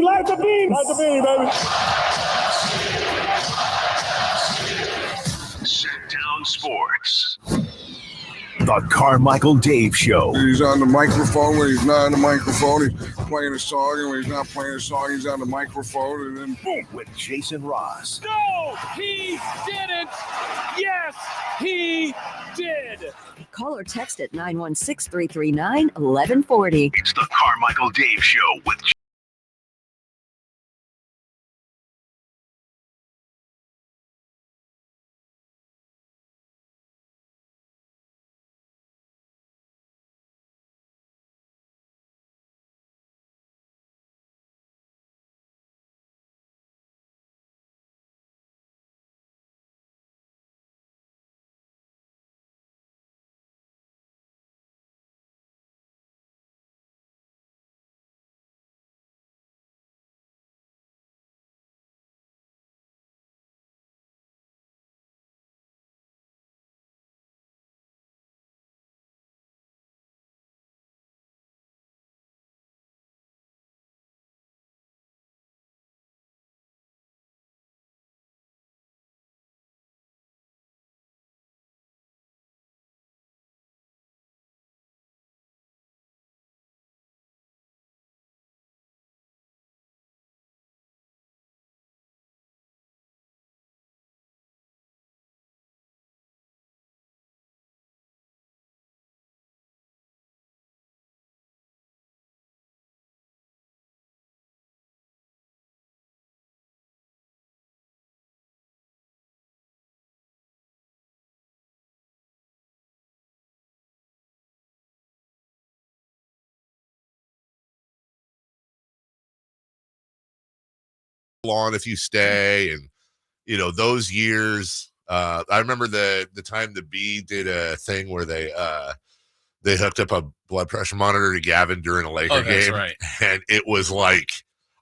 Light the beam! Light the beam, baby! Sactown Sports. The Carmichael Dave Show. He's on the microphone when he's not on the microphone. He's playing a song, and when he's not playing a song, he's on the microphone, and then boom. With Jason Ross. No, he didn't. Yes, he did. Call or text at 916-339-1140. It's the Carmichael Dave Show with on if you stay, and those years. I remember the time the B did a thing where they hooked up a blood pressure monitor to Gavin during a Laker game, right. And it was like,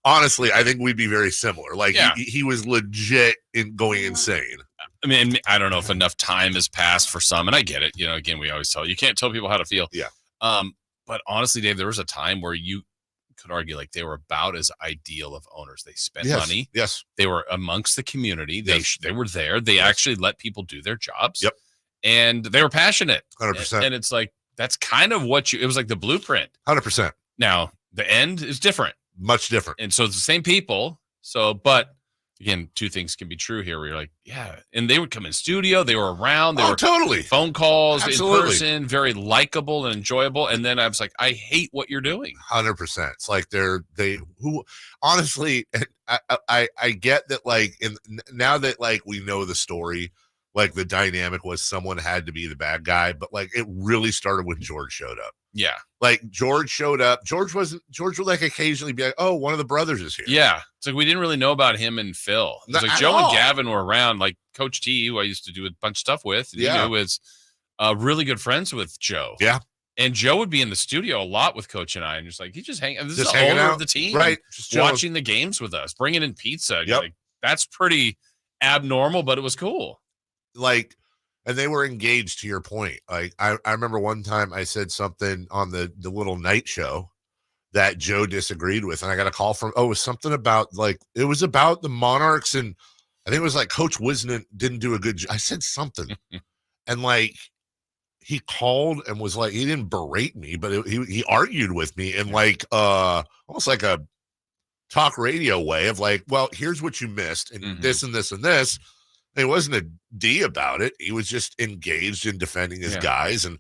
honestly, I think we'd be very similar. Like he was legit going insane. I mean, I don't know if enough time has passed for some, and I get it. Again, we always you can't tell people how to feel. Yeah. But honestly, Dave, there was a time where you could argue like they were about as ideal of owners. They spent money. Yes. They were amongst the community. Yes. They were there. They actually let people do their jobs. Yep. And they were passionate. 100%. And it's like, that's kind of it was like the blueprint. 100%. Now, the end is different. Much different. And so it's the same people. So, but again, two things can be true here where you're like, yeah. And they would come in studio. They were around. They were totally. Phone calls, Absolutely. in person, very likable and enjoyable. And then I was like, I hate what you're doing. 100%. It's like who honestly, I get that, like, now that like we know the story, like the dynamic was someone had to be the bad guy, but like it really started when George showed up. Yeah. Like George showed up. George would like occasionally be like, oh, one of the brothers is here. Yeah. It's like we didn't really know about him and Phil. It was like Joe and Gavin were around. Like Coach T, who I used to do a bunch of stuff with, was really good friends with Joe. Yeah. And Joe would be in the studio a lot with Coach and I, and just like this just is the owner out. Of the team, right? Just watching the games with us, bringing in pizza. Yep. Like, that's pretty abnormal, but it was cool. Like, and they were engaged, to your point. Like I remember one time I said something on the little night show that Joe disagreed with, and I got a call from, it was something about it was about the Monarchs, and I think it was like Coach Wisnant didn't do a good job. I said something, and like he called and was like, he didn't berate me, but he argued with me in like almost like a talk radio way of like, well, here's what you missed, and this and this and this. It wasn't a D about it. He was just engaged in defending his guys, and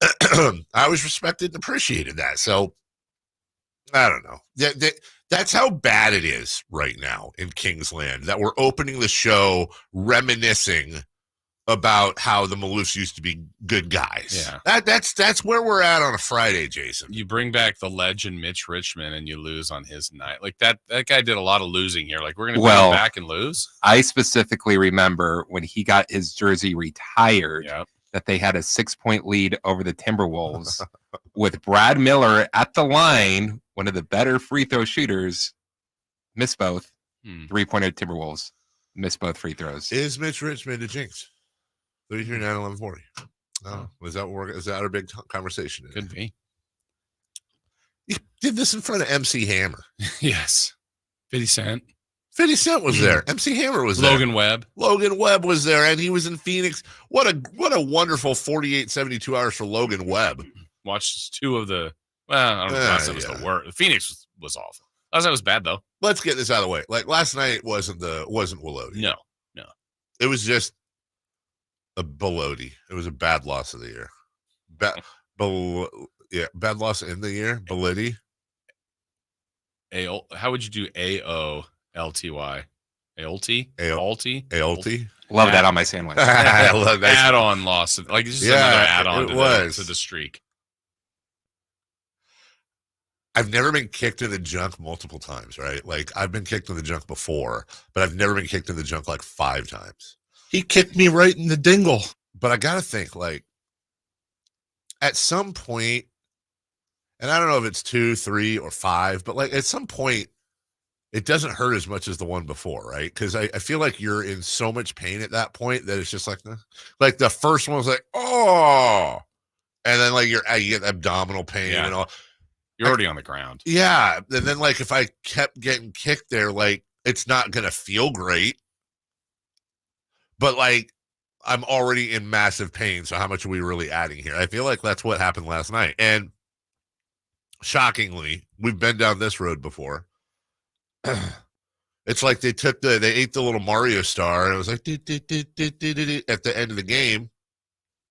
I always respected and appreciated that. So I don't know. That's how bad it is right now in Kingsland, that we're opening the show reminiscing about how the Maloofs used to be good guys. Yeah. That's where we're at on a Friday, Jason. You bring back the legend Mitch Richmond and you lose on his night. Like that guy did a lot of losing here. Like, we're going to go back and lose. I specifically remember when he got his jersey retired, that they had a 6-point lead over the Timberwolves with Brad Miller at the line, one of the better free throw shooters, missed both. 3-pointer Timberwolves, missed both free throws. Is Mitch Richmond a jinx? 33-9-11-40. Oh, is that our big conversation? Could be. You did this in front of MC Hammer. Yes. 50 Cent. 50 Cent was there. MC Hammer was there. Logan Webb was there, and he was in Phoenix. What a wonderful 72 hours for Logan Webb. Watched two of the. Well, I don't know if last night was the worst. Phoenix was awful. Last night was bad though. Let's get this out of the way. Like last night wasn't Willody. No. It was just a Belody. It was a bad loss of the year. Bad loss in the year. Belody. How would you do AOLTY? AOLT? AOLT. Love that on my sandwich. I love that. Add-on loss. Like it's just another add-on to the streak. I've never been kicked in the junk multiple times, right? Like I've been kicked in the junk before, but I've never been kicked in the junk like 5 times. He kicked me right in the dingle. But I got to think like at some point, and I don't know if it's 2, 3, or 5, but like at some point, it doesn't hurt as much as the one before, right? Because I feel like you're in so much pain at that point that it's just like the first one was like, oh, and then like you get abdominal pain and all. You're already on the ground. Yeah. And then like if I kept getting kicked there, like it's not going to feel great. But like I'm already in massive pain. So how much are we really adding here? I feel like that's what happened last night. And shockingly, we've been down this road before. It's like they ate the little Mario star and it was like at the end of the game.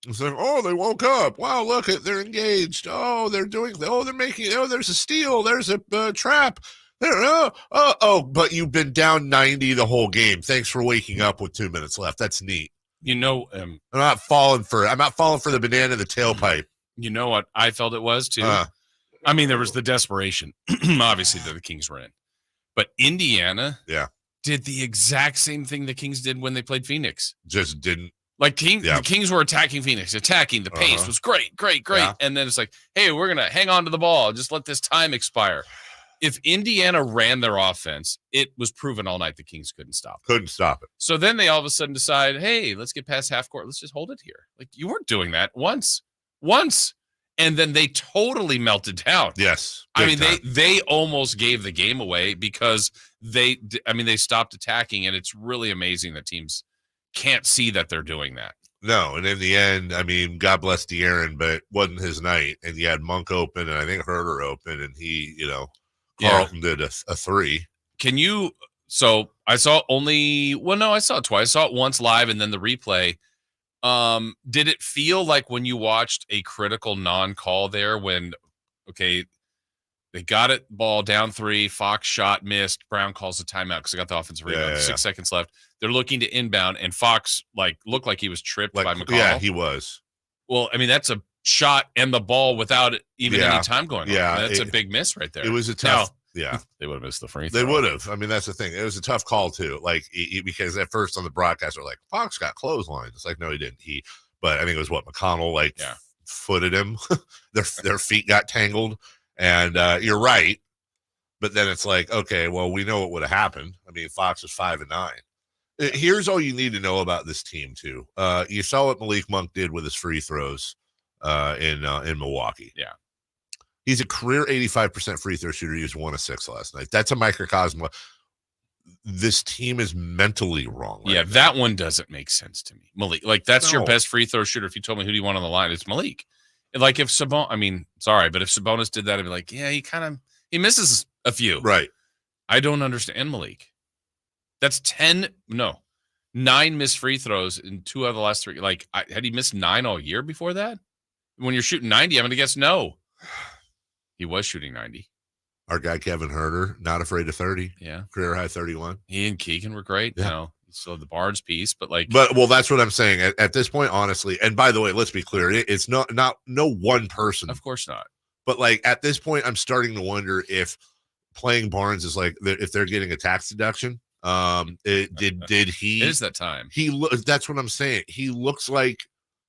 It's like, oh, they woke up. Wow, look, they're engaged. Oh, they're making, there's a steal. There's a trap. But you've been down 90 the whole game. Thanks for waking up with 2 minutes left. That's neat. You know, I'm not falling for the banana in the tailpipe. You know what I felt it was too? I mean, there was the desperation, obviously, that the Kings were in. But Indiana did the exact same thing the Kings did when they played Phoenix. Just didn't. Like the Kings were attacking Phoenix, the pace was great. Yeah. And then it's like, hey, we're going to hang on to the ball. Just let this time expire. If Indiana ran their offense, it was proven all night the Kings couldn't stop it. So then they all of a sudden decide, hey, let's get past half court. Let's just hold it here. Like you weren't doing that once. And then they totally melted down. Yes. I mean, they almost gave the game away because they stopped attacking. And it's really amazing that teams can't see that they're doing that. No, and in the end, I mean, God bless De'Aaron, but it wasn't his night. And you had Monk open, and I think Herter open, and he, Carlton did a 3. So I saw I saw it twice. I saw it once live and then the replay. Did it feel like when you watched a critical non-call there when, they got it, ball down 3, Fox shot, missed, Brown calls a timeout because they got the offensive rebound, 6 seconds left. They're looking to inbound, and Fox looked like he was tripped by McCall. Yeah, he was. Well, I mean, that's a shot and the ball without any time going on. Yeah, that's a big miss right there. It was a tough. Yeah, they would have missed the free throw. They would have. I mean, that's the thing. It was a tough call too. Like because at first on the broadcast they're like, Fox got clotheslined. It's like, no, he didn't. But I think it was McConnell footed him. their feet got tangled, and you're right. But then it's like, okay, well, we know what would have happened. I mean, Fox is 5-9. Here's all you need to know about this team too. You saw what Malik Monk did with his free throws in Milwaukee. Yeah. He's a career 85% free throw shooter. He was 1 of 6 last night. That's a microcosm. This team is mentally wrong. Right now. That one doesn't make sense to me. Malik, that's your best free throw shooter. If you told me who do you want on the line, it's Malik. Like if but if Sabonis did that, I'd be like, yeah, he misses a few. Right. I don't understand Malik. That's 9 missed free throws in 2 out of the last 3. Like, had he missed 9 all year before that? When you're shooting 90, I'm going to guess no. He was shooting 90. Our guy, Kevin Herter, not afraid of 30. Yeah. Career high 31. He and Keegan were great. Yeah. You still have the Barnes piece, but that's what I'm saying. At this point, honestly, and by the way, let's be clear. It's no one person. Of course not. But at this point, I'm starting to wonder if playing Barnes is if they're getting a tax deduction. Did he? It is that time. That's what I'm saying. He looks like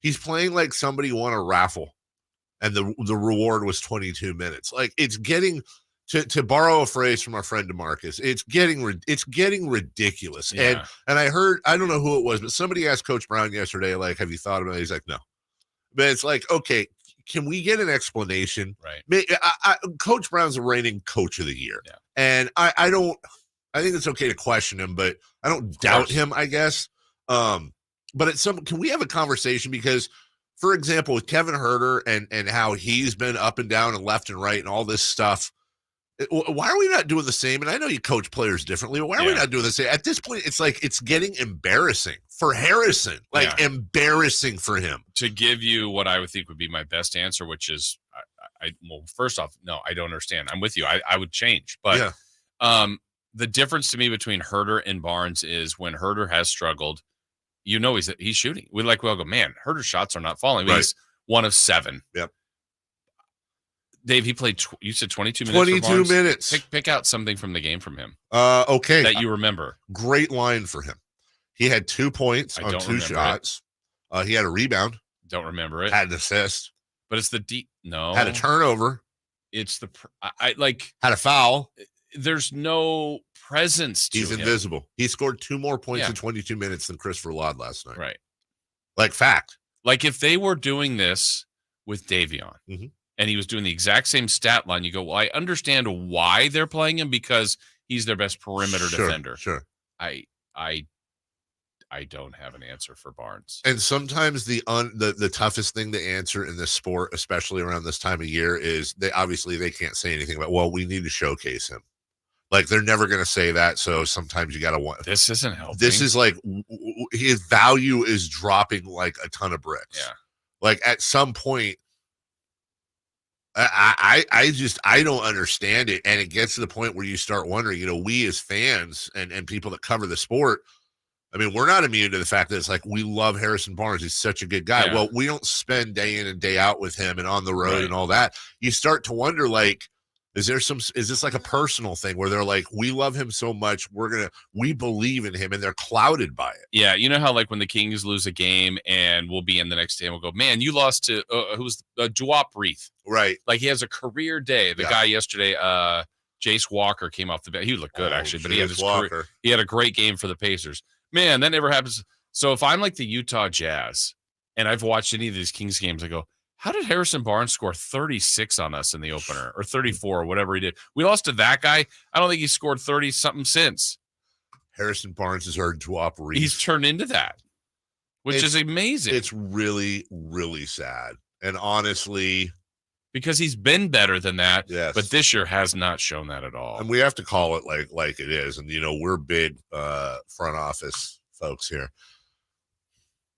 he's playing like somebody won a raffle. And the reward was 22 minutes. Like it's getting to borrow a phrase from our friend DeMarcus. It's getting ridiculous. Yeah. And I heard, I don't know who it was, but somebody asked Coach Brown yesterday, like, have you thought about it? He's like, no. But it's like, okay, can we get an explanation? Right. Coach Brown's the reigning coach of the year, and I don't. I think it's okay to question him, but I don't doubt him, I guess. But can we have a conversation? Because, for example, with Kevin Huerter and how he's been up and down and left and right and all this stuff, why are we not doing the same? And I know you coach players differently, but why are we not doing the same? At this point, it's like it's getting embarrassing for Harrison, embarrassing for him. To give you what I would think would be my best answer, which is, well, first off, no, I don't understand. I'm with you. I would change. But the difference to me between Huerter and Barnes is when Huerter has struggled, he's shooting. We'll go, man, Huerter's shots are not falling. Right. He's 1 of 7. Yep. Dave, he played, you said 22 minutes. 22 minutes. Pick out something from the game from him. Okay. That you remember. Great line for him. He had 2 points on 2 shots. He had a rebound. Don't remember it. Had an assist. But it's the deep. No. Had a turnover. It's had a foul. There's no presence to him. He's invisible. He scored 2 more points in 22 minutes than Christopher Laud last night. Right. Fact. If they were doing this with Davion, and he was doing the exact same stat line, you go, well, I understand why they're playing him because he's their best perimeter defender. Sure. I don't have an answer for Barnes. And sometimes the toughest thing to answer in this sport, especially around this time of year, is they can't say anything about, well, we need to showcase him. They're never going to say that. So sometimes you got to want. This isn't helping. This is his value is dropping like a ton of bricks. Yeah. At some point, I don't understand it. And it gets to the point where you start wondering, we as fans and people that cover the sport, I mean, we're not immune to the fact that it's we love Harrison Barnes. He's such a good guy. Yeah. Well, we don't spend day in and day out with him and on the road and all that. You start to wonder, is this a personal thing where they're we love him so much, we believe in him, and they're clouded by it. Yeah. You know how when the Kings lose a game and we'll be in the next day and we'll go, man, you lost to who's Duop Reith. Right. He has a career day. The guy yesterday, Jace Walker came off the bench. He looked good actually, but he had a great game for the Pacers. Man, that never happens. So if I'm the Utah Jazz and I've watched any of these Kings games, I go, how did Harrison Barnes score 36 on us in the opener or 34 or whatever he did? We lost to that guy. I don't think he scored 30-something since. Harrison Barnes has earned to operate. He's turned into that, which is amazing. It's really, really sad. And honestly, because he's been better than that, yes. But this year has not shown that at all. And we have to call it like it is. And, we're big front office folks here.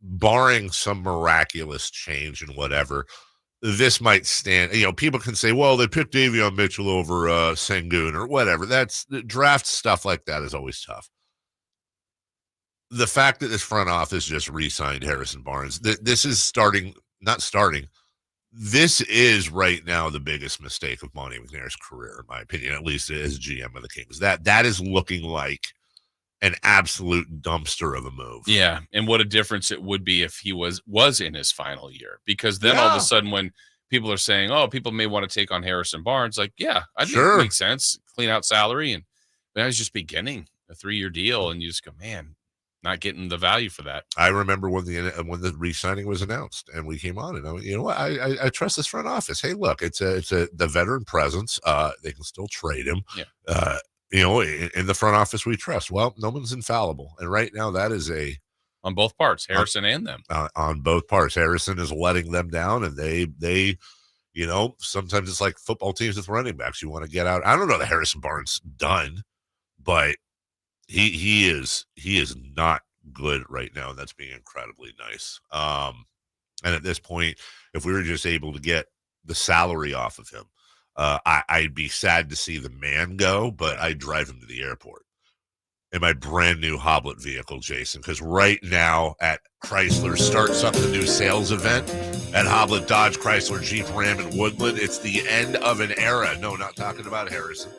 Barring some miraculous change and whatever, this might stand. People can say, well, they picked Davion Mitchell over Sengun or whatever. That's draft stuff like that is always tough. The fact that this front office just re-signed Harrison Barnes, this is this is right now the biggest mistake of Monty McNair's career, in my opinion, at least as GM of the Kings. That is looking like an absolute dumpster of a move. Yeah, and what a difference it would be if he was in his final year. Because then all of a sudden when people are saying, oh, people may want to take on Harrison Barnes, I think it makes sense. Clean out salary. And that was just beginning a 3-year deal. And you just go, man, not getting the value for that. I remember when the re-signing was announced and we came on and I went, you know what? I trust this front office. Hey, look, it's the veteran presence. They can still trade him. Yeah. In the front office we trust. Well, no one's infallible. And right now that is on both parts, Harrison and them. On both parts. Harrison is letting them down and they sometimes it's like football teams with running backs. You want to get out. I don't know that Harrison Barnes done, but he is not good right now, and that's being incredibly nice. And at this point, if we were just able to get the salary off of him, I'd be sad to see the man go, but I'd drive him to the airport in my brand new Hoblet vehicle, Jason, because right now at Chrysler starts up the new sales event at Hoblet Dodge Chrysler Jeep Ram in Woodland. It's the end of an era. No, not talking about Harrison.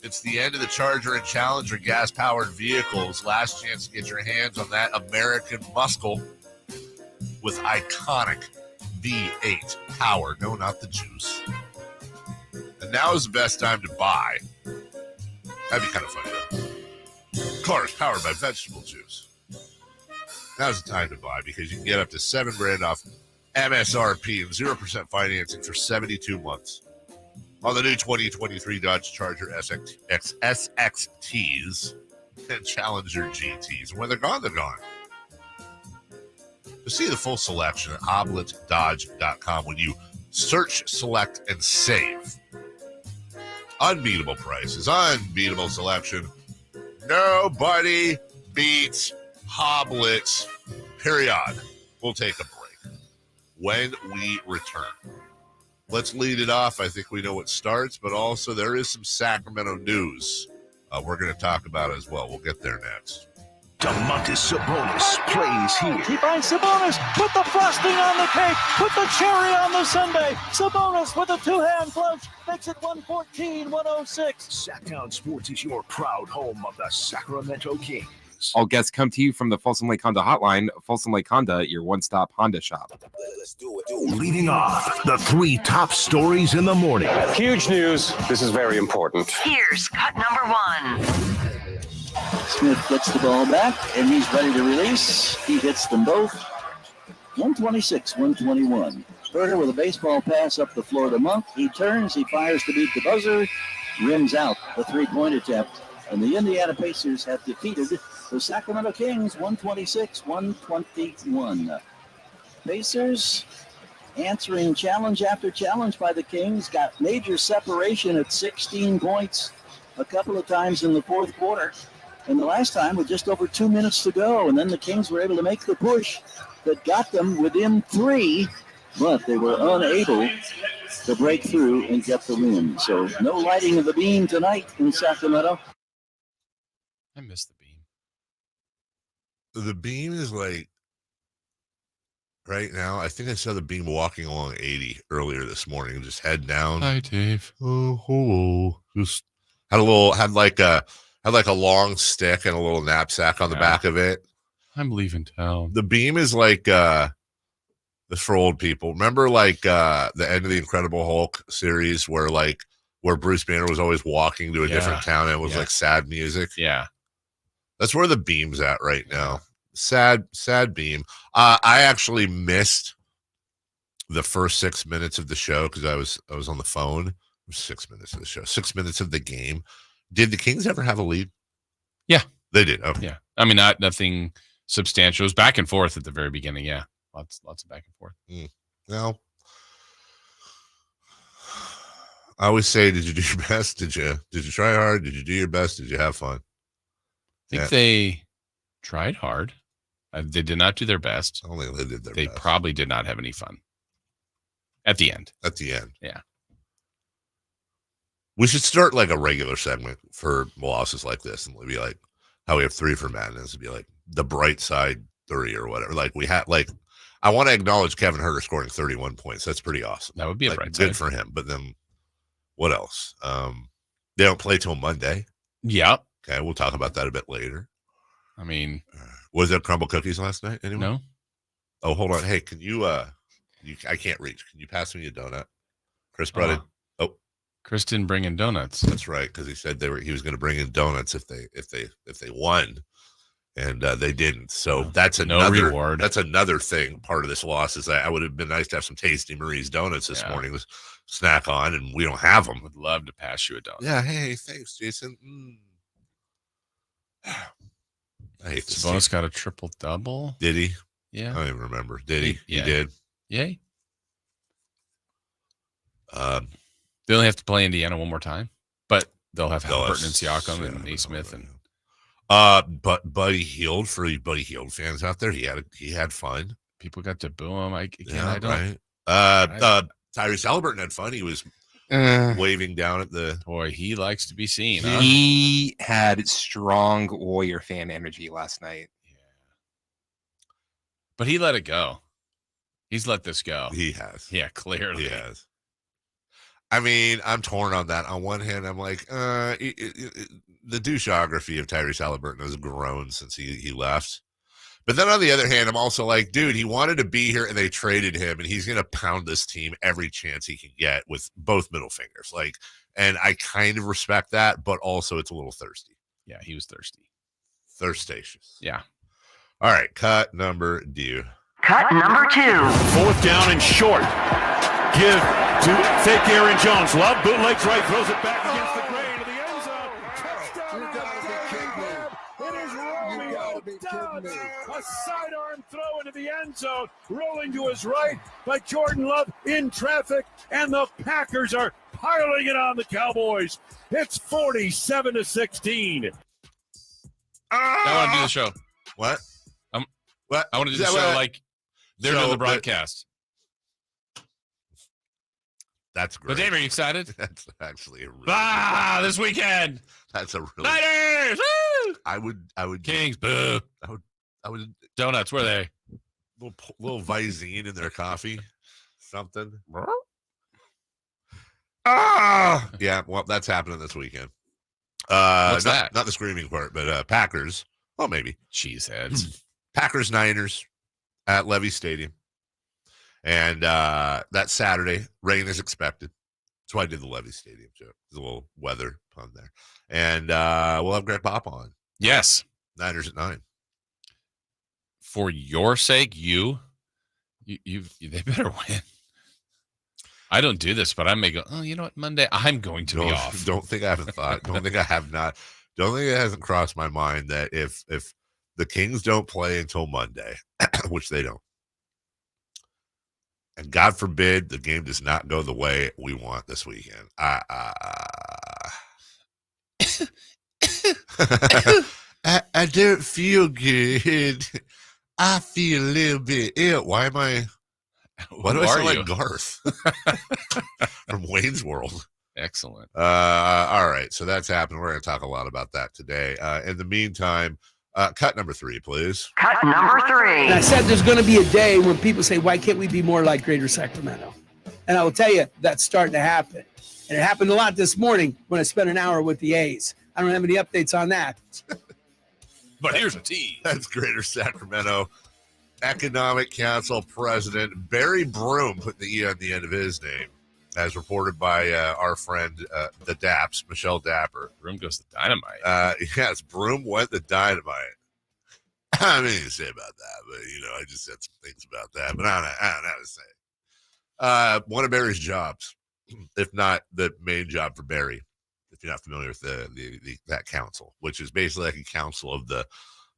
It's the end of the Charger and Challenger gas-powered vehicles. Last chance to get your hands on that American muscle with iconic V8 power. No, not the juice. And now is the best time to buy. That'd be kind of funny, though. Cars powered by vegetable juice. Now's the time to buy because you can get up to $7,000 off MSRP and 0% financing for 72 months. on the new 2023 Dodge Charger SXTs and Challenger GTs. When they're gone, they're gone. To see the full selection at HoblettDodge.com when you search, select, and save. Unbeatable prices, unbeatable selection. Nobody beats Hoblet, period. We'll take a break. When we return, let's lead it off. I think we know what starts, but also there is some Sacramento news we're going to talk about as well. We'll get there next. Domantas Sabonis plays here. He finds Sabonis. Put the frosting on the cake. Put the cherry on the sundae. Sabonis with a two-hand flush. Makes it 114-106. Sactown Sports is your proud home of the Sacramento Kings. All guests come to you from the Folsom Lake Honda Hotline. Folsom Lake Honda, your one-stop Honda shop. Let's do it. Leading off, the three top stories in the morning. Huge news. This is very important. Here's cut number one. Smith gets the ball back, and he's ready to release. He hits them both. 126-121. Purdy with a baseball pass up the floor to Monk. He turns, he fires to beat the buzzer. Rims out the three-point attempt. And the Indiana Pacers have defeated the Sacramento Kings 126-121. Pacers answering challenge after challenge by the Kings. Got major separation at 16 points a couple of times in the fourth quarter. And the last time with just over 2 minutes to go. And then the Kings were able to make the push that got them within 3, but they were unable to break through and get the win. So no lighting of the beam tonight in Sacramento. I miss the beam. The beam is like, right now, I think I saw the beam walking along 80 earlier this morning, just head down. Hi, Dave. Oh, hello. Just had like a long stick and a little knapsack on the back of it. I'm leaving town. The beam is like this for old people. Remember like the end of the Incredible Hulk series where Bruce Banner was always walking to a different town and it was like sad music. Yeah. That's where the beam's at right now. Sad beam. I actually missed the first 6 minutes of the show because I was on the phone. 6 minutes of the show, 6 minutes of the game. Did the Kings ever have a lead? Yeah, they did. Okay. Yeah, I mean, nothing substantial. It was back and forth at the very beginning. Yeah, lots of back and forth. Now, I always say, did you do your best? Did you try hard? Did you do your best? Did you have fun? I think they tried hard. They did not do their best. I don't think they did their best. They probably did not have any fun at the end. Yeah. We should start like a regular segment for losses like this, and be like how we have 3 for Madness, and be like the bright side 3 or whatever. Like we had, like, I want to acknowledge Kevin Huerter scoring 31 points. That's pretty awesome. That would be a like, bright good side for him. But then what else? They don't play till Monday. Yeah. Okay, we'll talk about that a bit later. I mean, was there crumble cookies last night? Anyone? No. Oh, hold on. Hey, can you? I can't reach. Can you pass me a donut? Chris brought it. Oh, Chris didn't bring in donuts. That's right, because he said he was going to bring in donuts if they won, and they didn't. So that's another reward. That's another thing. Part of this loss is I would have been nice to have some Tasty Marie's donuts this morning to snack on, and we don't have them. Would love to pass you a donut. Yeah. Hey, thanks, Jason. I hate this. Sabonis got a triple double. Did he? Yeah. I don't even remember. Did he? Yeah. He did. Yay. They only have to play Indiana one more time, but they'll have Halliburton and Siakam and Naismith and. But Buddy Hield, for you Buddy Hield fans out there, he had fun. People got to boo him. I don't. Right. Tyrese Halliburton had fun. He was waving down at the. Boy, he likes to be seen. He had strong Warrior fan energy last night. Yeah. But he let it go. He's let this go. He has. Yeah, clearly. He has. I mean, I'm torn on that. On one hand, I'm like, the doucheography of Tyrese Halliburton has grown since he left. But then on the other hand, I'm also like, dude, he wanted to be here and they traded him, and he's going to pound this team every chance he can get with both middle fingers. Like, and I kind of respect that, but also it's a little thirsty. Yeah, he was thirsty. Thirstacious. Yeah. All right, cut number 2. Cut number 2. 4th down and short. give to fake Aaron Jones. Love bootlegs right, throws it back against the grain of the end zone. Touchdown. It is Romeo Doubs. A sidearm throw into the end zone. Rolling to his right by Jordan Love in traffic. And the Packers are piling it on the Cowboys. It's 47-16. I want to do the show. What? What? I want to do the show like they're doing the broadcast. That's great. But Dave, are you excited? That's actually a really this weekend. That's a really Niners! Woo! I would Kings, boo. I would Donuts, where are they? little Visine in their coffee. Something. Yeah, well, that's happening this weekend. What's that? Not the screaming part, but Packers. Well, maybe. Cheeseheads. Packers Niners at Levy Stadium. And that Saturday, rain is expected. That's why I did the Levy Stadium joke. There's a little weather pun there. And we'll have Greg Pop on. Yes. Niners at 9. For your sake, they better win. I don't do this, but I may go, oh, you know what? Monday, I'm going to be off. Don't think I haven't thought. Don't think I have not. Don't think it hasn't crossed my mind that if the Kings don't play until Monday, which they don't, and God forbid the game does not go the way we want this weekend, I don't feel good. I feel a little bit ill. Why am I? Why do I sound like Garth from Wayne's World? Excellent. All right, so that's happening. We're going to talk a lot about that today. In the meantime, cut number 3, please. Cut number 3. And I said there's going to be a day when people say, why can't we be more like Greater Sacramento? And I will tell you, that's starting to happen. And it happened a lot this morning when I spent an hour with the A's. I don't have any updates on that. But here's a tease. That's Greater Sacramento Economic Council President Barry Broom, put the E on the end of his name, as reported by our friend, the Daps, Michelle Dapper. Broom goes to dynamite. Yes, Broom went to dynamite. I don't know anything to say about that, but, I just said some things about that, but I don't know how to say it. One of Barry's jobs, if not the main job for Barry, if you're not familiar with that council, which is basically like a council of the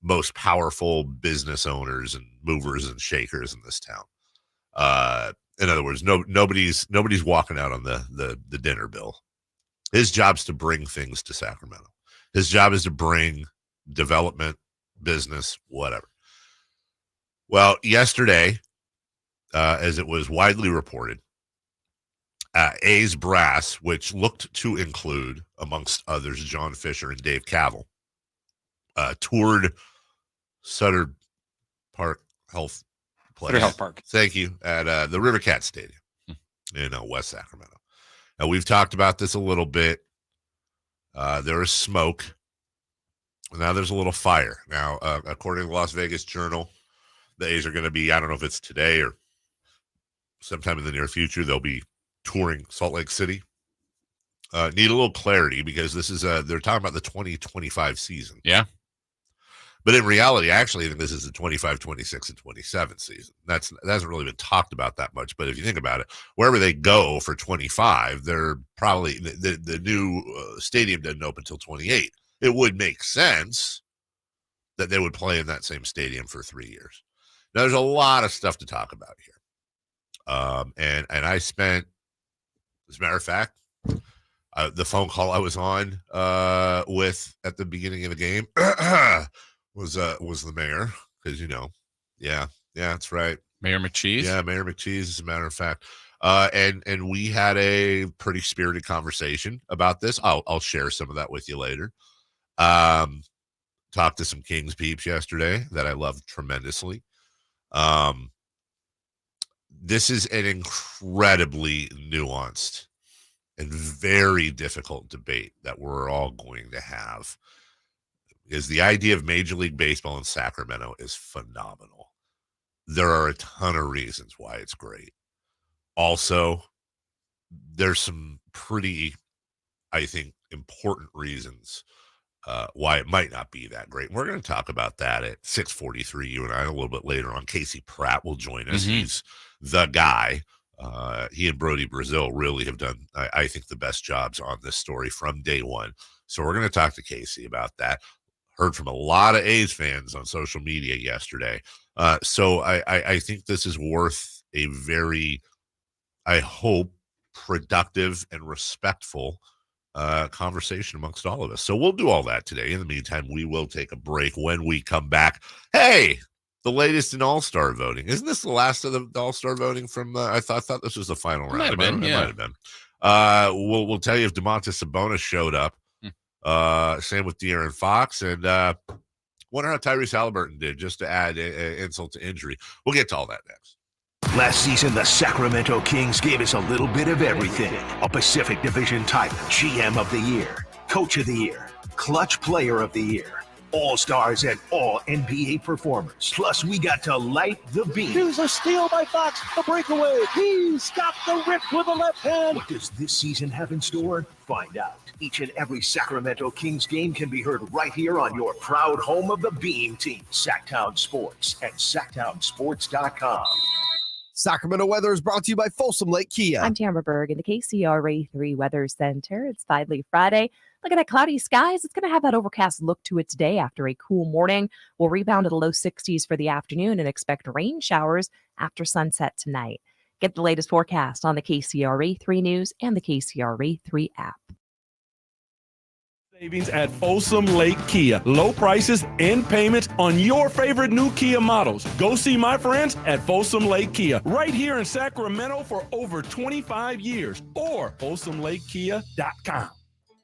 most powerful business owners and movers and shakers in this town. In other words, nobody's walking out on the dinner bill. His job's to bring things to Sacramento. His job is to bring development, business, whatever. Well, yesterday, as it was widely reported, A's brass, which looked to include, amongst others, John Fisher and Dave Cavell, toured Sutter Park Health Place. Sutter Health Park. Thank you. At the River Cat Stadium in West Sacramento. Now, we've talked about this a little bit. There is smoke. Now there's a little fire. Now, according to the Las Vegas Journal, the A's are going to be, I don't know if it's today or sometime in the near future, they'll be touring Salt Lake City. Need a little clarity because this is they're talking about the 2025 season. Yeah. But in reality, I actually think this is the 25, 26, and 27 season. That hasn't really been talked about that much. But if you think about it, wherever they go for 25, they're probably the new stadium doesn't open until 28. It would make sense that they would play in that same stadium for 3 years. Now, there's a lot of stuff to talk about here. And I spent, as a matter of fact, the phone call I was on with at the beginning of the game was the mayor, because yeah, that's right, Mayor McCheese. Yeah, Mayor McCheese, as a matter of fact, and we had a pretty spirited conversation about this. I'll share some of that with you later. Talked to some Kings peeps yesterday that I loved tremendously. This is an incredibly nuanced and very difficult debate that we're all going to have, because the idea of Major League Baseball in Sacramento is phenomenal. There are a ton of reasons why it's great. Also, there's some pretty, I think, important reasons why it might not be that great. We're going to talk about that at 6:43. You and I a little bit later on. Casey Pratt will join us. Mm-hmm. He's the guy He and Brody Brazil really have done, I think, the best jobs on this story from day one. So we're going to talk to Casey about that. Heard from a lot of A's fans on social media yesterday. So I think this is worth a very, I hope, productive and respectful conversation amongst all of us. So we'll do all that today. In the meantime, we will take a break. When we come back, hey, the latest in All-Star voting. Isn't this the last of the All-Star voting from I thought this was the final round. Might have been, It yeah. might have been. We'll tell you if DeMontis Sabonis showed up. Same with De'Aaron Fox, and wonder how Tyrese Halliburton did, just to add insult to injury. We'll get to all that next. Last season, the Sacramento Kings gave us a little bit of everything. A Pacific Division type GM of the Year, Coach of the Year, Clutch Player of the Year, All-Stars and All-NBA performers. Plus, we got to light the beam. Here's a steal by Fox, a breakaway. He's got the rip with the left hand. What does this season have in store? Find out. Each and every Sacramento Kings game can be heard right here on your proud home of the Beam team, Sactown Sports at SactownSports.com. Sacramento weather is brought to you by Folsom Lake Kia. I'm Tamara Berg in the KCRA 3 Weather Center. It's finally Friday. Look at that cloudy skies. It's going to have that overcast look to it today after a cool morning. We'll rebound to the low 60s for the afternoon and expect rain showers after sunset tonight. Get the latest forecast on the KCRA 3 News and the KCRA 3 app. Savings at Folsom Lake Kia. Low prices and payments on your favorite new Kia models. Go see my friends at Folsom Lake Kia, right here in Sacramento for over 25 years, or folsomlakekia.com.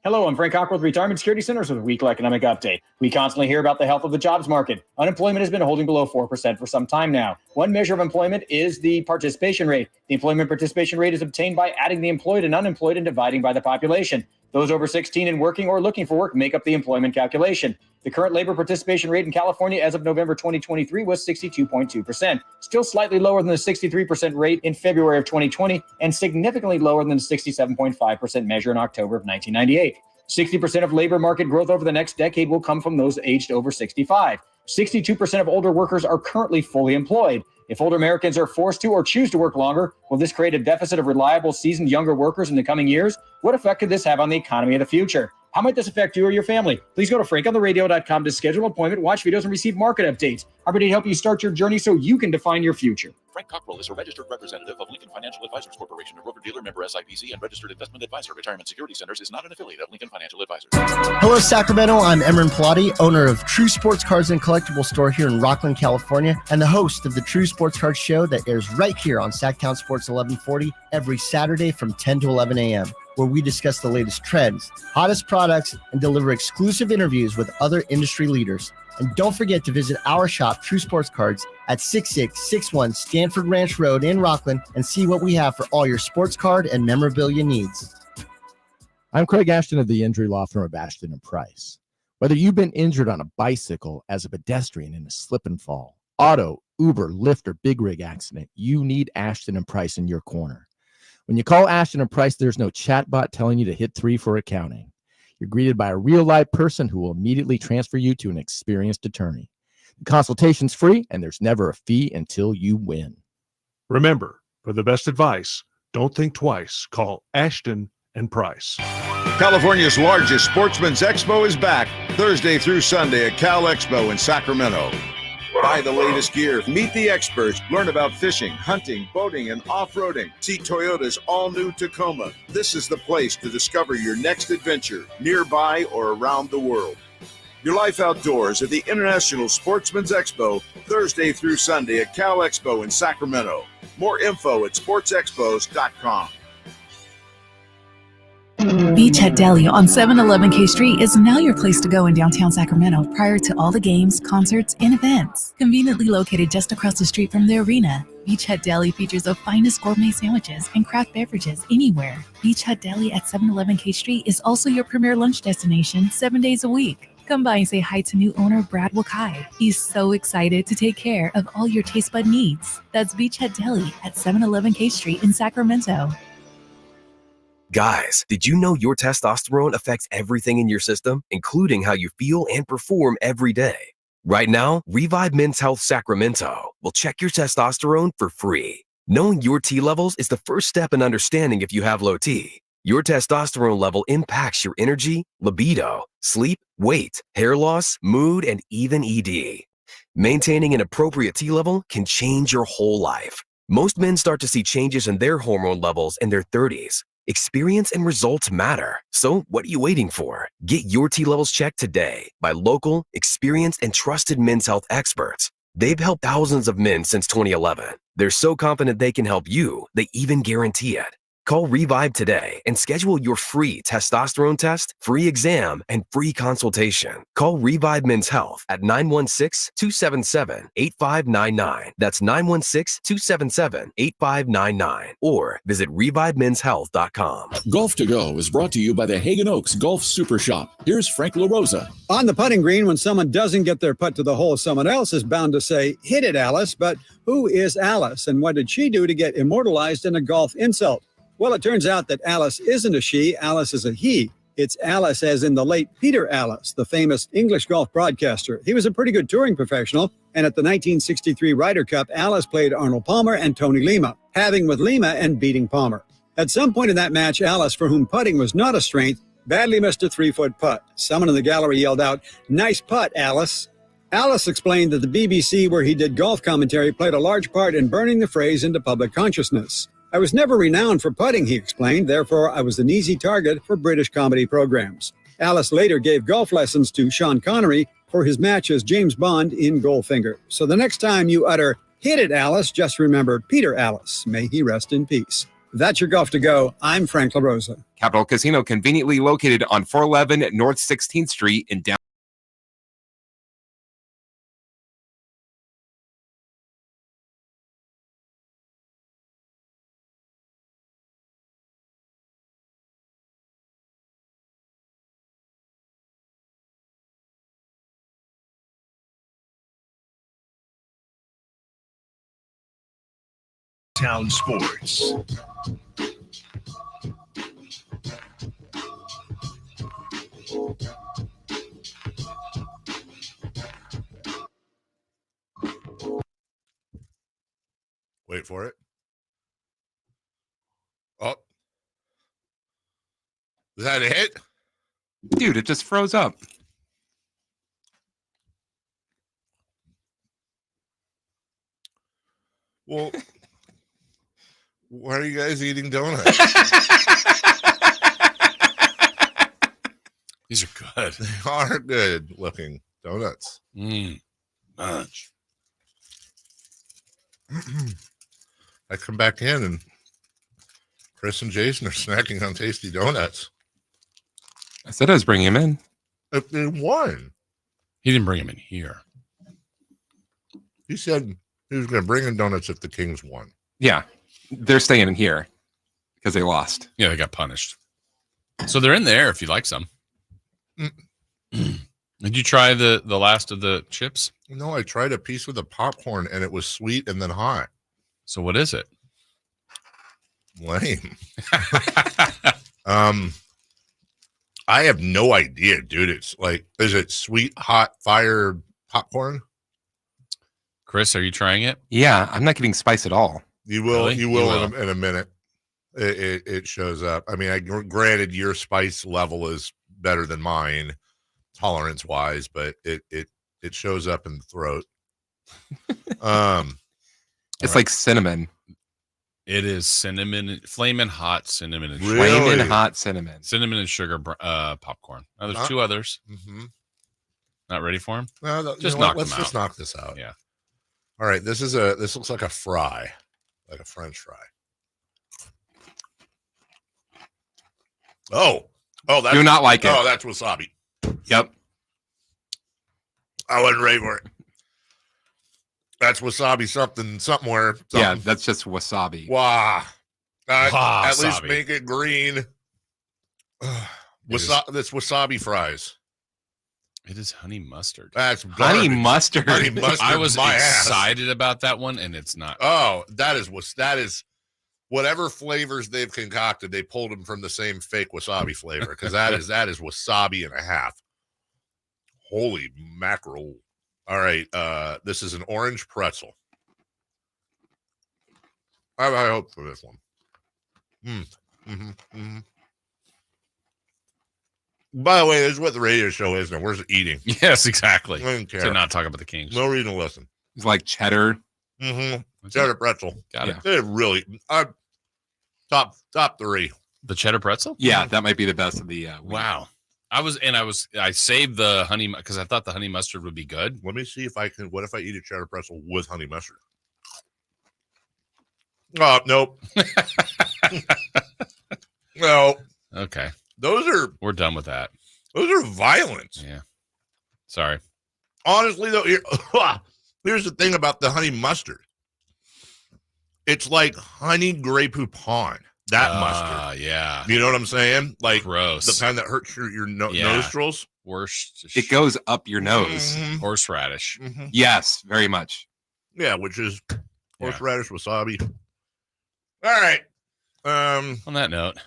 Hello, I'm Frank Cockworth, Retirement Security Centers with a weekly economic update. We constantly hear about the health of the jobs market. Unemployment has been holding below 4% for some time now. One measure of employment is the participation rate. The employment participation rate is obtained by adding the employed and unemployed and dividing by the population. Those over 16 and working or looking for work make up the employment calculation. The current labor participation rate in California as of November 2023 was 62.2%, still slightly lower than the 63% rate in February of 2020 and significantly lower than the 67.5% measure in October of 1998. 60% of labor market growth over the next decade will come from those aged over 65. 62% of older workers are currently fully employed. If older Americans are forced to or choose to work longer, will this create a deficit of reliable, seasoned younger workers in the coming years? What effect could this have on the economy of the future? How might this affect you or your family? Please go to frankontheradio.com to schedule an appointment, watch videos, and receive market updates. I'm ready to help you start your journey so you can define your future. Frank Cockrell is a registered representative of Lincoln Financial Advisors Corporation, a broker-dealer member SIPC and registered investment advisor. Retirement Security Centers is not an affiliate of Lincoln Financial Advisors. Hello, Sacramento. I'm Emran Pilati, owner of True Sports Cards and Collectible Store here in Rockland, California, and the host of the True Sports Cards Show that airs right here on Sactown Sports 1140 every Saturday from 10 to 11 a.m., where we discuss the latest trends, hottest products, and deliver exclusive interviews with other industry leaders. And don't forget to visit our shop, True Sports Cards, at 6661 Stanford Ranch Road in Rockland and see what we have for all your sports card and memorabilia needs. I'm Craig Ashton of the injury law firm of Ashton & Price. Whether you've been injured on a bicycle, as a pedestrian in a slip and fall, auto, Uber, Lyft, or big rig accident, you need Ashton & Price in your corner. When you call Ashton & Price, there's no chatbot telling you to hit 3 for accounting. You're greeted by a real-life person who will immediately transfer you to an experienced attorney. The consultation's free, and there's never a fee until you win. Remember, for the best advice, don't think twice. Call Ashton & Price. California's largest sportsman's expo is back Thursday through Sunday at Cal Expo in Sacramento. Buy the latest gear, meet the experts, learn about fishing, hunting, boating, and off-roading. See Toyota's all-new Tacoma. This is the place to discover your next adventure, nearby or around the world. Your life outdoors at the International Sportsman's Expo, Thursday through Sunday at Cal Expo in Sacramento. More info at sportsexpos.com. Beachhead Deli on 711 K Street is now your place to go in downtown Sacramento prior to all the games, concerts, and events. Conveniently located just across the street from the arena, Beachhead Deli features the finest gourmet sandwiches and craft beverages anywhere. Beachhead Deli at 711 K Street is also your premier lunch destination 7 days a week. Come by and say hi to new owner Brad Wakai. He's so excited to take care of all your taste bud needs. That's Beachhead Deli at 711 K Street in Sacramento. Guys, did you know your testosterone affects everything in your system, including how you feel and perform every day? Right now, Revive Men's Health Sacramento will check your testosterone for free. Knowing your T levels is the first step in understanding if you have low T. Your testosterone level impacts your energy, libido, sleep, weight, hair loss, mood, and even ED. Maintaining an appropriate T level can change your whole life. Most men start to see changes in their hormone levels in their 30s. Experience and results matter. So what are you waiting for? Get your T levels checked today by local, experienced, and trusted men's health experts. They've helped thousands of men since 2011. They're so confident they can help you, they even guarantee it. Call Revive today and schedule your free testosterone test, free exam, and free consultation. Call Revive Men's Health at 916-277-8599. That's 916-277-8599. Or visit ReviveMen'sHealth.com. Golf to Go is brought to you by the Hagen Oaks Golf Super Shop. Here's Frank LaRosa. On the putting green, when someone doesn't get their putt to the hole, someone else is bound to say, "Hit it, Alice." But who is Alice, and what did she do to get immortalized in a golf insult? Well, it turns out that Alice isn't a she, Alice is a he. It's Alice as in the late Peter Alice, the famous English golf broadcaster. He was a pretty good touring professional, and at the 1963 Ryder Cup, Alice played Arnold Palmer and Tony Lima, having with Lima and beating Palmer. At some point in that match, Alice, for whom putting was not a strength, badly missed a 3-foot putt. Someone in the gallery yelled out, "Nice putt, Alice." Alice explained that the BBC, where he did golf commentary, played a large part in burning the phrase into public consciousness. "I was never renowned for putting," he explained, "therefore I was an easy target for British comedy programs." Alice later gave golf lessons to Sean Connery for his match as James Bond in Goldfinger. So the next time you utter, "Hit it, Alice," just remember Peter Alice. May he rest in peace. That's your Golf to Go. I'm Frank LaRosa. Capital Casino, conveniently located on 411 North 16th Street in downtown. Town Sports. Wait for it. Oh. Is that a hit? Dude, it just froze up. Well, why are you guys eating donuts? These are good. They are good looking donuts. Much. I come back in and Chris and Jason are snacking on tasty donuts. I said I was bringing him in. If they won. He didn't bring him in here. He said he was going to bring in donuts if the Kings won. Yeah, they're staying in here because they lost. Yeah, they got punished. So they're in there if you like some. Did you try the last of the chips? No, I tried a piece of the popcorn and it was sweet and then hot. So what is it? Lame. I have no idea, dude. It's like, is it sweet, hot, fire popcorn? Chris, are you trying it? Yeah, I'm not getting spice at all. You will. Really? You will in a minute. It shows up. I mean, granted, your spice level is better than mine, tolerance wise, but it shows up in the throat. It's like cinnamon. It is cinnamon, flaming hot cinnamon and sugar. Really? Flaming hot cinnamon. Cinnamon and sugar popcorn. Now there's two others. Mm-hmm. Not ready for them? No, Just knock them let's out. just knock this out. Yeah. All right. This looks like a fry, like a French fry. Oh, that's, do not like it. Oh, that's wasabi. Yep. I wasn't ready for it. That's wasabi somewhere. Yeah, that's just wasabi. Wow. At least Wasabi. make it green. That's wasabi fries. It is honey mustard. That's Honey garbage. mustard. Honey mustard. I was my ass. excited about that one, and it's not. Oh, that is whatever flavors they've concocted. They pulled them from the same fake wasabi flavor because that is wasabi and a half. Holy mackerel! All right, this is an orange pretzel. I have high hopes for this one. By the way, this is what the radio show is now. We're just eating. Yes, exactly. I don't care. To not talk about the Kings. No reason to listen. It's like cheddar. Cheddar pretzel. Got it. They're really top 3. The cheddar pretzel? Yeah, that might be the best of the week. Wow. I saved the honey because I thought the honey mustard would be good. Let me see if I can. What if I eat a cheddar pretzel with honey mustard? Oh, nope. No. Okay. We're done with that. Those are violence. Yeah. Sorry. Honestly, though, here's the thing about the honey mustard. It's like honey Grey Poupon. That mustard. Yeah. You know what I'm saying? Like gross. The kind that hurts your nostrils. Worst. It goes up your nose. Horseradish. Yes, very much. Yeah, which is horseradish, wasabi. All right. On that note,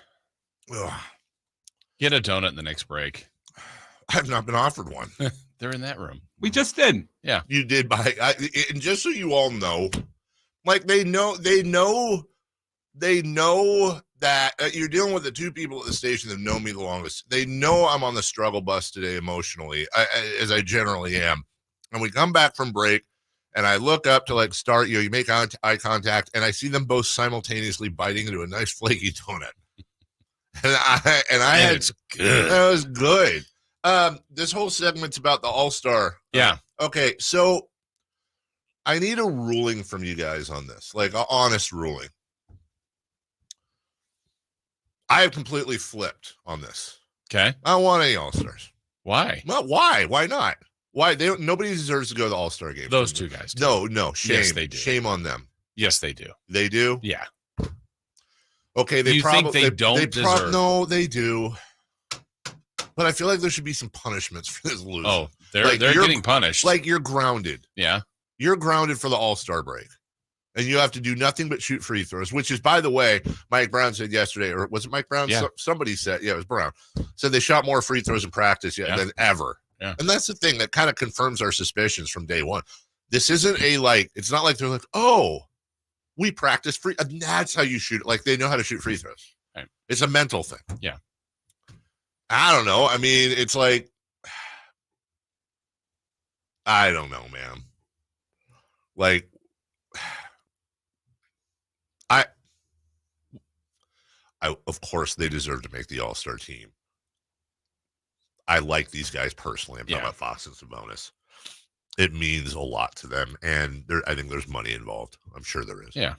get a donut in the next break. I have not been offered one. They're in that room. We just did. Yeah. You did buy. And just so you all know, like they know that you're dealing with the two people at the station that know me the longest. They know I'm on the struggle bus today emotionally, as I generally am. And we come back from break, and I look up to like start. You make eye contact, and I see them both simultaneously biting into a nice flaky donut. And I had it's good. That was good. This whole segment's about the All-Star. Yeah. Okay, so I need a ruling from you guys on this, like an honest ruling. I have completely flipped on this. Okay. I don't want any All-Stars. Why? Well, why? Why not? Why? Nobody deserves to go to the All-Star game. Those two guys do. No. Shame. Yes, they do. Shame on them. Yes, they do. They do? Yeah. Okay, they You think they don't deserve? No, they do. But I feel like there should be some punishments for this losing. Oh, they're Like, getting punished. Like you're grounded. Yeah. You're grounded for the All-Star break. And you have to do nothing but shoot free throws, which is, by the way, Mike Brown said yesterday, or was it Mike Brown? Yeah. Somebody said, it was Brown, said they shot more free throws in practice than ever. Yeah. And that's the thing that kind of confirms our suspicions from day one. This isn't it's not like they're like, oh, we practice free. And that's how you shoot. Like they know how to shoot free throws. Right. It's a mental thing. Yeah. I don't know. I mean, it's like, I don't know, man. Like, of course, they deserve to make the All-Star team. I like these guys personally. I'm talking about Fox and Sabonis. It means a lot to them, and I think there's money involved. I'm sure there is. Yeah.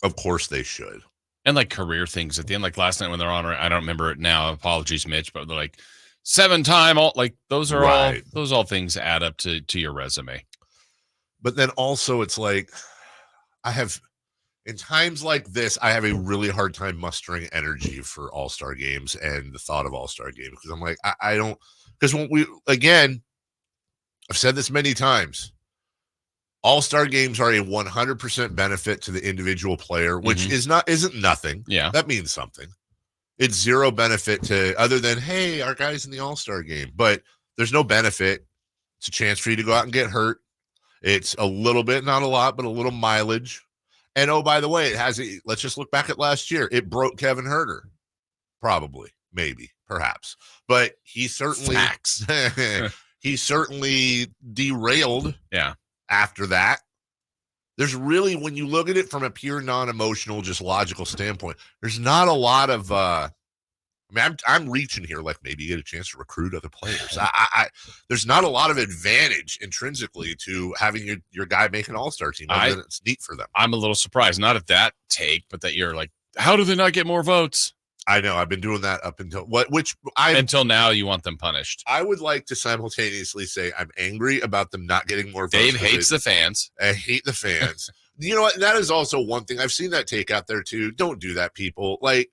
Of course they should. And like career things at the end, like last night when they're on, I don't remember it now. Apologies, Mitch, but they're like 7-time all. Like those are all things add up to your resume. But then also, it's like in times like this, I have a really hard time mustering energy for All-Star games and the thought of All-Star games because I'm like, I don't, because when I've said this many times, All-Star games are a 100% benefit to the individual player, which isn't nothing. Yeah. That means something. It's zero benefit to other than, hey, our guy's in the All-Star game, but there's no benefit. It's a chance for you to go out and get hurt. It's a little bit, not a lot, but a little mileage. And oh, by the way, let's just look back at last year. It broke Kevin Huerter. Probably, maybe, perhaps. But he certainly he certainly derailed after that. There's really, when you look at it from a pure non-emotional, just logical standpoint, there's not a lot of I'm reaching here, like maybe you get a chance to recruit other players. There's not a lot of advantage intrinsically to having your guy make an All-Star team. It's neat for them. I'm a little surprised, not at that take, but that you're like, how do they not get more votes? I know. I've been doing that up until until now. You want them punished. I would like to simultaneously say I'm angry about them not getting more votes. Dave hates the fans. I hate the fans. You know what? That is also one thing. I've seen that take out there too. Don't do that, people. Like,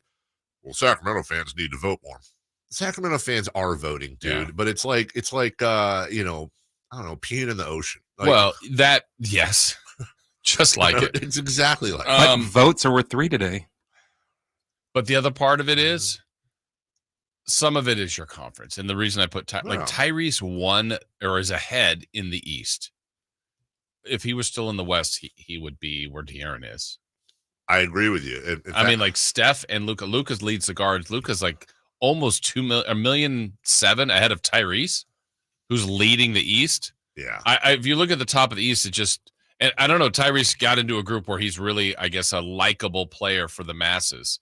well, Sacramento fans need to vote more. Sacramento fans are voting, dude. Yeah. But it's like I don't know, peeing in the ocean. Like, yes. Just like it. It's exactly like but votes are worth 3 today. But the other part of it is some of it is your conference. And the reason I put Tyrese won or is ahead in the East. If he was still in the West, he would be where De'Aaron is. I agree with you. I mean, like Steph and Luka. Luka's leads the guards. Luka's like almost $1.7 million ahead of Tyrese, who's leading the East. Yeah. If you look at the top of the East, it just, and I don't know, Tyrese got into a group where he's really, I guess, a likable player for the masses.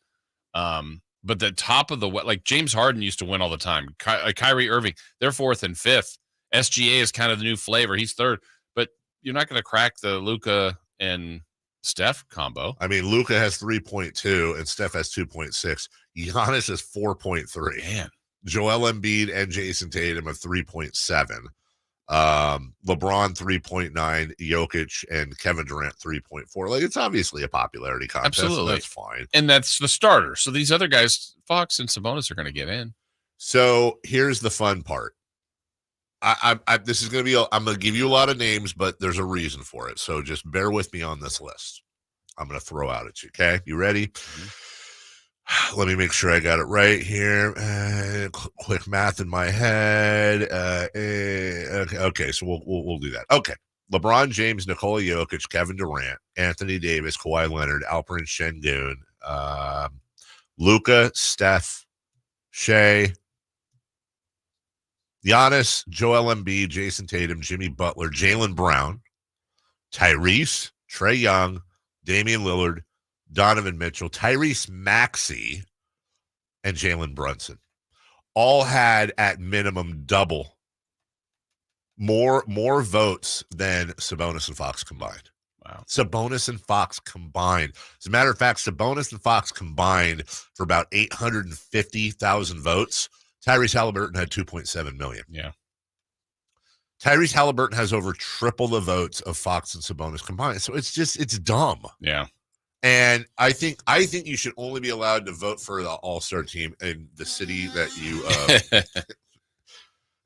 But the top of the, like James Harden used to win all the time. Kyrie Irving, they're 4th and 5th. SGA is kind of the new flavor. He's 3rd, but you're not going to crack the Luka and Steph combo. I mean, Luka has 3.2 and Steph has 2.6. Giannis is 4.3. Man. Joel Embiid and Jason Tatum have 3.7. LeBron 3.9, Jokic and Kevin Durant 3.4. Like, it's obviously a popularity contest. Absolutely. That's fine. And that's the starter. So these other guys, Fox and Sabonis, are going to get in. So here's the fun part. This is going to be, I'm going to give you a lot of names, but there's a reason for it. So just bear with me on this list. I'm going to throw out at you. Okay. You ready? Mm-hmm. Let me make sure I got it right here. Quick math in my head. Okay. So we'll do that. Okay. LeBron James, Nikola Jokic, Kevin Durant, Anthony Davis, Kawhi Leonard, Alperen Şengün, Luka, Steph, Shea, Giannis, Joel Embiid, Jason Tatum, Jimmy Butler, Jaylen Brown, Tyrese, Trae Young, Damian Lillard, Donovan Mitchell, Tyrese Maxey, and Jalen Brunson. All had at minimum double more votes than Sabonis and Fox combined. Wow. Sabonis and Fox combined. As a matter of fact, Sabonis and Fox combined for about 850,000 votes. Tyrese Halliburton had 2.7 million. Yeah. Tyrese Halliburton has over triple the votes of Fox and Sabonis combined. So it's dumb. Yeah. And I think you should only be allowed to vote for the all-star team in the city that you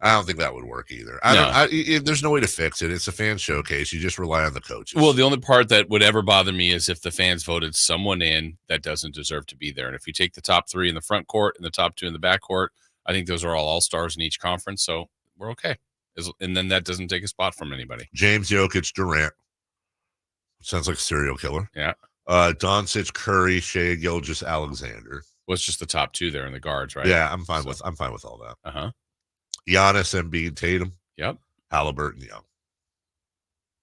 I don't think that would work either. There's no way to fix it. It's a fan showcase. You just rely on the coaches. Well, the only part that would ever bother me is if the fans voted someone in that doesn't deserve to be there. And if you take the top 3 in the front court and the top 2 in the back court, I think those are all-stars in each conference, so we're okay. And then that doesn't take a spot from anybody. James, Jokic, Durant. Sounds like a serial killer. Yeah. Doncic, Curry, Shea, Gilgeous, Alexander. Well, it's just the top 2 there in the guards, right? Yeah, I'm fine with all that. Uh-huh. Giannis, Embiid, Tatum. Yep. Halliburton, Young.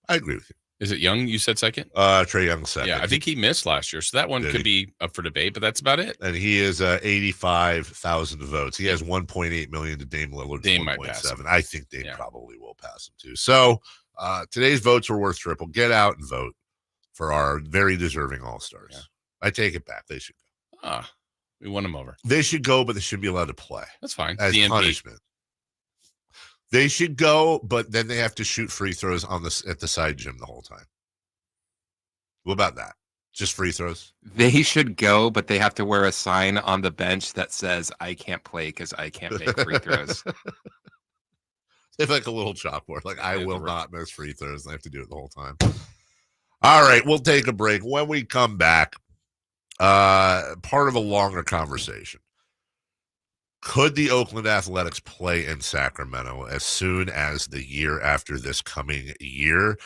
I agree with you. Is it Young you said second? Trae Young second. Yeah, I think he missed last year, so that one could be up for debate, but that's about it. And he is 85,000 votes. He has 1.8 million to Dame Lillard. Dame might pass him. I think Dame probably will pass him too. So today's votes are worth triple. Get out and vote for our very deserving all-stars. Yeah. I take it back. They should go. We won them over. They should go, but they shouldn't be allowed to play. That's fine. As punishment. They should go, but then they have to shoot free throws at the side gym the whole time. What about that? Just free throws? They should go, but they have to wear a sign on the bench that says, I can't play because I can't make free throws. They have like a little chalkboard. Like, I will not miss free throws. And I have to do it the whole time. All right, we'll take a break. When we come back, part of a longer conversation. Could the Oakland Athletics play in Sacramento as soon as the year after this coming year?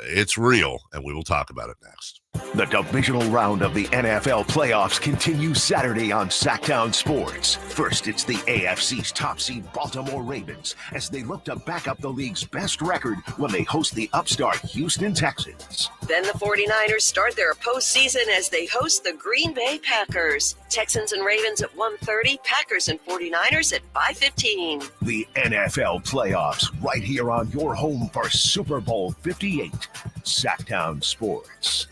It's real, and we will talk about it next. The divisional round of the NFL playoffs continues Saturday on Sactown Sports. First, it's the AFC's top seed Baltimore Ravens as they look to back up the league's best record when they host the upstart Houston Texans. Then the 49ers start their postseason as they host the Green Bay Packers. Texans and Ravens at 1:30, Packers and 49ers at 5:15. The NFL playoffs right here on your home for Super Bowl 58, Sactown Sports.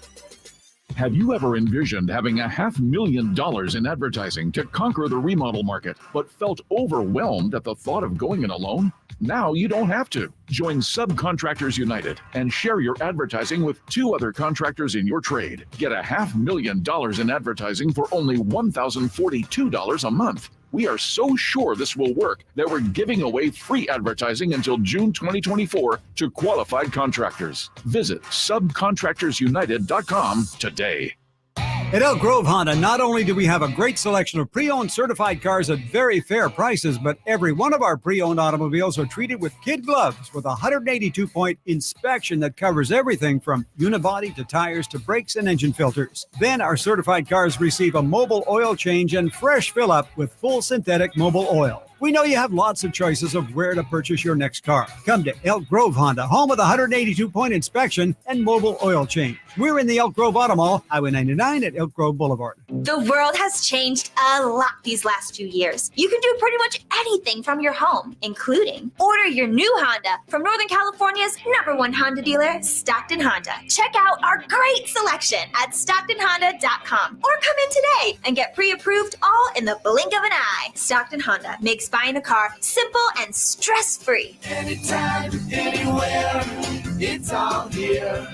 Have you ever envisioned having $500,000 in advertising to conquer the remodel market, but felt overwhelmed at the thought of going it alone? Now you don't have to. Join Subcontractors United and share your advertising with 2 other contractors in your trade. Get $500,000 in advertising for only $1,042 a month. We are so sure this will work that we're giving away free advertising until June 2024 to qualified contractors. Visit subcontractorsunited.com today. At Elk Grove Honda, not only do we have a great selection of pre-owned certified cars at very fair prices, but every one of our pre-owned automobiles are treated with kid gloves with a 182-point inspection that covers everything from unibody to tires to brakes and engine filters. Then our certified cars receive a mobile oil change and fresh fill-up with full synthetic mobile oil. We know you have lots of choices of where to purchase your next car. Come to Elk Grove Honda, home of the 182-point inspection and mobile oil change. We're in the Elk Grove Auto Mall, Highway 99 at Elk Grove Boulevard. The world has changed a lot these last 2 years. You can do pretty much anything from your home, including order your new Honda from Northern California's #1 Honda dealer, Stockton Honda. Check out our great selection at StocktonHonda.com or come in today and get pre-approved all in the blink of an eye. Stockton Honda makes buying a car simple and stress-free. Anytime, anywhere, it's all here.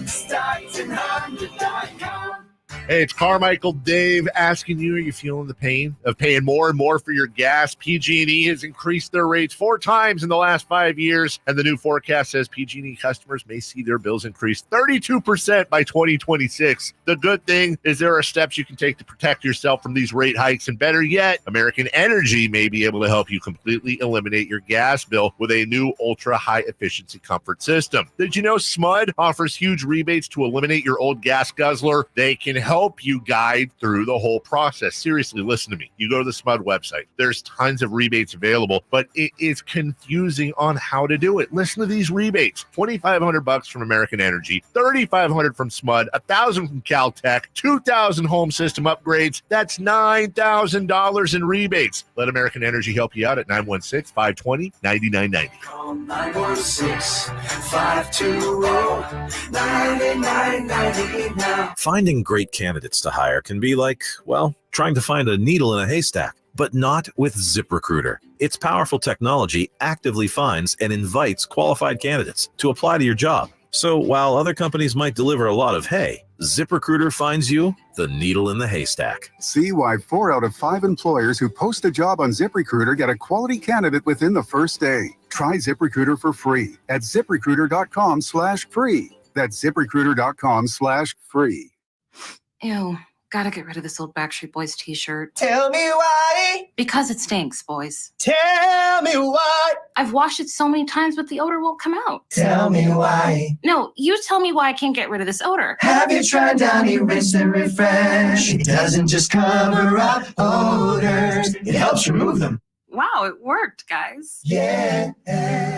StocktonHonda.com. Hey, it's Carmichael Dave asking you, are you feeling the pain of paying more and more for your gas? PG&E has increased their rates 4 times in the last 5 years, and the new forecast says PG&E customers may see their bills increase 32% by 2026. The good thing is there are steps you can take to protect yourself from these rate hikes, and better yet, American Energy may be able to help you completely eliminate your gas bill with a new ultra-high efficiency comfort system. Did you know SMUD offers huge rebates to eliminate your old gas guzzler? They can help you guide through the whole process. Seriously, listen to me. You go to the SMUD website. There's tons of rebates available, but it is confusing on how to do it. Listen to these rebates. $2,500 from American Energy, $3,500 from SMUD, $1,000 from Caltech, $2,000 home system upgrades. That's $9,000 in rebates. Let American Energy help you out at 916-520-9990. Call 916-520-9990 now. Finding great candidates to hire can be like, well, trying to find a needle in a haystack, but not with ZipRecruiter. Its powerful technology actively finds and invites qualified candidates to apply to your job. So while other companies might deliver a lot of hay, ZipRecruiter finds you the needle in the haystack. See why 4 out of 5 employers who post a job on ZipRecruiter get a quality candidate within the first day. Try ZipRecruiter for free at ZipRecruiter.com/free. That's ZipRecruiter.com/free. Ew, gotta get rid of this old Backstreet Boys t-shirt. Tell me why. Because it stinks, boys. Tell me why. I've washed it so many times, but the odor won't come out. Tell me why. No, you tell me why I can't get rid of this odor. Have you tried Downy Rinse and Refresh? It doesn't just cover up odors, it helps remove them. Wow, it worked, guys. Yeah.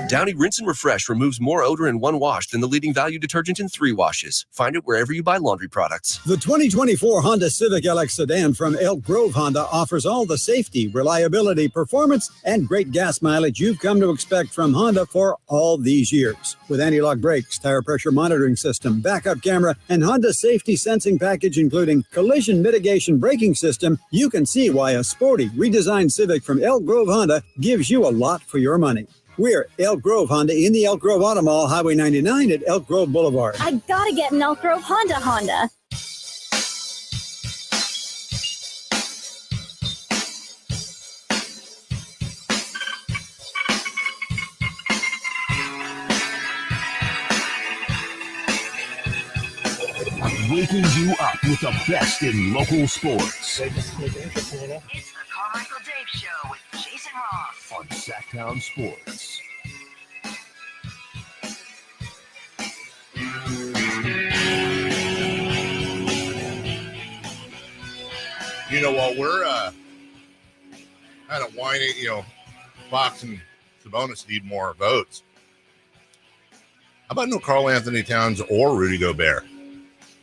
Downy Rinse and Refresh removes more odor in 1 wash than the leading value detergent in 3 washes. Find it wherever you buy laundry products. The 2024 Honda Civic LX sedan from Elk Grove Honda offers all the safety, reliability, performance, and great gas mileage you've come to expect from Honda for all these years. With anti-lock brakes, tire pressure monitoring system, backup camera, and Honda safety sensing package including collision mitigation braking system, you can see why a sporty, redesigned Civic from Elk Grove Honda gives you a lot for your money. We're Elk Grove Honda in the Elk Grove Auto Mall, Highway 99 at Elk Grove Boulevard. I gotta get an Elk Grove Honda. Waking you up with the best in local sports. It's the Carmichael Dave Show with Jason Ross on Sactown Sports. You know, while we're kind of whining, Fox and Sabonis need more votes. How about no Karl Anthony Towns or Rudy Gobert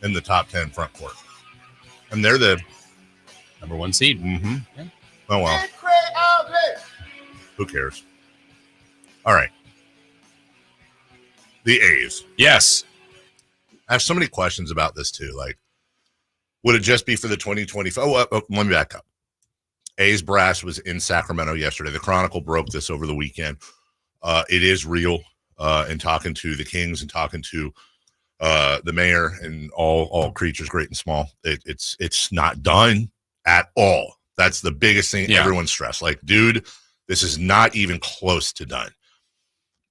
in the top 10 front court? And they're the #1 seed. Mm-hmm. Yeah. Oh, well. Who cares? All right. The A's. Yes. I have so many questions about this, too. Like, would it just be for the 2025? Let me back up. A's brass was in Sacramento yesterday. The Chronicle broke this over the weekend. It is real. And talking to the Kings and talking to the mayor and all creatures, great and small, it's not done at all. That's the biggest thing everyone's stressed. Like, dude, this is not even close to done.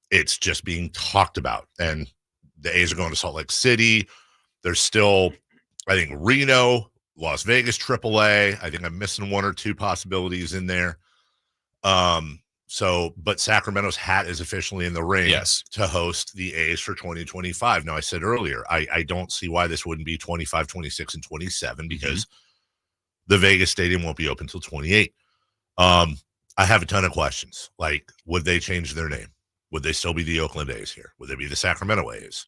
It's just being talked about. And the A's are going to Salt Lake City. There's still I think Reno, Las Vegas, AAA. I think I'm missing one or two possibilities in there. But Sacramento's hat is officially in the ring to host the A's for 2025. Now, I said earlier, I don't see why this wouldn't be 25, 26, and 27 because the Vegas Stadium won't be open until 28. I have a ton of questions. Like, would they change their name? Would they still be the Oakland A's here? Would they be the Sacramento A's?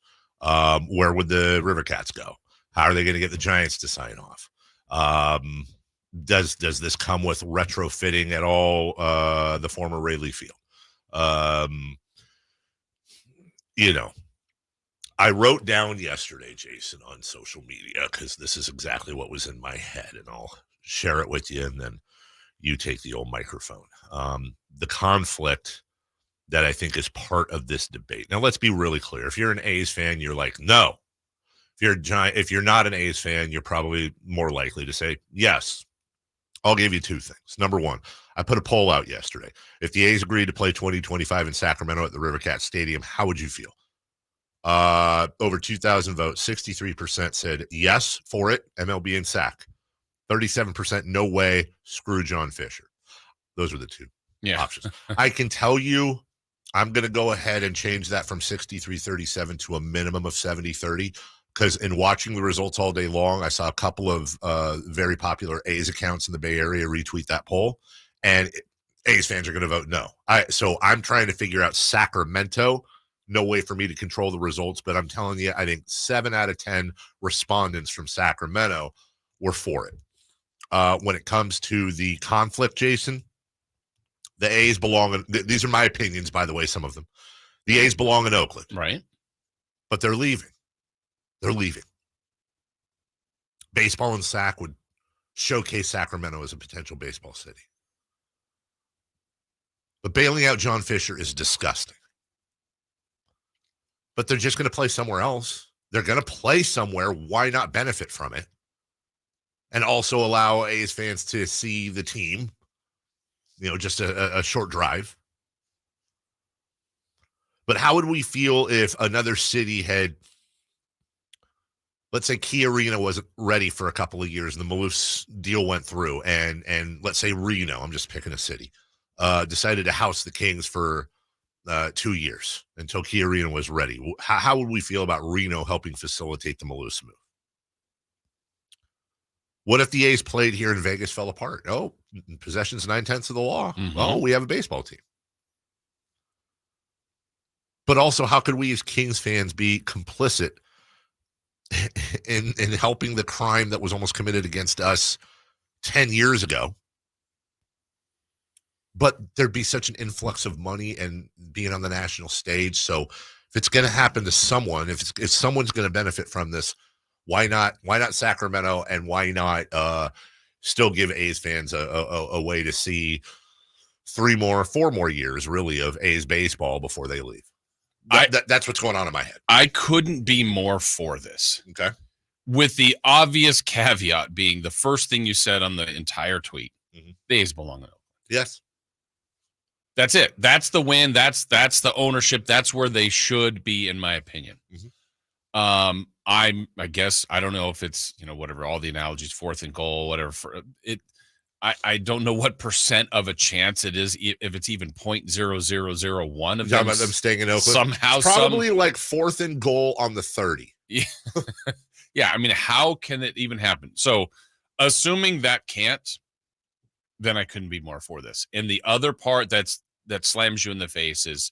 Where would the River Cats go? How are they going to get the Giants to sign off? Does this come with retrofitting at all the former Rayleigh Field? I wrote down yesterday, Jason, on social media, because this is exactly what was in my head, and I'll share it with you, and then you take the old microphone. The conflict that I think is part of this debate. Now, let's be really clear. If you're an A's fan, you're like, no. If you're not an A's fan, you're probably more likely to say, yes. I'll give you two things. Number one, I put a poll out yesterday. If the A's agreed to play 2025 in Sacramento at the River Cat Stadium, how would you feel? Over 2,000 votes, 63% said yes for it, MLB and Sac. 37% no way, screw John Fisher. Those are the two options. I can tell you I'm going to go ahead and change that from 63-37 to a minimum of 70-30. Because in watching the results all day long, I saw a couple of very popular A's accounts in the Bay Area retweet that poll, and A's fans are going to vote no. So I'm trying to figure out Sacramento. No way for me to control the results, but I'm telling you, I think 7 out of 10 respondents from Sacramento were for it. When it comes to the conflict, Jason, the A's belong in, these are my opinions, by the way, some of them. The A's belong in Oakland. Right. But they're leaving. They're leaving. Baseball and Sac would showcase Sacramento as a potential baseball city. But bailing out John Fisher is disgusting. But they're just going to play somewhere else. They're going to play somewhere. Why not benefit from it? And also allow A's fans to see the team, just a short drive. But how would we feel if another city had, let's say Key Arena wasn't ready for a couple of years and the Maloofs deal went through, and let's say Reno, I'm just picking a city, decided to house the Kings for 2 years until Key Arena was ready. How would we feel about Reno helping facilitate the Maloofs move? What if the A's played here in Vegas fell apart? Oh, possession's 9/10 of the law. Mm-hmm. Oh, we have a baseball team. But also, how could we as Kings fans be complicit in helping the crime that was almost committed against us 10 years ago? But there'd be such an influx of money and being on the national stage. So if it's going to happen to someone, if someone's going to benefit from this, why not Sacramento, and why not still give A's fans a way to see 4 more years really of A's baseball before they leave? That's what's going on in my head. I couldn't be more for this. Okay. With the obvious caveat being the first thing you said on the entire tweet, the A's belong in Oakland. Yes. That's it. That's the win. That's the ownership. That's where they should be, in my opinion. I guess, I don't know if it's, whatever, all the analogies, 4th and goal, whatever. For it, I don't know what percent of a chance it is, if it's even 0.0001 of them staying in Oakland. Somehow, it's probably like 4th and goal on the 30. Yeah. Yeah. I mean, how can it even happen? So assuming that can't, then I couldn't be more for this. And the other part that slams you in the face is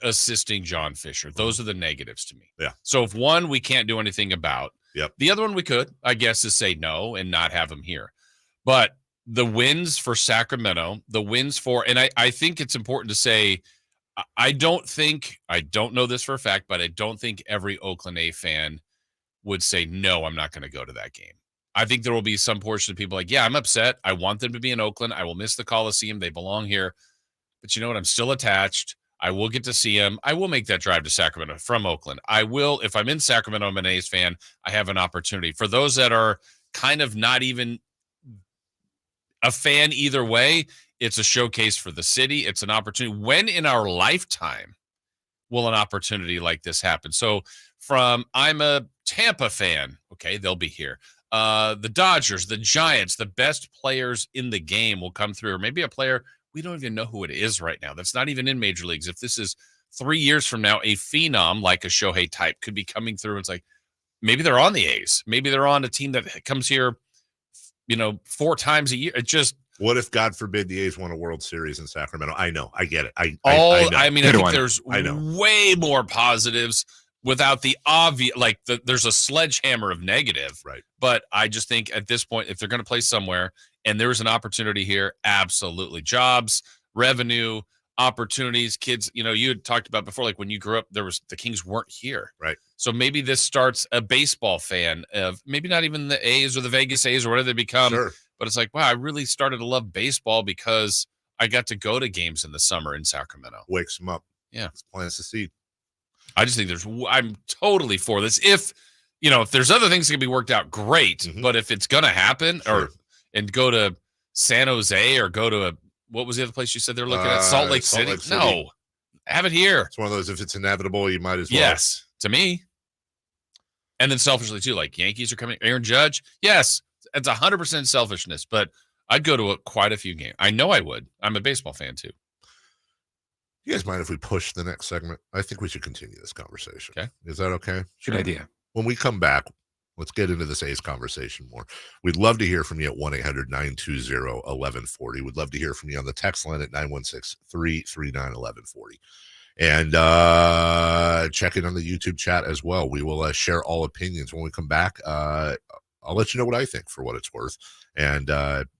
assisting John Fisher. Those are the negatives to me. Yeah. So if one we can't do anything about, yep. The other one we could, I guess, is say no and not have him here. But the wins for Sacramento, the wins for, and I think it's important to say, I don't know this for a fact, but I don't think every Oakland A fan would say, no, I'm not going to go to that game. I think there will be some portion of people like, yeah, I'm upset. I want them to be in Oakland. I will miss the Coliseum. They belong here. But you know what? I'm still attached. I will get to see them. I will make that drive to Sacramento from Oakland. I will. If I'm in Sacramento, I'm an A's fan. I have an opportunity. For those that are kind of not even a fan either way, it's a showcase for the city. It's an opportunity. When in our lifetime will an opportunity like this happen? So I'm a Tampa fan. Okay, they'll be here. The Dodgers, the Giants, the best players in the game will come through, or maybe a player we don't even know who it is right now. That's not even in major leagues. If this is 3 years from now, a phenom like a Shohei type could be coming through. It's like, maybe they're on the A's. Maybe they're on a team that comes here, 4 times a year. It just, what if, God forbid, the A's won a World Series in Sacramento? I know. I get it. I know. I think there's way more positives without the obvious, there's a sledgehammer of negative. Right. But I just think at this point, if they're going to play somewhere and there's an opportunity here, absolutely. Jobs, revenue, opportunities, kids, you had talked about before, like when you grew up, the Kings weren't here. Right. So maybe this starts a baseball fan of maybe not even the A's or the Vegas A's or whatever they become. Sure. But it's like, wow, I really started to love baseball because I got to go to games in the summer in Sacramento. Wakes them up. Yeah. Plants the seed. I just think I'm totally for this. If there's other things that can be worked out, great. Mm-hmm. But if it's going to happen and go to San Jose or go to what was the other place you said they're looking at? Salt Lake City? No, have it here. It's one of those, if it's inevitable, you might as well. Yes, to me. And then selfishly too, like Yankees are coming, Aaron Judge. Yes, it's 100% selfishness, but I'd go to quite a few games. I know I would. I'm a baseball fan too. You guys mind if we push the next segment? I think we should continue this conversation. Okay. Is that okay? Good idea. When we come back, let's get into this A's conversation more. We'd love to hear from you at 1-800-920-1140. We'd love to hear from you on the text line at 916-339-1140. And check in on the YouTube chat as well. We will share all opinions. When we come back, I'll let you know what I think for what it's worth. And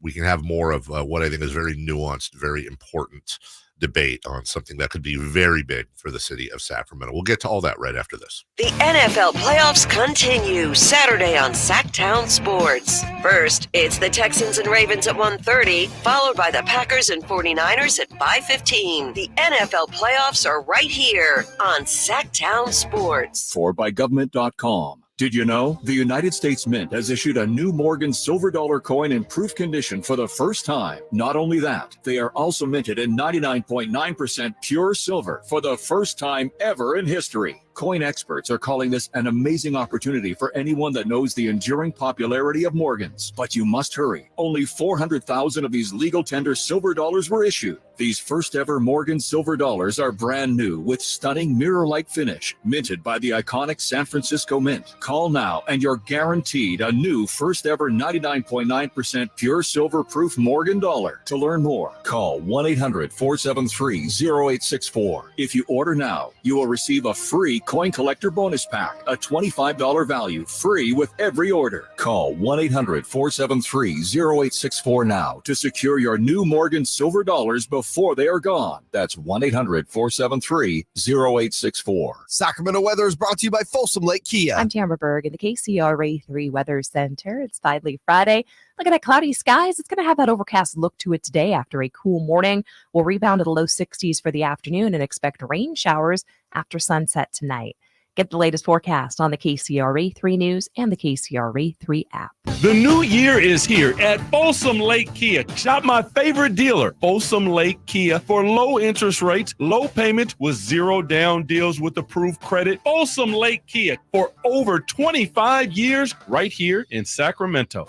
we can have more of what I think is very nuanced, very important debate on something that could be very big for the city of Sacramento. We'll get to all that right after this. The NFL playoffs continue Saturday on Sactown Sports. First, it's the Texans and Ravens at 1:30, followed by the Packers and 49ers at 5:15. The NFL playoffs are right here on Sactown Sports. ForByGovernment.com. Did you know the United States Mint has issued a new Morgan silver dollar coin in proof condition for the first time? Not only that, they are also minted in 99.9% pure silver for the first time ever in history. Coin experts are calling this an amazing opportunity for anyone that knows the enduring popularity of Morgans. But you must hurry. Only 400,000 of these legal tender silver dollars were issued. These first ever Morgan silver dollars are brand new with stunning mirror-like finish, minted by the iconic San Francisco Mint. Call now and you're guaranteed a new first ever 99.9% pure silver proof Morgan dollar. To learn more, call 1-800-473-0864. If you order now, you will receive a free Coin Collector Bonus Pack, a $25 value, free with every order. Call 1-800-473-0864 now to secure your new Morgan silver dollars before they are gone. That's 1-800-473-0864. Sacramento weather is brought to you by Folsom Lake Kia. I'm Tamara Berg in the KCRA 3 Weather Center. It's finally Friday. Looking at cloudy skies, it's going to have that overcast look to it today after a cool morning. We'll rebound to the low 60s for the afternoon and expect rain showers after sunset tonight. Get the latest forecast on the KCRA 3 News and the KCRA 3 app. The new year is here at Folsom Lake Kia. Shop my favorite dealer, Folsom Lake Kia, for low interest rates, low payment with zero down deals with approved credit. Folsom Lake Kia for over 25 years right here in Sacramento.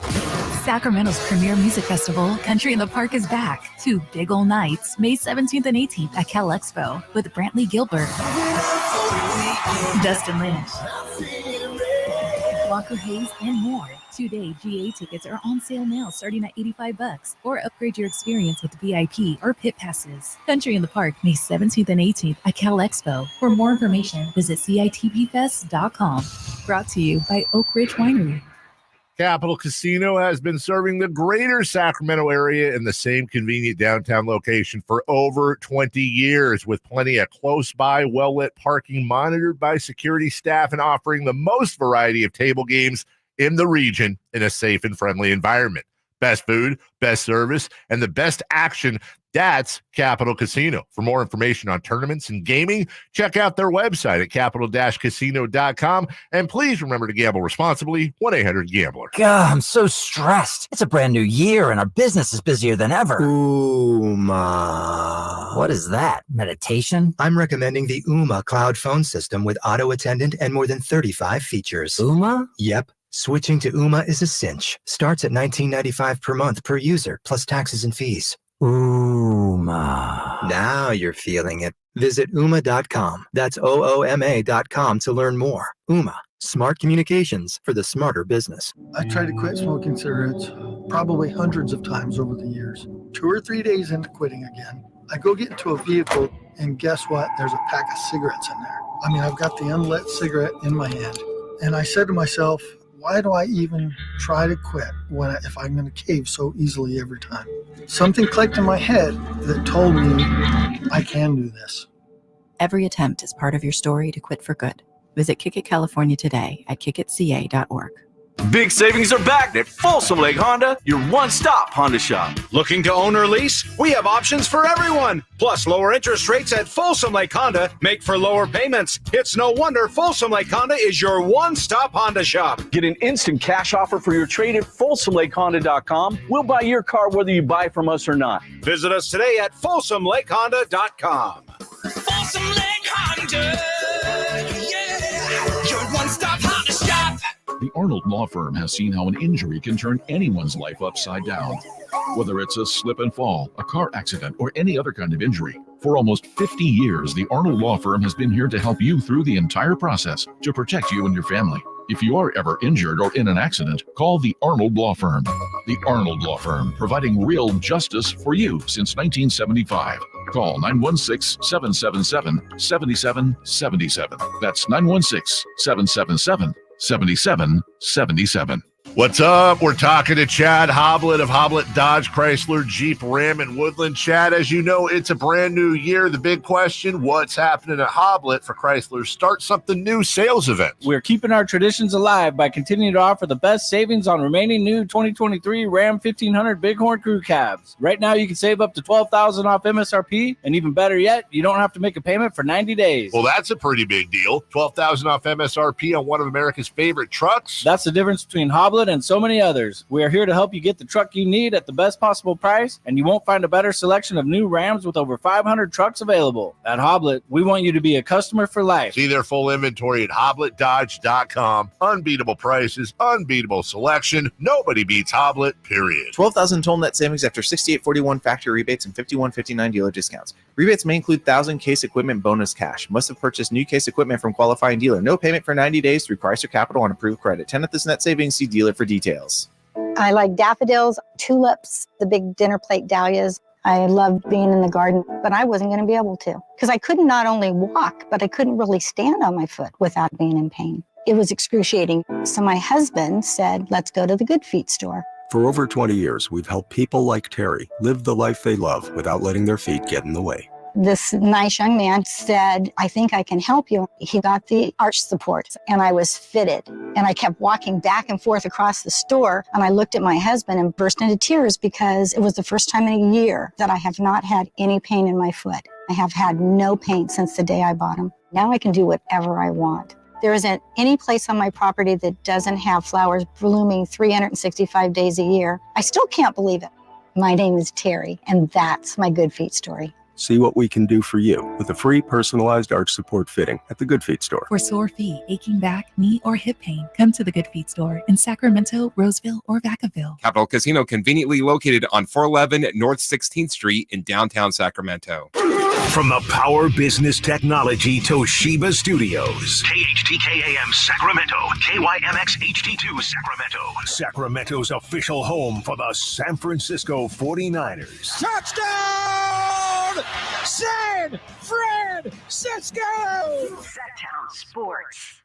Sacramento's premier music festival, Country in the Park, is back. 2 big ol' nights, May 17th and 18th at Cal Expo with Brantley Gilbert, Dustin Lynch, Walker Hayes, and more. 2-day GA tickets are on sale now starting at $85, or upgrade your experience with VIP or pit passes. Country in the Park, May 17th and 18th at Cal Expo. For more information, visit CITPfest.com. Brought to you by Oak Ridge Winery. Capital Casino has been serving the greater Sacramento area in the same convenient downtown location for over 20 years, with plenty of close-by, well-lit parking monitored by security staff and offering the most variety of table games in the region in a safe and friendly environment. Best food, best service, and the best action. That's Capital Casino. For more information on tournaments and gaming, check out their website at capital-casino.com. And please remember to gamble responsibly. 1-800-GAMBLER. God, I'm so stressed. It's a brand new year and our business is busier than ever. Uma. What is that? Meditation? I'm recommending the Uma cloud phone system with auto attendant and more than 35 features. Uma? Yep. Switching to Ooma is a cinch. Starts at $19.95 per month per user, plus taxes and fees. Ooma. Now you're feeling it. Visit Ooma.com. That's OOMA.com to learn more. Ooma. Smart communications for the smarter business. I tried to quit smoking cigarettes probably hundreds of times over the years. 2 or 3 days into quitting again, I go get into a vehicle, and guess what? There's a pack of cigarettes in there. I mean, I've got the unlit cigarette in my hand. And I said to myself, why do I even try to quit if I'm going to cave so easily every time? Something clicked in my head that told me I can do this. Every attempt is part of your story to quit for good. Visit Kick It California today at kickitca.org. Big savings are back at Folsom Lake Honda, your one-stop Honda shop. Looking to own or lease? We have options for everyone. Plus, lower interest rates at Folsom Lake Honda make for lower payments. It's no wonder Folsom Lake Honda is your one-stop Honda shop. Get an instant cash offer for your trade at FolsomLakeHonda.com. We'll buy your car whether you buy from us or not. Visit us today at FolsomLakeHonda.com. Folsom Lake Honda, yeah, your one-stop Honda shop. The Arnold Law Firm has seen how an injury can turn anyone's life upside down. Whether it's a slip and fall, a car accident, or any other kind of injury. For almost 50 years, the Arnold Law Firm has been here to help you through the entire process to protect you and your family. If you are ever injured or in an accident, call the Arnold Law Firm. The Arnold Law Firm, providing real justice for you since 1975. Call 916-777-7777. That's 916-777-7777. What's up? We're talking to Chad Hoblet of Hoblet Dodge Chrysler Jeep Ram in Woodland. Chad, as you know, it's a brand new year. The big question, what's happening at Hoblet for Chrysler's Start Something New sales event? We're keeping our traditions alive by continuing to offer the best savings on remaining new 2023 Ram 1500 Bighorn Crew Cabs. Right now, you can save up to $12,000 off MSRP, and even better yet, you don't have to make a payment for 90 days. Well, that's a pretty big deal. $12,000 off MSRP on one of America's favorite trucks. That's the difference between Hoblet and so many others. We are here to help you get the truck you need at the best possible price, and you won't find a better selection of new Rams with over 500 trucks available. At Hoblet, we want you to be a customer for life. See their full inventory at HobletDodge.com. Unbeatable prices, unbeatable selection. Nobody beats Hoblet, period. 12,000 total net savings after $6,841 factory rebates and $5,159 dealer discounts. Rebates may include 1,000 case equipment bonus cash. Must have purchased new case equipment from qualifying dealer. No payment for 90 days through Chrysler Capital on approved credit. 10 of this net savings. See dealer for details. I like daffodils, tulips, the big dinner plate dahlias. I loved being in the garden, but I wasn't going to be able to because I couldn't not only walk, but I couldn't really stand on my foot without being in pain. It was excruciating. So my husband said, let's go to the Good Feet store. For over 20 years, we've helped people like Terry live the life they love without letting their feet get in the way. This nice young man said, I think I can help you. He got the arch support and I was fitted. And I kept walking back and forth across the store. And I looked at my husband and burst into tears because it was the first time in a year that I have not had any pain in my foot. I have had no pain since the day I bought them. Now I can do whatever I want. There isn't any place on my property that doesn't have flowers blooming 365 days a year. I still can't believe it. My name is Terry, and that's my Good Feet story. See what we can do for you with a free personalized arch support fitting at the Good Feet store. For sore feet, aching back, knee, or hip pain, come to the Good Feet store in Sacramento, Roseville, or Vacaville. Capital Casino, conveniently located on 411 North 16th Street in downtown Sacramento. From the Power Business Technology Toshiba Studios. KHTKAM Sacramento. KYMX HD2 Sacramento. Sacramento's official home for the San Francisco 49ers. Touchdown! San Francisco! Sactown Sports.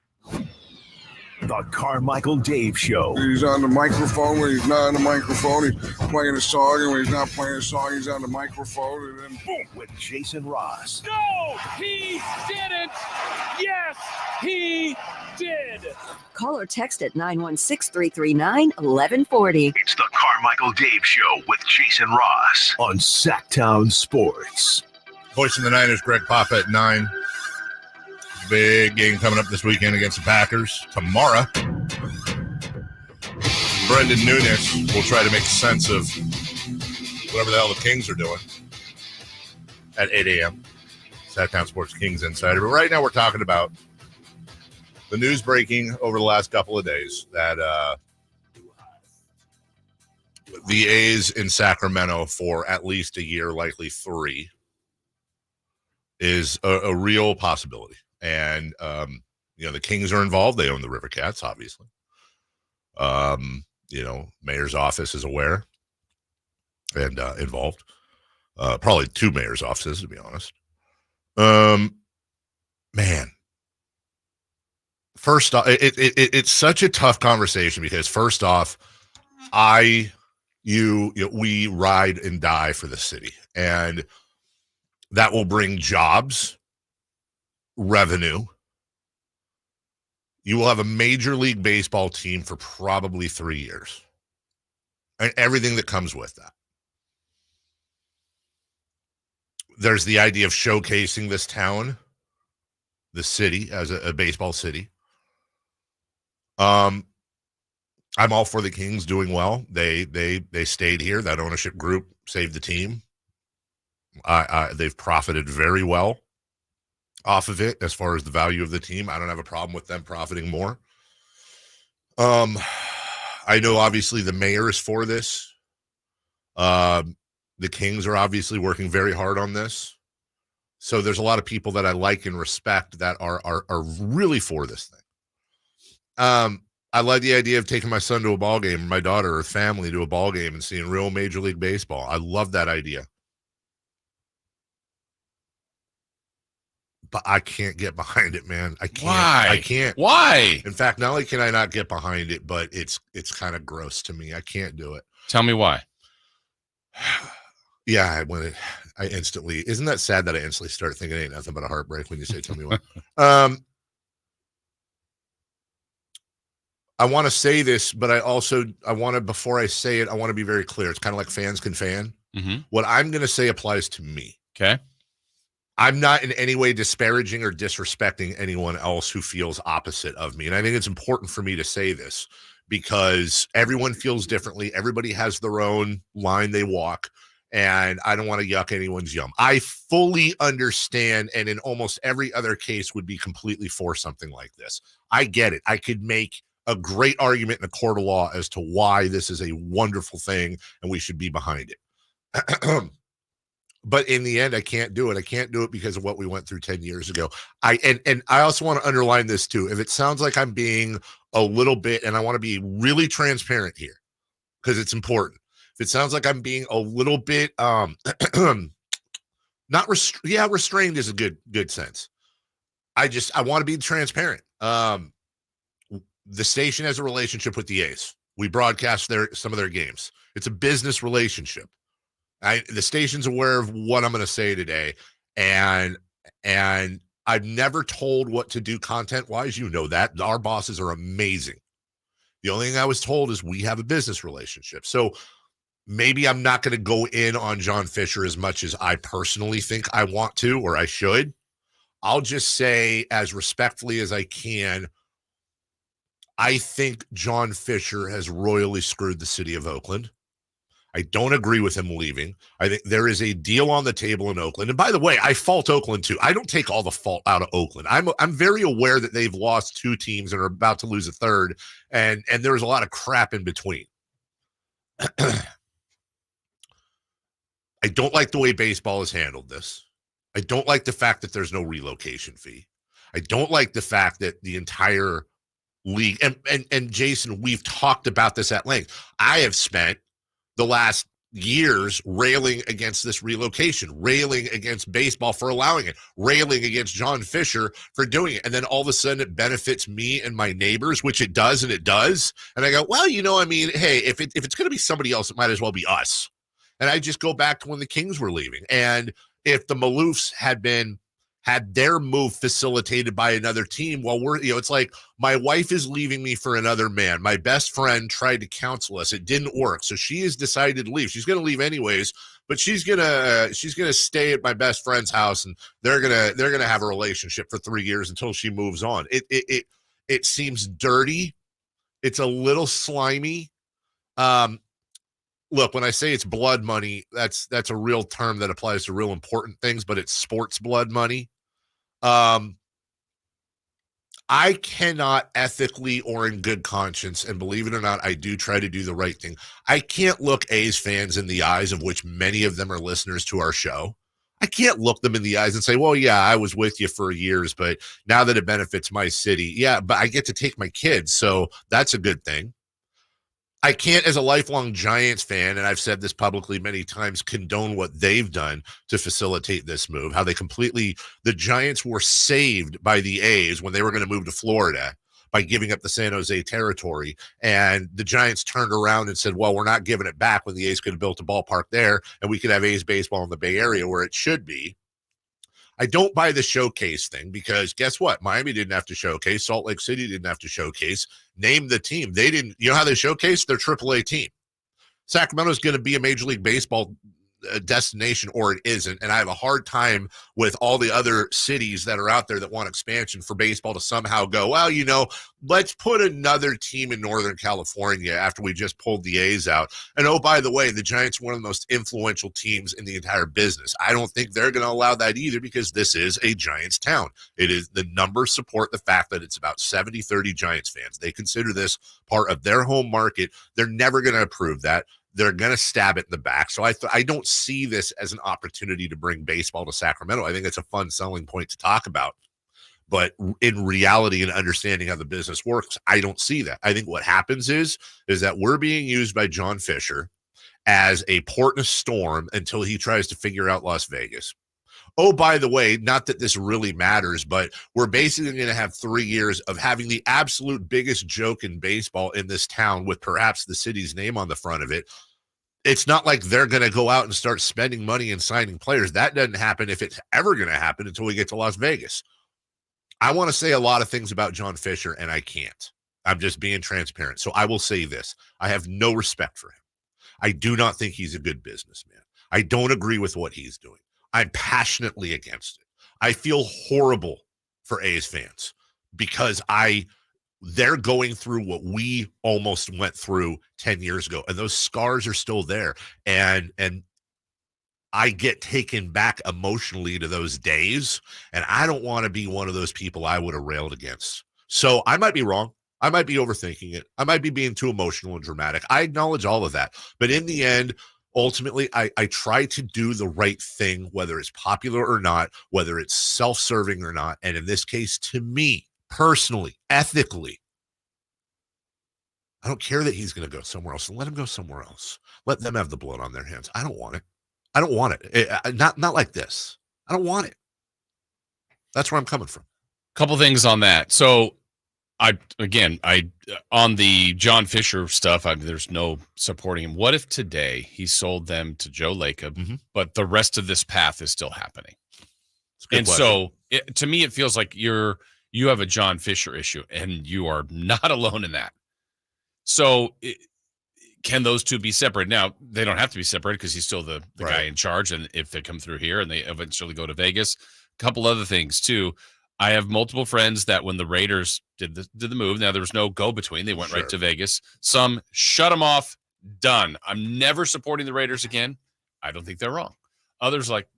The Carmichael Dave Show. He's on the microphone when he's not on the microphone. He's playing a song, and when he's not playing a song, he's on the microphone. And then boom, with Jason Ross. No, he didn't. Yes, he did. Call or text at 916-339-1140. It's the Carmichael Dave Show with Jason Ross on Sactown Sports. Voice of the Niners, Greg Papa at 9. Big game coming up this weekend against the Packers. Tomorrow, Brendan Nunes will try to make sense of whatever the hell the Kings are doing at 8 a.m. Sactown Sports Kings Insider. But right now we're talking about The news breaking over the last couple of days that the A's in Sacramento for at least a year, likely 3, is a real possibility. And, the Kings are involved. They own the River Cats, obviously. Mayor's office is aware and involved. Probably 2 mayor's offices, to be honest. Man. First off, it's such a tough conversation because first off, we ride and die for the city, and that will bring jobs, revenue. You will have a Major League Baseball team for probably 3 years, and everything that comes with that. There's the idea of showcasing this town, the city, as a baseball city. I'm all for the Kings doing well. They stayed here. That ownership group saved the team. They've profited very well off of it as far as the value of the team. I don't have a problem with them profiting more. I know obviously the mayor is for this. The Kings are obviously working very hard on this. So there's a lot of people that I like and respect that are really for this thing. I like the idea of taking my son to a ball game, or my daughter or family to a ball game and seeing real Major League Baseball. I love that idea. But I can't get behind it, man. I can't. Why? I can't. Why? In fact, not only can I not get behind it, but it's kind of gross to me. I can't do it. Tell me why. Yeah, I instantly, isn't that sad that I instantly start thinking ain't nothing but a heartbreak when you say tell me why? I want to say this, but I want to, before I say it, I want to be very clear. It's kind of like fans can fan. Mm-hmm. What I'm going to say applies to me. Okay. I'm not in any way disparaging or disrespecting anyone else who feels opposite of me. And I think it's important for me to say this because everyone feels differently. Everybody has their own line they walk, and I don't want to yuck anyone's yum. I fully understand, and in almost every other case would be completely for something like this. I get it. I could make a great argument in a court of law as to why this is a wonderful thing and we should be behind it. But in the end, I can't do it. I can't do it because of what we went through 10 years ago. And I also want to underline this too. If it sounds like I'm being a little bit, and I want to be really transparent here because it's important. If it sounds like I'm being a little bit, restrained is a good sense. I want to be transparent. The station has a relationship with the A's. We broadcast some of their games. It's a business relationship. The station's aware of what I'm going to say today, and I've never told what to do content-wise. You know that. Our bosses are amazing. The only thing I was told is we have a business relationship. So maybe I'm not going to go in on John Fisher as much as I personally think I want to or I should. I'll just say as respectfully as I can, I think John Fisher has royally screwed the city of Oakland. I don't agree with him leaving. I think there is a deal on the table in Oakland. And by the way, I fault Oakland too. I don't take all the fault out of Oakland. I'm very aware that they've lost 2 teams and are about to lose a third. And there's a lot of crap in between. I don't like the way baseball has handled this. I don't like the fact that there's no relocation fee. I don't like the fact that the entire league, and Jason, we've talked about this at length. I have spent the last years railing against this relocation, railing against baseball for allowing it, railing against John Fisher for doing it. And then all of a sudden it benefits me and my neighbors, which it does. And it does. And I go, well, hey, if it's going to be somebody else, it might as well be us. And I just go back to when the Kings were leaving. And if the Maloofs had their move facilitated by another team, well, it's like my wife is leaving me for another man. My best friend tried to counsel us. It didn't work. So she has decided to leave. She's going to leave anyways, but she's going to stay at my best friend's house, and they're going to have a relationship for 3 years until she moves on. It seems dirty. It's a little slimy. Look, when I say it's blood money, that's a real term that applies to real important things, but it's sports blood money. I cannot ethically or in good conscience, and believe it or not, I do try to do the right thing. I can't look A's fans in the eyes, of which many of them are listeners to our show. I can't look them in the eyes and say, well, yeah, I was with you for years, but now that it benefits my city, yeah, but I get to take my kids, so that's a good thing. I can't, as a lifelong Giants fan, and I've said this publicly many times, condone what they've done to facilitate this move, how the Giants were saved by the A's when they were going to move to Florida by giving up the San Jose territory. And the Giants turned around and said, well, we're not giving it back, when the A's could have built a ballpark there and we could have A's baseball in the Bay Area where it should be. I don't buy the showcase thing, because guess what? Miami didn't have to showcase. Salt Lake City didn't have to showcase. Name the team. They didn't. You know how they showcased? Their AAA team. Sacramento's going to be a Major League Baseball destination, or it isn't. And I have a hard time with all the other cities that are out there that want expansion for baseball to somehow go, well, let's put another team in Northern California after we just pulled the A's out. And oh, by the way, the Giants are one of the most influential teams in the entire business. I don't think they're going to allow that either, because this is a Giants town. It is, the numbers support the fact that it's about 70-30 Giants fans. They consider this part of their home market. They're never going to approve that. They're going to stab it in the back. So I don't see this as an opportunity to bring baseball to Sacramento. I think it's a fun selling point to talk about. But in reality and understanding how the business works, I don't see that. I think what happens is that we're being used by John Fisher as a port in a storm until he tries to figure out Las Vegas. Oh, by the way, not that this really matters, but we're basically going to have 3 years of having the absolute biggest joke in baseball in this town, with perhaps the city's name on the front of it. It's not like they're going to go out and start spending money and signing players. That doesn't happen, if it's ever going to happen, until we get to Las Vegas. I want to say a lot of things about John Fisher, and I can't. I'm just being transparent. So I will say this. I have no respect for him. I do not think he's a good businessman. I don't agree with what he's doing. I'm passionately against it. I feel horrible for A's fans, because they're going through what we almost went through 10 years ago, and those scars are still there. And I get taken back emotionally to those days, and I don't want to be one of those people I would have railed against. So I might be wrong. I might be overthinking it. I might be being too emotional and dramatic. I acknowledge all of that. But in the end, ultimately, I try to do the right thing, whether it's popular or not, whether it's self-serving or not. And in this case, to me, personally, ethically, I don't care that he's going to go somewhere else. Let him go somewhere else. Let them have the blood on their hands. I don't want it. I don't want it. Not like this. I don't want it. That's where I'm coming from. Couple things on that. So I on the John Fisher stuff, there's no supporting him. What if today he sold them to Joe Lacob, but the rest of this path is still happening? And so to me, it feels like you have a John Fisher issue, and you are not alone in that. So can those two be separated? Now, they don't have to be separated, because he's still the guy in charge. And if they come through here and they eventually go to Vegas, a couple other things too. I have multiple friends that when the Raiders did the move, now there was no go-between. They went right to Vegas. Some shut them off, done. I'm never supporting the Raiders again. I don't think they're wrong. Others like,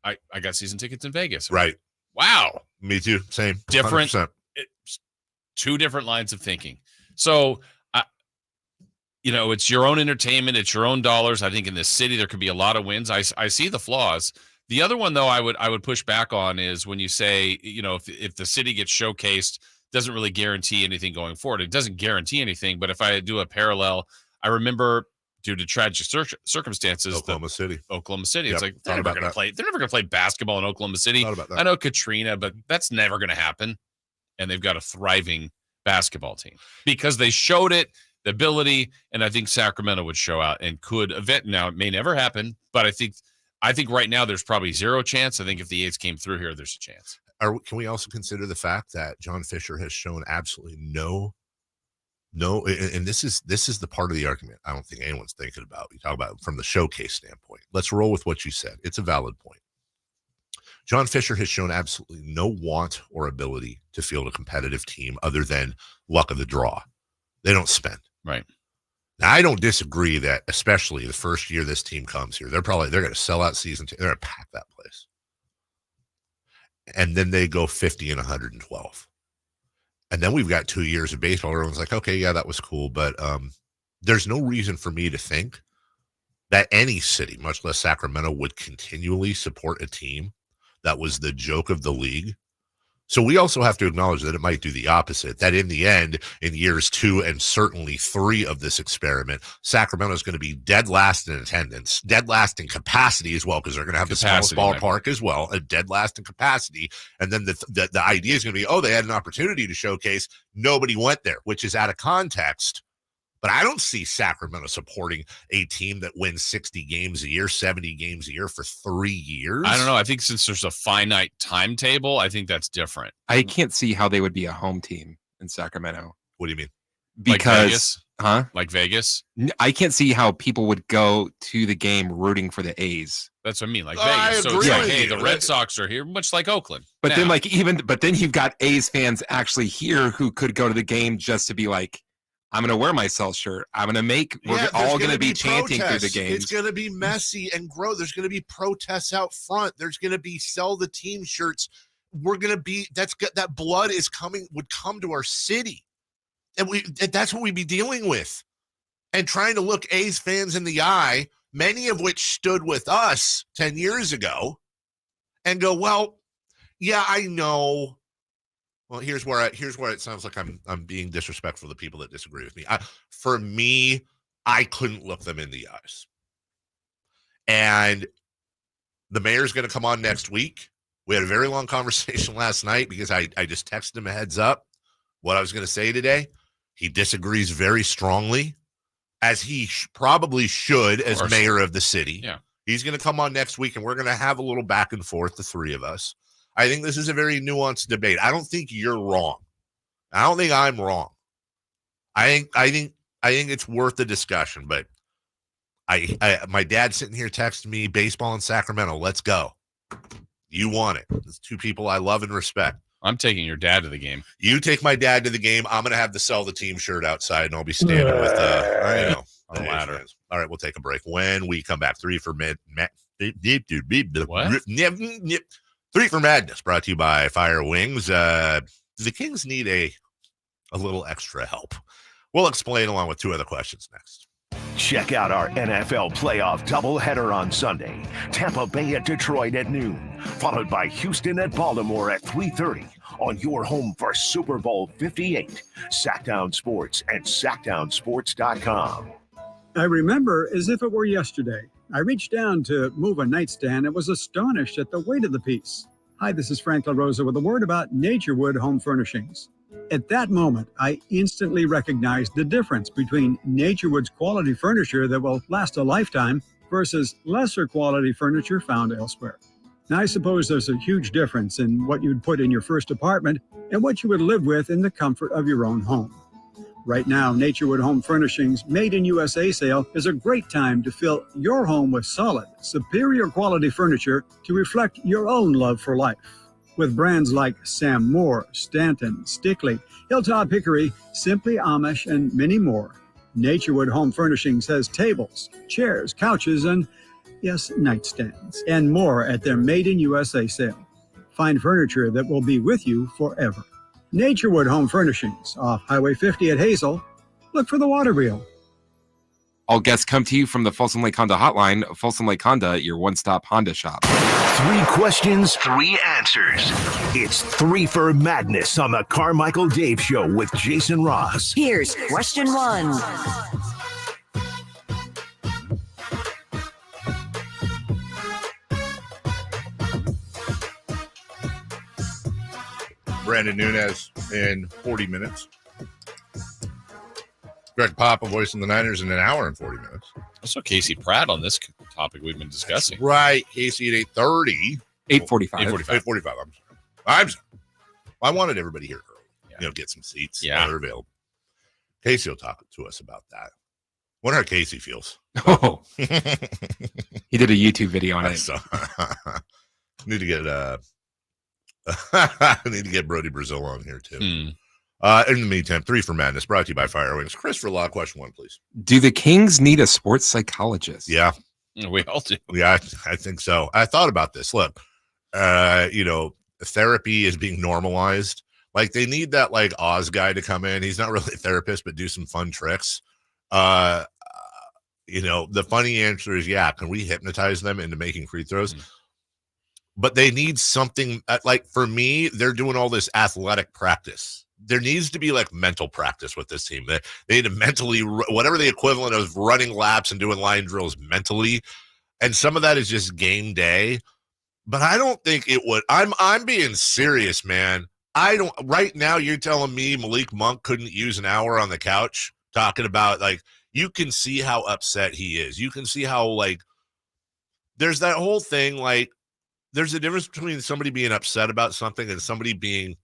I got season tickets in Vegas. Right. Wow. Me too. Same. Different. Two different lines of thinking. So, it's your own entertainment. It's your own dollars. I think in this city, there could be a lot of wins. I see the flaws. The other one, though, I would push back on is when you say, if the city gets showcased, doesn't really guarantee anything going forward. It doesn't guarantee anything. But if I do a parallel, I remember due to tragic circumstances, Oklahoma City. Yep. It's like they're never going to play basketball in Oklahoma City. I know Katrina, but that's never going to happen. And they've got a thriving basketball team because they showed it, the ability, and I think Sacramento would show out and could event. Now it may never happen, but I think right now there's probably zero chance. I think if the A's came through here, there's a chance. Can we also consider the fact that John Fisher has shown absolutely no, and this is the part of the argument I don't think anyone's thinking about. You talk about it from the showcase standpoint. Let's roll with what you said. It's a valid point. John Fisher has shown absolutely no want or ability to field a competitive team other than luck of the draw. They don't spend. Right. Now, I don't disagree that, especially the first year this team comes here, they're going to sell out season 2. They're going to pack that place. And then they go 50 and 112. And then we've got 2 years of baseball. Everyone's like, okay, yeah, that was cool. But there's no reason for me to think that any city, much less Sacramento, would continually support a team that was the joke of the league. So we also have to acknowledge that it might do the opposite, that in the end, in years 2 and certainly 3 of this experiment, Sacramento is going to be dead last in attendance, dead last in capacity as well, because they're going to have the smallest ballpark as well, a dead last in capacity. And then the idea is going to be, they had an opportunity to showcase. Nobody went there, which is out of context. But I don't see Sacramento supporting a team that wins 60 games a year, 70 games a year for 3 years. I don't know. I think since there's a finite timetable, I think that's different. I can't see how they would be a home team in Sacramento. What do you mean? Because, like Vegas? I can't see how people would go to the game rooting for the A's. That's what I mean, like Vegas. So it's like, hey, the Red Sox are here, much like Oakland. But then you've got A's fans actually here who could go to the game just to be like, I'm going to wear my Cell shirt. We're all going to be chanting through the games. It's going to be messy and grow. There's going to be protests out front. There's going to be sell the team shirts. We're going to be, that blood is would come to our city. And that's what we'd be dealing with. And trying to look A's fans in the eye, many of which stood with us 10 years ago, and go, well, yeah, I know. Well, here's where it sounds like I'm being disrespectful to people that disagree with me. For me, I couldn't look them in the eyes. And the mayor's going to come on next week. We had a very long conversation last night because I just texted him a heads up what I was going to say today. He disagrees very strongly, as he probably should as mayor of the city. Yeah. He's going to come on next week, and we're going to have a little back and forth, the three of us. I think this is a very nuanced debate. I don't think you're wrong. I don't think I'm wrong. I think it's worth the discussion. But my dad's sitting here texting me, baseball in Sacramento. Let's go. You want it? It's two people I love and respect. I'm taking your dad to the game. You take my dad to the game. I'm going to have the sell the team shirt outside, and I'll be standing with I know on the ladder. All right, we'll take a break. When we come back, 3 for Madness, brought to you by Fire Wings. The Kings need a little extra help. We'll explain along with 2 other questions next. Check out our NFL playoff doubleheader on Sunday. Tampa Bay at Detroit at noon, followed by Houston at Baltimore at 3:30 on your home for Super Bowl 58. Sactown Sports and SactownSports.com. I remember as if it were yesterday. I reached down to move a nightstand and was astonished at the weight of the piece. Hi, this is Frank LaRosa with a word about Naturewood Home Furnishings. At that moment, I instantly recognized the difference between Naturewood's quality furniture that will last a lifetime versus lesser quality furniture found elsewhere. Now, I suppose there's a huge difference in what you'd put in your first apartment and what you would live with in the comfort of your own home. Right now, Naturewood Home Furnishings Made in USA sale is a great time to fill your home with solid, superior quality furniture to reflect your own love for life. With brands like Sam Moore, Stanton, Stickley, Hilltop Hickory, Simply Amish, and many more, Naturewood Home Furnishings has tables, chairs, couches, and, yes, nightstands, and more at their Made in USA sale. Find furniture that will be with you forever. Naturewood Home Furnishings, off Highway 50 at Hazel. Look for the water wheel. All guests come to you from the Folsom Lake Honda hotline. Folsom Lake Honda, your one-stop Honda shop. 3 questions, 3 answers. It's 3 for Madness on the Carmichael Dave Show with Jason Ross. Here's question 1. Brandon Nunez in 40 minutes. Greg Papa voicing the Niners in an hour and 40 minutes. I saw Casey Pratt on this topic we've been discussing. That's right. Casey at 8:30. 8:45. 8:45. I'm sorry. I wanted everybody here early. Yeah. Get some seats. Yeah. They're available. Casey will talk to us about that. Wonder how Casey feels. Oh. He did a YouTube video on it. Need to get I need to get Brody Brazil on here too. In the meantime, 3 for Madness brought to you by Fire Wings. Chris for law, question 1, please. Do the Kings need a sports psychologist? Yeah. We all do. Yeah, I think so. I thought about this. Look, therapy is being normalized. Like they need that like Oz guy to come in. He's not really a therapist, but do some fun tricks. The funny answer is, yeah, can we hypnotize them into making free throws? But they need something like, for me, they're doing all this athletic practice. There needs to be like mental practice with this team. They need to mentally, whatever the equivalent of running laps and doing line drills mentally. And some of that is just game day. But I don't think it would. I'm being serious, man. Right now you're telling me Malik Monk couldn't use an hour on the couch talking about, like, you can see how upset he is. You can see how, like, there's that whole thing, like, there's a difference between somebody being upset about something and somebody being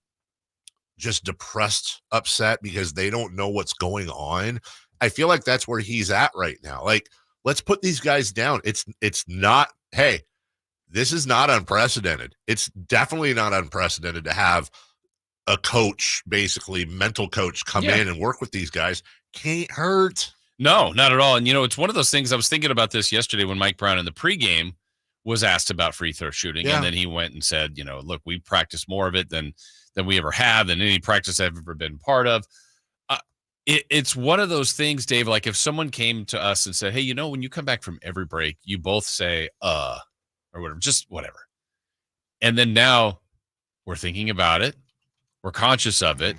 just depressed, upset because they don't know what's going on. I feel like that's where he's at right now. Like, let's put these guys down. It's not, hey, this is not unprecedented. It's definitely not unprecedented to have a coach, basically mental coach, come in and work with these guys. Can't hurt. No, not at all. And, it's one of those things. I was thinking about this yesterday when Mike Brown in the pregame was asked about free throw shooting. Yeah. And then he went and said, look, we practice more of it than we ever have, than any practice I've ever been part of. It's one of those things, Dave, like if someone came to us and said, hey, when you come back from every break, you both say, or whatever, just whatever. And then now we're thinking about it. We're conscious of it.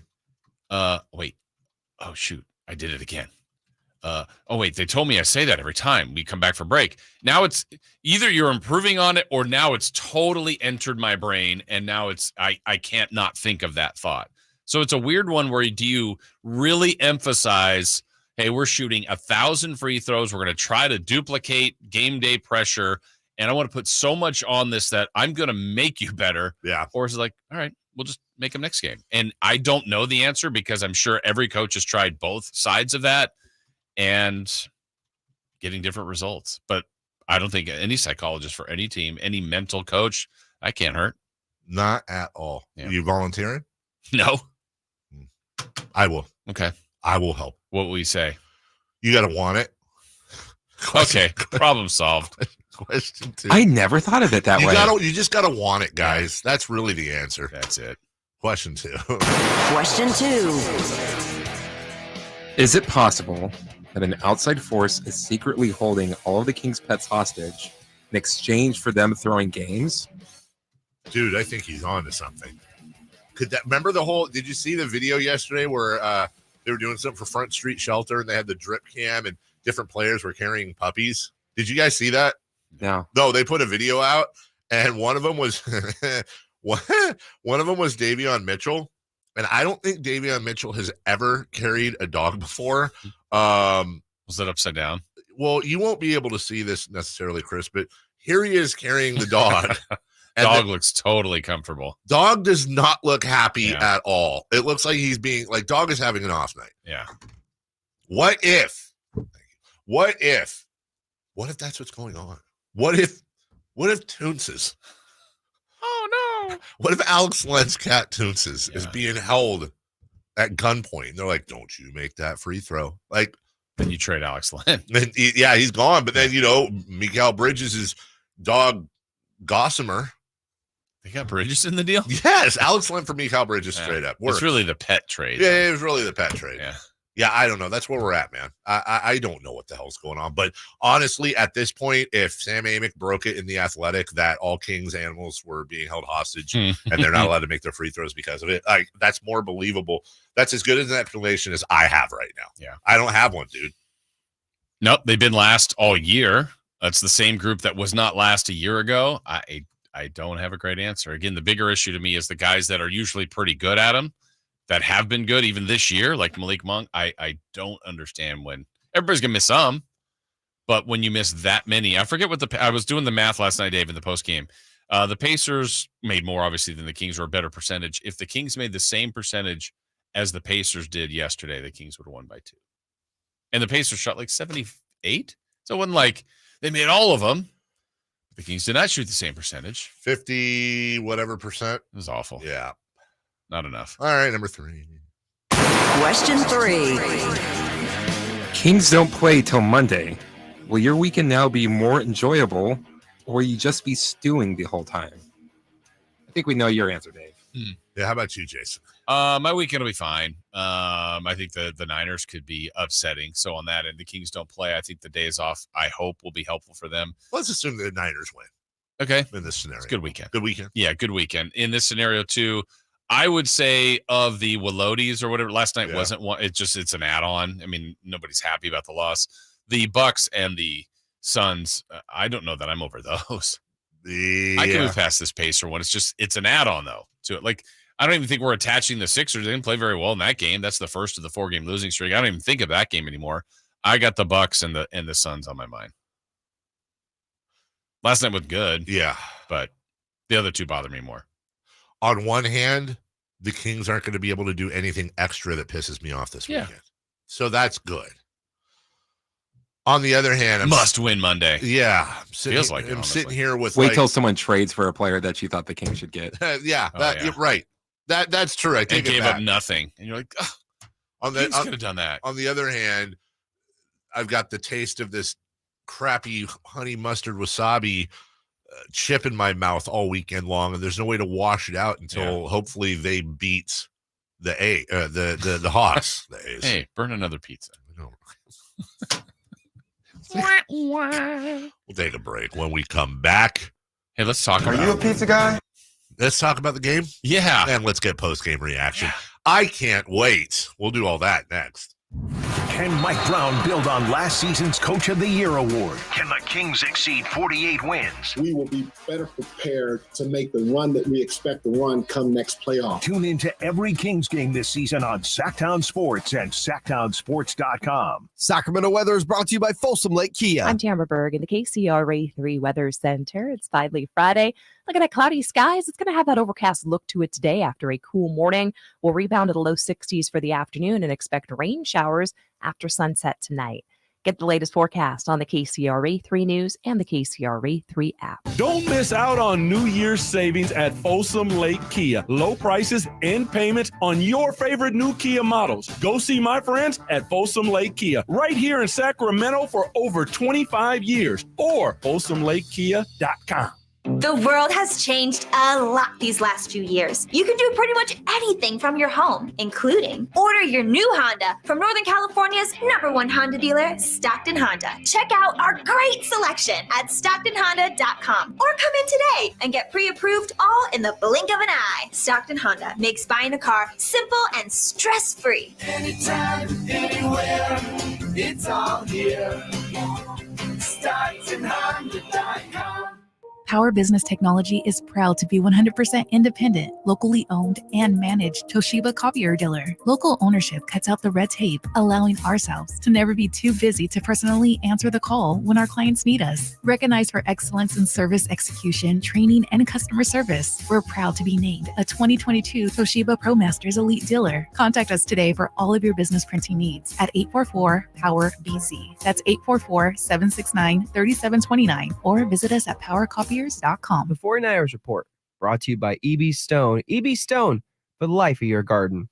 Wait. Oh, shoot. I did it again. Wait, they told me I say that every time we come back from break. Now it's either you're improving on it or now it's totally entered my brain. And now I can't not think of that thought. So it's a weird one where do you really emphasize, hey, we're shooting 1,000 free throws. We're going to try to duplicate game day pressure. And I want to put so much on this that I'm going to make you better. Yeah. Or is it like, all right, we'll just make them next game. And I don't know the answer because I'm sure every coach has tried both sides of that and getting different results. But I don't think any psychologist for any team, any mental coach, I can't hurt. Not at all. Yeah. You volunteering? No. I will. Okay. I will help. What will you say? You got to want it. Okay. Problem solved. Question 2. I never thought of it that way. You just got to want it, guys. That's really the answer. That's it. Question 2. Question 2. Is it possible that an outside force is secretly holding all of the Kings' pets hostage in exchange for them throwing games? Dude, I think he's on to something. Remember did you see the video yesterday where they were doing something for Front Street Shelter and they had the drip cam and different players were carrying puppies? Did you guys see that? No. No, they put a video out and one of them was Davion Mitchell. And I don't think Davion Mitchell has ever carried a dog before. Was it upside down? Well, you won't be able to see this necessarily, Chris, but here he is carrying the dog. Dog looks totally comfortable. Dog does not look happy at all. It looks like he's being like dog is having an off night. Yeah. What if that's what's going on? What if Toonces? Oh no. What if Alex Len's cat Toonces is being held at gunpoint? And they're like, don't you make that free throw. Like, then you trade Alex Len. He's gone. But then, Mikal Bridges is dog Gossamer. They got Bridges in the deal? Yes, Alex Len for Mikal Bridges straight up. It's really the pet trade. Yeah, it was really the pet trade. Yeah. Yeah, I don't know. That's where we're at, man. I don't know what the hell's going on. But honestly, at this point, if Sam Amick broke it in The Athletic that all Kings animals were being held hostage and they're not allowed to make their free throws because of it, that's more believable. That's as good as an explanation as I have right now. Yeah. I don't have one, dude. Nope, they've been last all year. That's the same group that was not last a year ago. I don't have a great answer. Again, the bigger issue to me is the guys that are usually pretty good at them, that have been good even this year, like Malik Monk. I don't understand when everybody's going to miss some, but when you miss that many, I forget I was doing the math last night, Dave, in the post game. The Pacers made more, obviously, than the Kings, or a better percentage. If the Kings made the same percentage as the Pacers did yesterday, the Kings would have won by 2. And the Pacers shot like 78. So it wasn't like they made all of them. The Kings did not shoot the same percentage. 50 whatever percent. It was awful. Yeah. Not enough. All right, number 3. Question 3. Kings don't play till Monday. Will your weekend now be more enjoyable, or will you just be stewing the whole time? I think we know your answer, Dave. Yeah, how about you, Jason? My weekend will be fine. I think the Niners could be upsetting. So on that end, the Kings don't play. I think the days off, I hope, will be helpful for them. Let's assume the Niners win. Okay. In this scenario. It's a good weekend. Good weekend. Yeah, good weekend. In this scenario, too, I would say of the Willotes or whatever, last night wasn't one. It's an add-on. I mean, nobody's happy about the loss. The Bucks and the Suns, I don't know that I'm over those. I can move past this Pacer one. It's an add-on, though, to it. Like, I don't even think we're attaching the Sixers. They didn't play very well in that game. That's the first of the 4-game losing streak. I don't even think of that game anymore. I got the Bucks and the Suns on my mind. Last night was good. Yeah. But the other two bother me more. On one hand, the Kings aren't going to be able to do anything extra that pisses me off this weekend. So that's good. On the other hand, must win Monday. Yeah. Feels like I'm sitting here with wait till someone trades for a player that you thought the Kings should get. You're right. That's true. I take it gave back. up nothing. And you're like, Kings could have done that. On the other hand, I've got the taste of this crappy honey mustard wasabi chip in my mouth all weekend long, and there's no way to wash it out until hopefully they beat the Hawks. The A's. Hey, burn another pizza. We'll take a break. When we come back, hey, let's talk about. Are you a pizza guy? Let's talk about the game. Yeah, and let's get post-game reaction. I can't wait. We'll do all that next. Can Mike Brown build on last season's Coach of the Year award? Can the Kings exceed 48 wins? We will be better prepared to make the run that we expect to run come next playoff. Tune into every Kings game this season on Sactown Sports and SactownSports.com. Sacramento weather is brought to you by Folsom Lake Kia. I'm Tamara Berg in the KCRA 3 Weather Center. It's finally Friday. Looking at cloudy skies, it's going to have that overcast look to it today after a cool morning. We'll rebound to the low 60s for the afternoon and expect rain showers after sunset tonight. Get the latest forecast on the KCRA 3 News and the KCRA 3 app. Don't miss out on New Year's savings at Folsom Lake Kia. Low prices and payments on your favorite new Kia models. Go see my friends at Folsom Lake Kia right here in Sacramento for over 25 years or FolsomLakeKia.com. The world has changed a lot these last few years. You can do pretty much anything from your home, including order your new Honda from Northern California's #1 Honda dealer, Stockton Honda. Check out our great selection at StocktonHonda.com or come in today and get pre-approved all in the blink of an eye. Stockton Honda makes buying a car simple and stress-free. Anytime, anywhere, it's all here. StocktonHonda.com. Power Business Technology is proud to be 100% independent, locally owned, and managed Toshiba copier dealer. Local ownership cuts out the red tape, allowing ourselves to never be too busy to personally answer the call when our clients need us. Recognized for excellence in service execution, training, and customer service, we're proud to be named a 2022 Toshiba ProMasters Elite Dealer. Contact us today for all of your business printing needs at 844-POWER-BZ. That's 844-769-3729, or visit us at PowerCopier.com. The 49ers Report, brought to you by EB Stone. EB Stone, for the life of your garden.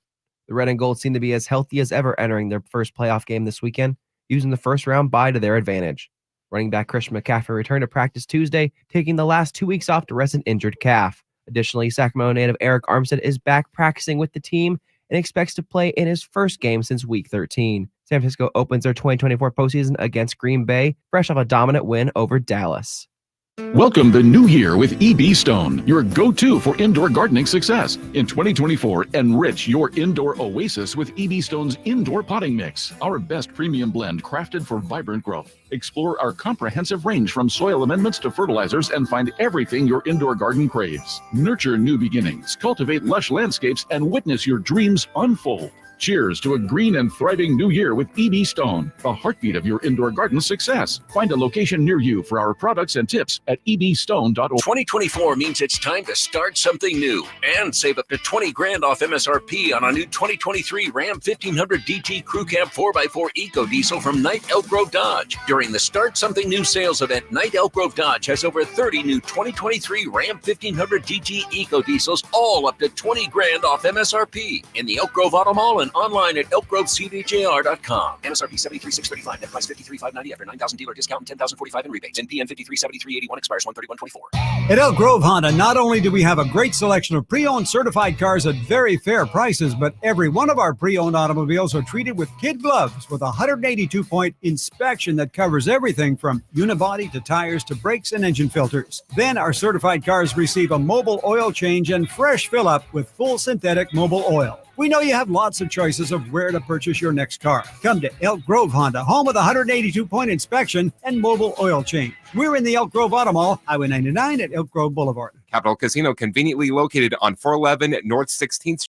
The red and gold seem to be as healthy as ever entering their first playoff game this weekend, using the first-round bye to their advantage. Running back Christian McCaffrey returned to practice Tuesday, taking the last 2 weeks off to rest an injured calf. Additionally, Sacramento native Eric Armstead is back practicing with the team and expects to play in his first game since Week 13. San Francisco opens their 2024 postseason against Green Bay, fresh off a dominant win over Dallas. Welcome the new year with EB Stone, your go-to for indoor gardening success. In 2024, enrich your indoor oasis with EB Stone's Indoor Potting Mix, our best premium blend crafted for vibrant growth. Explore our comprehensive range from soil amendments to fertilizers and find everything your indoor garden craves. Nurture new beginnings, cultivate lush landscapes, and witness your dreams unfold. Cheers to a green and thriving new year with EB Stone, the heartbeat of your indoor garden success. Find a location near you for our products and tips at ebstone.org. 2024 means it's time to start something new and save up to $20,000 off MSRP on a new 2023 Ram 1500 DT Crew Cab 4x4 Eco Diesel from Knight Elk Grove Dodge. During the Start Something New sales event, Knight Elk Grove Dodge has over 30 new 2023 Ram 1500 DT Eco Diesels, all up to $20,000 off MSRP in the Elk Grove Auto Mall and and online at elkgrovecdjr.com. MSRP $73,635. Net price $53,590 after $9,000 dealer discount and $10,045 in rebates. NPN $53,7381 expires 1/31/24. At Elk Grove Honda, not only do we have a great selection of pre-owned certified cars at very fair prices, but every one of our pre-owned automobiles are treated with kid gloves with a 182-point inspection that covers everything from unibody to tires to brakes and engine filters. Then our certified cars receive a mobile oil change and fresh fill-up with full synthetic mobile oil. We know you have lots of choices of where to purchase your next car. Come to Elk Grove Honda, home of the 182-point inspection and mobile oil change. We're in the Elk Grove Auto Mall, Highway 99 at Elk Grove Boulevard. Capital Casino, conveniently located on 411 North 16th Street.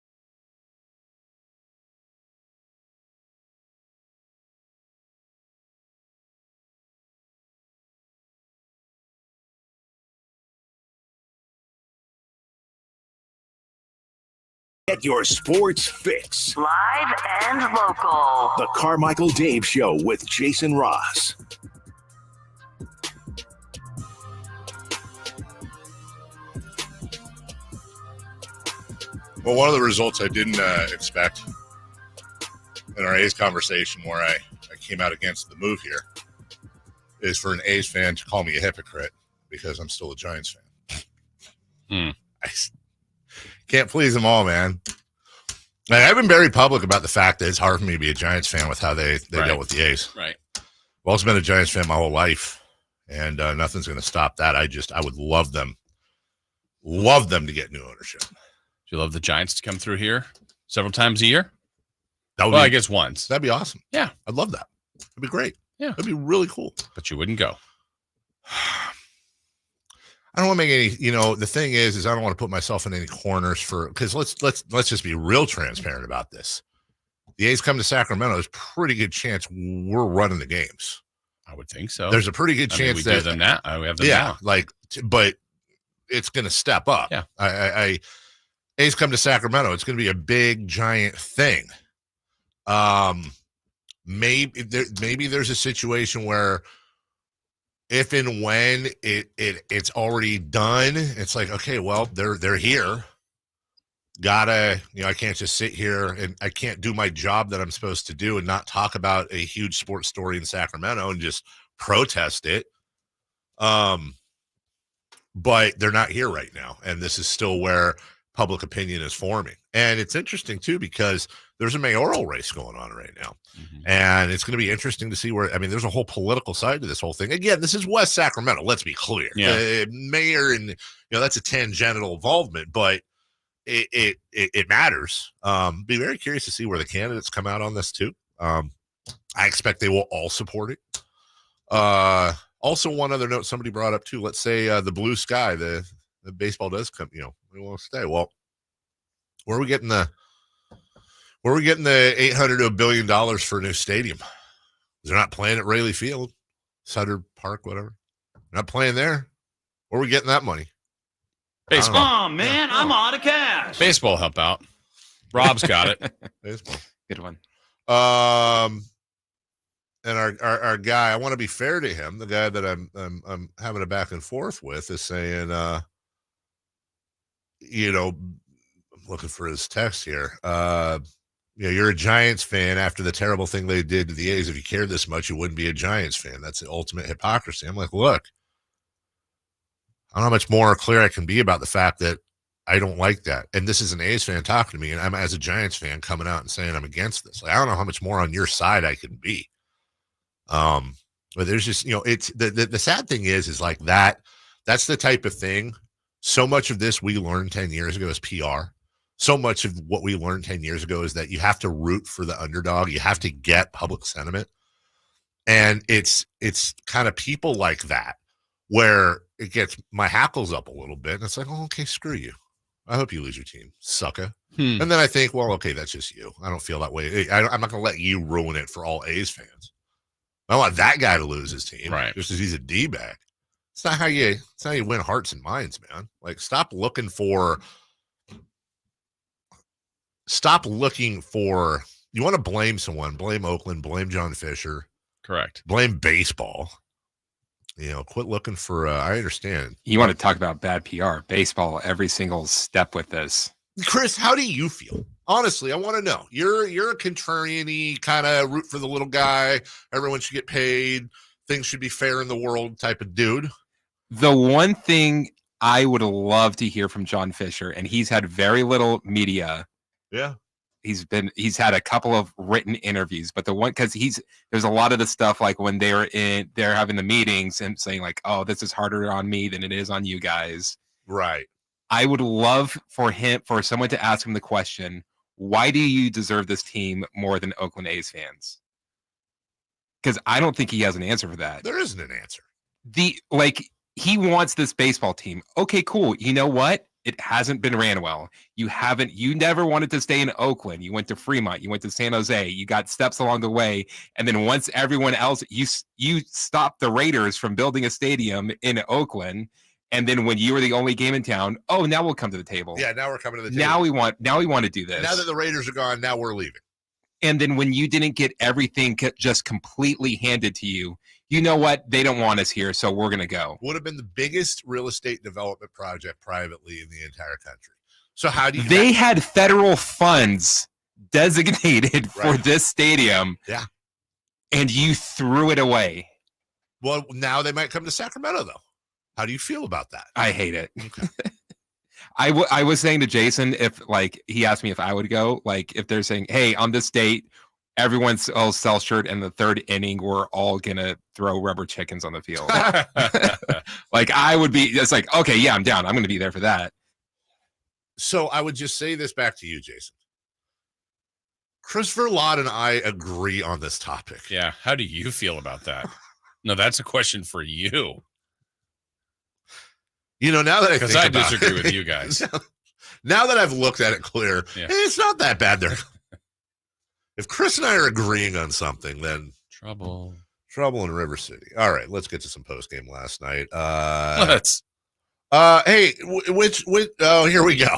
Get your sports fix. Live and local. The Carmichael Dave Show with Jason Ross. Well, one of the results I didn't expect in our A's conversation where I came out against the move here is for an A's fan to call me a hypocrite because I'm still a Giants fan. I can't please them all, man. And I've been very public about the fact that it's hard for me to be a Giants fan with how they dealt with the A's. Right. I've also been a Giants fan my whole life, and nothing's going to stop that. I would love them to get new ownership. Do you love the Giants to come through here several times a year? I guess once. That'd be awesome. Yeah. I'd love that. It'd be great. Yeah. It'd be really cool. But you wouldn't go. I don't want to make any, the thing is I don't want to put myself in any corners because let's just be real transparent about this. The A's come to Sacramento, there's a pretty good chance we're running the games. I would think so. There's a pretty good chance we that do them now. We have them yeah, now. But it's going to step up. Yeah. A's come to Sacramento. It's going to be a big, giant thing. Maybe there's a situation where if and when it's already done, it's like, okay, well, they're here. I can't just sit here and I can't do my job that I'm supposed to do and not talk about a huge sports story in Sacramento and just protest it. But they're not here right now. And this is still where public opinion is forming. And it's interesting too, because there's a mayoral race going on right now. Mm-hmm. And it's going to be interesting to see there's a whole political side to this whole thing. Again, this is West Sacramento. Let's be clear. Yeah. Mayor and, that's a tangential involvement, but it matters. Be very curious to see where the candidates come out on this too. I expect they will all support it. Also, one other note somebody brought up too. Let's say the blue sky, the baseball does come. We won't stay. Well, where are we getting the $800 to $1 billion for a new stadium? They're not playing at Rayleigh Field, Sutter Park, whatever. They're not playing there. Where are we getting that money? Baseball. Oh man, I'm out of cash. Baseball help out. Rob's got it. Baseball. Good one. And our guy, I want to be fair to him. The guy that I'm having a back and forth with is saying, looking for his text here. You're a Giants fan after the terrible thing they did to the A's. If you cared this much, you wouldn't be a Giants fan. That's the ultimate hypocrisy. I'm like, look, I don't know how much more clear I can be about the fact that I don't like that. And this is an A's fan talking to me, and I'm, as a Giants fan, coming out and saying I'm against this. Like, I don't know how much more on your side I can be. But there's just, it's the sad thing is like that's the type of thing. So much of this we learned 10 years ago is PR. So much of what we learned 10 years ago is that you have to root for the underdog. You have to get public sentiment. And it's kind of people like that where it gets my hackles up a little bit. And it's like, oh, okay, screw you. I hope you lose your team, sucker. And then I think, well, okay, that's just you. I don't feel that way. I'm not going to let you ruin it for all A's fans. I want that guy to lose his team, right? Just as he's a D-bag. It's not how you win hearts and minds, man. Like, stop looking for. You want to blame someone? Blame Oakland. Blame John Fisher. Correct. Blame baseball. Quit looking for. I understand. You want to talk about bad PR? Baseball, every single step with this. Chris, how do you feel? Honestly, I want to know. You're a contrarian-y kind of root for the little guy. Everyone should get paid. Things should be fair in the world type of dude. The one thing I would love to hear from John Fisher, and he's had very little media. Yeah. He's had a couple of written interviews, but the one, because there's a lot of the stuff like when they're having the meetings and saying like, oh, this is harder on me than it is on you guys. Right. I would love for someone to ask him the question, why do you deserve this team more than Oakland A's fans? Because I don't think he has an answer for that. There isn't an answer. He wants this baseball team. Okay, cool. You know what? It hasn't been ran well. You never wanted to stay in Oakland. You went to Fremont. You went to San Jose. You got steps along the way. And then once everyone else, you stopped the Raiders from building a stadium in Oakland. And then when you were the only game in town, oh, now we'll come to the table. Yeah, now we're coming to the table. Now we want to do this. Now that the Raiders are gone, now we're leaving. And then when you didn't get everything just completely handed to you, you know what? They don't want us here, so we're going to go. Would have been the biggest real estate development project privately in the entire country. So how do you... They had federal funds designated for this stadium. Yeah. And you threw it away. Well, now they might come to Sacramento, though. How do you feel about that? I hate it. Okay. I was saying to Jason, if he asked me if I would go, if they're saying, hey, on this date, everyone sells shirt in the third inning, we're all going to throw rubber chickens on the field. I would be, it's like, okay, yeah, I'm down. I'm going to be there for that. So I would just say this back to you, Jason. Christopher Lott and I agree on this topic. Yeah. How do you feel about that? No, that's a question for you. Now that because I disagree with you guys. Now that I've looked at it clear, it's not that bad there. If Chris and I are agreeing on something, then trouble in River City. All right, let's get to some postgame last night. Let's. Hey, here we go.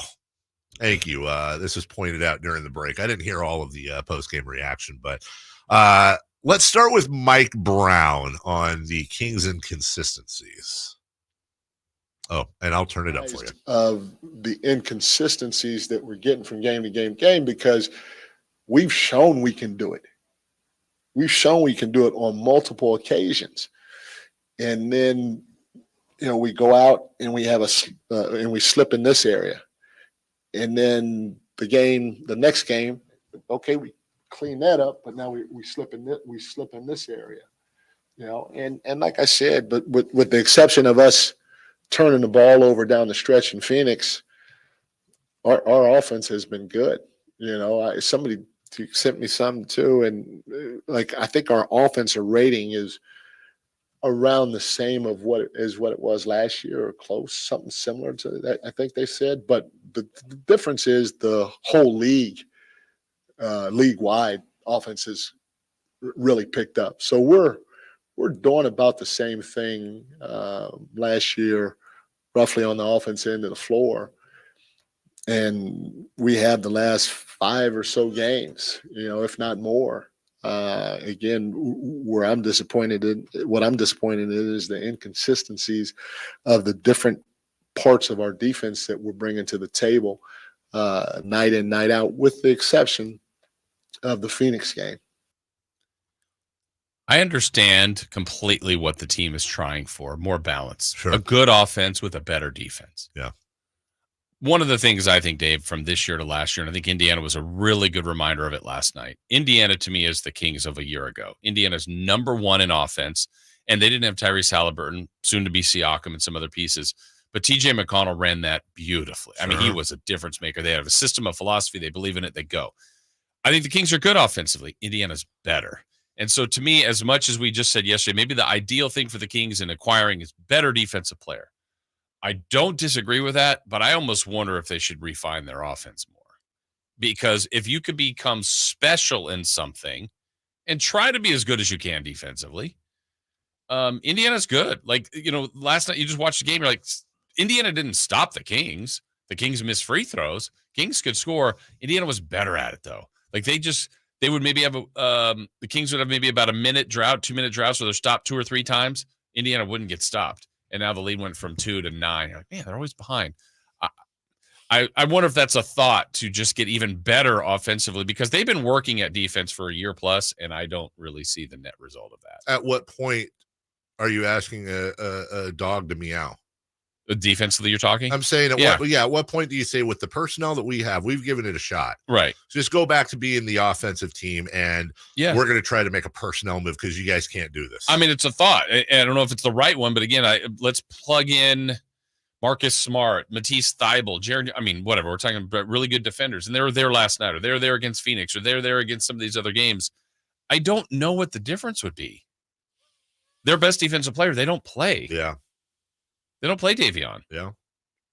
Thank you. This was pointed out during the break. I didn't hear all of the postgame reaction, but let's start with Mike Brown on the Kings inconsistencies. Oh, and I'll turn it up for you. Of the inconsistencies that we're getting from game to game, because we've shown we can do it. We've shown we can do it on multiple occasions. And then, we go out and we have and we slip in this area. And then the next game, okay, we clean that up, but now we slip in this area. And like I said, but with the exception of us turning the ball over down the stretch in Phoenix, our offense has been good. Somebody sent me something too, and I think our offensive rating is around the same of what it was last year, or close, something similar to that, I think they said. But the difference is the whole league-wide offense has really picked up. So we're doing about the same thing last year, roughly on the offense end of the floor. And we have the last 5 or so games, if not more. Again, what I'm disappointed in is the inconsistencies of the different parts of our defense that we're bringing to the table night in, night out, with the exception of the Phoenix game. I understand completely what the team is trying for. More balance. Sure. A good offense with a better defense. Yeah. One of the things I think, Dave, from this year to last year, and I think Indiana was a really good reminder of it last night. Indiana, to me, is the Kings of a year ago. Indiana's number one in offense, and they didn't have Tyrese Halliburton, soon to be Siakam, and some other pieces. But TJ McConnell ran that beautifully. Sure. I mean, he was a difference maker. They have a system, a philosophy. They believe in it. They go. I think the Kings are good offensively. Indiana's better. And so to me, as much as we just said yesterday, maybe the ideal thing for the Kings in acquiring is better defensive player. I don't disagree with that, but I almost wonder if they should refine their offense more. Because if you could become special in something and try to be as good as you can defensively, Indiana's good. Last night you just watched the game, you're like, Indiana didn't stop the Kings. The Kings missed free throws. Kings could score. Indiana was better at it, though. They would maybe have the Kings would have maybe about 2-minute drought, so they're stopped 2 or 3 times. Indiana wouldn't get stopped. And now the lead went from 2 to 9. You're like, man, they're always behind. I wonder if that's a thought to just get even better offensively, because they've been working at defense for a year plus, and I don't really see the net result of that. At what point are you asking a dog to meow? Defensively, you're talking? I'm saying at what point do you say, with the personnel that we have, we've given it a shot. Right. So just go back to being the offensive team, and we're going to try to make a personnel move because you guys can't do this. I mean, it's a thought. I don't know if it's the right one, but again, let's plug in Marcus Smart, Matisse Thybulle, Jared. I mean, whatever. We're talking about really good defenders, and they were there last night, or they were there against Phoenix, or they're there against some of these other games. I don't know what the difference would be. Their best defensive player, they don't play. Yeah. They don't play Davion. Yeah.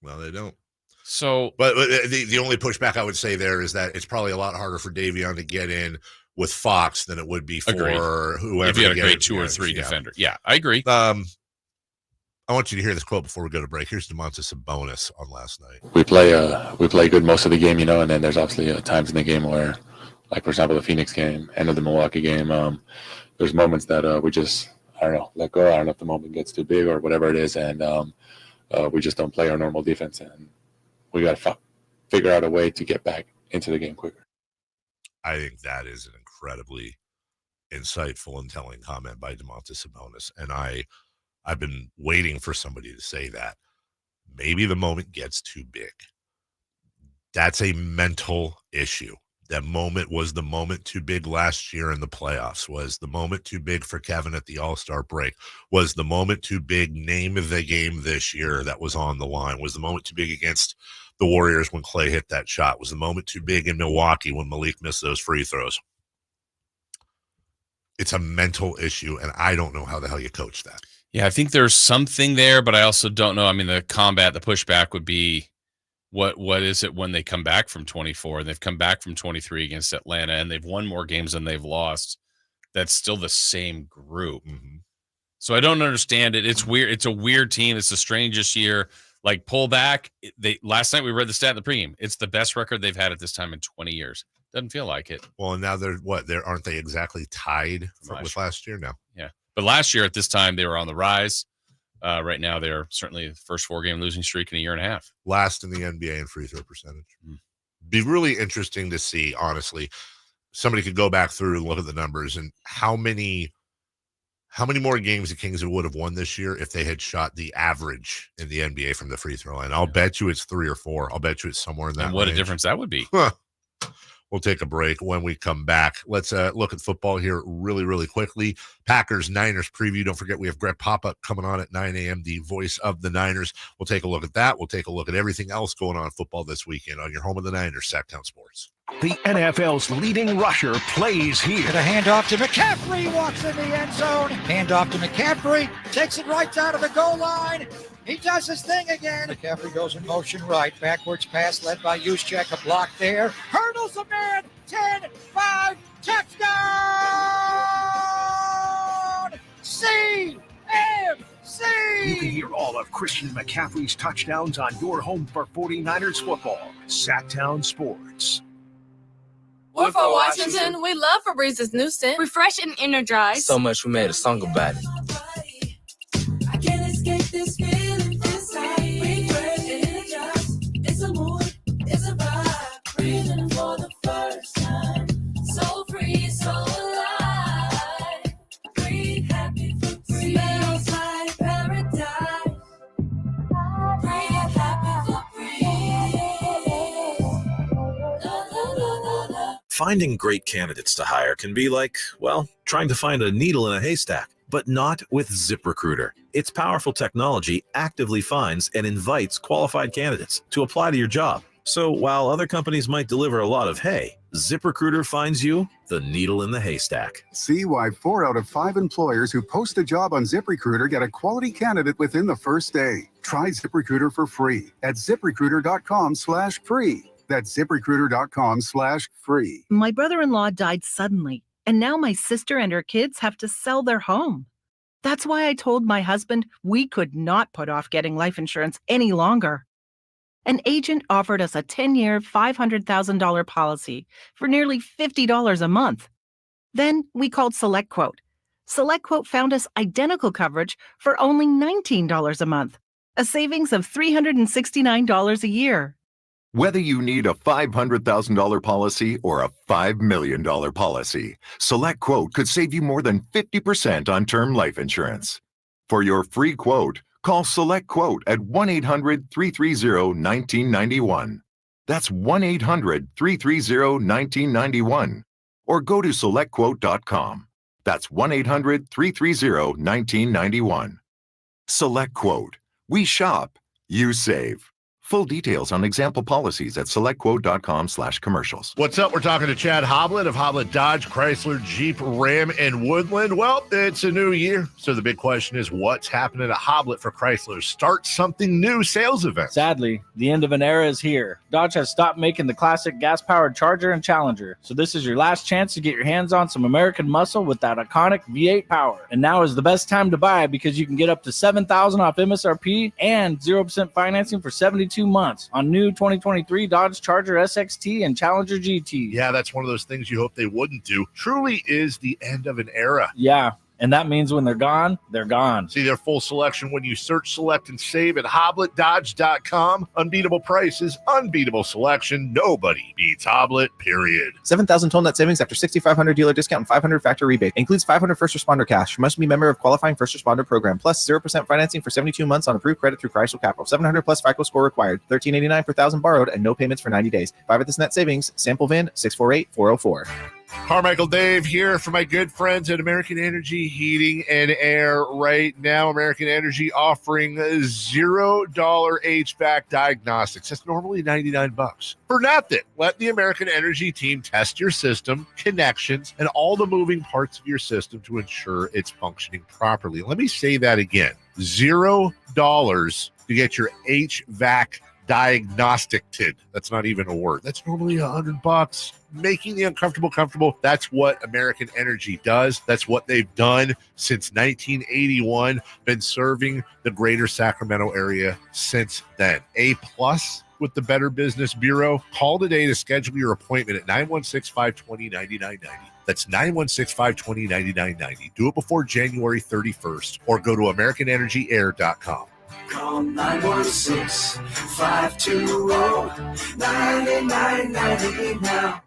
Well, they don't. So, but the only pushback I would say there is that it's probably a lot harder for Davion to get in with Fox than it would be for whoever. If you had a great 2 or 3 defender. Yeah, I agree. I want you to hear this quote before we go to break. Here's Domantas Sabonis on last night. We play good most of the game, and then there's obviously times in the game where, like, for example, the Phoenix game, end of the Milwaukee game, there's moments that we just, I don't know, let go. I don't know if the moment gets too big or whatever it is, and we just don't play our normal defense, and we got to figure out a way to get back into the game quicker. I think that is an incredibly insightful and telling comment by Domantas Sabonis, and I've been waiting for somebody to say that. Maybe the moment gets too big. That's a mental issue. That moment was the moment too big last year in the playoffs, was the moment too big for Kevin at the All-Star break, was the moment too big, name of the game this year that was on the line, was the moment too big against the Warriors when Clay hit that shot, was the moment too big in Milwaukee when Malik missed those free throws. It's a mental issue, and I don't know how the hell you coach that. Yeah, I think there's something there, but I also don't know. I mean, the pushback would be, what is it when they come back from 24? They've come back from 23 against Atlanta, and they've won more games than they've lost. That's still the same group. Mm-hmm. So I don't understand it. It's weird. It's a weird team. It's the strangest year. Like, pull back. Last night we read the stat in the pregame. It's the best record they've had at this time in 20 years. Doesn't feel like it. Well, and now aren't they exactly tied with last year now? Yeah. But last year at this time, they were on the rise. Right now, they're certainly the first 4-game losing streak in a year and a half. Last in the NBA in free throw percentage. Be really interesting to see, honestly. Somebody could go back through and look at the numbers and how many more games the Kings would have won this year if they had shot the average in the NBA from the free throw line. I'll bet you it's 3 or 4. I'll bet you it's somewhere in that And what range. a difference that would be. We'll take a break. When we come back, let's look at football here really, really quickly. Packers-Niners preview. Don't forget, we have Greg Papa coming on at 9 a.m., the voice of the Niners. We'll take a look at that. We'll take a look at everything else going on in football this weekend on your home of the Niners, Sactown Sports. The NFL's leading rusher plays here. The handoff to McCaffrey, walks in the end zone. Handoff to McCaffrey, takes it right down to the goal line. He does his thing again. McCaffrey goes in motion right. Backwards pass led by Juszczyk. A block there. Hurdles a man. 10-5. Touchdown! CMC! You can hear all of Christian McCaffrey's touchdowns on your home for 49ers football. Sactown Sports. We're for Washington. We love Febrez's new scent. Refresh and energize. So much we made a song about it. I can't escape this feeling inside. Refresh and energize. It's a mood. It's a vibe. Breathing for the first time. So free, so alive. Breathe happy for free. Smells like paradise. Breathe happy for Finding great candidates to hire can be like, well, trying to find a needle in a haystack, but not with ZipRecruiter. Its powerful technology actively finds and invites qualified candidates to apply to your job. So while other companies might deliver a lot of hay, ZipRecruiter finds you the needle in the haystack. See why 4 out of 5 employers who post a job on ZipRecruiter get a quality candidate within the first day. Try ZipRecruiter for free at ZipRecruiter.com/free. That's ZipRecruiter.com/free. My brother-in-law died suddenly, and now my sister and her kids have to sell their home. That's why I told my husband we could not put off getting life insurance any longer. An agent offered us a 10-year, $500,000 policy for nearly $50 a month. Then we called SelectQuote. SelectQuote found us identical coverage for only $19 a month, a savings of $369 a year. Whether you need a $500,000 policy or a $5 million policy, Select Quote could save you more than 50% on term life insurance. For your free quote, call Select Quote at 1-800-330-1991. That's 1-800-330-1991. Or go to SelectQuote.com. That's 1-800-330-1991. Select Quote. We shop, you save. Full details on example policies at SelectQuote.com/commercials. What's up? We're talking to Chad Hoblet of Hoblet Dodge, Chrysler, Jeep, Ram, and Woodland. Well, it's a new year, so the big question is what's happening at Hoblet for Chrysler's Start Something New sales event? Sadly, the end of an era is here. Dodge has stopped making the classic gas-powered Charger and Challenger, so this is your last chance to get your hands on some American muscle with that iconic V8 power. And now is the best time to buy because you can get up to $7,000 off MSRP and 0% financing for 72 months on new 2023 Dodge Charger SXT and Challenger GT. Yeah, that's one of those things you hope they wouldn't do. Truly is the end of an era. Yeah, and that means when they're gone, they're gone. See their full selection when you search, select, and save at HobletDodge.com. Unbeatable prices, unbeatable selection. Nobody beats Hoblet, period. 7,000 total net savings after 6,500 dealer discount and 500 factor rebate. Includes 500 first responder cash. Must be member of qualifying first responder program. Plus 0% financing for 72 months on approved credit through Chrysler Capital. 700 plus FICO score required. $1,389 per thousand borrowed and no payments for 90 days. 5 at this net savings. Sample VIN 648404. Carmichael Dave here for my good friends at American Energy Heating and Air. Right now, American Energy offering $0 HVAC diagnostics. That's normally $99 for nothing. Let the American Energy team test your system, connections, and all the moving parts of your system to ensure it's functioning properly. Let me say that again. $0 to get your HVAC diagnostic-ted. That's not even a word. That's normally $100. Making the uncomfortable comfortable. That's what American Energy does. That's what they've done since 1981. Been serving the greater Sacramento area since then. A+ with the Better Business Bureau. Call today to schedule your appointment at 916-520-9990. That's 916-520-9990. Do it before January 31st or go to AmericanEnergyAir.com. Call 916-520-9990 now.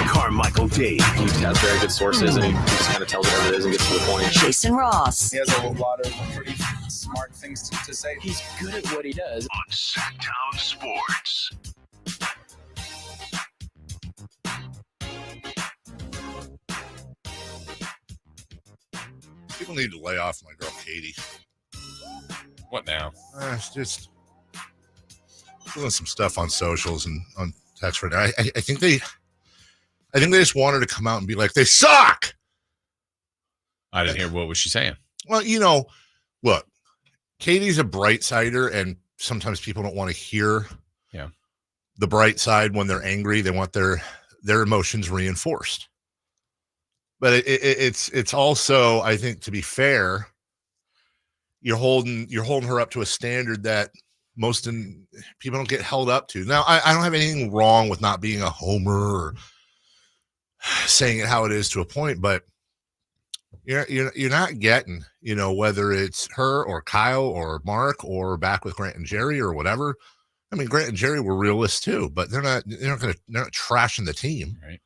Carmichael Dave. He has very good sources and he just kind of tells it as it is and gets to the point. Jason Ross. He has a lot of pretty smart things to say. He's good at what he does. On Sactown Sports. People need to lay off my girl Katie. What now? Just doing some stuff on socials and on text right now. I think they just want her to come out and be like, they suck. I didn't hear. What was she saying? Well, look, Katie's a bright sider, and sometimes people don't want to hear the bright side when they're angry. They want their emotions reinforced. But it's also, I think, to be fair, you're holding her up to a standard that most people don't get held up to. Now, I don't have anything wrong with not being a homer or saying it how it is to a point, but you're not getting, whether it's her or Kyle or Mark or back with Grant and Jerry or whatever. I mean, Grant and Jerry were realists too, but they're not trashing the team. Right.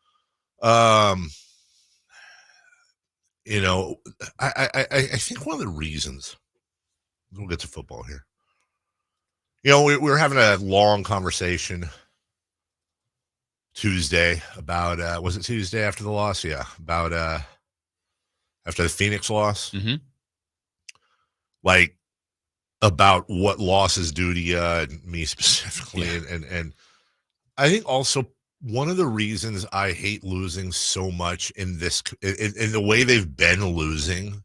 I think one of the reasons, we'll get to football here. We were having a long conversation Tuesday about, was it Tuesday after the loss? Yeah. About, after the Phoenix loss, like about what losses do to you and me specifically. Yeah. And I think also one of the reasons I hate losing so much in the way they've been losing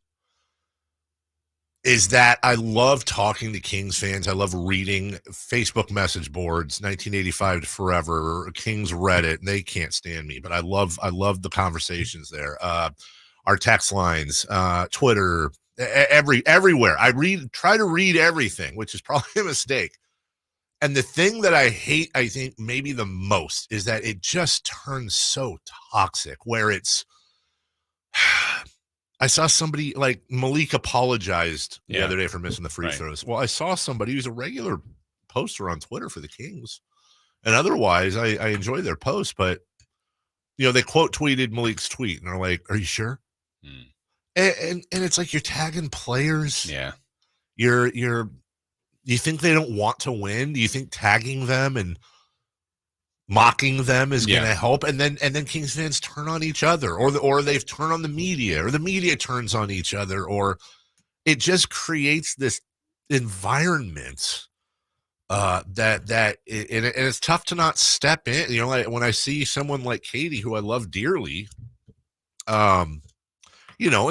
is that I love talking to Kings fans. I love reading Facebook message boards, 1985 to forever, Kings Reddit. They can't stand me, but I love the conversations there. Our text lines, Twitter, everywhere. I try to read everything, which is probably a mistake. And the thing that I hate, I think maybe the most, is that it just turns so toxic where it's, I saw somebody like Malik apologized the other day for missing the free throws. Well, I saw somebody who's a regular poster on Twitter for the Kings. And otherwise, I enjoy their posts, but, they quote tweeted Malik's tweet and they're like, are you sure? And it's like you're tagging players. Yeah. You think they don't want to win? Do you think tagging them and mocking them is going to help? And then Kings fans turn on each other, or they've turned on the media, or the media turns on each other, or it just creates this environment that it's tough to not step in. Like when I see someone like Katie, who I love dearly, and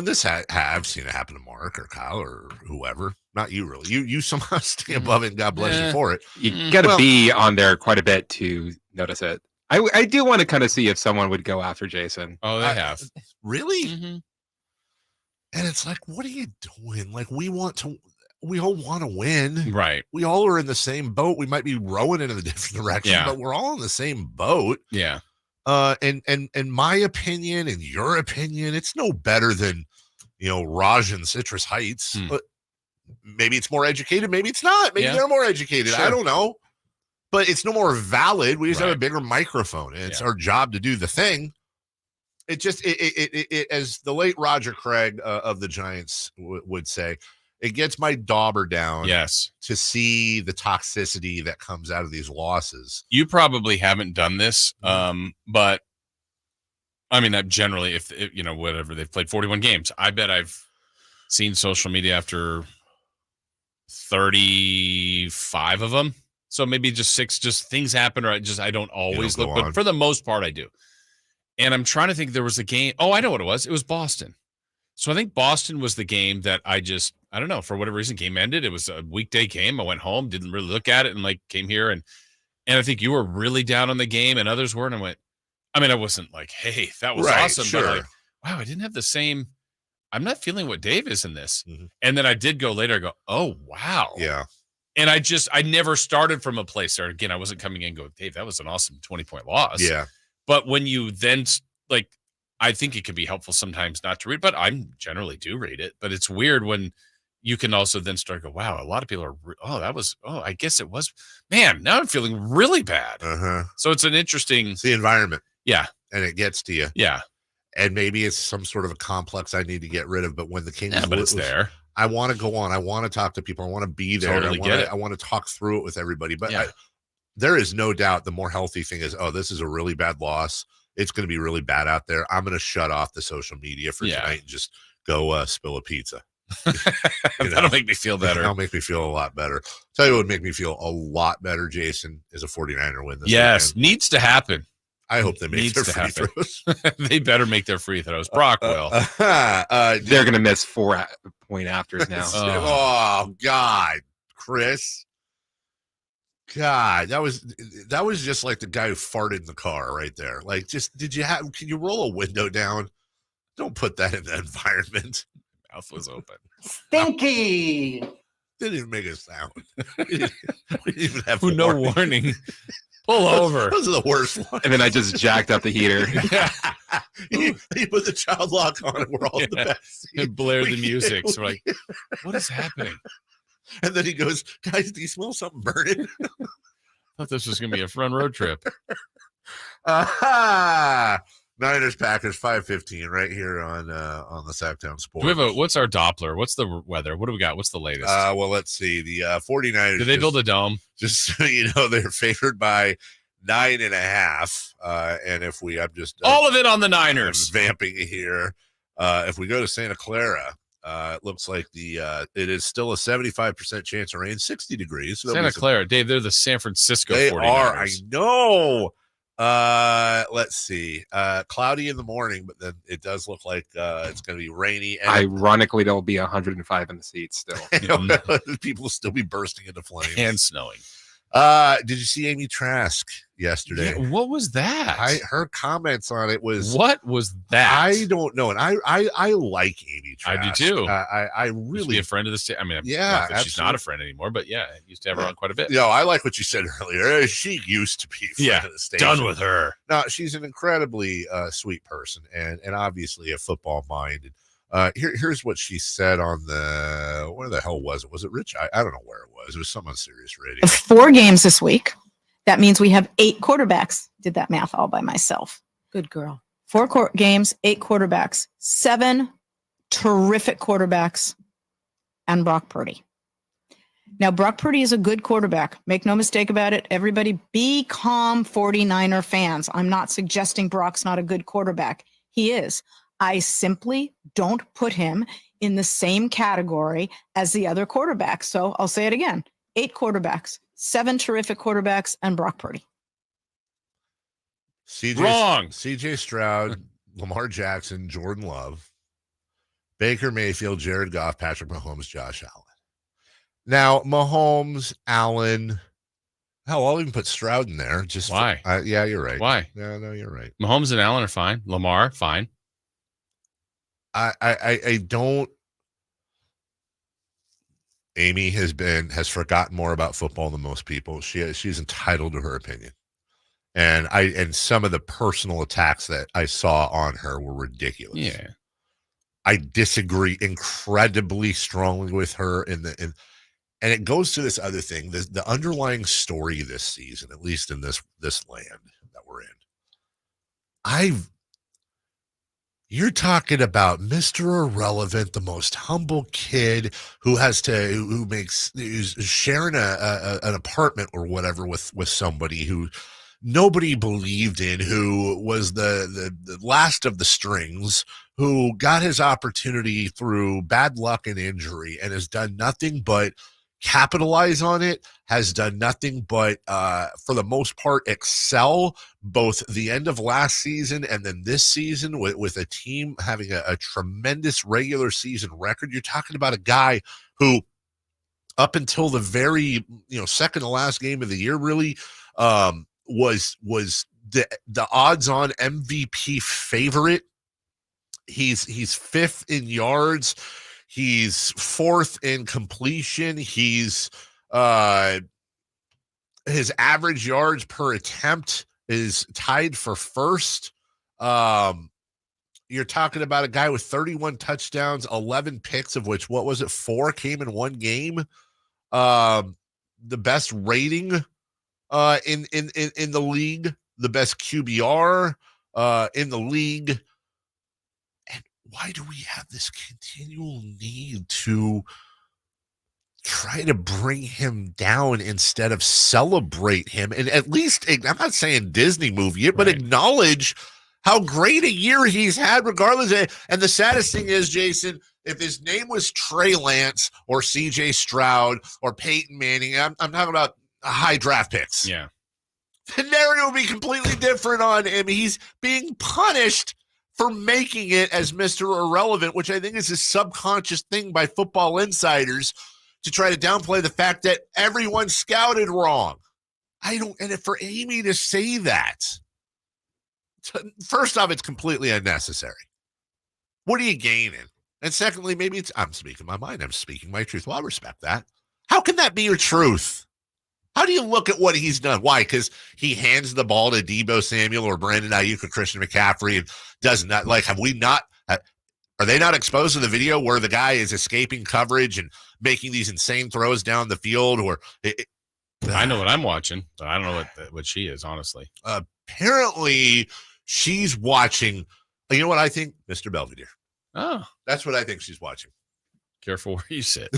this I've seen it happen to Mark or Kyle or whoever. Not you, really. You somehow stay above it, and God bless you for it. You got to be on there quite a bit to notice it. I do want to kind of see if someone would go after Jason. Oh, they have. Really? Mm-hmm. And it's like, what are you doing? Like, we all want to win. Right. We all are in the same boat. We might be rowing in a different direction, but we're all in the same boat. Yeah. And my opinion and your opinion, it's no better than, Raj and Citrus Heights. But maybe it's more educated. Maybe it's not. Maybe they're more educated. Sure. I don't know. But it's no more valid. We just have a bigger microphone, and it's our job to do the thing. It just, it as the late Roger Craig of the Giants would say, it gets my dauber down. Yes. To see the toxicity that comes out of these losses. You probably haven't done this, but I mean, generally, if whatever, they've played 41 games, I bet I've seen social media after 35 of them. So maybe just 6, just things happen, or I don't always look, but for the most part I do. And I'm trying to think, there was a game. Oh, I know what it was. It was Boston. So I think Boston was the game that I don't know, for whatever reason, game ended. It was a weekday game. I went home, didn't really look at it, and came here. And I think you were really down on the game and others were. And I wasn't like, hey, that was awesome. Sure. But wow, I didn't have the same. I'm not feeling what Dave is in this. Mm-hmm. And then I did go later. I go, oh, wow. Yeah. And I never started from a place there. Again, I wasn't coming in and go, Dave, that was an awesome 20-point loss. Yeah. But when you then, I think it can be helpful sometimes not to read, but I generally do read it. But it's weird when you can also then start to go, wow, a lot of people are, I guess it was, man, now I'm feeling really bad. Uh-huh. So it's an interesting. It's the environment. Yeah. And it gets to you. Yeah. And maybe it's some sort of a complex I need to get rid of. But when the Kings, but it's there. I want to go on. I want to talk to people. I want to be there. Totally I want to talk through it with everybody. But there is no doubt the more healthy thing is, this is a really bad loss. It's going to be really bad out there. I'm going to shut off the social media for tonight and just go spill a pizza. That'll make me feel better. That'll make me feel a lot better. Tell you what would make me feel a lot better, Jason, is a 49er win this weekend. Needs to happen. I hope they make their free throws. They better make their free throws. Brock will. They're going to miss 4-point afters now. Oh, God. Chris. God, that was just like the guy who farted in the car right there. Like, can you roll a window down? Don't put that in the environment. Mouth was open. Stinky. Didn't even make a sound. We didn't even have no warning. Pull over. Those are the worst ones. And then I just jacked up the heater. You put the child lock on and we're all in the back seat. And blare the music. So we're like, what is happening? And then he goes, guys, do you smell something burning? I thought this was going to be a fun road trip. Niners Packers 5:15 right here on the Sactown Sports. What's our Doppler? What's the weather? What do we got? What's the latest? Well, let's see. The 49ers. Did they build a dome? Just so you know, they're favored by 9.5. And if I'm just all of it on the Niners. Vamping here. If we go to Santa Clara, it looks like it is still a 75% chance of rain, 60 degrees. So Santa Clara, Dave, they're the San Francisco 49ers. Are. I know. Let's see. Cloudy in the morning, but then it does look like it's going to be rainy. And ironically, there'll be 105 in the seats still. People will still be bursting into flames and snowing. Did you see Amy Trask yesterday? Yeah, what was that? Her comments on it was. What was that? I don't know, and I like Amy Trask. I do too. I Used to really be a friend of the. I mean, Yeah, not that she's not absolutely. a friend anymore, but yeah, I used to have her on quite a bit. I like what you said earlier. She used to be a friend of the station. Done with her. No, she's an incredibly sweet person and obviously a football minded. Here's what she said on where the hell was it? Was it Rich? I don't know where it was. It was some on Sirius Radio. 4 games this week. That means we have 8 quarterbacks. Did that math all by myself. Good girl. 4 games, 8 quarterbacks, 7 terrific quarterbacks, and Brock Purdy. Now, Brock Purdy is a good quarterback. Make no mistake about it. Everybody be calm, 49er fans. I'm not suggesting Brock's not a good quarterback. He is. I simply don't put him in the same category as the other quarterbacks. So I'll say it again. 8 quarterbacks, 7 terrific quarterbacks, and Brock Purdy. Wrong. CJ Stroud, Lamar Jackson, Jordan Love, Baker Mayfield, Jared Goff, Patrick Mahomes, Josh Allen. Now, Mahomes, Allen, hell, I'll even put Stroud in there. Just why? Yeah, you're right. Why? No, you're right. Mahomes and Allen are fine. Lamar, fine. I don't. Amy has forgotten more about football than most people. She's entitled to her opinion, and some of the personal attacks that I saw on her were ridiculous. Yeah, I disagree incredibly strongly with her and it goes to this other thing, the underlying story this season, at least in this land that we're in. You're talking about Mr. Irrelevant, the most humble kid who's sharing an apartment or whatever with somebody who nobody believed in, who was the last of the strings, who got his opportunity through bad luck and injury and has done nothing but capitalize on it, has done nothing but, for the most part, excel both the end of last season and then this season with a team having a tremendous regular season record. You're talking about a guy who, up until the very second to last game of the year, really was the odds-on MVP favorite. He's 5th in yards. He's 4th in completion. He's his average yards per attempt is tied for 1st. You're talking about a guy with 31 touchdowns, 11 picks, of which, what was it, 4 came in one game. The best rating in the league, the best QBR in the league. Why do we have this continual need to try to bring him down instead of celebrate him? And at least, I'm not saying Disney movie it, but acknowledge how great a year he's had regardless. And the saddest thing is, Jason, if his name was Trey Lance or CJ Stroud or Peyton Manning, I'm talking about high draft picks. Yeah. The narrative would be completely different on him. He's being punished for making it as Mr. Irrelevant, which I think is a subconscious thing by football insiders to try to downplay the fact that everyone scouted wrong. And for Amy to say that, first off, it's completely unnecessary. What are you gaining? And secondly, maybe I'm speaking my mind. I'm speaking my truth. Well, I respect that. How can that be your truth? How do you look at what he's done? Why? Because he hands the ball to Deebo Samuel or Brandon Ayuk or Christian McCaffrey and does not, are they not exposed to the video where the guy is escaping coverage and making these insane throws down the field? I know what I'm watching, but I don't know what she is, honestly. Apparently, she's watching, you know what I think? Mr. Belvedere. Oh. That's what I think she's watching. Careful where you sit.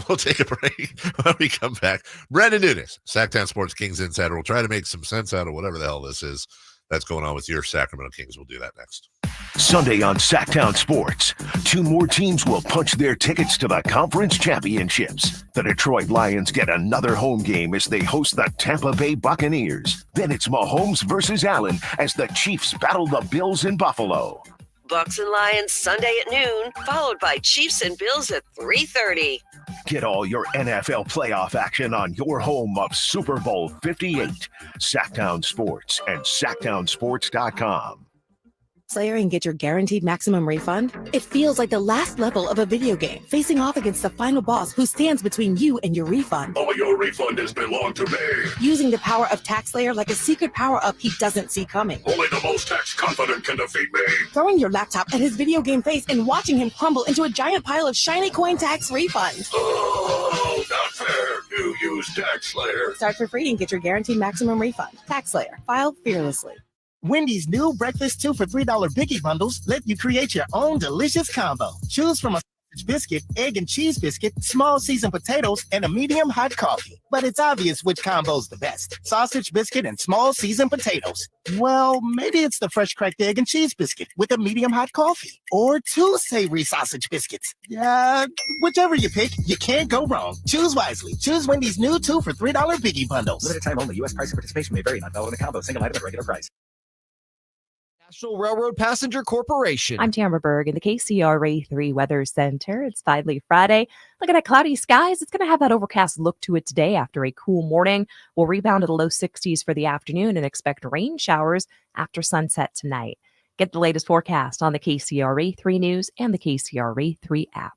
We'll take a break when we come back. Brandon Nunes, Sactown Sports Kings Insider. We'll try to make some sense out of whatever the hell this is that's going on with your Sacramento Kings. We'll do that next. Sunday on Sactown Sports, 2 more teams will punch their tickets to the conference championships. The Detroit Lions get another home game as they host the Tampa Bay Buccaneers. Then it's Mahomes versus Allen as the Chiefs battle the Bills in Buffalo. Bucks and Lions Sunday at noon, followed by Chiefs and Bills at 3:30. Get all your NFL playoff action on your home of Super Bowl 58. Sactown Sports and SactownSports.com. Slayer and get your guaranteed maximum refund? It feels like the last level of a video game, facing off against the final boss who stands between you and your refund. All your refund has belonged to me. Using the power of Tax Slayer like a secret power-up he doesn't see coming. Only the most tax confident can defeat me. Throwing your laptop at his video game face and watching him crumble into a giant pile of shiny coin tax refunds. Oh, not fair. You use Tax Slayer. Start for free and get your guaranteed maximum refund. Tax Slayer. File fearlessly. Wendy's new breakfast 2 for $3 Biggie bundles let you create your own delicious combo. Choose from a sausage biscuit, egg and cheese biscuit, small seasoned potatoes, and a medium hot coffee. But it's obvious which combo's the best. Sausage biscuit and small seasoned potatoes. Well, maybe it's the fresh cracked egg and cheese biscuit with a medium hot coffee. Or 2 savory sausage biscuits. Yeah, whichever you pick, you can't go wrong. Choose wisely. Choose Wendy's new 2 for $3 Biggie bundles. Limited time only. U.S. price and participation may vary. Not valid in a combo. Single item at regular price. National Railroad Passenger Corporation. I'm Tamara Berg in the KCRA 3 Weather Center. It's finally Friday. Looking at cloudy skies. It's going to have that overcast look to it today after a cool morning. We'll rebound to the low 60s for the afternoon and expect rain showers after sunset tonight. Get the latest forecast on the KCRA 3 News and the KCRA 3 app.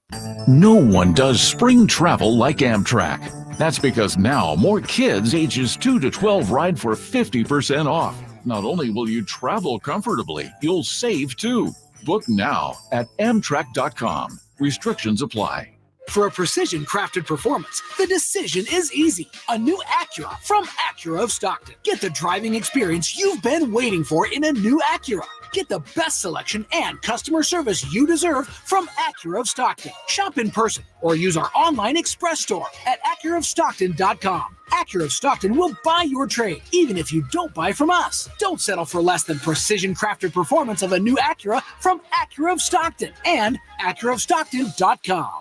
No one does spring travel like Amtrak. That's because now more kids ages 2 to 12 ride for 50% off. Not only will you travel comfortably, you'll save too. Book now at Amtrak.com. Restrictions apply. For a precision-crafted performance, the decision is easy. A new Acura from Acura of Stockton. Get the driving experience you've been waiting for in a new Acura. Get the best selection and customer service you deserve from Acura of Stockton. Shop in person or use our online express store at AcuraofStockton.com. Acura of Stockton will buy your trade, even if you don't buy from us. Don't settle for less than precision-crafted performance of a new Acura from Acura of Stockton and AcuraofStockton.com.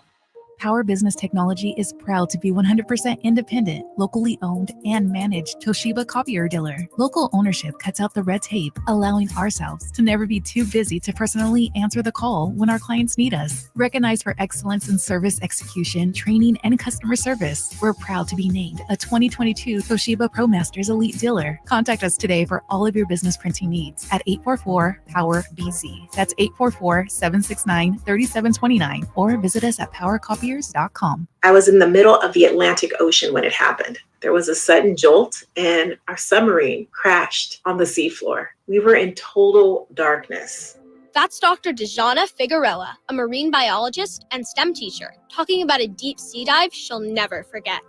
Power Business Technology is proud to be 100% independent, locally owned, and managed Toshiba copier dealer. Local ownership cuts out the red tape, allowing ourselves to never be too busy to personally answer the call when our clients need us. Recognized for excellence in service execution, training, and customer service, we're proud to be named a 2022 Toshiba ProMasters Elite Dealer. Contact us today for all of your business printing needs at 844-POWER-BZ. That's 844-769-3729, or visit us at PowerCopier.com. I was in the middle of the Atlantic Ocean when it happened. There was a sudden jolt and our submarine crashed on the seafloor. We were in total darkness. That's Dr. Dejana Figueroa, a marine biologist and STEM teacher, talking about a deep sea dive she'll never forget.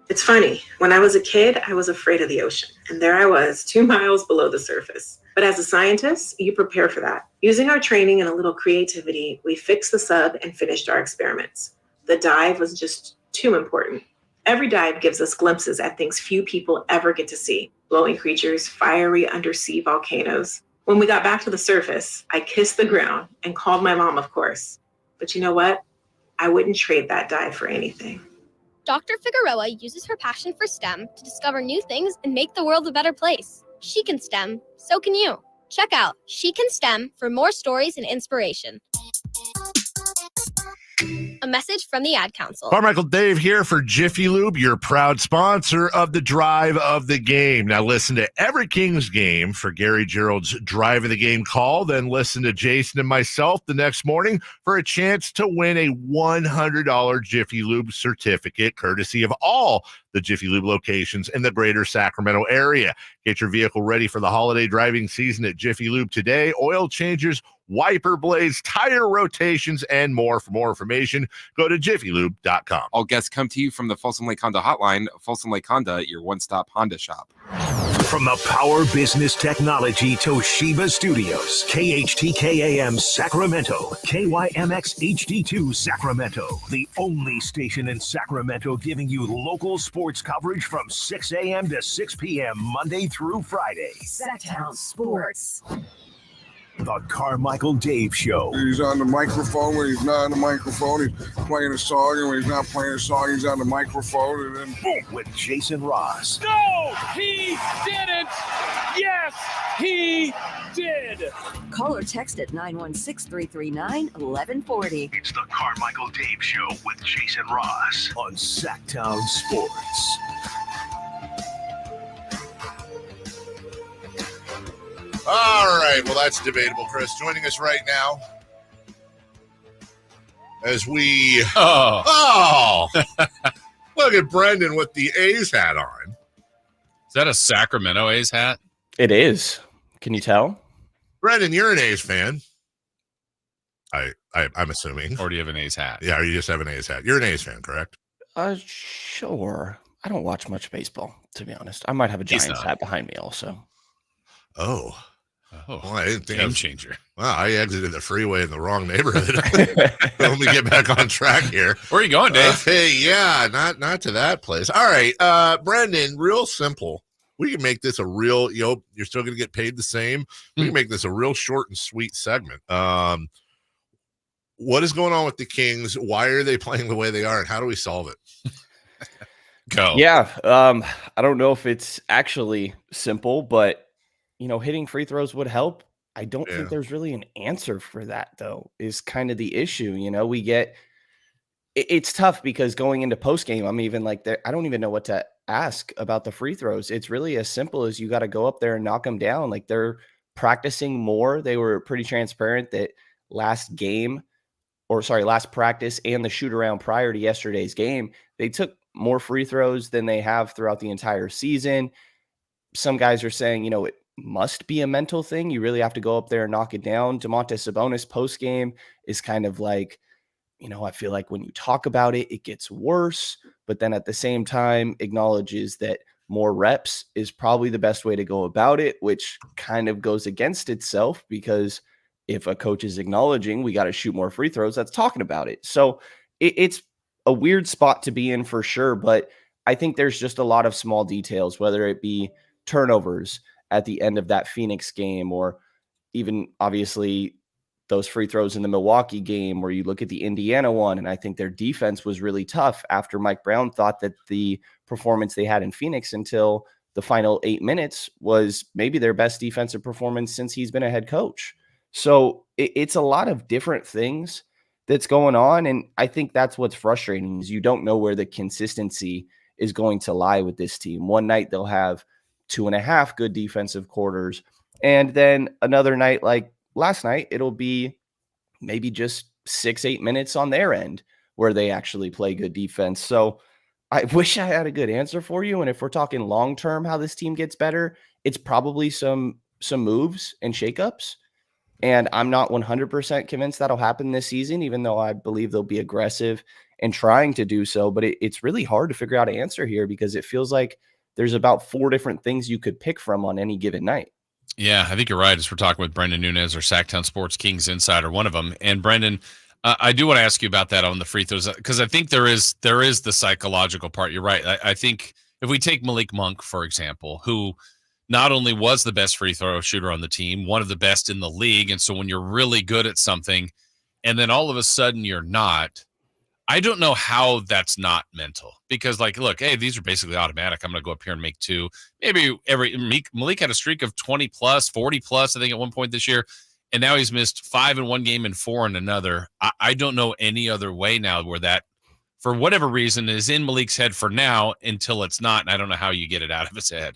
It's funny, when I was a kid, I was afraid of the ocean, and there I was 2 miles below the surface. But as a scientist, you prepare for that. Using our training and a little creativity, we fixed the sub and finished our experiments. The dive was just too important. Every dive gives us glimpses at things few people ever get to see. Glowing creatures, fiery undersea volcanoes. When we got back to the surface, I kissed the ground and called my mom, of course. But you know what? I wouldn't trade that dive for anything. Dr. Figueroa uses her passion for STEM to discover new things and make the world a better place. She can STEM, so can you. Check out She Can STEM for more stories and inspiration. A message from the Ad Council. Carmichael Dave here for Jiffy Lube, your proud sponsor of the Drive of the Game. Now listen to every Kings game for Gary Gerald's Drive of the Game call. Then listen to Jason and myself the next morning for a chance to win a $100 Jiffy Lube certificate, courtesy of all the Jiffy Lube locations in the greater Sacramento area. Get your vehicle ready for the holiday driving season at Jiffy Lube today. Oil changes, wiper blades, tire rotations, and more. For more information, go to jiffylube.com. All guests come to you from the Folsom Lake Honda hotline. Folsom Lake Honda, your one-stop Honda shop. From the Power Business Technology Toshiba Studios, KHTK-AM Sacramento, KYMX HD2 Sacramento, the only station in Sacramento giving you local sports coverage from 6 a.m. to 6 p.m. Monday through Friday. Sactown Sports. The Carmichael Dave Show. He's on the microphone when he's not on the microphone. He's playing a song, and when he's not playing a song, he's on the microphone, and then boom. With Jason Ross. No, he didn't. Yes, he did. Call or text at 916-339-1140. It's the Carmichael Dave Show with Jason Ross on Sactown Sports. All right, well, that's debatable, Chris. Joining us right now as we... Oh! Look at Brendan with the A's hat on. Is that a Sacramento A's hat? It is. Can you tell? Brendan, you're an A's fan. I'm assuming. Or do you have an A's hat? Yeah, or you just have an A's hat. You're an A's fan, correct? Sure. I don't watch much baseball, to be honest. I might have a Giants hat behind me also. Oh, well, I didn't think Game changer. Wow, I exited the freeway in the wrong neighborhood. Let me get back on track here. Where are you going, Dave? Hey, yeah, not to that place. All right, Brendan, real simple. We can make this a real, you're still going to get paid the same. We can make this a real short and sweet segment. What is going on with the Kings? Why are they playing the way they are, and how do we solve it? Go. Yeah, I don't know if it's actually simple, but hitting free throws would help. I don't think there's really an answer for that, though, is kind of the issue. It's tough because going into postgame, I'm even like, I don't even know what to ask about the free throws. It's really as simple as you got to go up there and knock them down. Like, they're practicing more. They were pretty transparent that last practice and the shoot around prior to yesterday's game, they took more free throws than they have throughout the entire season. Some guys are saying, it must be a mental thing. You really have to go up there and knock it down. Domantas Sabonis post game is kind of like, I feel like when you talk about it, it gets worse, but then at the same time acknowledges that more reps is probably the best way to go about it, which kind of goes against itself because if a coach is acknowledging we got to shoot more free throws, that's talking about it. So it's a weird spot to be in for sure, but I think there's just a lot of small details, whether it be turnovers at the end of that Phoenix game, or even obviously those free throws in the Milwaukee game, where you look at the Indiana one, and I think their defense was really tough after Mike Brown thought that the performance they had in Phoenix until the final 8 minutes was maybe their best defensive performance since he's been a head coach. So it's a lot of different things that's going on, and I think that's what's frustrating is you don't know where the consistency is going to lie with this team. One night they'll have 2.5 good defensive quarters, and then another night like last night, it'll be maybe just 6-8 minutes on their end where they actually play good defense. So I wish I had a good answer for you. And if we're talking long-term, how this team gets better, it's probably some moves and shakeups. And I'm not 100% convinced that'll happen this season, even though I believe they'll be aggressive and trying to do so. But it's really hard to figure out an answer here because it feels like there's about 4 different things you could pick from on any given night. Yeah, I think you're right. As we're talking with Brendan Nunez, our Sactown Sports Kings insider, one of them. And Brendan, I do want to ask you about that on the free throws because I think there is the psychological part. You're right. I think if we take Malik Monk, for example, who not only was the best free throw shooter on the team, one of the best in the league. And so when you're really good at something and then all of a sudden you're not, I don't know how that's not mental because look, hey, these are basically automatic. I'm going to go up here and make 2. Maybe Malik had a streak of 20 plus, 40 plus, I think at one point this year. And now he's missed 5 in one game and 4 in another. I don't know any other way now where that, for whatever reason, is in Malik's head for now until it's not. And I don't know how you get it out of his head.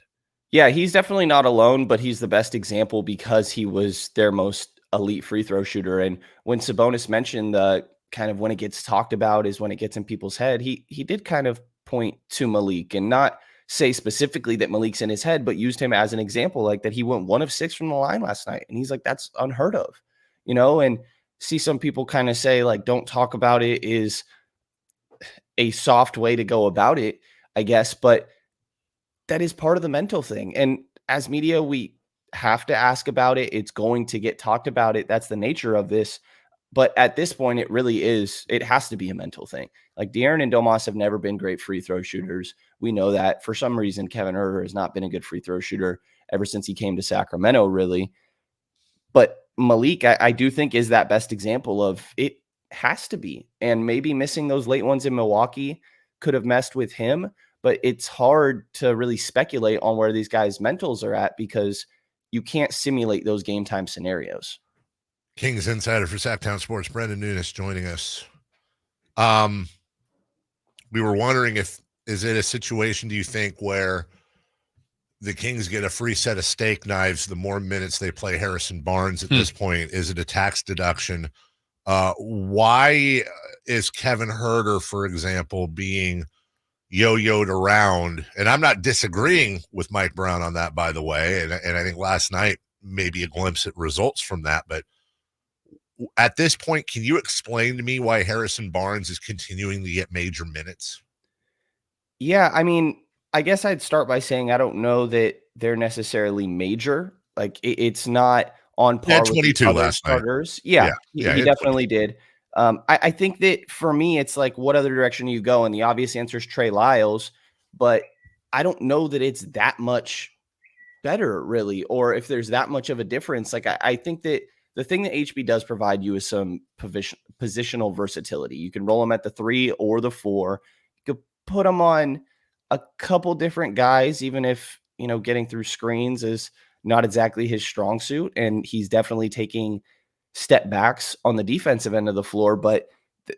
Yeah, he's definitely not alone, but he's the best example because he was their most elite free throw shooter. And when Sabonis mentioned the kind of when it gets talked about is when it gets in people's head, he did kind of point to Malik and not say specifically that Malik's in his head, but used him as an example, like that he went 1 of 6 from the line last night. And he's like, that's unheard of, and see some people kind of say like, don't talk about it is a soft way to go about it, I guess. But that is part of the mental thing. And as media, we have to ask about it. It's going to get talked about it. That's the nature of this. But at this point, it really is. It has to be a mental thing. Like De'Aaron and Domas have never been great free throw shooters. We know that. For some reason, Kevin Huerter has not been a good free throw shooter ever since he came to Sacramento, really. But Malik, I do think is that best example of it has to be. And maybe missing those late ones in Milwaukee could have messed with him, but it's hard to really speculate on where these guys' mentals are at because you can't simulate those game time scenarios. Kings insider for Sactown Sports, Brendan Nunes joining us. We were wondering is it a situation, do you think, where the Kings get a free set of steak knives the more minutes they play Harrison Barnes at this point? Is it a tax deduction? Why is Kevin Huerter, for example, being yo-yoed around? And I'm not disagreeing with Mike Brown on that, by the way. And I think last night maybe a glimpse at results from that. But at this point, can you explain to me why Harrison Barnes is continuing to get major minutes? Yeah, I mean, I guess I'd start by saying I don't know that they're necessarily major. Like it's not on par with 22 the other last starters. night. Yeah, Yeah, he definitely did. I think that for me, it's like, what other direction you go? And the obvious answer is Trey Lyles, but I don't know that it's that much better, really, or if there's that much of a difference. Like I think that the thing that HB does provide you is some positional versatility. You can roll them at the 3 or the 4. You could put them on a couple different guys, even if, getting through screens is not exactly his strong suit. And he's definitely taking step backs on the defensive end of the floor, but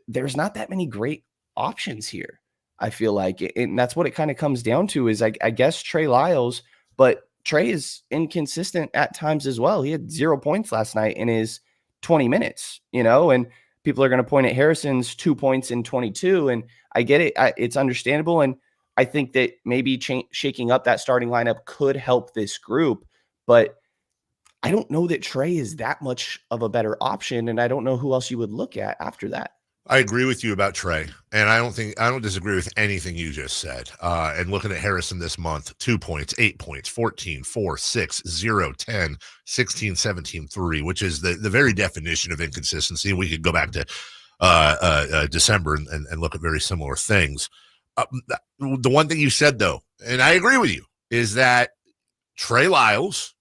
there's not that many great options here. I feel like, and that's what it kind of comes down to is I guess Trey Lyles, but Trey is inconsistent at times as well. He had 0 points last night in his 20 minutes, and people are going to point at Harrison's 2 points in 22. And I get it. It's understandable. And I think that maybe shaking up that starting lineup could help this group, but I don't know that Trey is that much of a better option. And I don't know who else you would look at after that. I agree with you about Trey, and I don't disagree with anything you just said. And looking at Harrison this month, 2 points, 8 points, 14, 4, 6, 0, 10, 16, 17, 3, which is the very definition of inconsistency. And we could go back to December and look at very similar things. The one thing you said, though, and I agree with you, is that Trey Lyles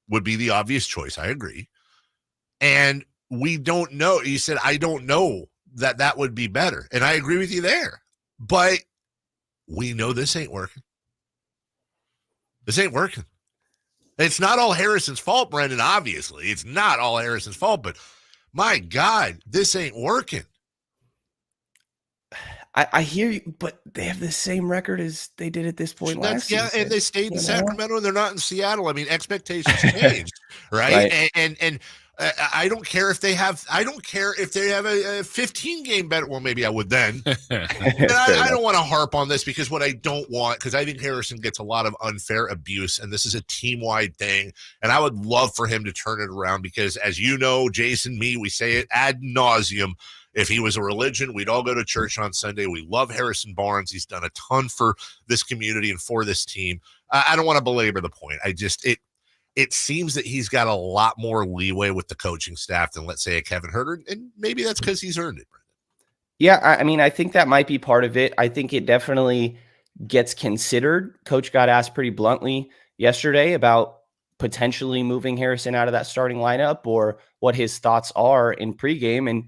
would be the obvious choice. I agree. And we don't know. You said, I don't know that would be better. And I agree with you there. But we know this ain't working. This ain't working. It's not all Harrison's fault, Brendan, obviously. It's not all Harrison's fault, but my God, this ain't working. I hear you, but they have the same record as they did at this point last season. And they stayed in Sacramento, and they're not in Seattle. I mean, expectations changed, right? And I don't care if they have. I don't care if they have a 15-game bet. Well, maybe I would then. And I don't want to harp on this because what I don't want, because I think Harrison gets a lot of unfair abuse, and this is a team-wide thing. And I would love for him to turn it around because, as you know, Jason, we say it ad nauseum. If he was a religion, we'd all go to church on Sunday. We love Harrison Barnes. He's done a ton for this community and for this team. I don't want to belabor the point. It seems that he's got a lot more leeway with the coaching staff than, let's say, a Kevin Huerter, and maybe that's because he's earned it, Brendan. Yeah, I mean, I think that might be part of it. I think it definitely gets considered. Coach got asked pretty bluntly yesterday about potentially moving Harrison out of that starting lineup or what his thoughts are in pregame, and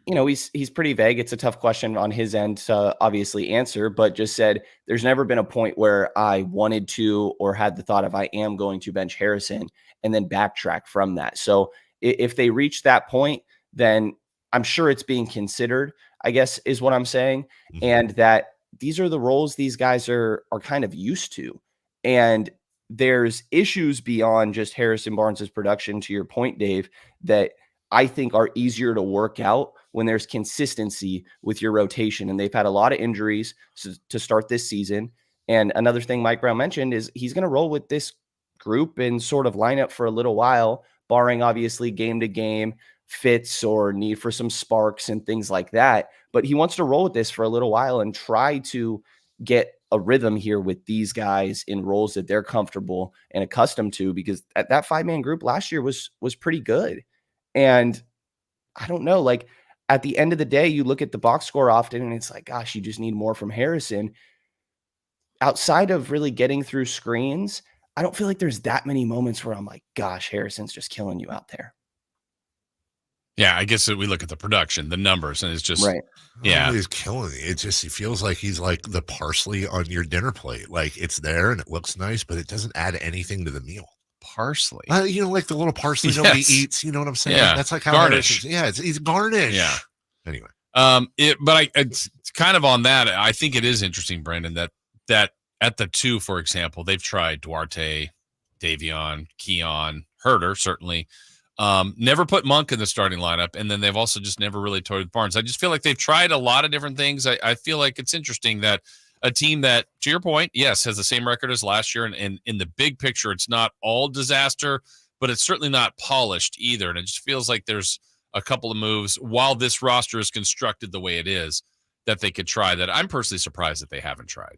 he's pretty vague. It's a tough question on his end to obviously answer, but just said there's never been a point where I wanted to or had the thought of I am going to bench Harrison and then backtrack from that. So if they reach that point, then I'm sure it's being considered, I guess is what I'm saying. Mm-hmm. And that these are the roles these guys are kind of used to. And there's issues beyond just Harrison Barnes's production, to your point, Dave, that I think are easier to work out when there's consistency with your rotation. And they've had a lot of injuries to start this season. And another thing Mike Brown mentioned is he's going to roll with this group and sort of line up for a little while, barring obviously game to game fits or need for some sparks and things like that. But he wants to roll with this for a little while and try to get a rhythm here with these guys in roles that they're comfortable and accustomed to, because that 5-man group last year was pretty good. And I don't know, like at the end of the day, you look at the box score often and it's like, gosh, you just need more from Harrison. Outside of really getting through screens, I don't feel like there's that many moments where I'm like, gosh, Harrison's just killing you out there. Yeah, I guess that we look at the production, the numbers, and it's just right. Yeah, He's killing it. He feels like he's like the parsley on your dinner plate. Like it's there and it looks nice, but it doesn't add anything to the meal. Parsley, like the little parsley nobody eats. You know what I'm saying? Yeah, That's like how garnish. He's garnish. Yeah. Anyway, it's kind of on that. I think it is interesting, Brandon, that at the 2, for example, they've tried Duarte, Davion, Keon, Herter, certainly. Never put Monk in the starting lineup, and then they've also just never really toyed with Barnes. I just feel like they've tried a lot of different things. I feel like it's interesting that a team that, to your point, yes, has the same record as last year, and in the big picture, it's not all disaster, but it's certainly not polished either. And it just feels like there's a couple of moves while this roster is constructed the way it is that they could try that I'm personally surprised that they haven't tried.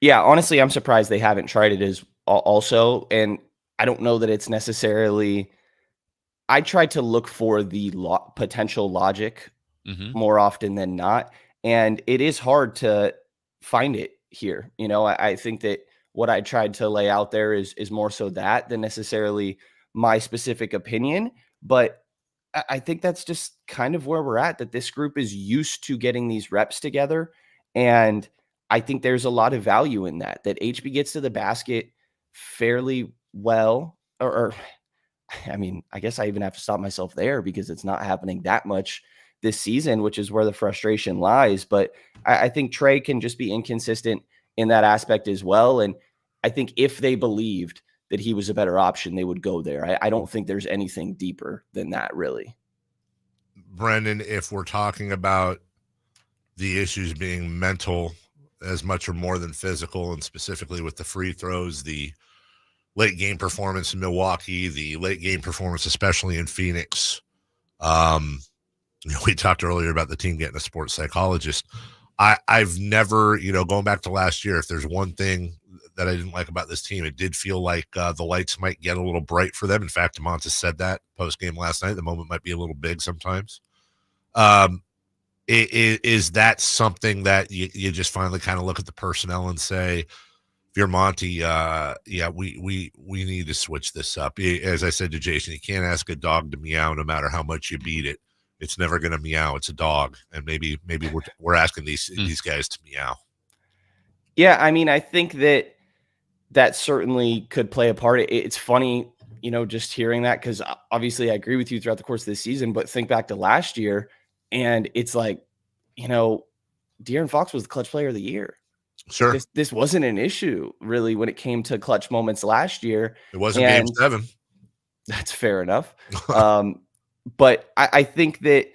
Yeah, honestly, I'm surprised they haven't tried it as also, and I don't know that it's necessarily. I try to look for the potential logic more often than not, and it is hard to find it here. I think that what I tried to lay out there is more so that than necessarily my specific opinion, but I think that's just kind of where we're at, that this group is used to getting these reps together, and I think there's a lot of value in that HB gets to the basket fairly well, or I mean, I guess I even have to stop myself there because it's not happening that much this season, which is where the frustration lies. But I think Trey can just be inconsistent in that aspect as well. And I think if they believed that he was a better option, they would go there. I don't think there's anything deeper than that, really. Brendan, if we're talking about the issues being mental as much or more than physical, and specifically with the free throws, the late game performance in Milwaukee, the late game performance, especially in Phoenix. We talked earlier about the team getting a sports psychologist. I've never, going back to last year, if there's one thing that I didn't like about this team, it did feel like the lights might get a little bright for them. In fact, Montes said that post-game last night. The moment might be a little big sometimes. Is that something that you just finally kind of look at the personnel and say, if you're Monty, we need to switch this up. As I said to Jason, you can't ask a dog to meow no matter how much you beat it. It's never going to meow. It's a dog, and maybe we're asking these guys to meow. Yeah, I mean, I think that certainly could play a part. It's funny, just hearing that, because obviously I agree with you throughout the course of this season. But think back to last year, and it's like, De'Aaron Fox was the clutch player of the year. Sure. This wasn't an issue really when it came to clutch moments last year. It wasn't game 7. That's fair enough. But I think that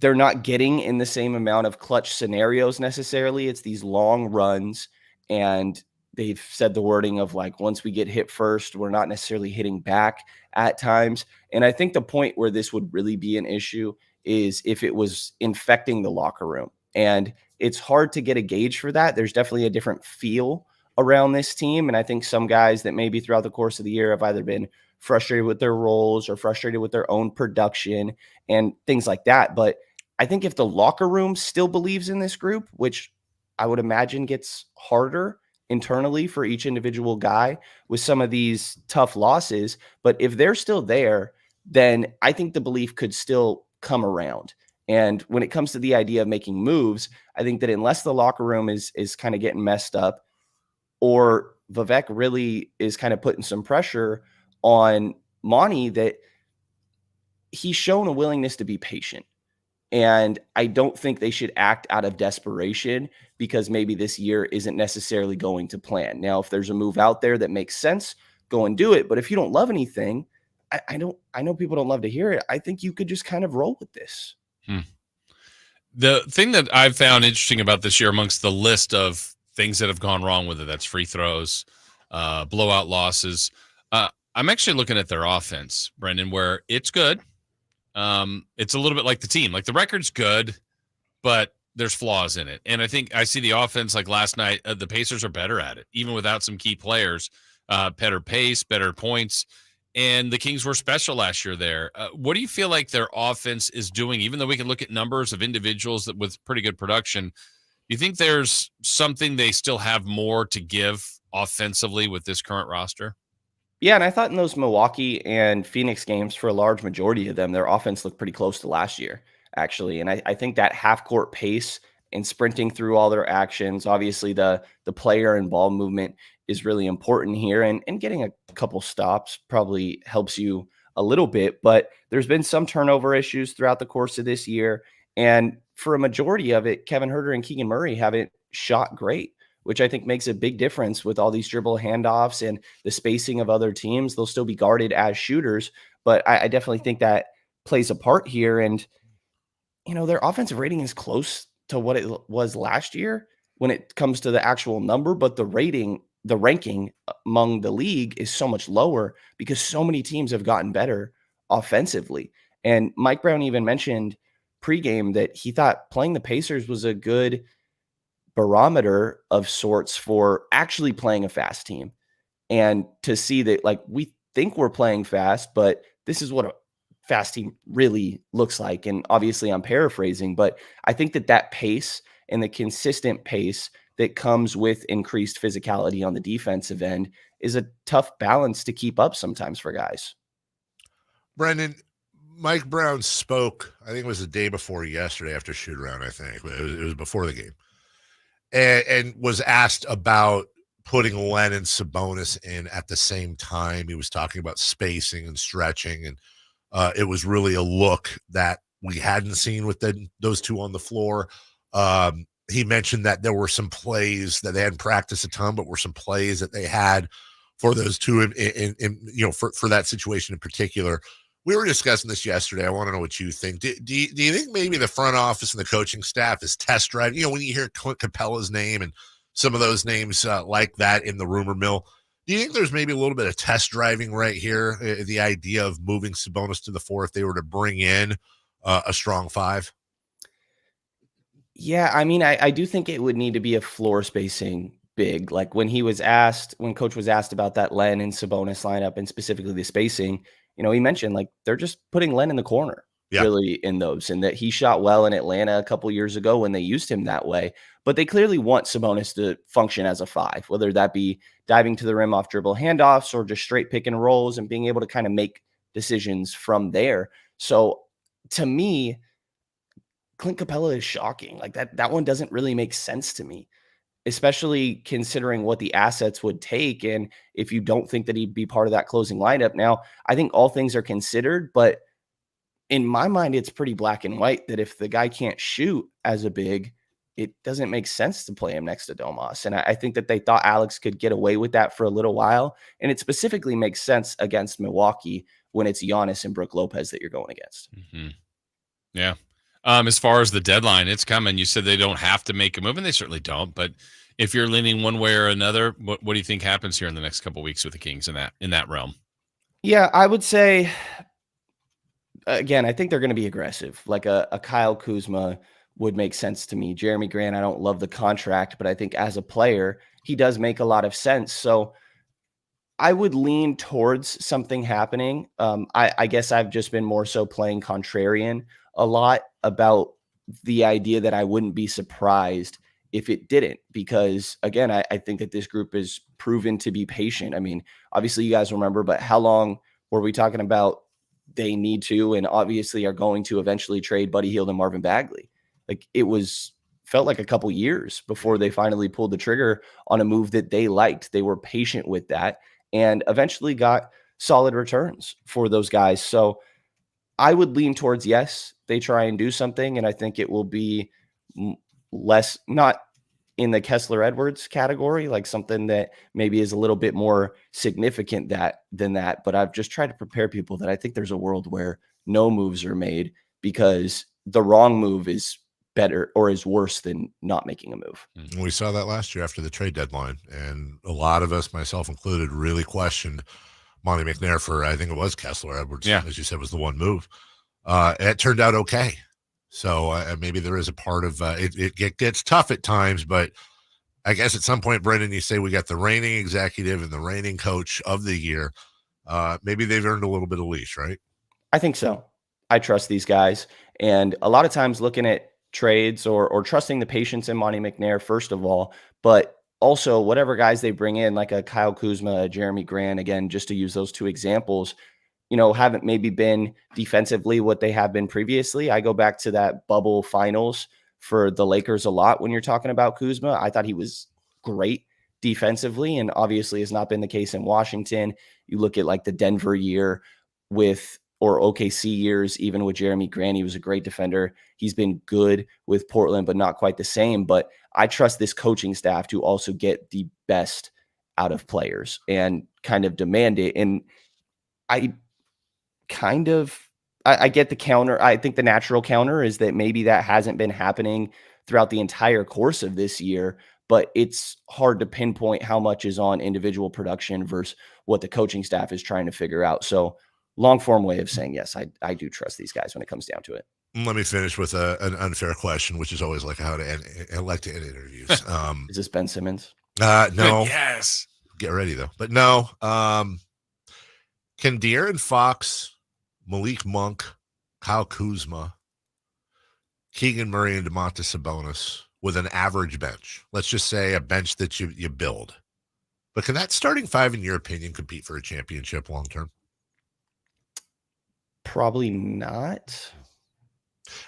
they're not getting in the same amount of clutch scenarios necessarily. It's these long runs, and they've said the wording of like, once we get hit first, we're not necessarily hitting back at times. And I think the point where this would really be an issue is if it was infecting the locker room. And it's hard to get a gauge for that. There's definitely a different feel around this team. And I think some guys that maybe throughout the course of the year have either been frustrated with their roles or frustrated with their own production and things like that. But I think if the locker room still believes in this group, which I would imagine gets harder internally for each individual guy with some of these tough losses, but if they're still there, then I think the belief could still come around. And when it comes to the idea of making moves, I think that unless the locker room is kind of getting messed up, or Vivek really is kind of putting some pressure on Monty, that he's shown a willingness to be patient. And I don't think they should act out of desperation because maybe this year isn't necessarily going to plan. Now, if there's a move out there that makes sense, go and do it. But if you don't love anything, I know people don't love to hear it. I think you could just kind of roll with this. The thing that I've found interesting about this year, amongst the list of things that have gone wrong, whether that's free throws, blowout losses, I'm actually looking at their offense, Brendan, where it's good. It's a little bit like the team. Like the record's good, but there's flaws in it. And I think I see the offense like last night, the Pacers are better at it, even without some key players, better pace, better points. And the Kings were special last year there. What do you feel like their offense is doing? Even though we can look at numbers of individuals that with pretty good production, do you think there's something they still have more to give offensively with this current roster? Yeah, and I thought in those Milwaukee and Phoenix games, for a large majority of them, their offense looked pretty close to last year, actually. And I think that half court pace and sprinting through all their actions, obviously the player and ball movement is really important here. And getting a couple stops probably helps you a little bit. But there's been some turnover issues throughout the course of this year. And for a majority of it, Kevin Huerter and Keegan Murray haven't shot great, which I think makes a big difference with all these dribble handoffs and the spacing of other teams. They'll still be guarded as shooters, but I definitely think that plays a part here. And, their offensive rating is close to what it was last year when it comes to the actual number, but the ranking among the league is so much lower because so many teams have gotten better offensively. And Mike Brown even mentioned pregame that he thought playing the Pacers was a good barometer of sorts for actually playing a fast team, and to see that, like, we think we're playing fast, but this is what a fast team really looks like. And obviously I'm paraphrasing, but I think that pace and the consistent pace that comes with increased physicality on the defensive end is a tough balance to keep up sometimes for guys. Brendan, Mike Brown spoke, I think it was the day before yesterday after shoot around, I think. It was before the game. And was asked about putting Len and Sabonis in at the same time. He was talking about spacing and stretching, and it was really a look that we hadn't seen with those two on the floor. He mentioned that there were some plays that they hadn't practiced a ton, but were some plays that they had for those two for that situation in particular. We were discussing this yesterday. I want to know what you think. Do you think maybe the front office and the coaching staff is test driving? When you hear Clint Capella's name and some of those names like that in the rumor mill, do you think there's maybe a little bit of test driving right here? The idea of moving Sabonis to the 4 if they were to bring in a strong 5? Yeah, I mean, I do think it would need to be a floor spacing big. Like when Coach was asked about that Len and Sabonis lineup and specifically the spacing, he mentioned like they're just putting Len in the corner really in those, and that he shot well in Atlanta a couple years ago when they used him that way. But they clearly want Sabonis to function as a 5, whether that be diving to the rim off dribble handoffs or just straight pick and rolls and being able to kind of make decisions from there. So to me, Clint Capella is shocking. Like that one doesn't really make sense to me, especially considering what the assets would take. And if you don't think that he'd be part of that closing lineup. Now, I think all things are considered, but in my mind, it's pretty black and white that if the guy can't shoot as a big, it doesn't make sense to play him next to Domas. And I think that they thought Alex could get away with that for a little while. And it specifically makes sense against Milwaukee when it's Giannis and Brook Lopez that you're going against. Mm-hmm. Yeah. As far as the deadline, it's coming. You said they don't have to make a move, and they certainly don't. But if you're leaning one way or another, what do you think happens here in the next couple of weeks with the Kings in that realm? Yeah, I would say, again, I think they're going to be aggressive. Like a Kyle Kuzma would make sense to me. Jeremy Grant, I don't love the contract, but I think as a player, he does make a lot of sense. So I would lean towards something happening. I guess I've just been more so playing contrarian a lot about the idea that I wouldn't be surprised if it didn't, because again, I think that this group is proven to be patient. I mean, obviously you guys remember, but how long were we talking about they need to, and obviously are going to eventually trade Buddy Hield and Marvin Bagley? Like felt like a couple years before they finally pulled the trigger on a move that they liked. They were patient with that and eventually got solid returns for those guys. So I would lean towards, yes, they try and do something. And I think it will be less, not in the Kessler Edwards category, like something that maybe is a little bit more significant than that. But I've just tried to prepare people that I think there's a world where no moves are made because the wrong move is better or is worse than not making a move. We saw that last year after the trade deadline. And a lot of us, myself included, really questioned Monty McNair for, I think it was Kessler Edwards, as you said, was the one move. It turned out okay. So maybe there is a part of it gets tough at times, but I guess at some point, Brendan, you say we got the reigning executive and the reigning coach of the year. Maybe they've earned a little bit of leash, right? I think so. I trust these guys. And a lot of times looking at trades or trusting the patience in Monty McNair, first of all, but also, whatever guys they bring in, like a Kyle Kuzma, a Jeremy Grant, again, just to use those two examples, haven't maybe been defensively what they have been previously. I go back to that bubble finals for the Lakers a lot when you're talking about Kuzma. I thought he was great defensively, and obviously has not been the case in Washington. You look at like the Denver year or OKC years, even with Jeremy Grant, he was a great defender. He's been good with Portland, but not quite the same. But I trust this coaching staff to also get the best out of players and kind of demand it. And I get the counter. I think the natural counter is that maybe that hasn't been happening throughout the entire course of this year, but it's hard to pinpoint how much is on individual production versus what the coaching staff is trying to figure out. So long form way of saying, yes, I do trust these guys when it comes down to it. Let me finish with an unfair question, which is always like how to end interviews. Is this Ben Simmons? No. Yes. Get ready though. But no. Can De'Aaron Fox, Malik Monk, Kyle Kuzma, Keegan Murray, and Domantas Sabonis with an average bench, let's just say a bench that you build, but can that starting five, in your opinion, compete for a championship long term? Probably not.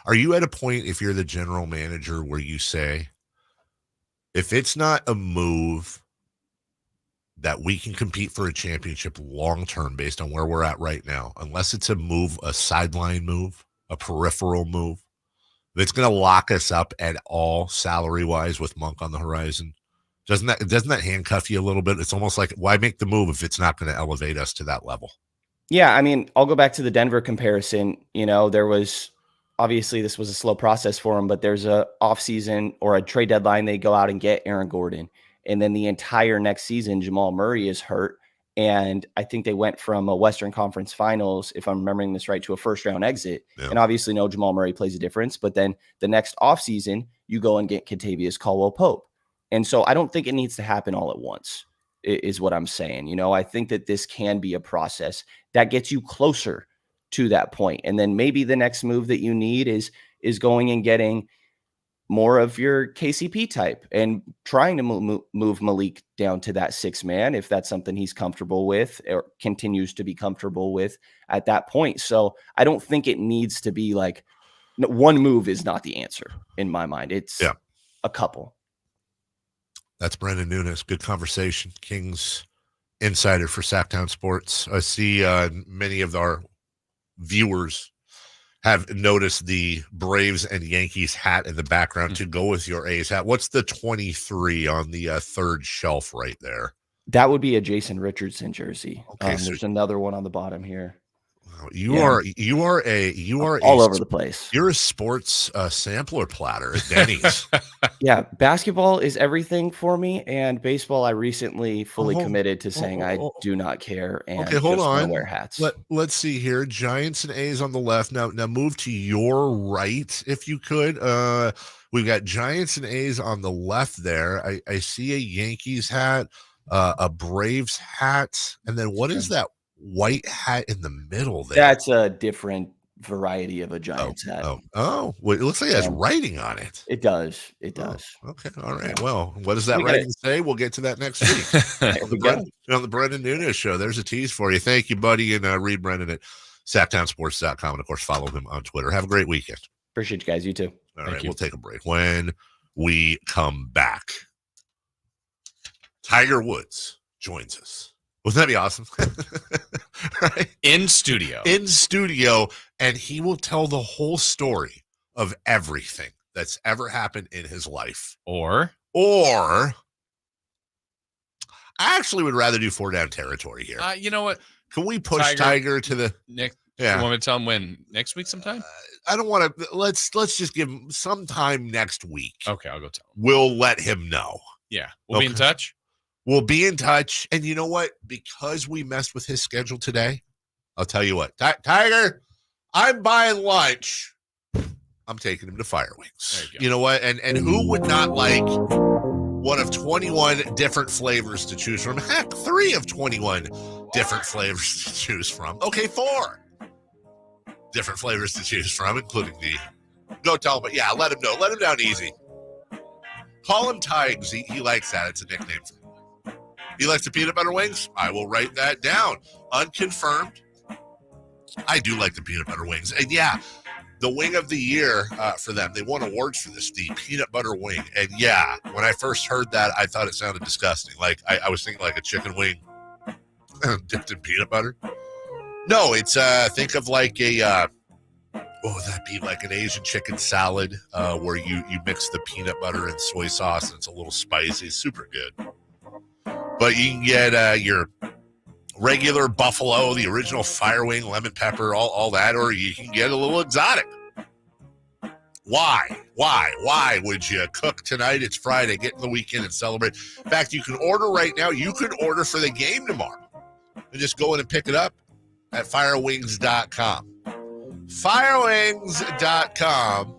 Are you at a point, if you're the general manager, where you say, if it's not a move that we can compete for a championship long term based on where we're at right now, unless it's a move, a sideline move, a peripheral move, if it's going to lock us up at all salary wise with Monk on the horizon, doesn't that handcuff you a little bit? It's almost like, why make the move if it's not going to elevate us to that level? Yeah, I mean, I'll go back to the Denver comparison. There was obviously this was a slow process for him, but there's a offseason or a trade deadline. They go out and get Aaron Gordon. And then the entire next season, Jamal Murray is hurt. And I think they went from a Western Conference Finals, if I'm remembering this right, to a first-round exit. Yeah. And obviously, no, Jamal Murray plays a difference. But then the next offseason, you go and get Kentavious Caldwell-Pope. And so I don't think it needs to happen all at once, is what I'm saying. I think that this can be a process that gets you closer to that point. And then maybe the next move that you need is going and getting more of your KCP type and trying to move Malik down to that 6-man if that's something he's comfortable with or continues to be comfortable with at that point. So I don't think it needs to be like one move is not the answer in my mind. It's a couple. That's Brendan Nunes. Good conversation. Kings insider for Sactown Sports. I see many of our viewers have noticed the Braves and Yankees hat in the background to go with your A's hat. What's the 23 on the third shelf right there? That would be a Jason Richardson jersey. Okay, there's another one on the bottom here. You are all over the place. You're a sports sampler platter at Denny's. Yeah, basketball is everything for me, and baseball I recently fully committed to saying I do not care and okay, hold on. Wear hats. Let's see here. Giants and A's on the left. Now move to your right if you could. We've got Giants and A's on the left there. I see a Yankees hat, a Braves hat, and then what is that white hat in the middle there? That's a different variety of a Giants hat. Well, it looks like it has writing on it. It does. Okay. All right. Well, what does that writing say? We'll get to that next week. on the Brendan Nunes Show. There's a tease for you. Thank you, buddy. And read Brendan at SactownSports.com. And of course, follow him on Twitter. Have a great weekend. Appreciate you guys. You too. All right. We'll take a break. When we come back, Tiger Woods joins us. Wouldn't that be awesome? Right? In studio, and he will tell the whole story of everything that's ever happened in his life. Or I actually would rather do 4 down territory here. You know what? Can we push Tiger to the next? Yeah. You want me to tell him when? Next week sometime? I don't want to. Let's just give him some time next week. Okay, I'll go tell him. We'll let him know. Yeah, we'll be in touch. We'll be in touch. And you know what? Because we messed with his schedule today, I'll tell you what. Tiger, I'm buying lunch. I'm taking him to Firewings. You know what? And who would not like one of 21 different flavors to choose from? Heck, 3 of 21 different flavors to choose from. Okay, 4 different flavors to choose from, including the go tell him. But yeah, let him know. Let him down easy. Call him Tigers. He likes that. It's a nickname for him. He likes the peanut butter wings. I will write that down. Unconfirmed. I do like the peanut butter wings. And yeah, the wing of the year for them, they won awards for this, the peanut butter wing. And yeah, when I first heard that, I thought it sounded disgusting. Like I was thinking like a chicken wing dipped in peanut butter. No, it's think of like a that'd be like an Asian chicken salad where you mix the peanut butter and soy sauce, and it's a little spicy. It's super good. But you can get your regular buffalo, the original fire wing, lemon pepper, all that, or you can get a little exotic. Why would you cook tonight? It's Friday. Get in the weekend and celebrate. In fact, you can order right now. You can order for the game tomorrow and just go in and pick it up at firewings.com. Firewings.com.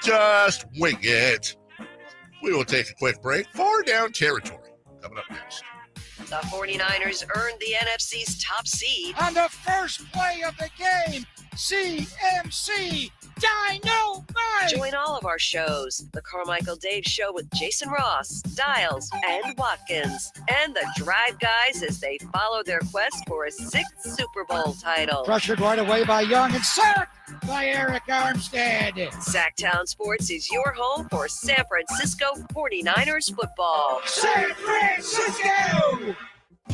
Just wing it. We will take a quick break for Down Territory. Coming up next. The 49ers earned the NFC's top seed. On the first play of the game, CMC Dynamite! Join all of our shows. The Carmichael Dave Show with Jason Ross, Dials, and Watkins. And the Drive Guys as they follow their quest for a 6th Super Bowl title. Pressured right away by Young and sacked by Eric Armstead. Sactown Sports is your home for San Francisco 49ers football. San Francisco!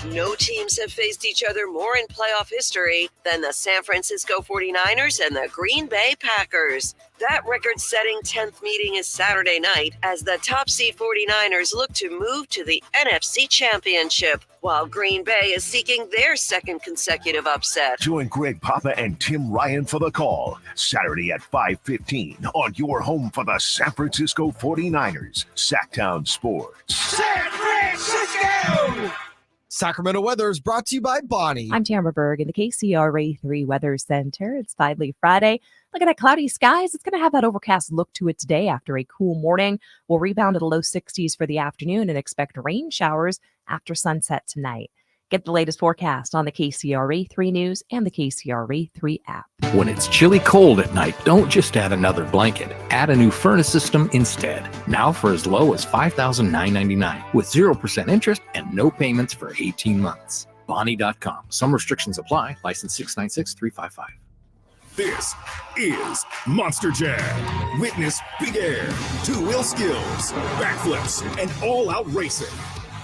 No teams have faced each other more in playoff history than the San Francisco 49ers and the Green Bay Packers. That record-setting 10th meeting is Saturday night as the top seed 49ers look to move to the NFC Championship, while Green Bay is seeking their second consecutive upset. Join Greg Papa and Tim Ryan for the call, Saturday at 5:15 on your home for the San Francisco 49ers, Sactown Sports. San Francisco! Sacramento weather is brought to you by Bonnie. I'm Tamara Berg in the KCRA 3 Weather Center. It's finally Friday. Looking at cloudy skies, it's going to have that overcast look to it today after a cool morning. We'll rebound to the low 60s for the afternoon and expect rain showers after sunset tonight. Get the latest forecast on the KCRA 3 News and the KCRA 3 app. When it's chilly cold at night, don't just add another blanket. Add a new furnace system instead. Now for as low as $5,999 with 0% interest and no payments for 18 months. Bonnie.com. Some restrictions apply. License 696-355. This is Monster Jam. Witness big air, two-wheel skills, backflips, and all-out racing.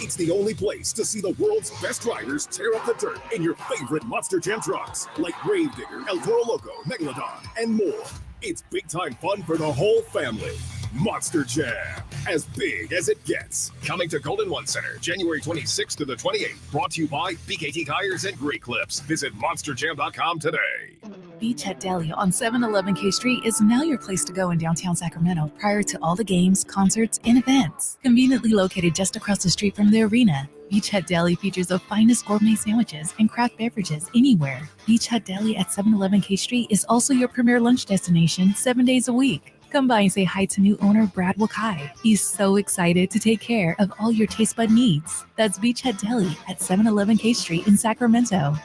It's the only place to see the world's best riders tear up the dirt in your favorite Monster Jam trucks, like Gravedigger, El Toro Loco, Megalodon, and more. It's big-time fun for the whole family. Monster Jam, as big as it gets. Coming to Golden One Center, January 26th to the 28th. Brought to you by BKT Tires and Great Clips. Visit monsterjam.com today. Beachhead Deli on 711 K Street is now your place to go in downtown Sacramento prior to all the games, concerts, and events. Conveniently located just across the street from the arena, Beachhead Deli features the finest gourmet sandwiches and craft beverages anywhere. Beachhead Deli at 711 K Street is also your premier lunch destination 7 days a week. Come by and say hi to new owner Brad Wakai. He's so excited to take care of all your taste bud needs. That's Beachhead Deli at 711 K Street in Sacramento.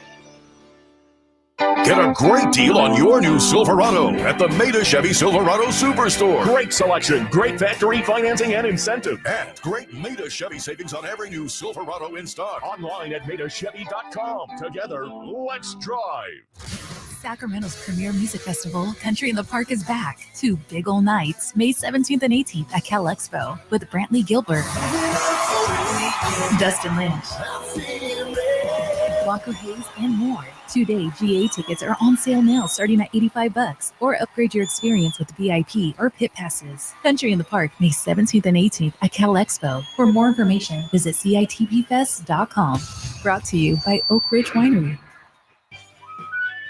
Get a great deal on your new Silverado at the Maida Chevy Silverado Superstore. Great selection, great factory financing and incentive, and great Maida Chevy savings on every new Silverado in stock. Online at MaidaChevy.com. Together, let's drive. Sacramento's premier music festival, Country in the Park, is back. 2 big ol' nights, May 17th and 18th at Cal Expo with Brantley Gilbert, Dustin Lynch, Walker Hayes, and more. 2-day GA tickets are on sale now starting at $85, or upgrade your experience with VIP or pit passes. Country in the Park, May 17th and 18th at Cal Expo. For more information, visit CITPfest.com. Brought to you by Oak Ridge Winery.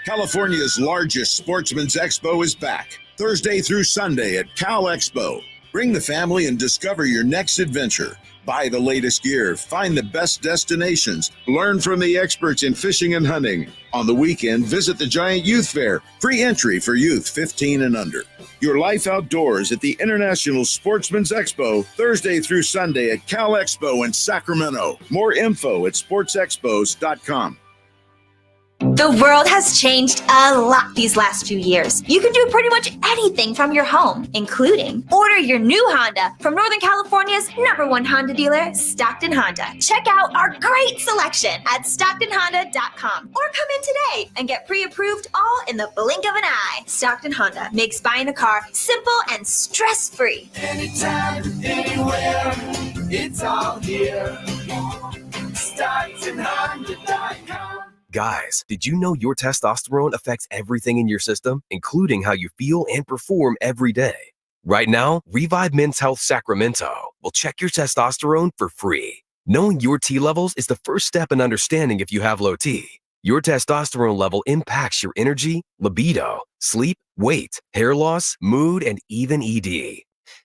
California's largest sportsman's expo is back, Thursday through Sunday at Cal Expo. Bring the family and discover your next adventure. Buy the latest gear, find the best destinations, learn from the experts in fishing and hunting. On the weekend, visit the Giant Youth Fair, free entry for youth 15 and under. Your life outdoors at the International Sportsman's Expo, Thursday through Sunday at Cal Expo in Sacramento. More info at sportsexpos.com. The world has changed a lot these last few years. You can do pretty much anything from your home, including order your new Honda from Northern California's #1 Honda dealer, Stockton Honda. Check out our great selection at StocktonHonda.com or come in today and get pre-approved all in the blink of an eye. Stockton Honda makes buying a car simple and stress-free. Anytime, anywhere, it's all here. StocktonHonda.com. Guys, did you know your testosterone affects everything in your system, including how you feel and perform every day? Right now, Revive Men's Health Sacramento will check your testosterone for free. Knowing your T levels is the first step in understanding if you have low T. Your testosterone level impacts your energy, libido, sleep, weight, hair loss, mood, and even ED.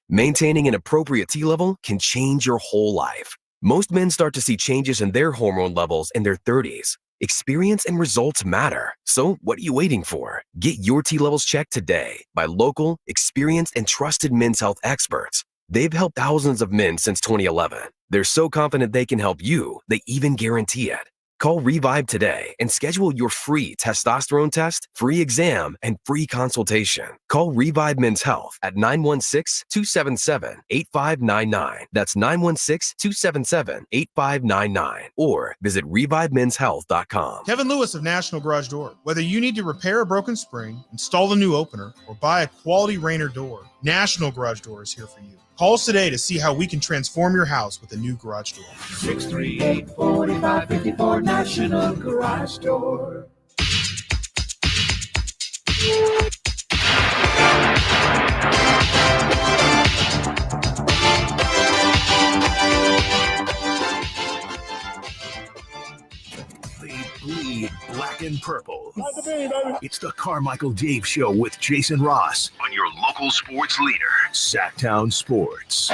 Maintaining an appropriate T level can change your whole life. Most men start to see changes in their hormone levels in their 30s. Experience and results matter. So what are you waiting for? Get your T levels checked today by local, experienced, and trusted men's health experts. They've helped thousands of men since 2011. They're so confident they can help you, they even guarantee it. Call Revive today and schedule your free testosterone test, free exam, and free consultation. Call Revive Men's Health at 916-277-8599. That's 916-277-8599. Or visit ReviveMen'sHealth.com. Kevin Lewis of National Garage Door. Whether you need to repair a broken spring, install a new opener, or buy a quality Rainer door, National Garage Door is here for you. Call us today to see how we can transform your house with a new garage door. 638-4554 National Garage Door. Bleed black and purple. It's the Carmichael Dave Show with Jason Ross on your local sports leader, Sactown Sports.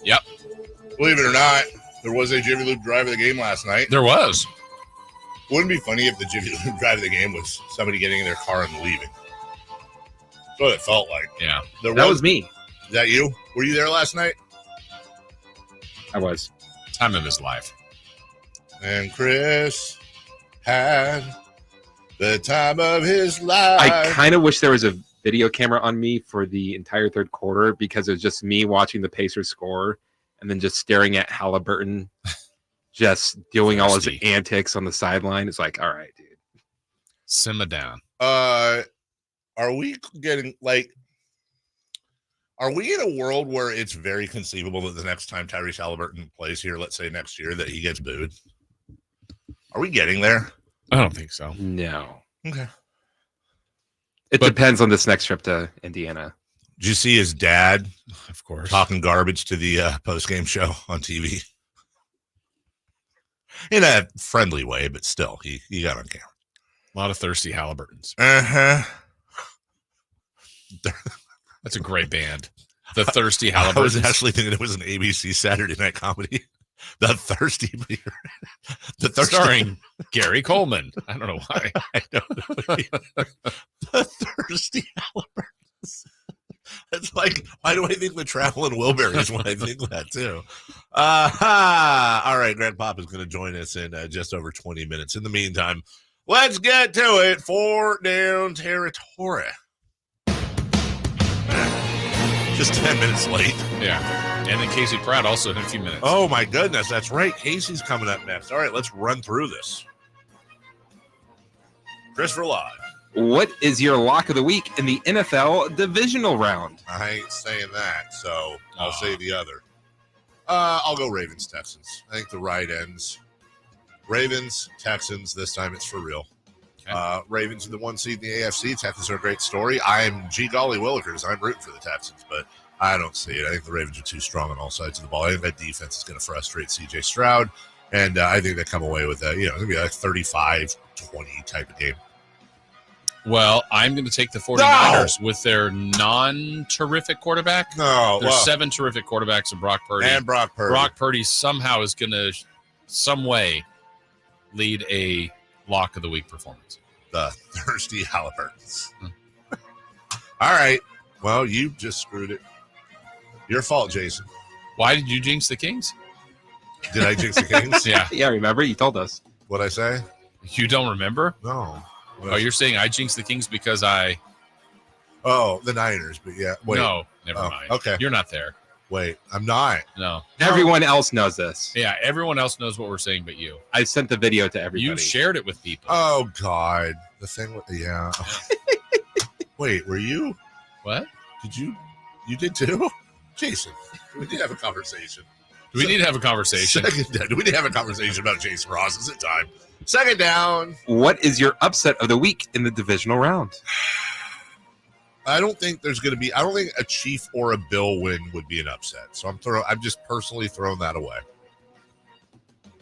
Yep. Believe it or not, there was a Jiffy Lube drive of the game last night. There was. Wouldn't it be funny if the Jiffy Lube drive of the game was somebody getting in their car and leaving? That's what it felt like. Yeah. That was me. Is that you? Were you there last night? I was. Time of his life. And Chris had the time of his life. I kind of wish there was a video camera on me for the entire third quarter because it was just me watching the Pacers score and then just staring at Halliburton just doing all his antics on the sideline. It's like, all right, dude. Simmer down. Are we getting are we in a world where it's very conceivable that the next time Tyrese Halliburton plays here, let's say next year, that he gets booed? Are we getting there? I don't think so. No. Okay. It depends on this next trip to Indiana. Did you see his dad, of course, talking garbage to the postgame show on TV? In a friendly way, but still, he got on camera. A lot of thirsty Halliburtons. Uh-huh. That's a great band. The Thirsty I Halliburtons. was actually thinking it was an ABC Saturday night comedy. The Thirsty Beer. Starring Gary Coleman. I don't know why. I don't know. The Thirsty Halliburtons. It's like, why do I think the Traveling Wilburys when I think that too? All right, Grandpapa's going to join us in just over 20 minutes. In the meantime, let's get to it. 4 down territory. Just 10 minutes late. Yeah. And then Casey Pratt also in a few minutes. Oh, my goodness. That's right. Casey's coming up next. All right, let's run through this. Christopher Lodge. What is your lock of the week in the NFL divisional round? I ain't saying that, so I'll say the other. I'll go Ravens, Texans. I think the right ends. Ravens, Texans. This time it's for real. Okay. Ravens are the 1 seed in the AFC. Texans are a great story. I'm golly willikers. I'm rooting for the Texans, but I don't see it. I think the Ravens are too strong on all sides of the ball. I think that defense is going to frustrate C.J. Stroud, and I think they come away with a, it's going to be like 35-20 type of game. Well, I'm going to take the 49ers with their non-terrific quarterback. There's 7 terrific quarterbacks in Brock Purdy. And Brock Purdy. Brock Purdy somehow is going to, some way, lead a lock of the week performance. The Thirsty Halliburtons. All right. Well, you just screwed it. Your fault, Jason. Why did you jinx the Kings? Did I jinx the Kings? Yeah. Yeah, remember? You told us. What'd I say? You don't remember? No. Oh, you're saying I jinxed the Kings because I... Oh, the Niners. But yeah. Wait. No, never mind. Okay. You're not there. Wait, I'm not. No. Everyone else knows this. Yeah, everyone else knows what we're saying but you. I sent the video to everybody. You shared it with people. Oh, God. The thing with... Yeah. Wait, were you? What? Did you? You did too? Jason, we need to have a conversation. Do we need to have a conversation? Do we need to have a conversation about Jason Ross? Is it time? Second down. What is your upset of the week in the divisional round? I don't think there's going to be. I don't think a Chief or a Bill win would be an upset. So I'm just personally throwing that away.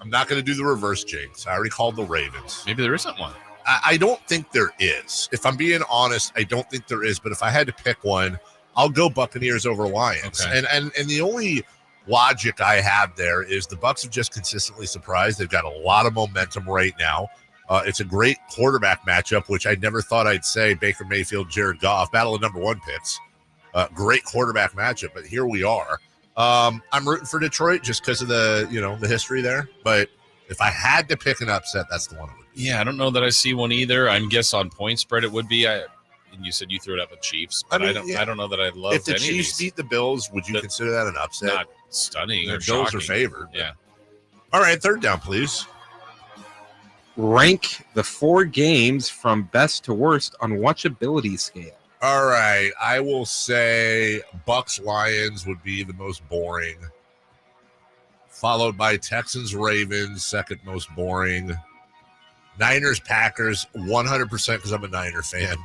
I'm not going to do the reverse jinx. I already called the Ravens. Maybe there isn't one. I don't think there is. If I'm being honest, I don't think there is. But if I had to pick one, I'll go Buccaneers over Lions. Okay. And the only logic I have there is the Bucs have just consistently surprised. They've got a lot of momentum right now. It's a great quarterback matchup, which I never thought I'd say. Baker Mayfield, Jared Goff, battle of number one picks. Great quarterback matchup, but here we are. I'm rooting for Detroit just because of the history there. But if I had to pick an upset, that's the one it would be. Yeah, I don't know that I see one either. I guess on point spread it would be. And you said you threw it up with Chiefs, but I don't know that I love. If the any Chiefs of these. beat the Bills, would you consider that an upset? Not stunning. The Or Bills shocking. are favored. Yeah. All right, third down, please. Rank the 4 games from best to worst on watchability scale. All right, I will say Bucks Lions would be the most boring, followed by Texans Ravens, second most boring. Niners Packers 100% because I'm a Niner fan,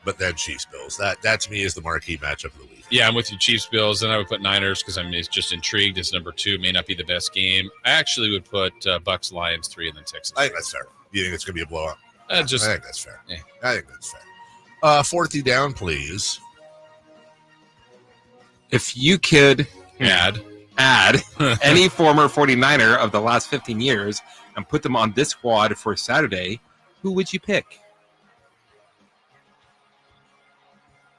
but then Chiefs Bills. That to me is the marquee matchup of the week. Yeah, I'm with you, Chiefs Bills. Then I would put Niners because I'm just intrigued. It's number 2. May not be the best game. I actually would put Bucks Lions 3 and then Texans. I think that's fair. You think it's going to be a blowout? I I think that's fair. Yeah. I think that's fair. Fourth down, please. If you could add any former 49er of the last 15 years and put them on this squad for Saturday, who would you pick?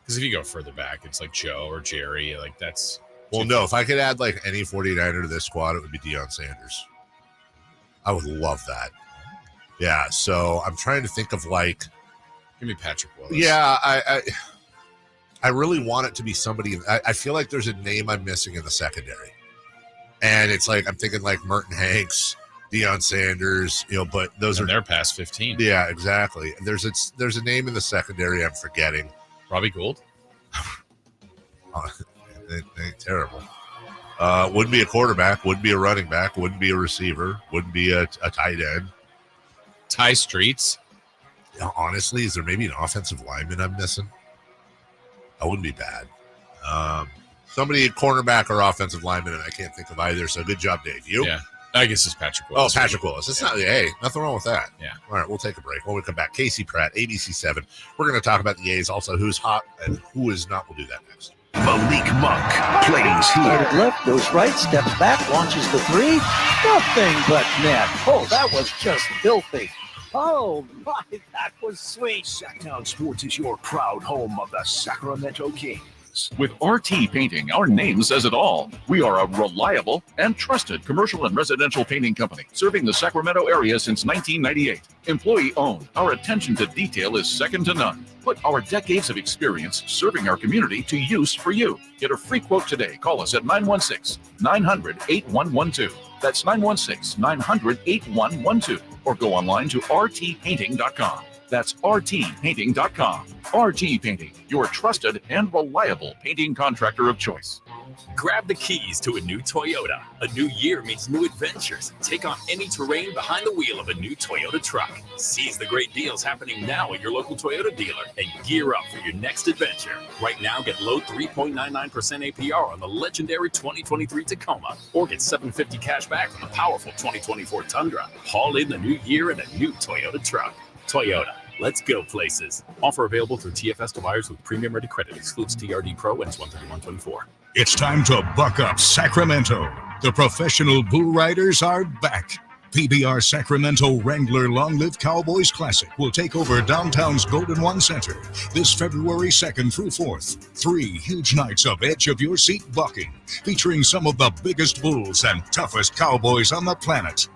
Because if you go further back, it's like Joe or Jerry. Like that's. Well, no, if I could add like any 49er to this squad, it would be Deion Sanders. I would love that. Yeah, so I'm trying to think of like. Give me Patrick Willis. Yeah, I really want it to be somebody. I feel like there's a name I'm missing in the secondary. And it's like, I'm thinking like Merton Hanks, Deion Sanders, but those And are. they're past 15. Yeah, exactly. There's a name in the secondary I'm forgetting. Robbie Gould? It ain't terrible. Wouldn't be a quarterback, wouldn't be a running back, wouldn't be a receiver, wouldn't be a tight end. Ty Streets? Honestly, is there maybe an offensive lineman I'm missing? That wouldn't be bad. Somebody, cornerback or offensive lineman, and I can't think of either. So good job, Dave. You? Yeah. I guess it's Patrick Willis. Oh, Patrick Willis. It's not. Hey, nothing wrong with that. Yeah. All right, we'll take a break. When we come back, Casey Pratt, ABC 7. We're going to talk about the A's, also who's hot and who is not. We'll do that next. Malik Monk plays Started here. left, goes right, steps back, launches the 3. Nothing but net. Oh, that was just filthy. Oh, my, that was sweet. Sactown Sports is your proud home of the Sacramento Kings. With RT Painting, our name says it all. We are a reliable and trusted commercial and residential painting company serving the Sacramento area since 1998. Employee-owned, our attention to detail is second to none. Put our decades of experience serving our community to use for you. Get a free quote today. Call us at 916-900-8112. That's 916-900-8112. Or go online to rtpainting.com. That's rtpainting.com. RT Painting, your trusted and reliable painting contractor of choice. Grab the keys to a new Toyota. A new year means new adventures. Take on any terrain behind the wheel of a new Toyota truck. Seize the great deals happening now at your local Toyota dealer and gear up for your next adventure. Right now, get low 3.99% APR on the legendary 2023 Tacoma, or get $750 cash back on the powerful 2024 Tundra. Haul in the new year in a new Toyota truck. Toyota, let's go places. Offer available through TFS to buyers with premium ready credit. Excludes TRD Pro, ends 1/31/24. It's time to buck up, Sacramento. The professional bull riders are back. PBR Sacramento Wrangler Long Live Cowboys Classic will take over downtown's Golden One Center this February 2nd through 4th. 3 huge nights of edge-of-your-seat bucking, featuring some of the biggest bulls and toughest cowboys on the planet.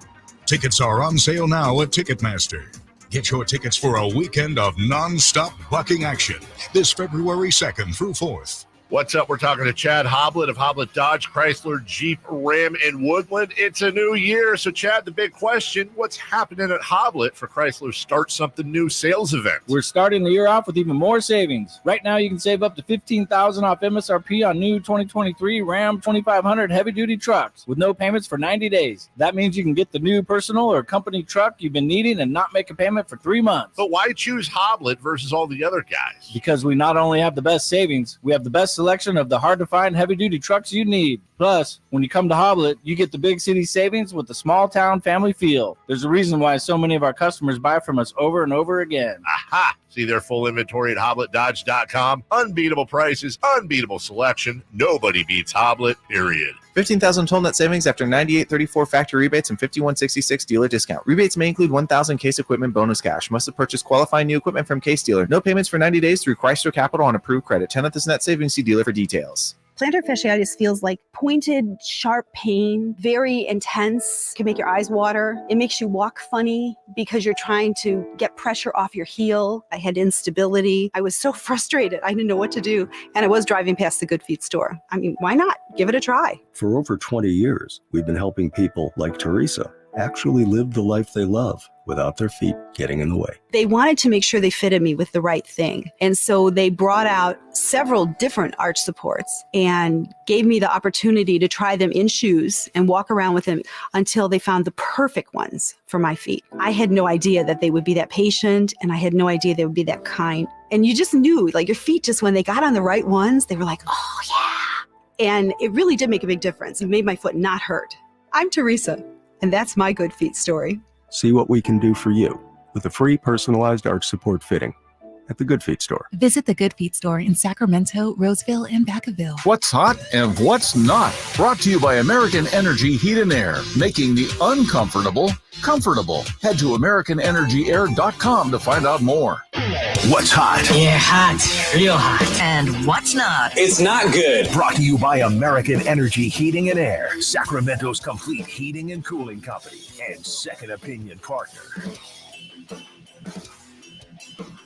Tickets are on sale now at Ticketmaster. Get your tickets for a weekend of non-stop bucking action this February 2nd through 4th. What's up? We're talking to Chad Hoblet of Hoblet Dodge, Chrysler, Jeep, Ram, and Woodland. It's a new year. So, Chad, the big question, what's happening at Hoblet for Chrysler's Start Something New sales event? We're starting the year off with even more savings. Right now, you can save up to $15,000 off MSRP on new 2023 Ram 2500 heavy-duty trucks with no payments for 90 days. That means you can get the new personal or company truck you've been needing and not make a payment for 3 months. But why choose Hoblet versus all the other guys? Because we not only have the best savings, we have the best selection of the hard-to-find heavy-duty trucks you need. Plus, when you come to Hoblet, you get the big city savings with the small-town family feel. There's a reason why so many of our customers buy from us over and over again. Aha! See their full inventory at HobletDodge.com. Unbeatable prices, unbeatable selection. Nobody beats Hoblet, period. 15,000 total net savings after 98.34 factory rebates and 51.66 dealer discount. Rebates may include 1,000 Case equipment bonus cash. Must have purchased qualifying new equipment from Case dealer. No payments for 90 days through Chrysler Capital on approved credit. 10th is net savings. See dealer for details. Plantar fasciitis feels like pointed, sharp pain, very intense, can make your eyes water. It makes you walk funny because you're trying to get pressure off your heel. I had instability. I was so frustrated. I didn't know what to do. And I was driving past the Good Feet store. I mean, why not? Give it a try. For over 20 years, we've been helping people like Teresa actually live the life they love without their feet getting in the way. They wanted to make sure they fitted me with the right thing. And so they brought out several different arch supports and gave me the opportunity to try them in shoes and walk around with them until they found the perfect ones for my feet. I had no idea that they would be that patient, and I had no idea they would be that kind. And you just knew, like, your feet, just when they got on the right ones, they were like, oh yeah. And it really did make a big difference. It made my foot not hurt. I'm Teresa, and that's my Good Feet story. See what we can do for you with a free personalized arch support fitting at the Good Feet store. Visit the Good Feet store in Sacramento, Roseville, and Vacaville. What's hot and what's not? Brought to you by American Energy Heat and Air, making the uncomfortable comfortable. Head to AmericanEnergyAir.com to find out more. What's hot? Yeah, hot. Real hot. And what's not? It's not good. Brought to you by American Energy Heating and Air, Sacramento's complete heating and cooling company and second opinion partner.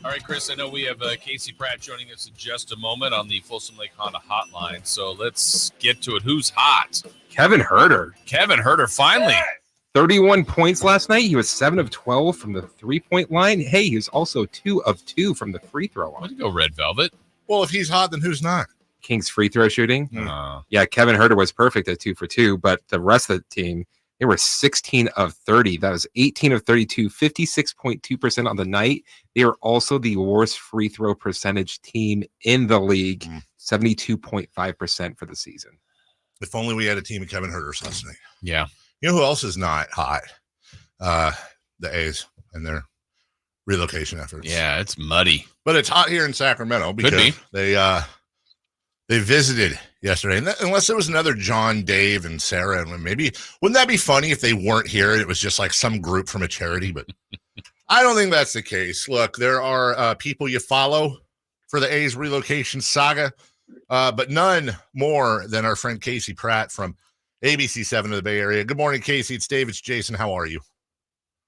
All right, Chris, I know we have Casey Pratt joining us in just a moment on the Folsom Lake Honda hotline, so let's get to it. Who's hot? Kevin Herter. Kevin Herter, finally. 31 points last night. He was 7 of 12 from the three-point line. Hey, he was also 2 of 2 from the free throw line. Way to go, Red Velvet. Well, if he's hot, then who's not? Kings free throw shooting. Yeah, Kevin Herter was perfect at 2 for 2, but the rest of the team, they were 16 of 30. That was 18 of 32, 56.2% on the night. They were also the worst free throw percentage team in the league, 72.5% for the season. If only we had a team of Kevin Herters last night. Yeah. You know who else is not hot? The A's and their relocation efforts. Yeah, it's muddy. But it's hot here in Sacramento because they visited yesterday. And unless it was another John, Dave, and Sarah, and maybe wouldn't that be funny if they weren't here and it was just like some group from a charity? But I don't think that's the case. Look, there are people you follow for the A's relocation saga, but none more than our friend Casey Pratt from ABC 7 of the Bay Area. Good morning, Casey. It's Dave. It's Jason. How are you?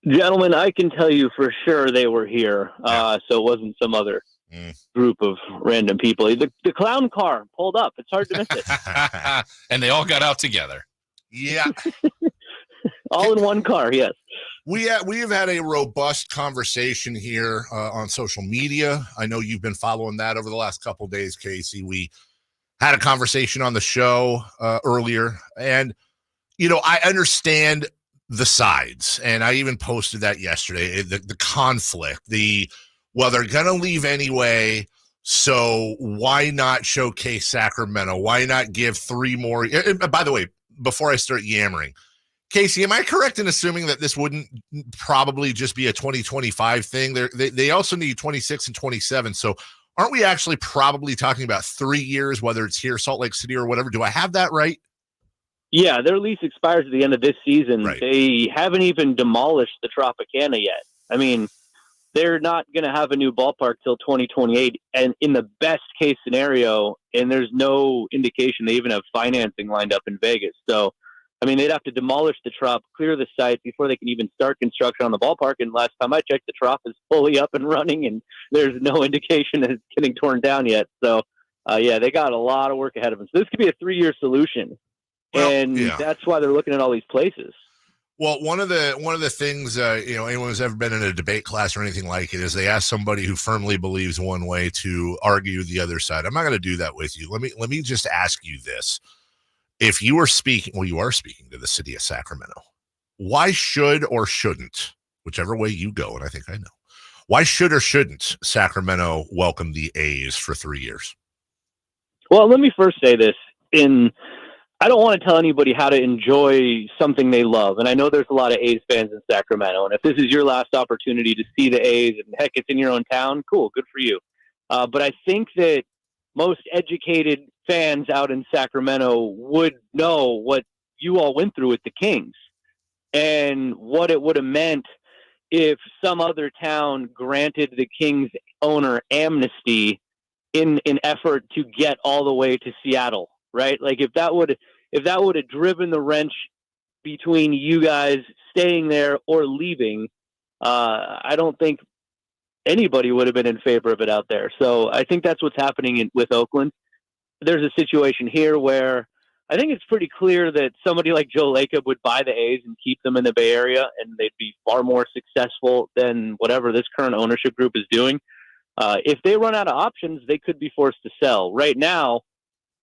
Gentlemen, I can tell you for sure they were here, so it wasn't some other group of random people. The clown car pulled up. It's hard to miss it. And they all got out together. Yeah. All in one car, yes. We have had a robust conversation here on social media. I know you've been following that over the last couple of days, Casey. We had a conversation on the show earlier, and, you know, I understand the sides, and I even posted that yesterday, the conflict, well, they're going to leave anyway, so why not showcase Sacramento? Why not give 3 more? By the way, before I start yammering, Casey, am I correct in assuming that this wouldn't probably just be a 2025 thing? They also need 26 and 27, so aren't we actually probably talking about 3 years, whether it's here, Salt Lake City, or whatever? Do I have that right? Yeah, their lease expires at the end of this season. Right. They haven't even demolished the Tropicana yet. I mean, they're not going to have a new ballpark till 2028, and in the best case scenario, and there's no indication they even have financing lined up in Vegas. So, I mean, they'd have to demolish the Trop, clear the site before they can even start construction on the ballpark. And last time I checked, the Trop is fully up and running, and there's no indication that it's getting torn down yet. So, yeah, they got a lot of work ahead of them. So this could be a 3-year solution, and that's why they're looking at all these places. Well, one of the things, anyone who's ever been in a debate class or anything like it is they ask somebody who firmly believes one way to argue the other side. I'm not going to do that with you. Let me just ask you this. If you were speaking, well, you are speaking to the city of Sacramento, why should or shouldn't, whichever way you go, and I think I know, why should or shouldn't Sacramento welcome the A's for 3 years? Well, let me first say this. I don't want to tell anybody how to enjoy something they love. And I know there's a lot of A's fans in Sacramento. And if this is your last opportunity to see the A's, and heck, it's in your own town, cool, good for you. But I think that most educated fans out in Sacramento would know what you all went through with the Kings and what it would have meant if some other town granted the Kings owner amnesty in an effort to get all the way to Seattle, right? Like if that would have driven the wrench between you guys staying there or leaving, I don't think anybody would have been in favor of it out there. So I think that's what's happening with Oakland. There's a situation here where I think it's pretty clear that somebody like Joe Lacob would buy the A's and keep them in the Bay Area, and they'd be far more successful than whatever this current ownership group is doing. If they run out of options, they could be forced to sell. Right now,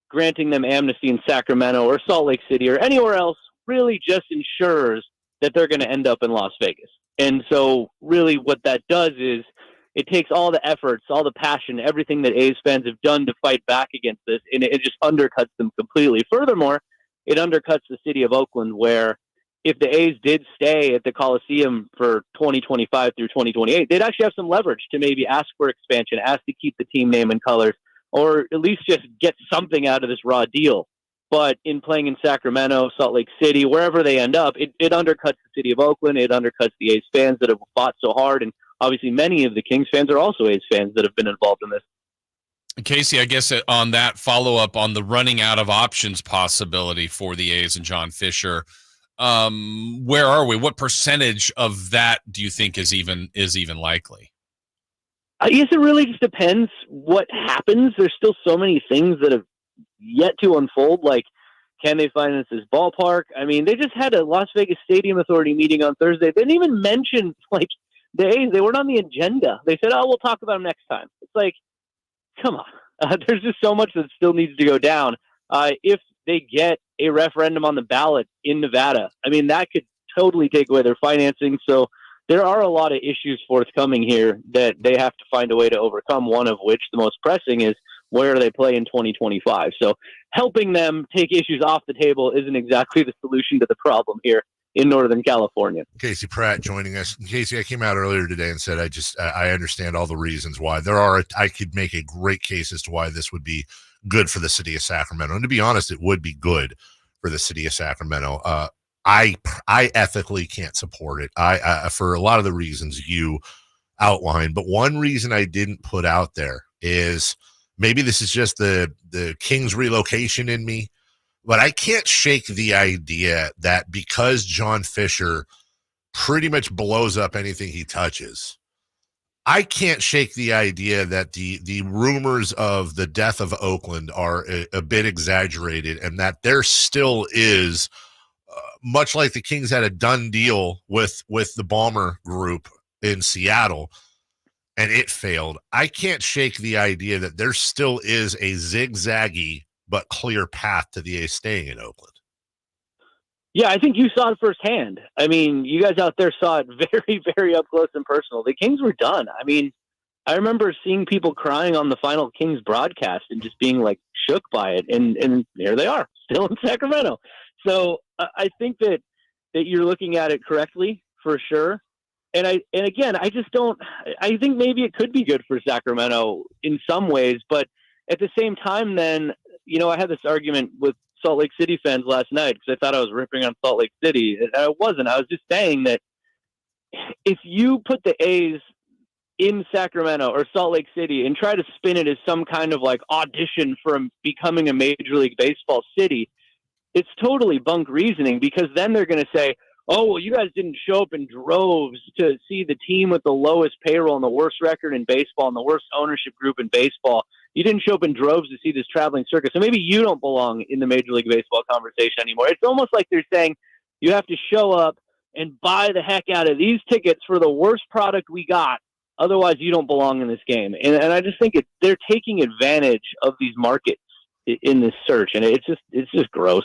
granting them amnesty in Sacramento or Salt Lake City or anywhere else really just ensures that they're going to end up in Las Vegas. And so really what that does is it takes all the efforts, all the passion, everything that A's fans have done to fight back against this, and it just undercuts them completely. Furthermore, it undercuts the city of Oakland, where if the A's did stay at the Coliseum for 2025 through 2028, they'd actually have some leverage to maybe ask for expansion, ask to keep the team name and colors, or at least just get something out of this raw deal. But in playing in Sacramento, Salt Lake City, wherever they end up, it undercuts the city of Oakland. It undercuts the A's fans that have fought so hard. And obviously many of the Kings fans are also A's fans that have been involved in this. Casey, I guess on that follow-up on the running out of options possibility for the A's and John Fisher, where are we? What percentage of that do you think is even likely? I guess it really just depends what happens. There's still so many things that have yet to unfold. Like, can they finance this ballpark? I mean, they just had a Las Vegas Stadium Authority meeting on Thursday. They didn't even mention, like, the A's. They weren't on the agenda. They said, oh, we'll talk about them next time. It's like, come on. There's just so much that still needs to go down. If they get a referendum on the ballot in Nevada, I mean, that could totally take away their financing. So there are a lot of issues forthcoming here that they have to find a way to overcome, one of which, the most pressing, is where they play in 2025. So helping them take issues off the table isn't exactly the solution to the problem here in Northern California. Casey Pratt joining us. Casey, I came out earlier today and said I understand all the reasons why. I could make a great case as to why this would be good for the city of Sacramento. And to be honest, it would be good for the city of Sacramento. I ethically can't support it. I for a lot of the reasons you outlined, but one reason I didn't put out there is maybe this is just the Kings relocation in me, but I can't shake the idea that because John Fisher pretty much blows up anything he touches, I can't shake the idea that the rumors of the death of Oakland are a bit exaggerated, and that there still is, much like the Kings had a done deal with the Bomber group in Seattle and it failed. I can't shake the idea that there still is a zigzaggy but clear path to the A's staying in Oakland. Yeah, I think you saw it firsthand. I mean, you guys out there saw it very, very up close and personal. The Kings were done. I mean, I remember seeing people crying on the final Kings broadcast and just being like shook by it. And there they are, still in Sacramento. So I think that you're looking at it correctly for sure. And again, I think maybe it could be good for Sacramento in some ways, but at the same time, then, I had this argument with Salt Lake City fans last night because I thought I was ripping on Salt Lake City. I wasn't. I was just saying that if you put the A's in Sacramento or Salt Lake City and try to spin it as some kind of like audition for becoming a Major League Baseball city, it's totally bunk reasoning, because then they're going to say, oh, well, you guys didn't show up in droves to see the team with the lowest payroll and the worst record in baseball and the worst ownership group in baseball. You didn't show up in droves to see this traveling circus. So maybe you don't belong in the Major League Baseball conversation anymore. It's almost like they're saying you have to show up and buy the heck out of these tickets for the worst product we got. Otherwise, you don't belong in this game. And I just think they're taking advantage of these markets in this search. And it's just gross.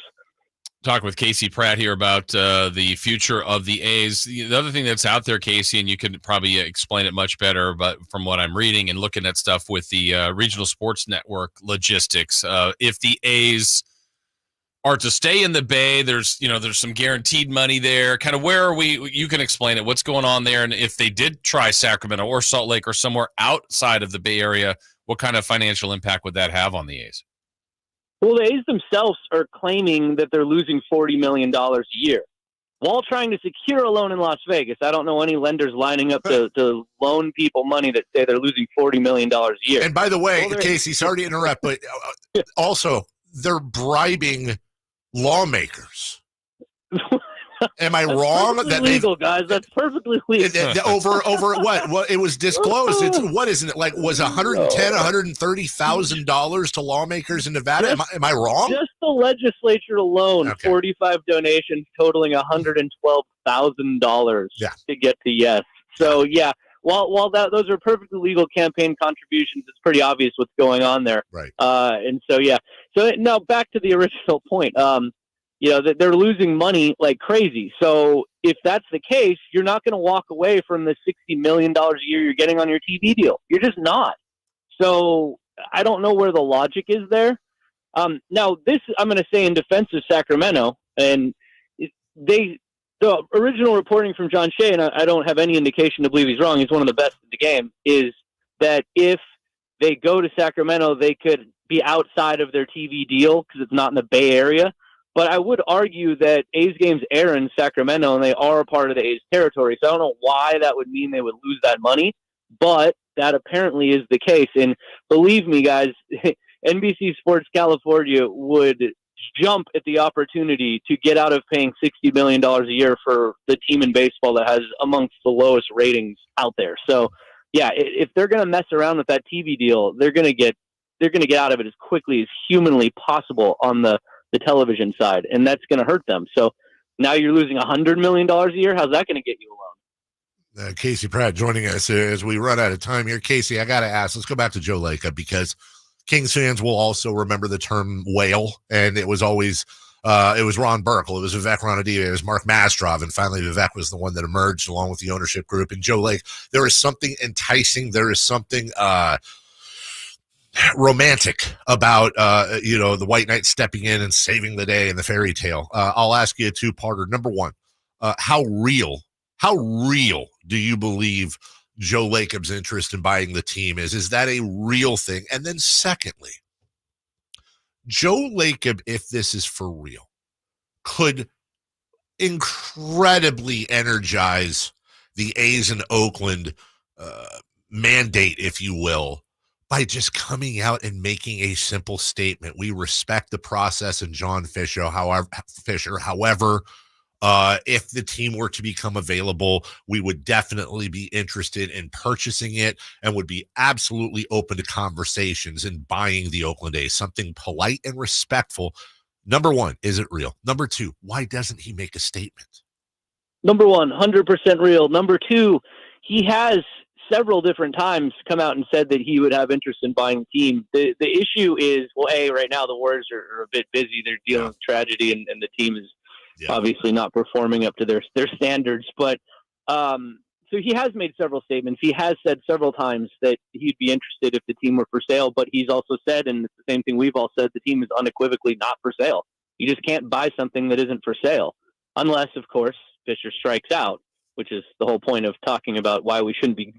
Talk with Casey Pratt here about the future of the A's. The other thing that's out there, Casey, and you could probably explain it much better, but from what I'm reading and looking at stuff with the regional sports network logistics, if the A's are to stay in the Bay, there's some guaranteed money there. Kind of where are we? You can explain it. What's going on there? And if they did try Sacramento or Salt Lake or somewhere outside of the Bay Area, what kind of financial impact would that have on the A's? Well, the A's themselves are claiming that they're losing $40 million a year while trying to secure a loan in Las Vegas. I don't know any lenders lining up to loan people money that say they're losing $40 million a year. And by the way, Casey, sorry to interrupt, but also they're bribing lawmakers. Am I wrong? That's legal, guys. That's perfectly legal. Over what? Well, it was disclosed. It's what isn't it like? Was $130,000 to lawmakers in Nevada? Am I wrong? Just the legislature alone, 45 donations totaling $112,000 to get to yes. So yeah, while those are perfectly legal campaign contributions, it's pretty obvious what's going on there. Right. And so yeah. So now back to the original point. That they're losing money like crazy. So if that's the case, you're not going to walk away from the $60 million a year you're getting on your TV deal. You're just not. So I don't know where the logic is there. Now, this I'm going to say in defense of Sacramento, and the original reporting from John Shea, and I don't have any indication to believe he's wrong, he's one of the best in the game, is that if they go to Sacramento, they could be outside of their TV deal because it's not in the Bay Area. But I would argue that A's games air in Sacramento, and they are a part of the A's territory. So I don't know why that would mean they would lose that money, but that apparently is the case. And believe me, guys, NBC Sports California would jump at the opportunity to get out of paying $60 million a year for the team in baseball that has amongst the lowest ratings out there. So, yeah, if they're going to mess around with that TV deal, they're going to get out of it as quickly as humanly possible on the television side, and that's going to hurt them. So now you're losing $100 million a year. How's that going to get you alone? Casey Pratt joining us as we run out of time here. Casey, I got to ask, let's go back to Joe Lacob, because Kings fans will also remember the term whale, and it was always it was Ron Burkle, it was Vivek Ranadive, it was Mark Mastrov, and finally Vivek was the one that emerged along with the ownership group. And Joe Lake, there is something enticing, there is something romantic about the White Knight stepping in and saving the day in the fairy tale. I'll ask you a two-parter. Number one, how real do you believe Joe Lacob's interest in buying the team is? Is that a real thing? And then secondly, Joe Lacob, if this is for real, could incredibly energize the A's in Oakland mandate, if you will, by just coming out and making a simple statement. We respect the process and John Fisher. However, if the team were to become available, we would definitely be interested in purchasing it and would be absolutely open to conversations in buying the Oakland A's. Something polite and respectful. Number one, is it real? Number two, why doesn't he make a statement? Number one, 100% real. Number two, he has several different times come out and said that he would have interest in buying the team. The issue is, well, right now the Warriors are a bit busy. They're dealing with tragedy, and the team is obviously not performing up to their standards. But so he has made several statements. He has said several times that he'd be interested if the team were for sale. But he's also said, and it's the same thing we've all said, the team is unequivocally not for sale. You just can't buy something that isn't for sale, unless, of course, Fisher strikes out, which is the whole point of talking about why we shouldn't be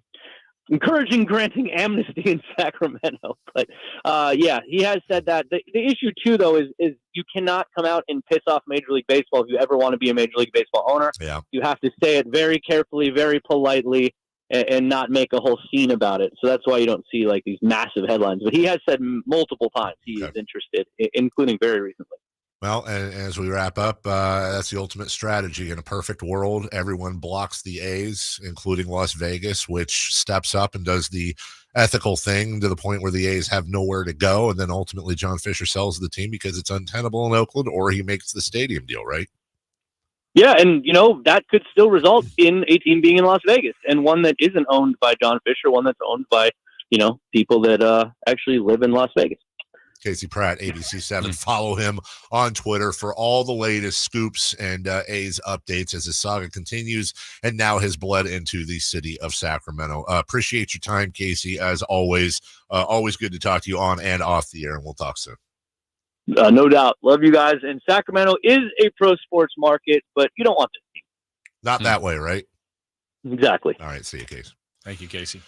encouraging granting amnesty in Sacramento. But yeah, he has said that. The issue too, though, is you cannot come out and piss off Major League Baseball if you ever want to be a Major League Baseball owner. Yeah. You have to say it very carefully, very politely, and not make a whole scene about it. So that's why you don't see like these massive headlines. But he has said multiple times he is interested, including very recently. Well, and as we wrap up, that's the ultimate strategy. In a perfect world, everyone blocks the A's, including Las Vegas, which steps up and does the ethical thing to the point where the A's have nowhere to go. And then ultimately John Fisher sells the team because it's untenable in Oakland, or he makes the stadium deal, right? Yeah, and, that could still result in a team being in Las Vegas, and one that isn't owned by John Fisher, one that's owned by, people that actually live in Las Vegas. Casey Pratt, ABC7. Follow him on Twitter for all the latest scoops and A's updates as his saga continues and now has bled into the city of Sacramento. Appreciate your time, Casey, as always. Always good to talk to you on and off the air, and we'll talk soon. No doubt. Love you guys. And Sacramento is a pro sports market, but you don't want this team. Not that way, right? Exactly. All right. See you, Casey. Thank you, Casey.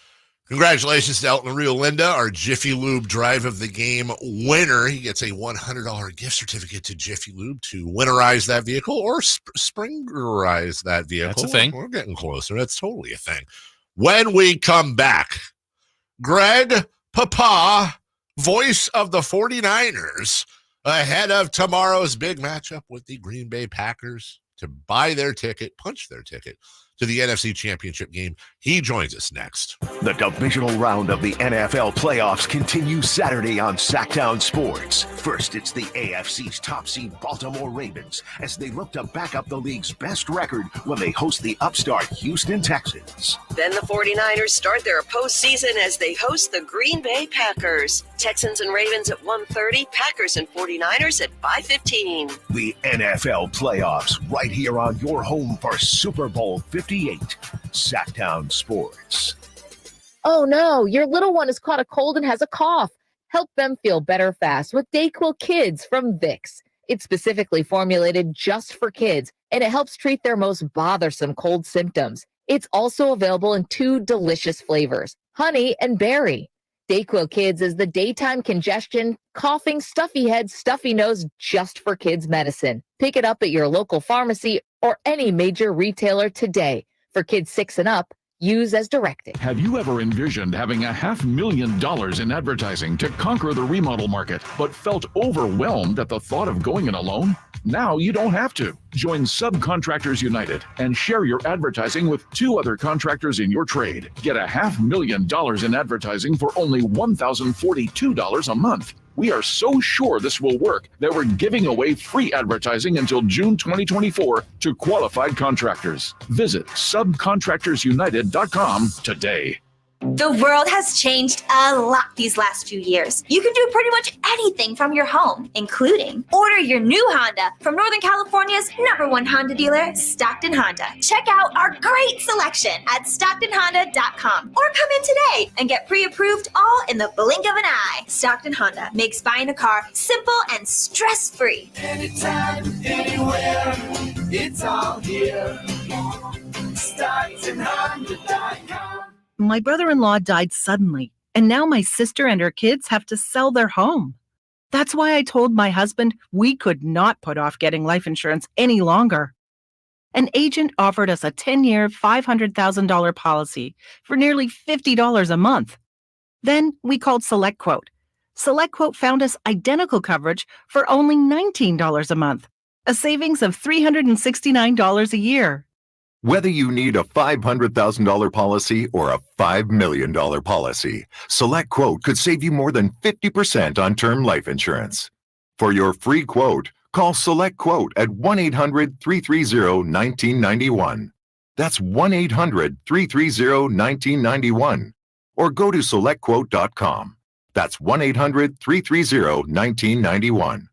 Congratulations to Elton Rio Linda, our Jiffy Lube Drive of the Game winner. He gets a $100 gift certificate to Jiffy Lube to winterize that vehicle or springerize that vehicle. That's a thing. We're getting closer. That's totally a thing. When we come back, Greg Papa, voice of the 49ers, ahead of tomorrow's big matchup with the Green Bay Packers to buy their ticket, punch their ticket to the NFC Championship game. He joins us next. The divisional round of the NFL playoffs continues Saturday on Sactown Sports. First, it's the AFC's top seed Baltimore Ravens as they look to back up the league's best record when they host the upstart Houston Texans. Then the 49ers start their postseason as they host the Green Bay Packers. Texans and Ravens at 1:30, Packers and 49ers at 5:15. The NFL playoffs right here on your home for Super Bowl 58. Sactown Sports. Oh no, your little one has caught a cold and has a cough. Help them feel better fast with Dayquil Kids from Vicks. It's specifically formulated just for kids, and it helps treat their most bothersome cold symptoms. It's also available in 2 delicious flavors, honey and berry. Dayquil Kids is the daytime congestion, coughing, stuffy head, stuffy nose, just for kids medicine. Pick it up at your local pharmacy or any major retailer today. For kids 6 and up, use as directed. Have you ever envisioned having $500,000 in advertising to conquer the remodel market, but felt overwhelmed at the thought of going it alone? Now you don't have to. Join Subcontractors United and share your advertising with 2 other contractors in your trade. Get $500,000 in advertising for only $1,042 a month. We are so sure this will work that we're giving away free advertising until June 2024 to qualified contractors. Visit subcontractorsunited.com today. The world has changed a lot these last few years. You can do pretty much anything from your home, including order your new Honda from Northern California's #1 Honda dealer, Stockton Honda. Check out our great selection at StocktonHonda.com or come in today and get pre-approved all in the blink of an eye. Stockton Honda makes buying a car simple and stress-free. Anytime, anywhere, it's all here. StocktonHonda.com. My brother-in-law died suddenly, and now my sister and her kids have to sell their home. That's why I told my husband we could not put off getting life insurance any longer. An agent offered us a 10-year, $500,000 policy for nearly $50 a month. Then we called SelectQuote. SelectQuote found us identical coverage for only $19 a month, a savings of $369 a year. Whether you need a $500,000 policy or a $5 million policy, SelectQuote could save you more than 50% on term life insurance. For your free quote, call SelectQuote at 1-800-330-1991. That's 1-800-330-1991. Or go to SelectQuote.com. That's 1-800-330-1991.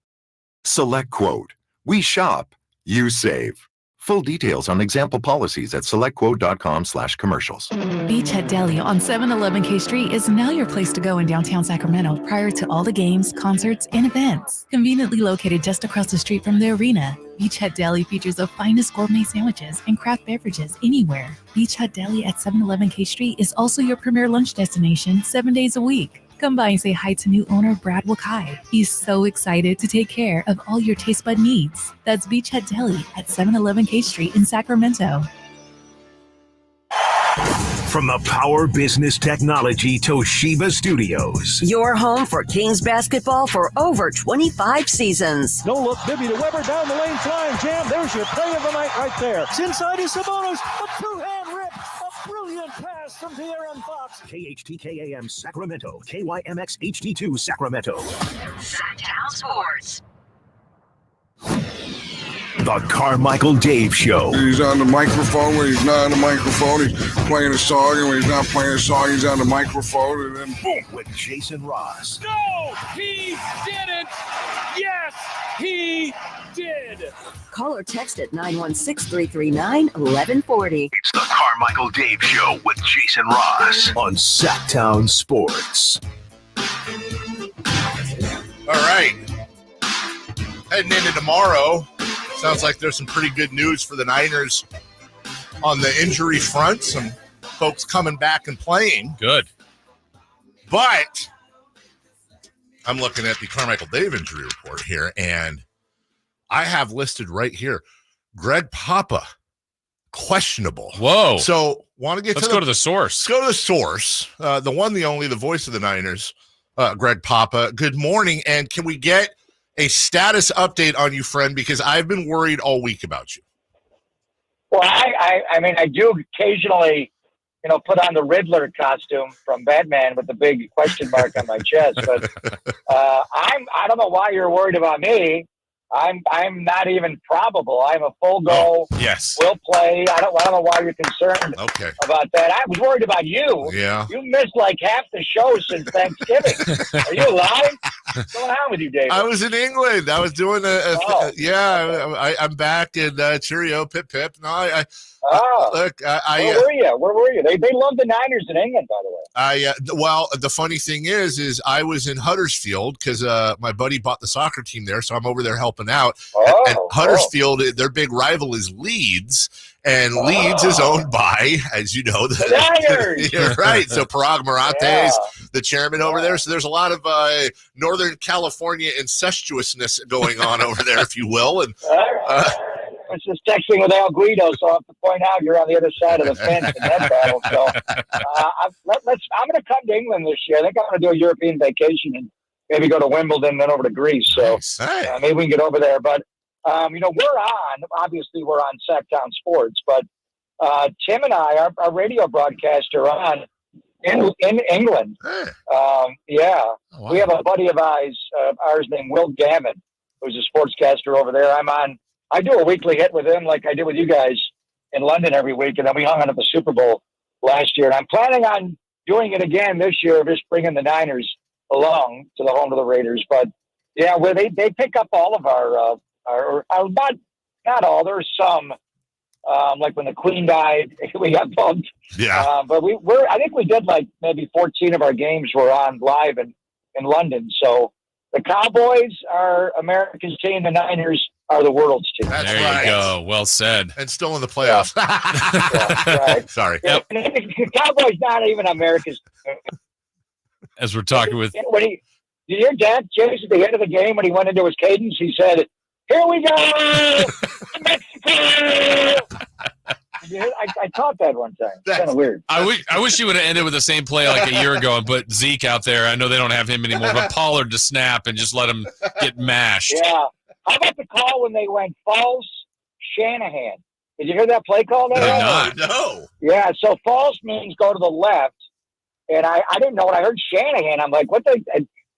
SelectQuote. We shop, you save. Full details on example policies at selectquote.com/commercials. Beachhead Deli on 711 K Street is now your place to go in downtown Sacramento prior to all the games, concerts, and events. Conveniently located just across the street from the arena, Beachhead Deli features the finest gourmet sandwiches and craft beverages anywhere. Beachhead Deli at 711 K Street is also your premier lunch destination 7 days a week. Come by and say hi to new owner Brad Wakai. He's so excited to take care of all your taste bud needs. That's Beachhead Deli at 711 K Street in Sacramento. From the Power Business Technology Toshiba Studios. Your home for Kings basketball for over 25 seasons. No look, Bibby to Weber, down the lane, flying jam. There's your play of the night right there. It's inside is Sabonis, a two-hand rip, a brilliant pass from De'Aaron Fox. KHTKAM Sacramento, KYMX HD2 Sacramento. Sactown Sports. The Carmichael Dave Show. He's on the microphone when he's not on the microphone. He's playing a song, and when he's not playing a song, he's on the microphone, and then boom. With Jason Ross. No, he didn't. Yes, he did. Call or text at 916-339-1140. It's the Carmichael Dave Show with Jason Ross on Sactown Sports. All right. Heading into tomorrow. Sounds like there's some pretty good news for the Niners on the injury front. Some folks coming back and playing. Good. But I'm looking at the Carmichael Dave injury report here, and I have listed right here Greg Papa, questionable. Whoa. So want to get Let's go to the source. Let's go to the source. The one, the only, the voice of the Niners, Greg Papa. Good morning, and can we get a status update on you, friend, because I've been worried all week about you. Well, I mean, I do occasionally, put on the Riddler costume from Batman with the big question mark on my chest. But I don't know why you're worried about me. I'm not even probable. I'm a full go. Yes. We'll play. I don't know why you're concerned about that. I was worried about you. Yeah. You missed like half the show since Thanksgiving. Are you alive? What's going on with you, David? I was in England. I was doing I'm back in cheerio, pip pip. No, look, where were you? They love the Niners in England, by the way. Well, the funny thing is I was in Huddersfield because my buddy bought the soccer team there, so I'm over there helping out. And Huddersfield, their big rival is Leeds, and Leeds is owned by, as you know, the Niners. You're right. So Parag Marathe is the chairman over there. So there's a lot of Northern California incestuousness going on over there, if you will. And I was just texting with Al Guido, so I have to point out you're on the other side of the fence in that battle. So I'm going to come to England this year. I think I'm going to do a European vacation and maybe go to Wimbledon, then over to Greece. So maybe we can get over there. But, obviously we're on Sactown Sports, but Tim and I, our radio broadcaster on in England. We have a buddy of ours named Will Gammon, who's a sportscaster over there. I do a weekly hit with him like I did with you guys in London every week, and then we hung on at the Super Bowl last year. And I'm planning on doing it again this year, just bringing the Niners along to the home of the Raiders. But where they pick up all of our not all. There's some like when the Queen died, we got bumped. Yeah. But I think we did like maybe 14 of our games were on live in London. So the Cowboys are America's team. The Niners are the world's team. That's there right. you go. Well said. And still in the playoffs. Right. Sorry. Yep. The Cowboys not even America's. As we're talking with. When did you hear Dak James at the end of the game when he went into his cadence? He said, "Here we go, Mexico." I caught that one time. It's kind of weird. I wish you would have ended with the same play like a year ago and put Zeke out there. I know they don't have him anymore, but Pollard to snap and just let him get mashed. Yeah. How about the call when they went false Shanahan? Did you hear that play call there? No. Yeah, so false means go to the left. And I didn't know when I heard Shanahan. I'm like,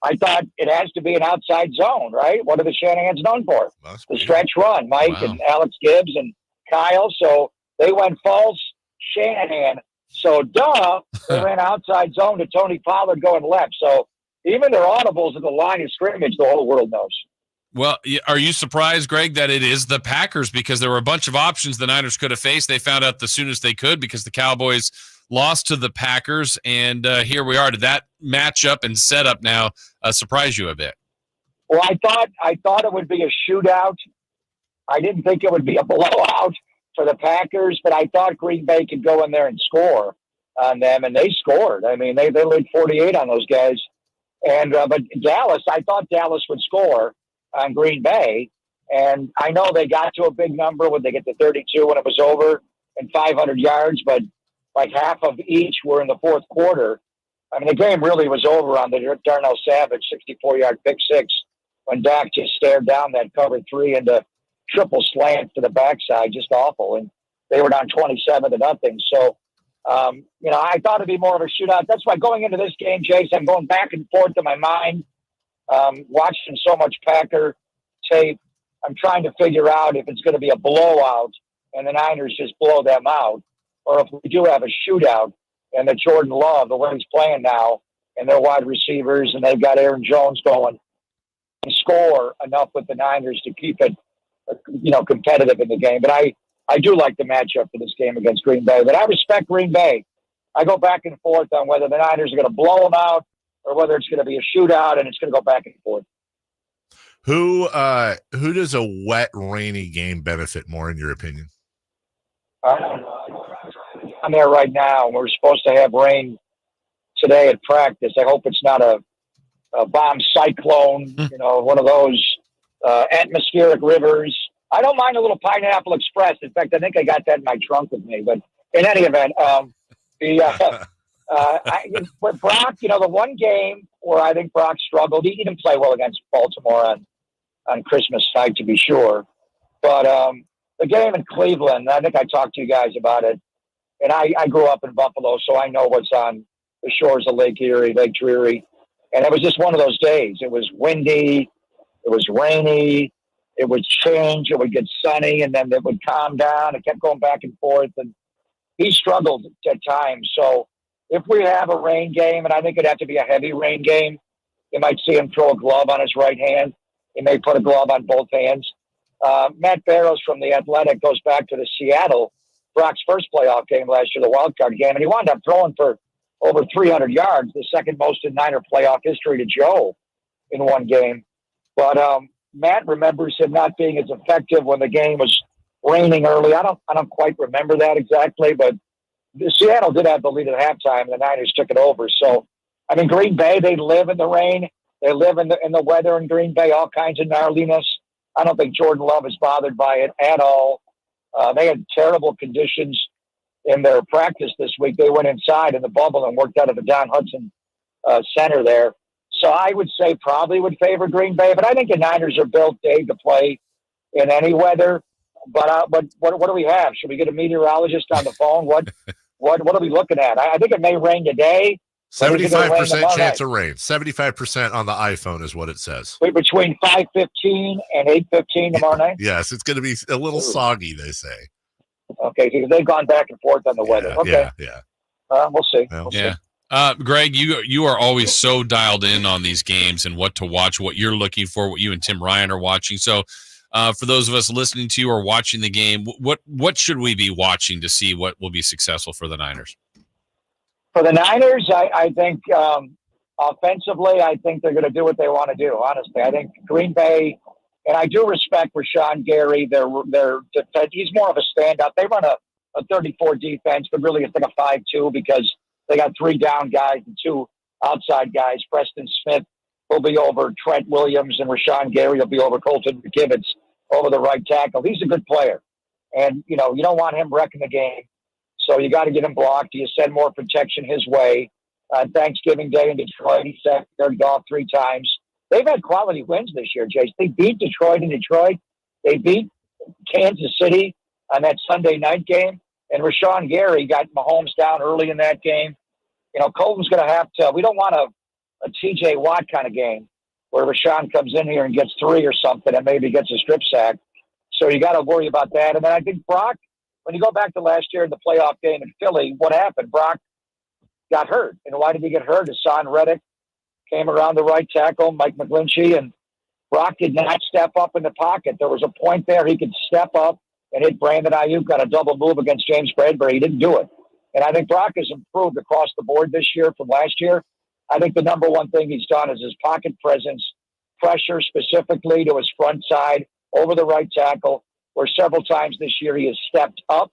I thought it has to be an outside zone, right? What are the Shanahans known for? The stretch run, Mike and Alex Gibbs and Kyle. So they went false Shanahan. So they ran outside zone to Tony Pollard going left. So even their audibles at the line of scrimmage, the whole world knows. Well, are you surprised, Greg, that it is the Packers? Because there were a bunch of options the Niners could have faced. They found out the soonest they could because the Cowboys lost to the Packers, and here we are. Did that matchup and setup now surprise you a bit? Well, I thought it would be a shootout. I didn't think it would be a blowout for the Packers, but I thought Green Bay could go in there and score on them, and they scored. I mean, they laid 48 on those guys. And but Dallas, I thought Dallas would score on Green Bay, and I know they got to a big number when they get to 32 when it was over and 500 yards, but like half of each were in the fourth quarter. I mean, the game really was over on the Darnell Savage 64-yard pick six when Dak just stared down that cover three into triple slant to the backside, just awful. And they were down 27-0. So, I thought it'd be more of a shootout. That's why going into this game, Jason, I'm going back and forth in my mind. Watching so much Packer tape, I'm trying to figure out if it's going to be a blowout and the Niners just blow them out, or if we do have a shootout and that Jordan Love, the way he's playing now, and their wide receivers, and they've got Aaron Jones going, and score enough with the Niners to keep it, competitive in the game. But I do like the matchup for this game against Green Bay. But I respect Green Bay. I go back and forth on whether the Niners are going to blow them out or whether it's going to be a shootout and it's going to go back and forth. Who does a wet, rainy game benefit more, in your opinion? I'm there right now. We're supposed to have rain today at practice. I hope it's not a bomb cyclone, one of those atmospheric rivers. I don't mind a little Pineapple Express. In fact, I think I got that in my trunk with me. But in any event, with Brock, the one game where I think Brock struggled, he didn't play well against Baltimore on Christmas night, to be sure. But the game in Cleveland, I think I talked to you guys about it. And I grew up in Buffalo, so I know what's on the shores of Lake Erie, Lake Drury. And it was just one of those days. It was windy. It was rainy. It would change. It would get sunny, and then it would calm down. It kept going back and forth. And he struggled at times. So if we have a rain game, and I think it'd have to be a heavy rain game, you might see him throw a glove on his right hand. He may put a glove on both hands. Matt Barrows from The Athletic goes back to the Seattle, Brock's first playoff game last year, the wild card game, and he wound up throwing for over 300 yards, the second most in Niner playoff history to Joe in one game. But Matt remembers him not being as effective when the game was raining early. I don't quite remember that exactly, but Seattle did have the lead at halftime, and the Niners took it over. So, I mean, Green Bay, they live in the rain. They live in the weather in Green Bay, all kinds of gnarliness. I don't think Jordan Love is bothered by it at all. They had terrible conditions in their practice this week. They went inside in the bubble and worked out of the Don Hudson Center there. So I would say probably would favor Green Bay, but I think the Niners are built, Dave, to play in any weather. But what do we have? Should we get a meteorologist on the phone? What are we looking at? I think it may rain today. 75% chance of rain. 75% on the iPhone is what it says. Between 5:15 and 8:15 tomorrow night? Yes, it's going to be a little soggy, they say. Okay, because they've gone back and forth on the weather. Okay. Yeah. We'll see. We'll see. Greg, you are always so dialed in on these games and what to watch, what you're looking for, what you and Tim Ryan are watching. So for those of us listening to you or watching the game, what should we be watching to see what will be successful for the Niners? For the Niners, I think offensively, I think they're going to do what they want to do, honestly. I think Green Bay, and I do respect Rashawn Gary, their defense. He's more of a standout. They run a 34 defense, but really it's like a 5-2 because they got 3 down guys and 2 outside guys. Preston Smith will be over Trent Williams, and Rashawn Gary will be over Colton McKivitz over the right tackle. He's a good player. And, you don't want him wrecking the game. So you got to get him blocked. You send more protection his way. Thanksgiving Day in Detroit, he sacked Jared Goff 3 times. They've had quality wins this year, Jace. They beat Detroit in Detroit. They beat Kansas City on that Sunday night game. And Rashawn Gary got Mahomes down early in that game. Colton's going to have to – we don't want a T.J. Watt kind of game where Rashawn comes in here and gets 3 or something and maybe gets a strip sack. So you got to worry about that. And then I think Brock, when you go back to last year in the playoff game in Philly, what happened? Brock got hurt. And why did he get hurt? Hassan Reddick came around the right tackle, Mike McGlinchey, and Brock did not step up in the pocket. There was a point there he could step up and hit Brandon Ayuk on a double move against James Bradbury. He didn't do it. And I think Brock has improved across the board this year from last year. I think the number one thing he's done is his pocket presence, pressure specifically to his front side over the right tackle, where several times this year he has stepped up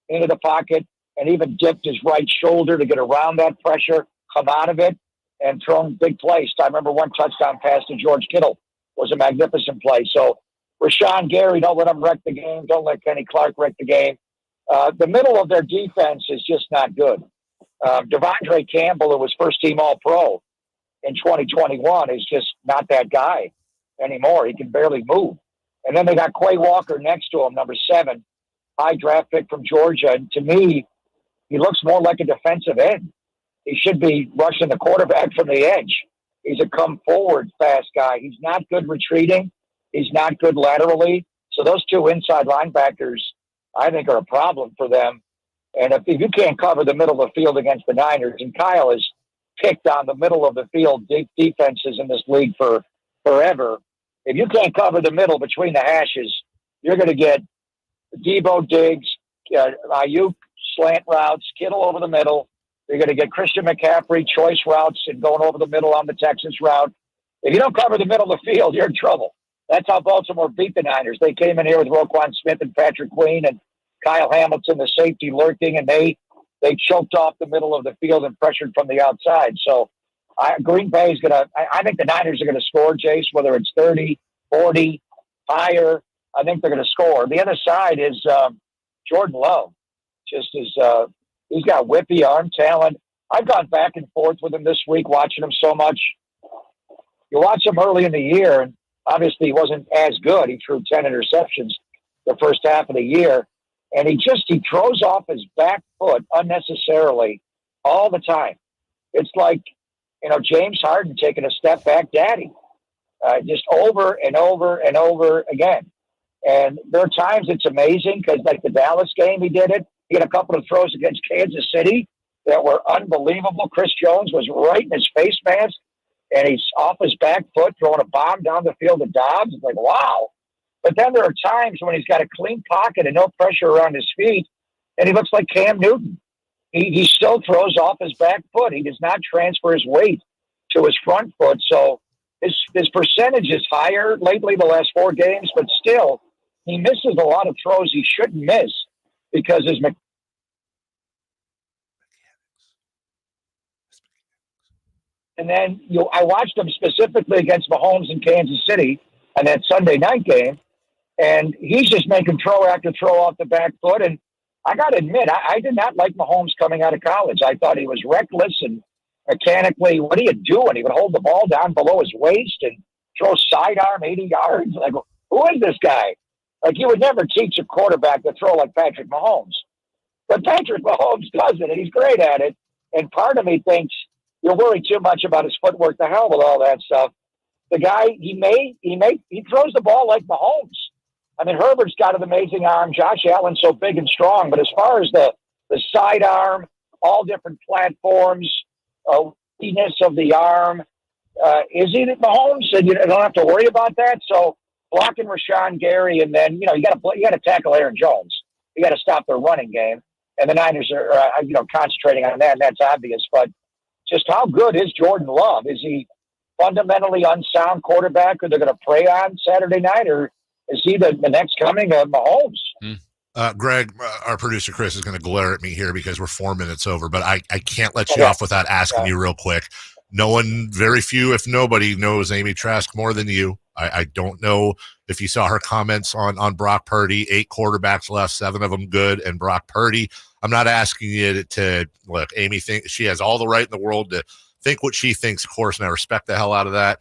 into the pocket and even dipped his right shoulder to get around that pressure, come out of it, and thrown big plays. I remember one touchdown pass to George Kittle was a magnificent play. So Rashawn Gary, don't let him wreck the game. Don't let Kenny Clark wreck the game. The middle of their defense is just not good. Devondre Campbell, who was first-team All-Pro in 2021, is just not that guy anymore. He can barely move. And then they got Quay Walker next to him, number 7, high draft pick from Georgia. And to me, he looks more like a defensive end. He should be rushing the quarterback from the edge. He's a come-forward fast guy. He's not good retreating. He's not good laterally. So those two inside linebackers, I think, are a problem for them. And if you can't cover the middle of the field against the Niners, and Kyle has picked on the middle of the field defenses in this league for forever, if you can't cover the middle between the hashes, you're going to get Debo Diggs, Ayuk slant routes, Kittle over the middle. You're going to get Christian McCaffrey choice routes and going over the middle on the Texas route. If you don't cover the middle of the field, you're in trouble. That's how Baltimore beat the Niners. They came in here with Roquan Smith and Patrick Queen and Kyle Hamilton, the safety, lurking, and they choked off the middle of the field and pressured from the outside. So Green Bay is going to – I think the Niners are going to score, Jace, whether it's 30, 40, higher. I think they're going to score. The other side is Jordan Love. Just as he's got whippy arm talent. I've gone back and forth with him this week, watching him so much. You watch him early in the year, and obviously he wasn't as good. He threw 10 interceptions the first half of the year. And he throws off his back foot unnecessarily all the time. It's like, James Harden taking a step back daddy, just over and over and over again. And there are times it's amazing because, like the Dallas game, he did it. He had a couple of throws against Kansas City that were unbelievable. Chris Jones was right in his face mask, and he's off his back foot throwing a bomb down the field to Dobbs. It's like, wow. But then there are times when he's got a clean pocket and no pressure around his feet, and he looks like Cam Newton. He still throws off his back foot. He does not transfer his weight to his front foot. So his percentage is higher lately the last 4 games, but still he misses a lot of throws he shouldn't miss because his and then I watched him specifically against Mahomes in Kansas City on that Sunday night game, and he's just making throw after throw off the back foot. And I got to admit, I did not like Mahomes coming out of college. I thought he was reckless and mechanically, what are you doing? He would hold the ball down below his waist and throw sidearm 80 yards. Like, who is this guy? Like, you would never teach a quarterback to throw like Patrick Mahomes. But Patrick Mahomes does it, and he's great at it. And part of me thinks you're worried too much about his footwork. The hell with all that stuff. The guy, he throws the ball like Mahomes. I mean, Herbert's got an amazing arm. Josh Allen's so big and strong. But as far as the sidearm, all different platforms, weakness of the arm, is he Mahomes? And you don't have to worry about that. So blocking Rashawn Gary, and then you got to tackle Aaron Jones. You got to stop their running game, and the Niners are concentrating on that, and that's obvious. But just how good is Jordan Love? Is he fundamentally unsound quarterback, or they're going to prey on Saturday night, or is he the next coming of Mahomes? Greg, our producer Chris is going to glare at me here because we're 4 minutes over, but I can't let you off without asking you real quick. No one, very few, if nobody, knows Amy Trask more than you. I don't know if you saw her comments on Brock Purdy. 8 quarterbacks left, 7 of them good, and Brock Purdy. I'm not asking you to look. Amy thinks she has all the right in the world to think what she thinks, of course, and I respect the hell out of that.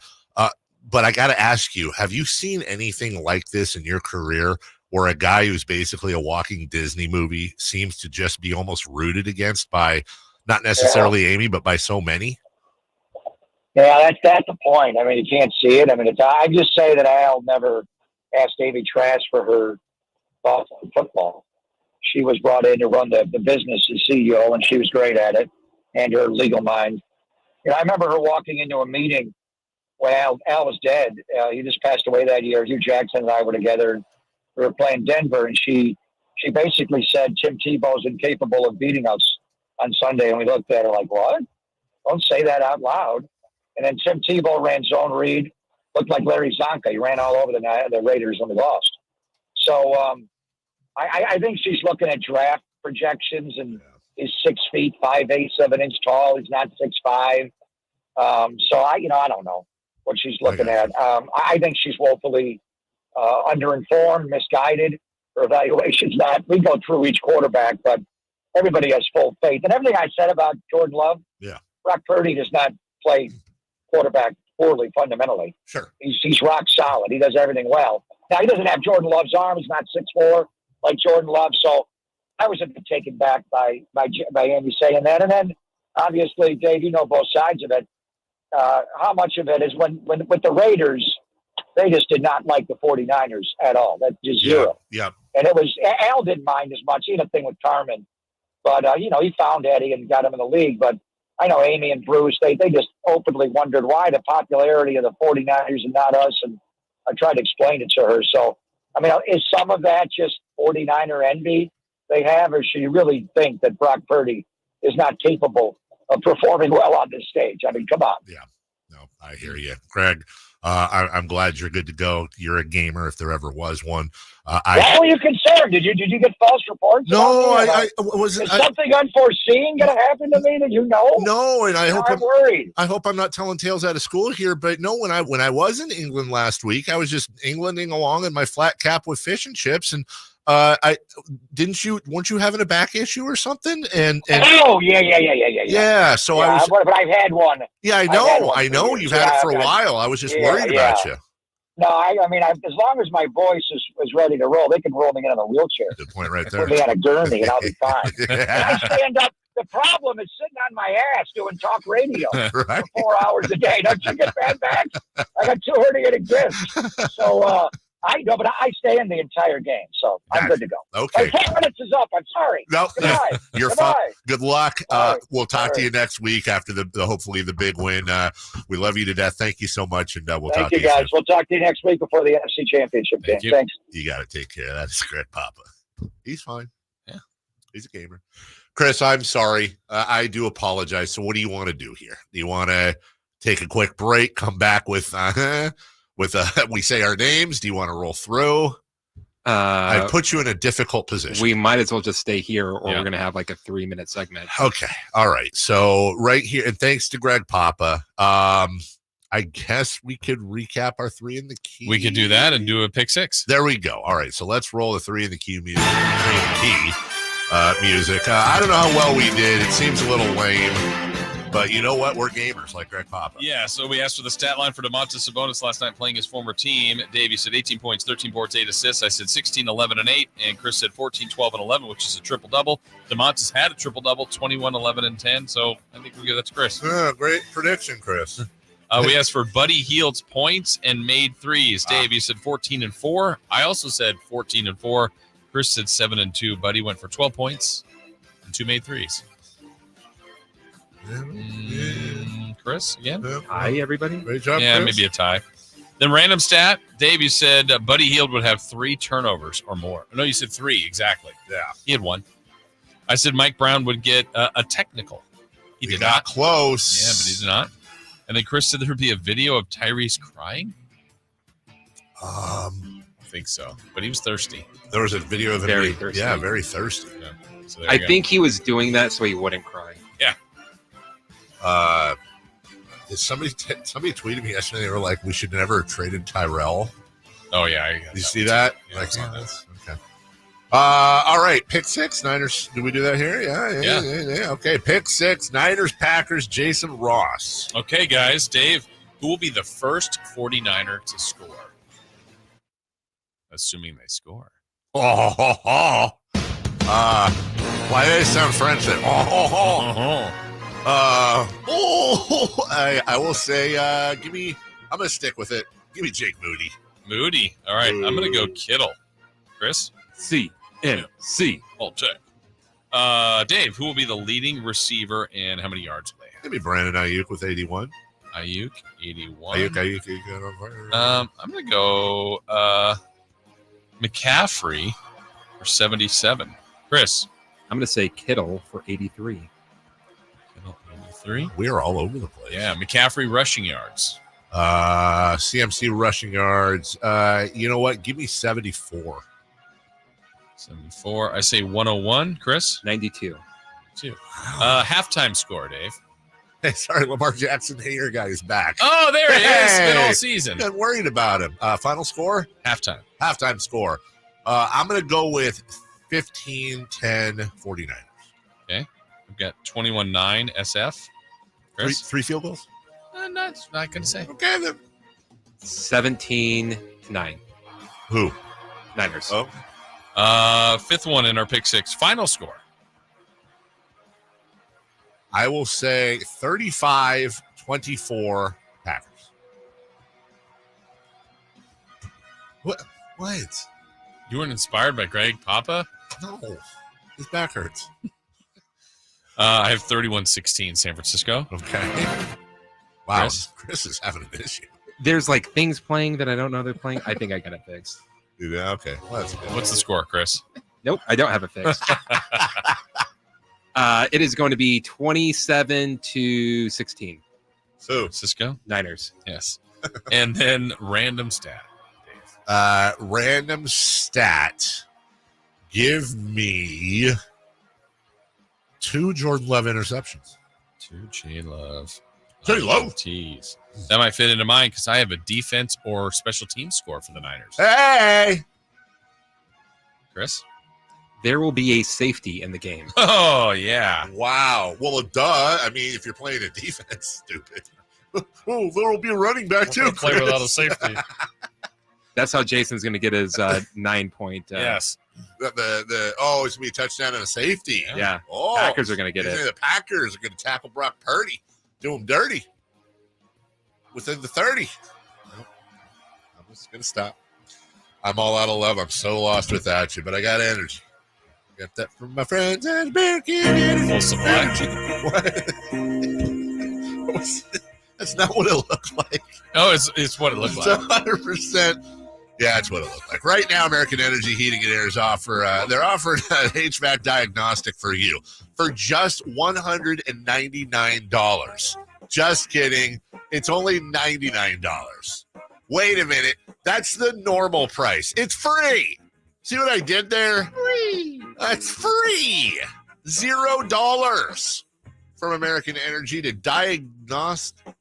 But I got to ask you, have you seen anything like this in your career where a guy who's basically a walking Disney movie seems to just be almost rooted against by not necessarily Amy, but by so many? Yeah, that's the point. I mean, you can't see it. I mean, I just say that Al never asked Amy Trask for her thoughts on football. She was brought in to run the business as CEO, and she was great at it, and her legal mind. I remember her walking into a meeting when Al was dead. He just passed away that year. Hugh Jackson and I were together. We were playing Denver, and she basically said Tim Tebow's incapable of beating us on Sunday. And we looked at her like, what? Don't say that out loud. And then Tim Tebow ran zone read, looked like Larry Zonka. He ran all over the Raiders and we lost. So I think she's looking at draft projections, and he's 6 feet, 5'8", 7 inch tall. He's not 6'5". So I don't know what she's looking at. I think she's woefully underinformed, misguided. Her evaluation's not. We go through each quarterback, but everybody has full faith. And everything I said about Jordan Love, Brock Purdy does not play quarterback poorly fundamentally. Sure. He's rock solid. He does everything well. Now, he doesn't have Jordan Love's arm. He's not 6'4" like Jordan Love. So I was a bit taken back by Andy saying that. And then, obviously, Dave, you know both sides of it. How much of it is when with the Raiders, they just did not like the 49ers at all. That's just zero. Yeah. And it was Al didn't mind as much. He had a thing with Carmen. But, he found Eddie and got him in the league. But I know Amy and Bruce, they just openly wondered why the popularity of the 49ers and not us. And I tried to explain it to her. So, I mean, is some of that just 49er envy they have? Or should you really think that Brock Purdy is not capable of performing well on this stage? I mean, come on. Yeah. No, I hear you. Greg, I'm glad you're good to go. You're a gamer if there ever was one. Why were you concerned? Did you get false reports? No, I wasn't. Is something unforeseen going to happen to me that you know? No, and I'm worried. I hope I'm not telling tales out of school here, but no, when I was in England last week, I was just Englanding along in my flat cap with fish and chips, and weren't you having a back issue or something? And oh yeah. So I was, but I've had one. Yeah, I know you've had it for a while. I was just worried about you. No, I mean, as long as my voice is ready to roll, they can roll me in a wheelchair. Good point, right there. Put me on a gurney, and I'll be fine. And I stand up. The problem is sitting on my ass doing talk radio for 4 hours a day. Don't you get bad back? I got 2 herniated discs. So I know, but I stay in the entire game, so I'm good to go. Okay. 10 minutes is up. I'm sorry. No, Goodbye. You're Goodbye. fine. Good luck. We'll talk to you next week after the hopefully the big win. We love you to death. Thank you so much, and we'll talk to you guys. soon. We'll talk to you next week before the NFC Championship game. Thanks. You got to take care. That's great, Papa. He's fine. Yeah, he's a gamer. Chris, I'm sorry. I do apologize. So what do you want to do here? Do you want to take a quick break, come back with we say our names? Do you want to roll through? I put you in a difficult position. We might as well just stay here, or we're going to have like a 3-minute segment. Okay. All right. So right here, and thanks to Greg Papa, I guess we could recap our 3 in the key. We could do that and do a pick 6. There we go. All right. So let's roll the 3 in the key music. 3 in the key music. I don't know how well we did. It seems a little lame. But you know what? We're gamers like Greg Papa. Yeah, so we asked for the stat line for Domantas Sabonis last night playing his former team. Dave, you said 18 points, 13 boards, 8 assists. I said 16, 11, and 8. And Chris said 14, 12, and 11, which is a triple-double. Domantas had a triple-double, 21, 11, and 10. So I think we'll give that to Chris. Great prediction, Chris. We asked for Buddy Hield's points and made threes. Dave, you said 14 and 4. I also said 14 and 4. Chris said 7 and 2. Buddy went for 12 points and 2 made threes. Chris again? Hi, everybody. Great job, yeah, Chris. maybe a tie. Then random stat. Dave, you said Buddy Hield would have 3 turnovers or more. No, you said 3 exactly. Yeah, he had 1. I said Mike Brown would get a technical. He did not. Close. Yeah, but he's not. And then Chris said there would be a video of Tyrese crying. I think so, but he was thirsty. There was a video of him very thirsty. Yeah, very thirsty. Yeah. So I think he was doing that so he wouldn't cry. Yeah. Did somebody tweeted me yesterday? They were like, "We should never have traded Tyrell." Oh yeah, Did you see that? Yeah, like, I saw okay. All right, pick 6 Niners. Do we do that here? Yeah. Okay, pick 6 Niners Packers. Jason Ross. Okay, guys. Dave, who will be the first 49er to score? Assuming they score. Why do they sound French? I will say, I'm going to stick with it. Give me Jake Moody. Moody. All right, I'm going to go Kittle. Chris? CNC. I'll check. Dave, who will be the leading receiver and how many yards will they have? Give me Brandon Ayuk with 81. Ayuk, 81. Ayuk. I'm going to go McCaffrey for 77. Chris. I'm going to say Kittle for 83. Kittle, 83. We're all over the place. Yeah, McCaffrey rushing yards. CMC rushing yards. You know what? Give me 74. 74. I say 101. Chris? 92. Halftime score, Dave. Hey, sorry, Lamar Jackson Hayer guy is back. Oh, there he is. Been all season. Been worried about him. Final score? Halftime score. I'm going to go with 15-10 49ers. Okay. We've got 21-9 SF. Chris? Three field goals? Not going to say. Okay, then. 17-9. Who? Niners. Oh. Fifth one in our pick six. Final score. I will say 35-24 Packers. What? You weren't inspired by Greg Papa? No. His back hurts. I have 31-16 San Francisco. Okay. Wow. Chris is having an issue. There's like things playing that I don't know they're playing. I think I got it fixed. Yeah, okay. Well, that's good. What's the score, Chris? Nope, I don't have it fixed. It is going to be 27-16. So, Cisco? Niners. Yes. And then random stat. Random stat. Give me 2 Jordan Love interceptions. 2 J-Love. J-Love. Tease. That might fit into mine because I have a defense or special team score for the Niners. Hey! Chris? There will be a safety in the game. Oh, yeah. Wow. Well, duh. I mean, if you're playing a defense, stupid. Oh, there will be a running back, too. Play without a safety. That's how Jason's going to get his 9-point. Yes. It's going to be a touchdown and a safety. Yeah. Oh, Packers are going to get it. The Packers are going to tackle Brock Purdy. Do him dirty. Within the 30. Nope. I'm just going to stop. I'm all out of love. I'm so lost without you, but I got energy. Got that from my friends at Bear King. Full supply. That's not what it looked like. Oh, it's what it looked like. 100%. Yeah, that's what it looked like. Right now, American Energy Heating and Air is they're offering an HVAC diagnostic for you for just $199. Just kidding. It's only $99. Wait a minute. That's the normal price. It's free. See what I did there? Free. That's free. $0 from American Energy to diagnostic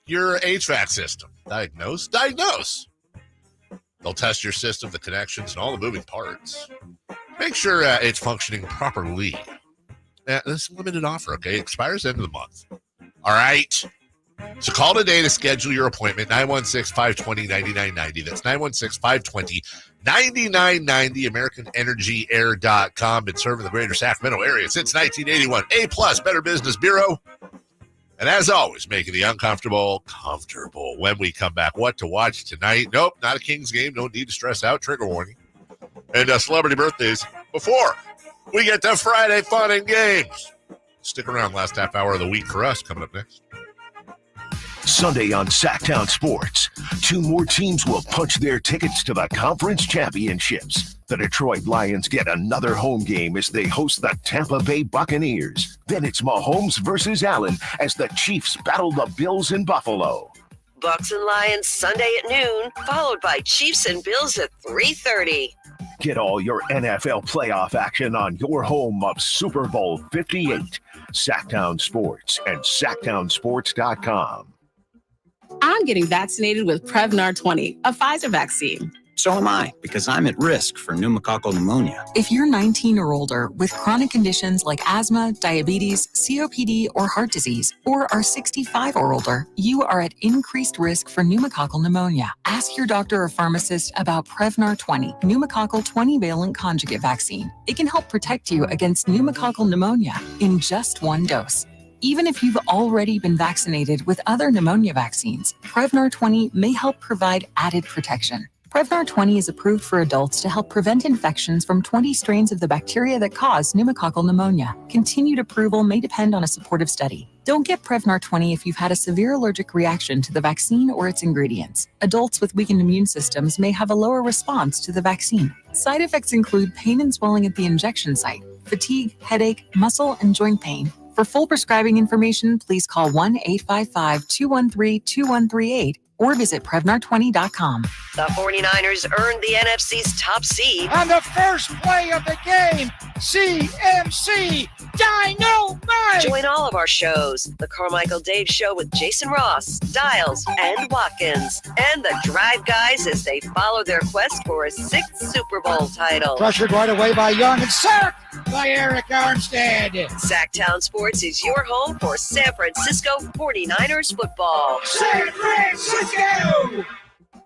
your HVAC system. Diagnose. They'll test your system, the connections, and all the moving parts. Make sure it's functioning properly. This is a limited offer, okay? It expires end of the month. All right? So call today to schedule your appointment, 916-520-9990. That's 916-520-9990, AmericanEnergyAir.com. Been serving the greater Sacramento area since 1981. A-plus, Better Business Bureau. And as always, making the uncomfortable comfortable. When we come back, what to watch tonight? Nope, not a Kings game. No need to stress out. Trigger warning. And celebrity birthdays before we get to Friday fun and games. Stick around. Last half hour of the week for us coming up next. Sunday on Sactown Sports, 2 more teams will punch their tickets to the conference championships. The Detroit Lions get another home game as they host the Tampa Bay Buccaneers. Then it's Mahomes versus Allen as the Chiefs battle the Bills in Buffalo. Bucks and Lions Sunday at noon, followed by Chiefs and Bills at 3:30. Get all your NFL playoff action on your home of Super Bowl 58. Sactown Sports and SactownSports.com. I'm getting vaccinated with Prevnar 20, a Pfizer vaccine. So am I, because I'm at risk for pneumococcal pneumonia. If you're 19 or older with chronic conditions like asthma, diabetes, COPD, or heart disease, or are 65 or older, you are at increased risk for pneumococcal pneumonia. Ask your doctor or pharmacist about Prevnar 20, pneumococcal 20-valent conjugate vaccine. It can help protect you against pneumococcal pneumonia in just 1 dose. Even if you've already been vaccinated with other pneumonia vaccines, Prevnar 20 may help provide added protection. Prevnar 20 is approved for adults to help prevent infections from 20 strains of the bacteria that cause pneumococcal pneumonia. Continued approval may depend on a supportive study. Don't get Prevnar 20 if you've had a severe allergic reaction to the vaccine or its ingredients. Adults with weakened immune systems may have a lower response to the vaccine. Side effects include pain and swelling at the injection site, fatigue, headache, muscle, and joint pain. For full prescribing information, please call 1-855-213-2138 or visit Prevnar20.com. The 49ers earned the NFC's top seed. On the first play of the game, CMC Dynamite! Join all of our shows. The Carmichael Dave Show with Jason Ross, Dials, and Watkins. And the Drive Guys as they follow their quest for a 6th Super Bowl title. Pressured right away by Young and sacked by Eric Armstead. Sactown Sports is your home for San Francisco 49ers football. San Francisco!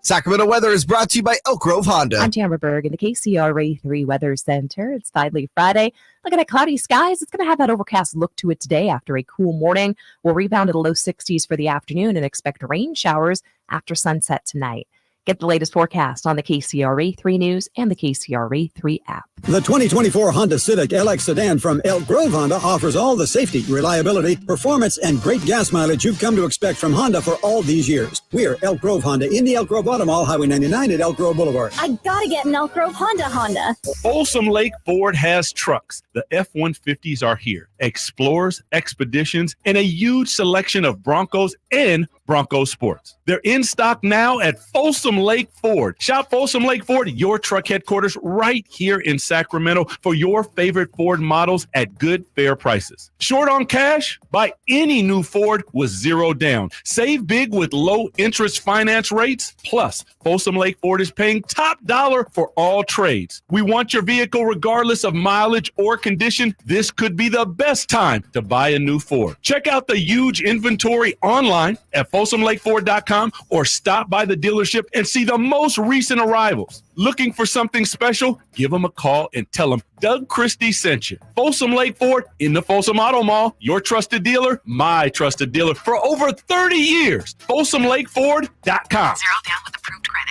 Sacramento weather is brought to you by Elk Grove Honda. I'm Tamara Berg in the KCRA 3 Weather Center. It's finally Friday. Looking at cloudy skies. It's going to have that overcast look to it today after a cool morning. We'll rebound to the low 60s for the afternoon and expect rain showers after sunset tonight. Get the latest forecast on the KCRA 3 News and the KCRA 3 app. The 2024 Honda Civic LX sedan from Elk Grove Honda offers all the safety, reliability, performance, and great gas mileage you've come to expect from Honda for all these years. We're Elk Grove Honda in the Elk Grove Auto Mall, Highway 99 at Elk Grove Boulevard. I gotta get an Elk Grove Honda. Folsom Lake Ford has trucks. The F-150s are here. Explorers, Expeditions, and a huge selection of Broncos and Bronco Sports. They're in stock now at Folsom Lake Ford. Shop Folsom Lake Ford, your truck headquarters right here in Sacramento for your favorite Ford models at good, fair prices. Short on cash? Buy any new Ford with zero down. Save big with low interest finance rates. Plus, Folsom Lake Ford is paying top dollar for all trades. We want your vehicle regardless of mileage or condition. This could be the best time to buy a new Ford. Check out the huge inventory online at FolsomLakeFord.com or stop by the dealership and see the most recent arrivals. Looking for something special? Give them a call and tell them Doug Christie sent you. Folsom Lake Ford in the Folsom Auto Mall, your trusted dealer, my trusted dealer for over 30 years. FolsomLakeFord.com. Zero down with approved credit.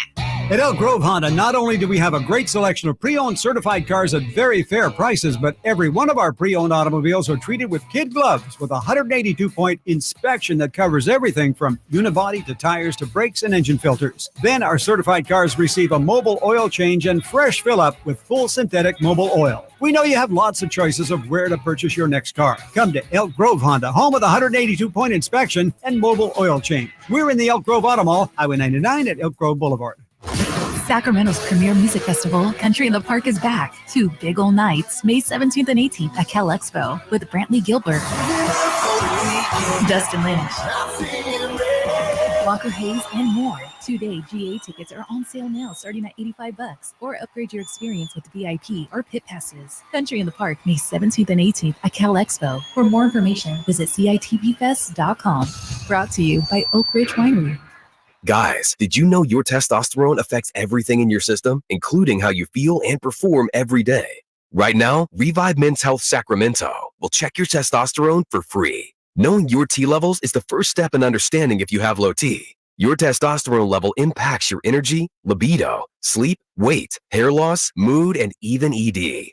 At Elk Grove Honda, not only do we have a great selection of pre-owned certified cars at very fair prices, but every one of our pre-owned automobiles are treated with kid gloves with a 182-point inspection that covers everything from unibody to tires to brakes and engine filters. Then our certified cars receive a mobile oil change and fresh fill-up with full synthetic mobile oil. We know you have lots of choices of where to purchase your next car. Come to Elk Grove Honda, home of the 182-point inspection and mobile oil change. We're in the Elk Grove Auto Mall, Highway 99 at Elk Grove Boulevard. Sacramento's premier music festival, Country in the Park, is back. 2 big old nights, May 17th and 18th at Cal Expo with Brantley Gilbert, Dustin Lynch, Walker Hayes, and more. 2-day GA tickets are on sale now starting at $85 or upgrade your experience with VIP or pit passes. Country in the Park, May 17th and 18th at Cal Expo. For more information, visit CITPfest.com. Brought to you by Oak Ridge Winery. Guys, did you know your testosterone affects everything in your system, including how you feel and perform every day? Right now, Revive Men's Health Sacramento will check your testosterone for free. Knowing your T levels is the first step in understanding if you have low T. Your testosterone level impacts your energy, libido, sleep, weight, hair loss, mood, and even ED.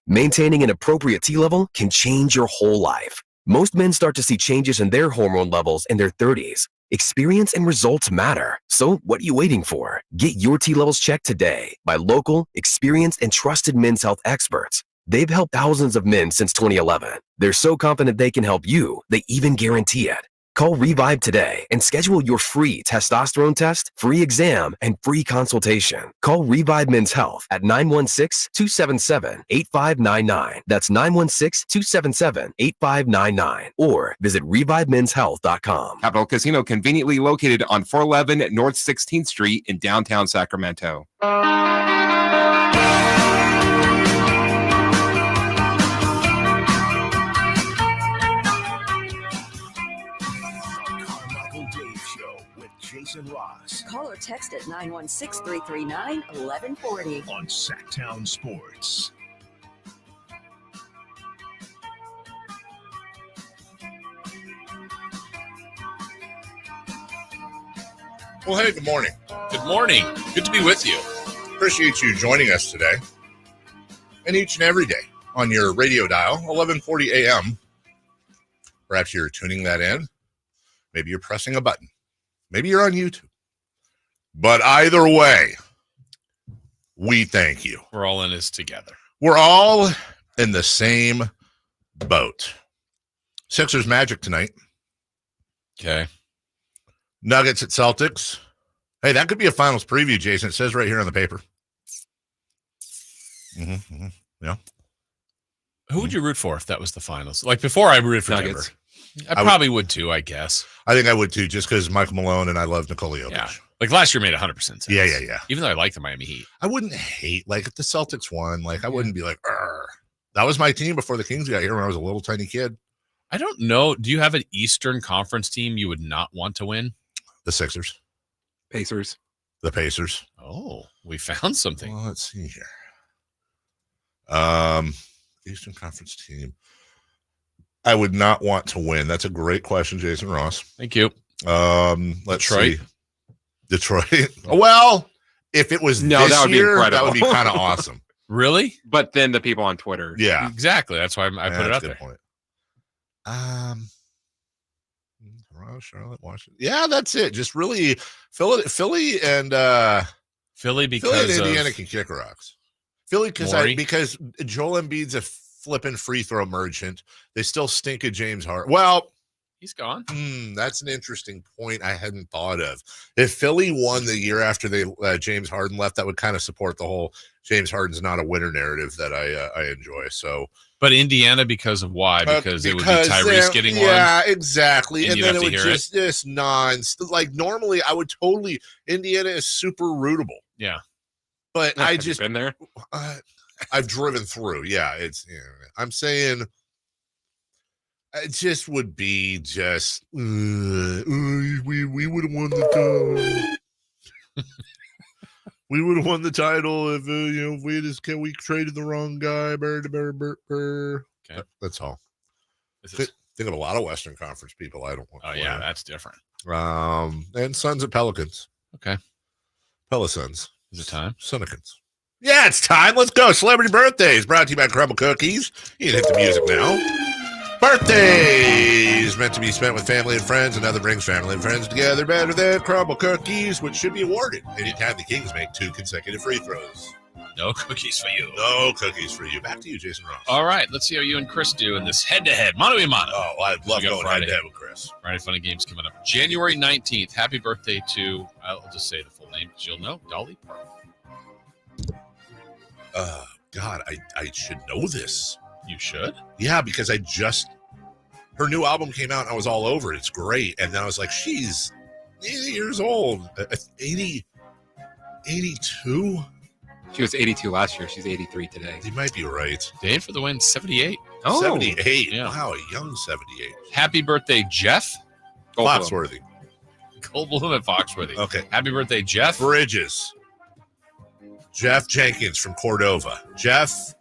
Maintaining an appropriate T level can change your whole life. Most men start to see changes in their hormone levels in their 30s. Experience and results matter. So what are you waiting for? Get your T levels checked today by local, experienced, and trusted men's health experts. They've helped thousands of men since 2011. They're so confident they can help you, they even guarantee it. Call Revive today and schedule your free testosterone test, free exam, and free consultation. Call Revive Men's Health at 916-277-8599. That's 916-277-8599. Or visit ReviveMen'sHealth.com. Capital Casino, conveniently located on 411 North 16th Street in downtown Sacramento. Jason Ross. Call or text at 916-339-1140 on Sactown Sports. Well, hey, good morning. Good morning. Good to be with you. appreciate you joining us today and each and every day on your radio dial, 1140 a.m. Perhaps you're tuning that in. Maybe you're pressing a button. Maybe you're on YouTube. But either way, we thank you. We're all in this together. We're all in the same boat. Sixers Magic tonight. Okay. Nuggets at Celtics. Hey, that could be a finals preview, Jason. It says right here on the paper. Yeah. Who would you root for if that was the finals? Like before I rooted for Nuggets. Denver. I probably would too, I guess. I think I would too, just because Michael Malone and I love Nikola Jokic. Yeah. Like last year made 100% sense. Yeah. Even though I like the Miami Heat. I wouldn't hate, like, if the Celtics won, like, I wouldn't be like, Arr. That was my team before the Kings got here when I was a little tiny kid. I don't know. Do you have an Eastern Conference team you would not want to win? The Sixers. Pacers. The Pacers. Oh, we found something. Well, let's see here. Eastern Conference team I would not want to win. That's a great question, Jason Ross. Thank you. Let's see. Detroit. Well, if it was this that would be year, incredible. that would be kind of awesome. Really? But then the people on Twitter. Yeah. Exactly. That's why I put it out there. Point. Charlotte, Washington. Yeah, that's it. Just really Philly and Philly because Philly and Indiana can kick rocks. Philly because Joel Embiid's a flipping free throw merchant. They still stink at James Harden. Well, he's gone. That's an interesting point I hadn't thought of. If Philly won the year after they James Harden left, that would kind of support the whole James Harden's not a winner narrative that I enjoy. So, but Indiana because of why? Because it would be Tyrese getting one. Yeah, exactly. And then it would just this like normally I would totally Indiana is super rootable. Yeah, but I just been there. I've driven through. Yeah, I'm saying. It just would be just we would have won the title. We would have won the title if we traded the wrong guy. Okay. That's all. Think of a lot of Western Conference people. I don't want. Oh yeah, that's different. And Suns and Pelicans. Okay. Pelicans. Is it time? Sunikins. Yeah, it's time. Let's go. Celebrity birthdays brought to you by Crumble Cookies. You can hit the music now. Birthdays meant to be spent with family and friends, and nothing brings family and friends together better than Crumble Cookies, which should be awarded anytime the Kings make 2 consecutive free throws. No cookies for you. No cookies for you. Back to you, Jason Ross. All right, let's see how you and Chris do in this head-to-head, mano-a-mano. Oh, I'd love going head-to-head with Chris. Friday Funny Games coming up. January 19th. Happy birthday to, I'll just say the full name because you'll know, Dolly Parton. God, I should know this. You should? Yeah, because her new album came out and I was all over it. It's great. And then I was like, she's 80 years old. 82? She was 82 last year. She's 83 today. You might be right. Dave for the win, 78. Oh. 78. Yeah. Wow, a young 78. Happy birthday, Jeff. Foxworthy. Goldblum and Foxworthy. Okay. Happy birthday, Jeff. Bridges. Jeff Jenkins from Cordova. Jeff.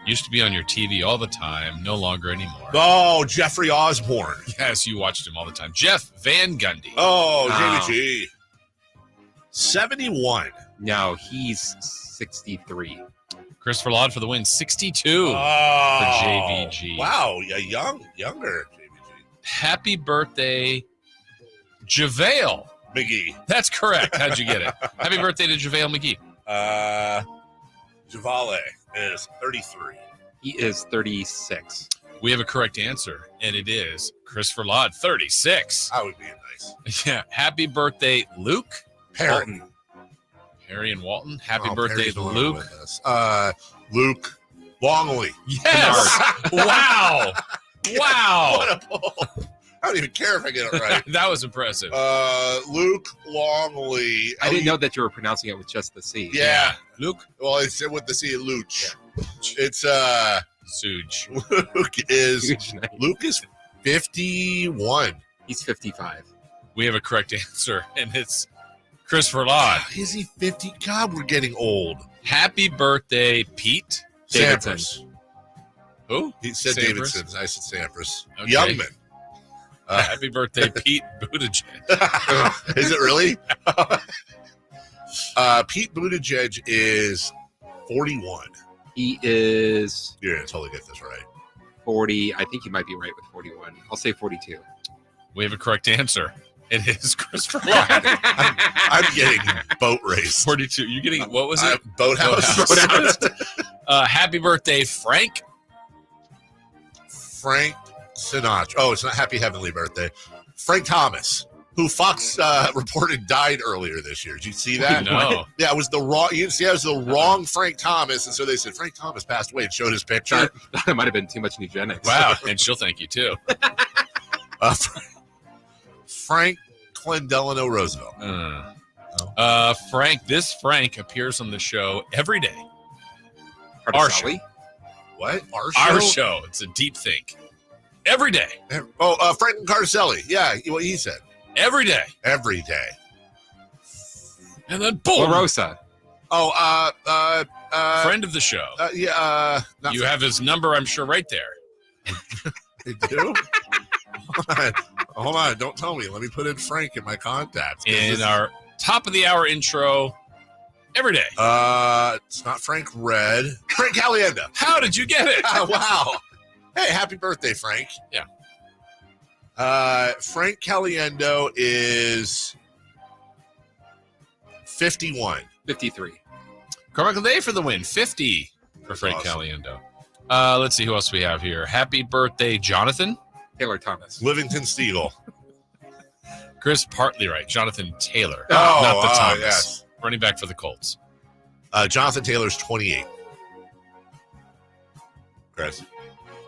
Used to be on your TV all the time. No longer anymore. Oh, Jeffrey Osborne. Yes, you watched him all the time. Jeff Van Gundy. Oh, JVG. 71. No, he's 63. Christopher Laud for the win, 62 for JVG. Wow, younger JVG. Happy birthday, JaVale McGee. That's correct. How'd you get it? Happy birthday to JaVale McGee. Javale is 33. He is 36. We have a correct answer, and it is Christopher Laud, 36. I would be nice. Yeah. Happy birthday, Luke Perrin. Harry and Walton. Happy birthday, Luke. Luke Longley. Yes. Wow. Wow. What a pull. I don't even care if I get it right. That was impressive. Luke Longley. I didn't know that you were pronouncing it with just the C. Yeah. Luke. Well, I said with the C, Luch. Yeah. It's Suge. Luke is 51. He's 55. We have a correct answer, and it's Christopher Laud. Is he 50? God, we're getting old. Happy birthday, Pete Sampras. Who? He said Sampras? Davidson. I said Sampras. Okay. Youngman. Happy birthday, Pete Buttigieg. Is it really? Pete Buttigieg is 41. He is. You're going to totally get this right. 40. I think you might be right with 41. I'll say 42. We have a correct answer. It is Christopher Lloyd. I'm getting boat race. 42. You're getting, what was it? Boathouse. Happy birthday, Frank. Frank Sinatra. Oh, it's not happy heavenly birthday. Frank Thomas, who Fox reported died earlier this year. Did you see that? No. Yeah, it was the wrong. You didn't see, it was the wrong Frank Thomas, and so they said Frank Thomas passed away and showed his picture. That might have been too much eugenics. Wow, and she'll thank you too. Frank Delano Roosevelt. This Frank appears on the show every day. Our show. What? Our show. It's a deep think. Every day. Frank Carcelli. Yeah, what he said. Every day. Every day. And then boom. La Rosa. Friend of the show. You have his number, I'm sure, right there. They do? Hold on. Don't tell me. Let me put in Frank in my contacts. In our top of the hour intro, every day. It's not Frank Red. Frank Caliendo. How did you get it? Wow. Hey, happy birthday, Frank. Yeah. Frank Caliendo is 51. 53. Carmichael Dave for the win. 50 for Frank Caliendo. Let's see who else we have here. Happy birthday, Jonathan. Taylor Thomas. Livington Steele. Chris, partly right. Jonathan Taylor. Oh, not the Thomas. Yes. Running back for the Colts. Jonathan Taylor's 28. Chris.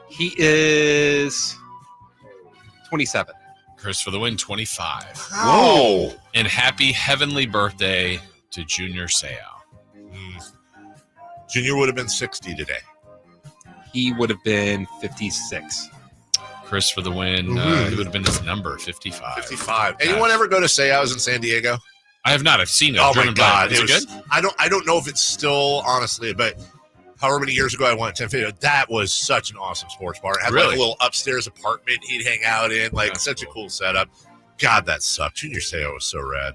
He is 27. Chris for the win, 25. Whoa. And happy heavenly birthday to Junior Seau. Junior would have been 60 today. He would have been 56. Chris for the win. It would have been his number, 55. 55. Anyone ever go to Seau's in San Diego? I have not. I've seen it. Oh my God. Is it good? I don't know if it's still, honestly, but however many years ago I went to 1050, that was such an awesome sports bar. It had like a little upstairs apartment he'd hang out in, like such a cool setup. God, that sucked. Junior Seau was so rad.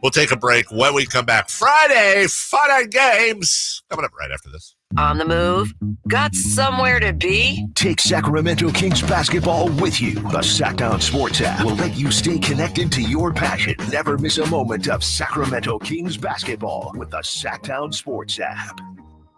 We'll take a break. When we come back, Friday, Fun and Games. Coming up right after this. On the move? Got somewhere to be? Take Sacramento Kings basketball with you. The Sactown Sports app will let you stay connected to your passion. Never miss a moment of Sacramento Kings basketball with the Sactown Sports app.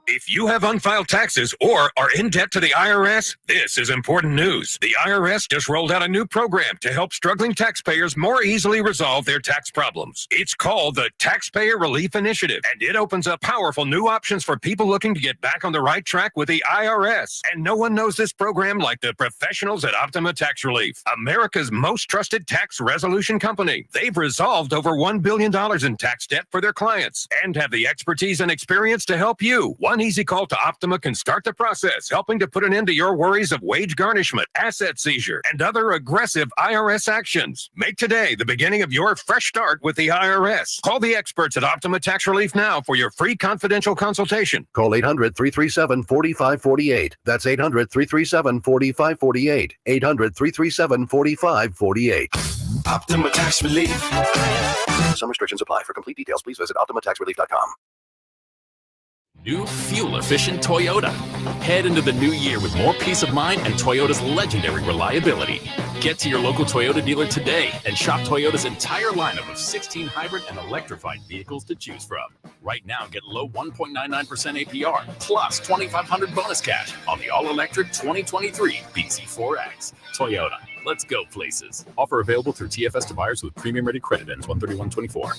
If you have unfiled taxes or are in debt to the IRS, this is important news. The IRS just rolled out a new program to help struggling taxpayers more easily resolve their tax problems. It's called the Taxpayer Relief Initiative, and it opens up powerful new options for people looking to get back on the right track with the IRS. And no one knows this program like the professionals at Optima Tax Relief, America's most trusted tax resolution company. They've resolved over $1 billion in tax debt for their clients and have the expertise and experience to help you. One easy call to Optima can start the process, helping to put an end to your worries of wage garnishment, asset seizure, and other aggressive IRS actions. Make today the beginning of your fresh start with the IRS. Call the experts at Optima Tax Relief now for your free confidential consultation. Call 800-337-4548. That's 800-337-4548. 800-337-4548. Optima Tax Relief. Some restrictions apply. For complete details, please visit OptimaTaxRelief.com. New fuel-efficient Toyota. Head into the new year with more peace of mind and Toyota's legendary reliability. Get to your local Toyota dealer today and shop Toyota's entire lineup of 16 hybrid and electrified vehicles to choose from. Right now, get low 1.99% APR plus $2,500 bonus cash on the all-electric 2023 BZ4X. Toyota. Let's go places. Offer available through TFS to buyers with premium-ready credit ends 1/31/24.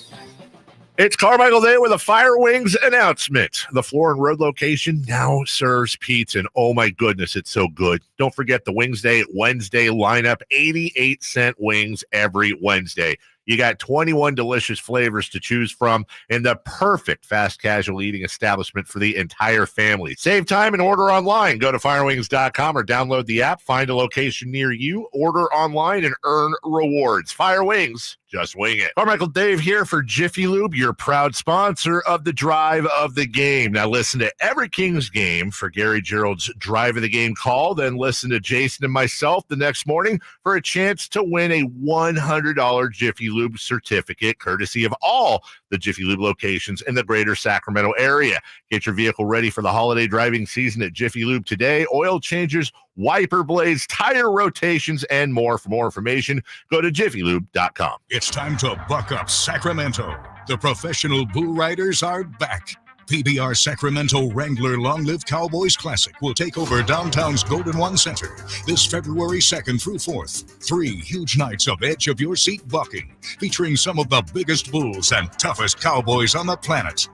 It's Carmichael Day with a Fire Wings announcement. The Floor and Road location now serves pizza, and oh my goodness, it's so good. Don't forget the Wings Day Wednesday lineup, 88-cent wings every Wednesday. You got 21 delicious flavors to choose from and the perfect fast casual eating establishment for the entire family. Save time and order online. Go to firewings.com or download the app. Find a location near you, order online, and earn rewards. Fire Wings. Just wing it. Carmichael Dave here for Jiffy Lube, your proud sponsor of the Drive of the Game. Now listen to every Kings game for Gary Gerald's Drive of the Game call. Then listen to Jason and myself the next morning for a chance to win a $100 Jiffy Lube certificate, courtesy of all the Jiffy Lube locations in the greater Sacramento area. Get your vehicle ready for the holiday driving season at Jiffy Lube today. Oil changes, wiper blades, tire rotations, and more. For more information, go to jiffylube.com. It's time to buck up Sacramento. The professional bull riders are back. PBR Sacramento Wrangler Long Live Cowboys Classic will take over downtown's Golden One Center this February 2nd through 4th. 3 huge nights of edge-of-your-seat bucking, featuring some of the biggest bulls and toughest cowboys on the planet.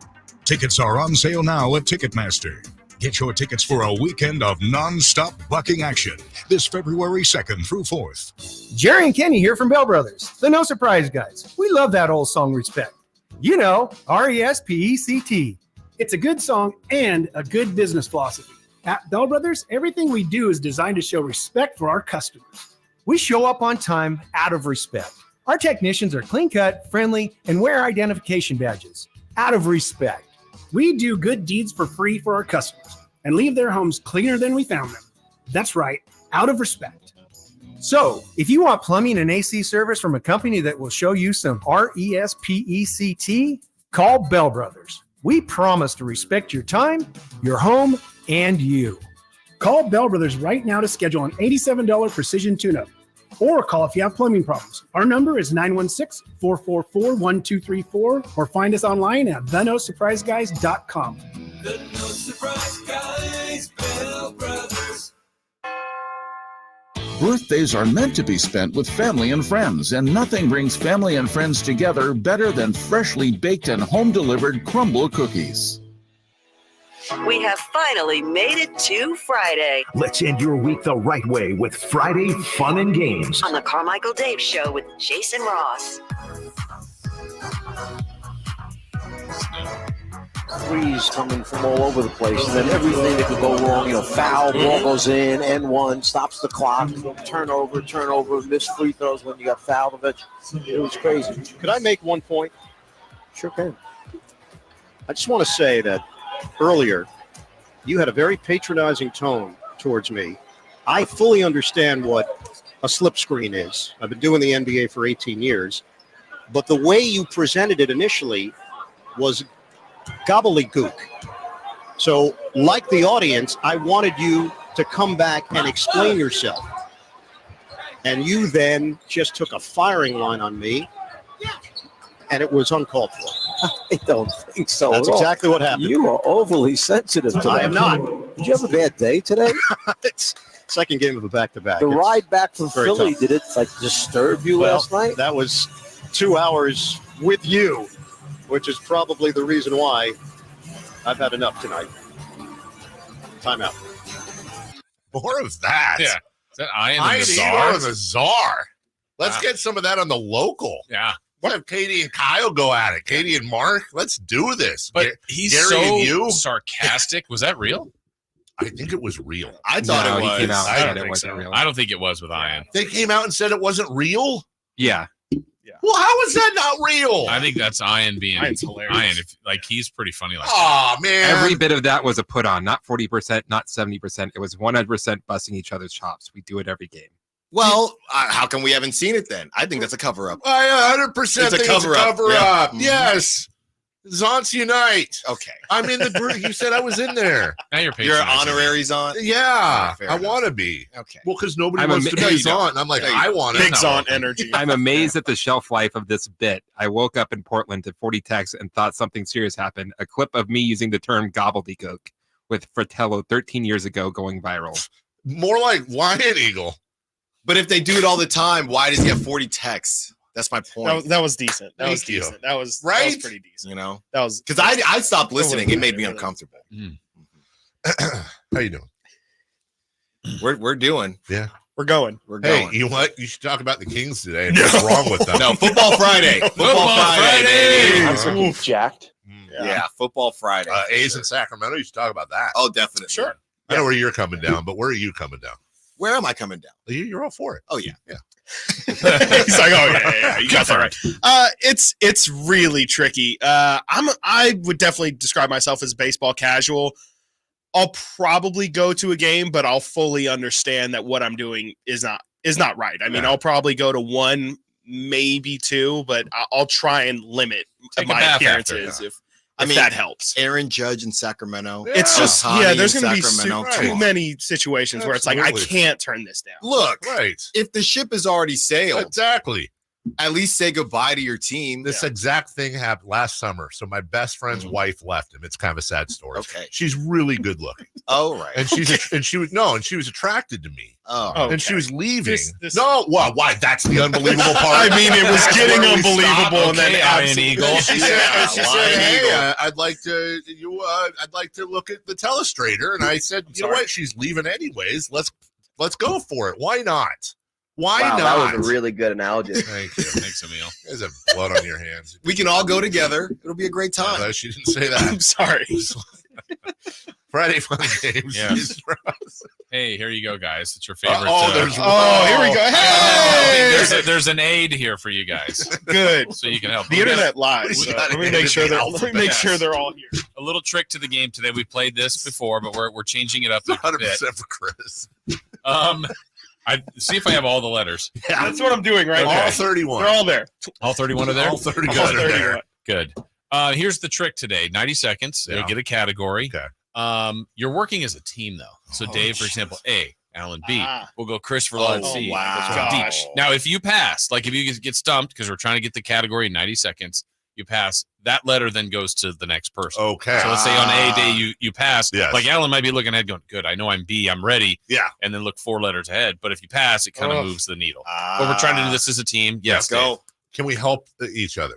Tickets are on sale now at Ticketmaster. Get your tickets for a weekend of non-stop bucking action this February 2nd through 4th. Jerry and Kenny here from Bell Brothers, the No Surprise guys. We love that old song, Respect. You know, RESPECT. It's a good song and a good business philosophy. At Bell Brothers, everything we do is designed to show respect for our customers. We show up on time out of respect. Our technicians are clean-cut, friendly, and wear identification badges out of respect. We do good deeds for free for our customers and leave their homes cleaner than we found them. That's right, out of respect. So, if you want plumbing and AC service from a company that will show you some RESPECT, call Bell Brothers. We promise to respect your time, your home, and you. Call Bell Brothers right now to schedule an $87 precision tune-up. Or call if you have plumbing problems. Our number is 916-444-1234 or find us online at thenosurpriseguys.com. The No Surprise Guys, Bell Brothers. Birthdays are meant to be spent with family and friends, and nothing brings family and friends together better than freshly baked and home-delivered crumble cookies. We have finally made it to Friday Let's end your week the right way with Friday Fun and Games. on the Carmichael Dave Show with Jason Ross. Threes coming from all over the place, and then everything that could go wrong, foul, ball goes in, N1, stops the clock, turnover, missed free throws when you got fouled of it. It was crazy. Could I make one point? Sure can. I just want to say that earlier, you had a very patronizing tone towards me. I fully understand what a slip screen is. I've been doing the NBA for 18 years, but the way you presented it initially was gobbledygook. So, like the audience, I wanted you to come back and explain yourself. And you then just took a firing line on me, and it was uncalled for. I don't think so. That's exactly what happened. You are overly sensitive today. I am not. Did you have a bad day today? It's second game of a back-to-back. The ride back from very Philly, tough. did it disturb you last night? That was 2 hours with you, which is probably the reason why I've had enough tonight. Timeout. More of that. Yeah. Is that Ian Ian and the Igor Czar? and the Czar. Let's Wow. get some of that on the local. Yeah. Let's have Katie and Kyle go at it. Katie and Mark, let's do this. But he's Gary so and you? sarcastic. Was that real? I think it was real. I thought No, it he was. came out and I said don't it think wasn't so. real. I don't think it was with Ian. They came out and said it wasn't real? Yeah. Well, how is that not real? I think that's Ian being Ian's hilarious. Ian. He's pretty funny like Oh, man. Every bit of that was a put on, not 40%, not 70%. It was 100% busting each other's chops. We do it every game. Well, how come we haven't seen it then? I think that's a cover-up. I 100% think it's a cover-up. Yeah. Yes. Zonts Unite. Okay. I'm in the group. You said I was in there. Now you're You're honorary Zont? Yeah, Fair I enough. want to be. Okay. Well, because nobody I'm wants ama- to No, be you don't. Zont. And I'm like, No, you I don't. want Big it. Zont energy. I'm amazed at the shelf life of this bit. I woke up in Portland to 40 texts and thought something serious happened. A clip of me using the term gobbledygook with Fratello 13 years ago going viral. More like Lion Eagle. But if they do it all the time, why does he have 40 texts? That's my point. That was decent. That was Thank you. decent. That was Right? pretty decent. You know? That was Because I stopped listening. was It made bad, me really. uncomfortable. How you doing? We're doing. Yeah. We're going. We're Hey, going. you know what? You should talk about the Kings today and what's wrong with them. No, Football Friday. Football Friday, baby. I'm so jacked. Yeah, Football Friday. for A's sure. in Sacramento, you should talk about that. Oh, definitely. Sure. I know where you're coming down, but where are you coming down? Where am I coming down? You're all for it. Oh, yeah. Yeah. He's like, oh yeah, you got that right. It's really tricky. I would definitely describe myself as baseball casual. I'll probably go to a game, but I'll fully understand that what I'm doing is not right. I mean, I'll probably go to one, maybe 2, but I'll try and limit my appearances if that helps. Aaron Judge in Sacramento. It's just there's going to be Sacramento. too many situations where it's like I can't turn this down. Look, if the ship has already sailed, exactly. At least say goodbye to your team. This exact thing happened last summer. So my best friend's wife left him. It's kind of a sad story. Okay. She's really good looking. Oh, right. And she was attracted to me. Oh. And she was leaving. Why? That's the unbelievable part. I mean, it was getting unbelievable, and then Iron Eagle. She said, "Hey, I'd like to look at the telestrator." And I said, "You know what? She's leaving anyways. Let's go for it. Why not? Why not?" That was a really good analogy. Thank you. Thanks, Emil. There's a blood on your hands. We can all go together. It'll be a great time. No, she didn't say that. I'm sorry. Friday fun games. Yeah. Hey, here you go, guys. It's your favorite. Here we go. Hey! There's an aid here for you guys. Good. So you can help. The internet lies. So let me make sure they're all here. A little trick to the game today. We played this before, but we're changing it up a 100% bit. for Chris. I see if I have all the letters. Yeah, that's what I'm doing right now. All 31. They're all there. All 31 are there? All 31 are there. Good. Here's the trick today. 90 seconds. You'll get a category. Okay. You're working as a team, though. So Dave, for example, A, Alan, B. We'll go Chris for Lod, C. Wow. D. Now, if you pass, like if you get stumped, because we're trying to get the category in 90 seconds, you pass, that letter then goes to the next person. Okay. So let's say on A day you pass. Yes. Like Alan might be looking ahead going, good, I know I'm B, I'm ready. Yeah. And then look 4 letters ahead. But if you pass, it kind of moves the needle. But we're trying to do this as a team. Yes, Let's go. Can we help each other?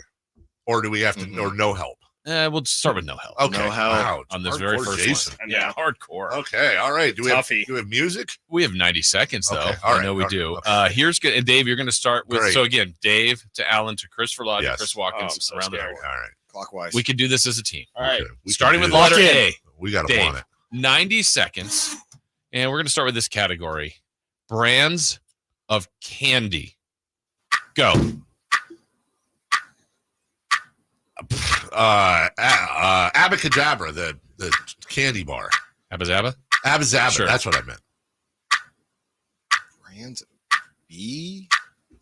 Or do we have to, or no help? We'll just start with no help. Okay. No help. Wow. On this Hardcore very first Jason. one. Yeah, hardcore. Okay. All right. Do we have music? We have 90 seconds, though. Okay. All right. I know we All do. right. Here's good. And Dave, you're going to start with, Great. so again, Dave to Alan to Christopher Lodge to Chris Watkins. I'm so around the scared. board. All right. Clockwise. We can do this as a team. All right. Okay. We Starting can with do letter this. A. We got to Dave, want it. 90 seconds. And we're going to start with this category. Brands of candy. Go. Abacadabra, the candy bar. Abazaba? Abazaba. Sure. That's what I meant. Brands B.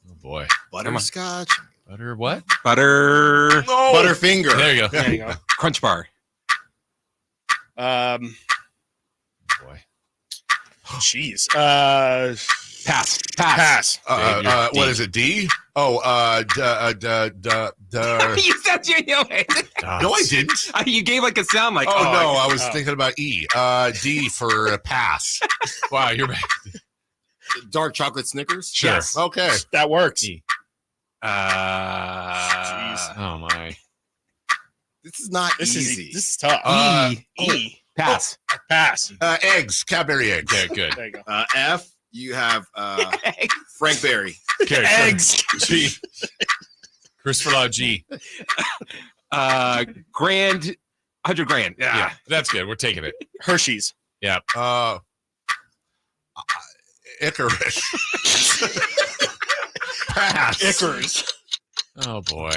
Oh, boy. Butterscotch. Butter what? Butter. No. Butterfinger. There you go. There you go. Crunch bar. Boy. Jeez. Pass. Pass. What is it? D? Oh, You said you knew it. No, I didn't. You gave like a sound like. Oh, no, I was thinking about E. D for pass. Wow, you're back. Dark chocolate Snickers. Sure. Yes. Okay. That works. E. Oh, my. This is not easy. This is tough. E. Pass. Pass. Eggs. Cadbury eggs. Okay, good. There you go. F. You have Frank Berry. Okay, Eggs. G. Christopher Lodge, G. Grand. 100 grand. Yeah, that's good. We're taking it. Hershey's. Yeah. Icarus. Pass. Icarus. Oh, boy.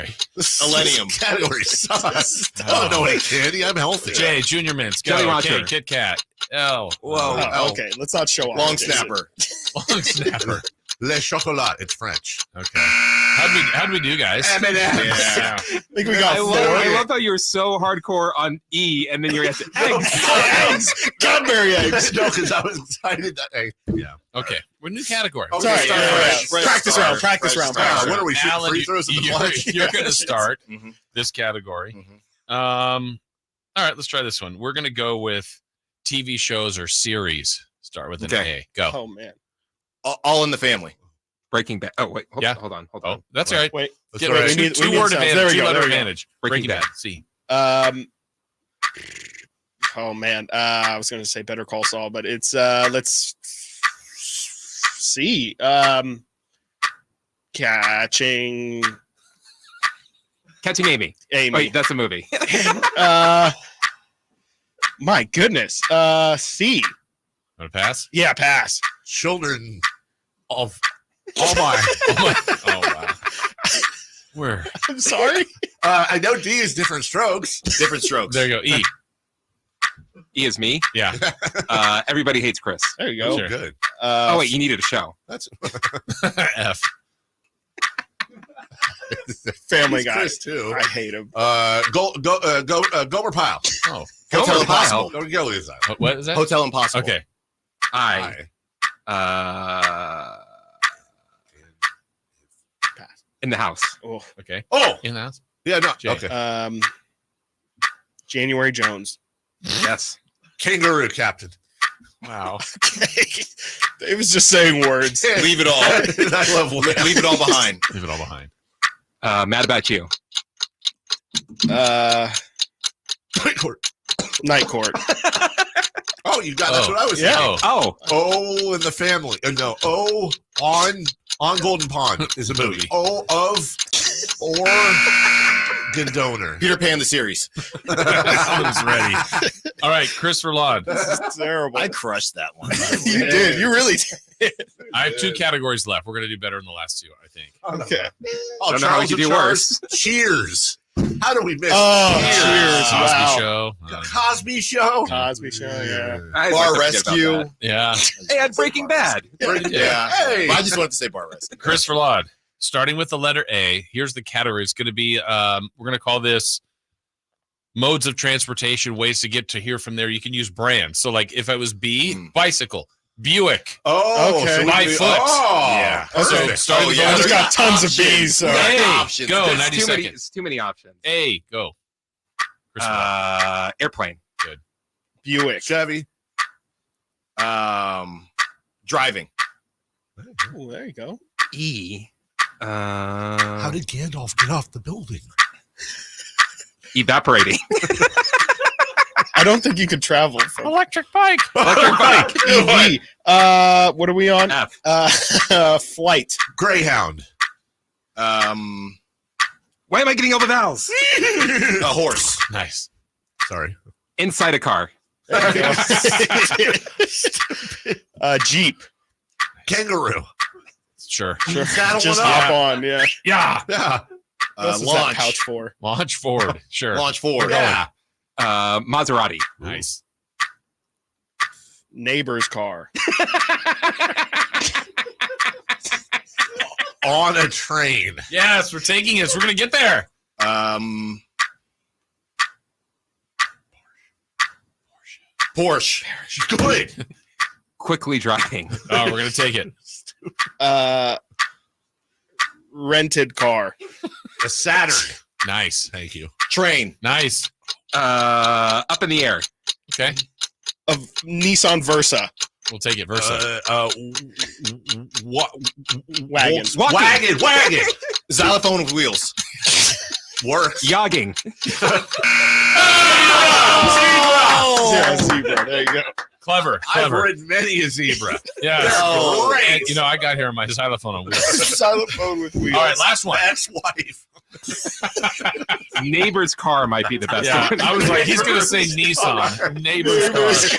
Millennium. This category sucks. I don't know any candy. I'm healthy. J. Junior Mints. Go. Jelly K. Rancher. Kit Kat. L. Whoa. Oh, okay, let's not show off. Long Jason. snapper. Long snapper. Le chocolat. It's French. Okay. How'd we do, guys? M&M's. Yeah. I think we got I four. love how you were so hardcore on E, and then you're at eggs. Eggs. Cadbury eggs. No, because I was excited. Yeah. Okay. We're new category. Okay, Sorry. start fresh. Practice round. Practice round. What are we shooting? Alan, Free throws in the clutch? You're going to start this category. All right, let's try this one. We're going to go with TV shows or series. Start with an A. Go. Oh, man. All in the family. Breaking Bad. Oh, wait. Yeah. Hold on. Oh, that's all right. Wait. Get all ready. right. We need Two-word sounds. advantage. There we go. Two-letter There we go. advantage. Breaking Bad. Bad. C. Oh, man. I was going to say Better Call Saul, but it's, let's see. Catching Amy. Amy. Wait, that's a movie. My goodness. C. Want to pass? Yeah, pass. Children of Oh my. Oh wow. Where? I'm sorry. I know D is different strokes. Different strokes. There you go. E. E is me. Yeah. Everybody hates Chris. There you go. Oh, good. Oh wait, you needed a show. That's F. Family Guy. Chris too. I hate him. Gomer Pyle. Oh, Hotel Impossible. Go with that. What is that? Hotel Impossible. Okay. In the house. Oh, okay. Oh, in the house. Yeah, no. Jay. Okay. January Jones. Yes. Kangaroo Captain. Wow. It was just saying words. Leave it all. I love Leave it all behind. Leave it all behind. Mad About You. Night Court. Night Court. Oh, you got that's what I was saying. Yeah. Oh, in the family. No. Oh, on Golden Pond is a movie. Oh, of or Gondoner. Peter Pan the series. I was ready. All right, Christopher Laud. This is terrible. I crushed that one. You did. You really did. I have 2 categories left. We're gonna do better in the last 2, I think. Okay. Oh, Don't know how we could do worse. Cheers. How do we miss? Oh, Cheers. Cosby Wow. Show. Cosby Show. Cosby Show, yeah. Bar Rescue. Yeah. Hey, I had Breaking Bad. Yeah. Hey. I just wanted to say Bar Rescue. Christopher Laud. Starting with the letter A, here's the category. It's going to be, we're going to call this modes of transportation, ways to get to here from there. You can use brands. So, like, if I was B, bicycle, Buick. Oh, Okay. so My foot. Yeah. So, starting with the I letter just got tons of B's. So. A, Options. go, There's 90 seconds. It's too many options. A, go. Christopher Laud. Airplane. Buick. Chevy. Driving. Oh, there you go. E. How did Gandalf get off the building? Evaporating. I don't think you could travel from Electric bike. electric bike. EV. What are we on? F. Flight. Greyhound. Why am I getting all the vowels? A horse. Nice. Sorry. Inside a car. Jeep. Kangaroo. Sure. Saddle Just one up. hop on. Yeah. Yeah. Yeah. What's that Launch. pouch for? Launch forward. Sure. Launch forward. Yeah. Maserati. Nice. Neighbor's car. On a train. Yes, we're taking it. We're going to get there. Porsche. Good. Quickly driving. Oh, we're going to take it. Rented car. A Saturn. Nice. Thank you. Train. Nice. Up in the air. Okay. Of Nissan Versa. We'll take it. Versa. Wagon. Wagon. Xylophone with wheels. Works. Yogging. Yeah, zebra. There you go. Clever. I've ridden many a zebra. Yeah. They're great. And, you know, I got here on my xylophone on wheels. Xylophone with wheels. All right, last one. Ex-wife. Neighbor's car might be the best one. I was like, he's going to say Nissan. Neighbor's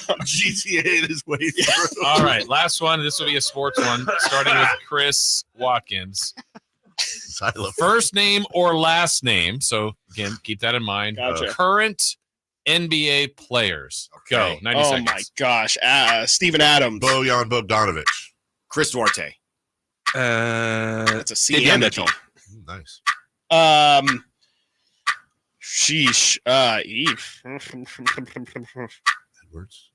car. GTA his way through. All right, last one. This will be a sports one, starting with Chris Watkins. First name or last name. So, again, keep that in mind. Gotcha. Current NBA players. Okay. Go. 90 Oh seconds. my gosh. Steven Adams. Bojan Bogdanovic. Chris Duarte. That's a C Did and a Mitchell. T. Nice. Sheesh. Eve. Edwards.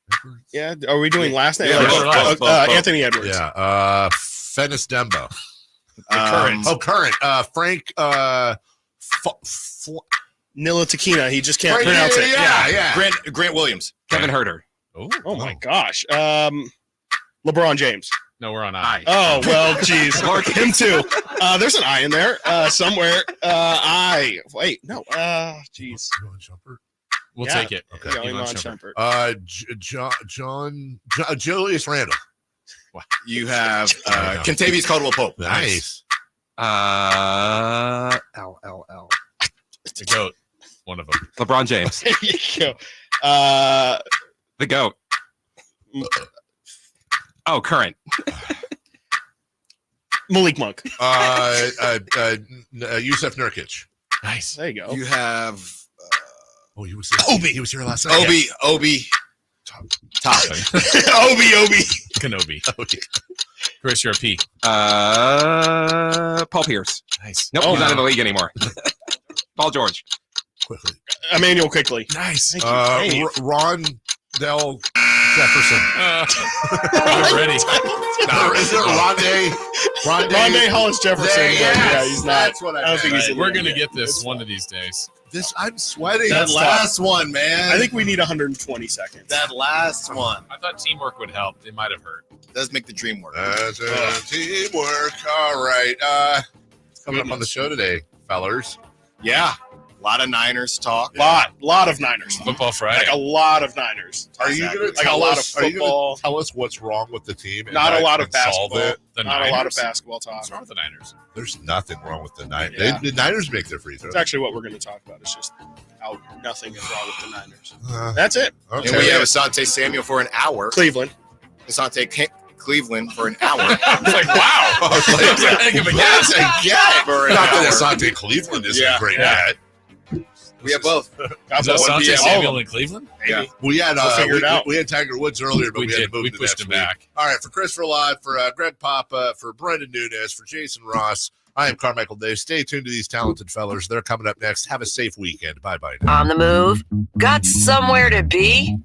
Yeah. Are we doing last name? Yeah, both. Anthony Edwards. Yeah. Fennis Dembo. Current. Current. Frank. Nila Tequina. He just can't Frank, pronounce it. Yeah. Grant Williams. Kevin Herter. Oh my gosh. LeBron James. No, we're on I. Oh well, geez. Him too. There's an I in there somewhere. Wait, no. Jeez. We'll Yeah. take it. Okay. Iman Shumpert. John Julius Randle. You have Kentavious Caldwell-Pope. Nice. L. The GOAT. One of them. LeBron James. There you go. The GOAT. Oh, current. Malik Monk. Yusef Nurkic. Nice. There you go. You have He was here. Obi. He was here last night. Obi. Top. Obi. Kenobi. Chris, you're a P. Paul Pierce. Nice. Nope, he's not in the league anymore. Paul George. Quickly. Emmanuel Quickly. Nice. Ron Del Jefferson. I'm ready. No, is it Rondé Hollis Jefferson? Yeah, he's not. That's what I don't think he's. We're gonna get this one of these days. I'm sweating. That last one, man. I think we need 120 seconds. That last one. I thought teamwork would help. It might have hurt. Does make the dream work. Teamwork. All right. It's coming up on the show today, fellers. Yeah. A lot of Niners talk. Lot of Niners. Football Friday. Like a lot of Niners. Are you going to like a lot of Are you football? gonna tell us what's wrong with the team? And Not a lot of and solve basketball. it? Not a lot of basketball talk. What's wrong with the Niners? There's nothing wrong with the Niners. Yeah. The Niners make their free throws. It's actually what we're going to talk about. It's just how nothing is wrong with the Niners. That's it. Okay. And we have Asante Samuel for an hour. Cleveland. Cleveland for an hour. It's like, wow. That's a heck of a guess. Not that Asante Cleveland isn't a great bet. We have both. Is that Asante Samuel in Cleveland? Yeah. We had we had Tiger Woods earlier, but we had to move We to pushed next him week. back. All right, for Christopher Lott, for Greg Papa, for Brendan Nunes, for Jason Ross, I am Carmichael Dave. Stay tuned to these talented fellers. They're coming up next. Have a safe weekend. Bye-bye now. On the move? Got somewhere to be?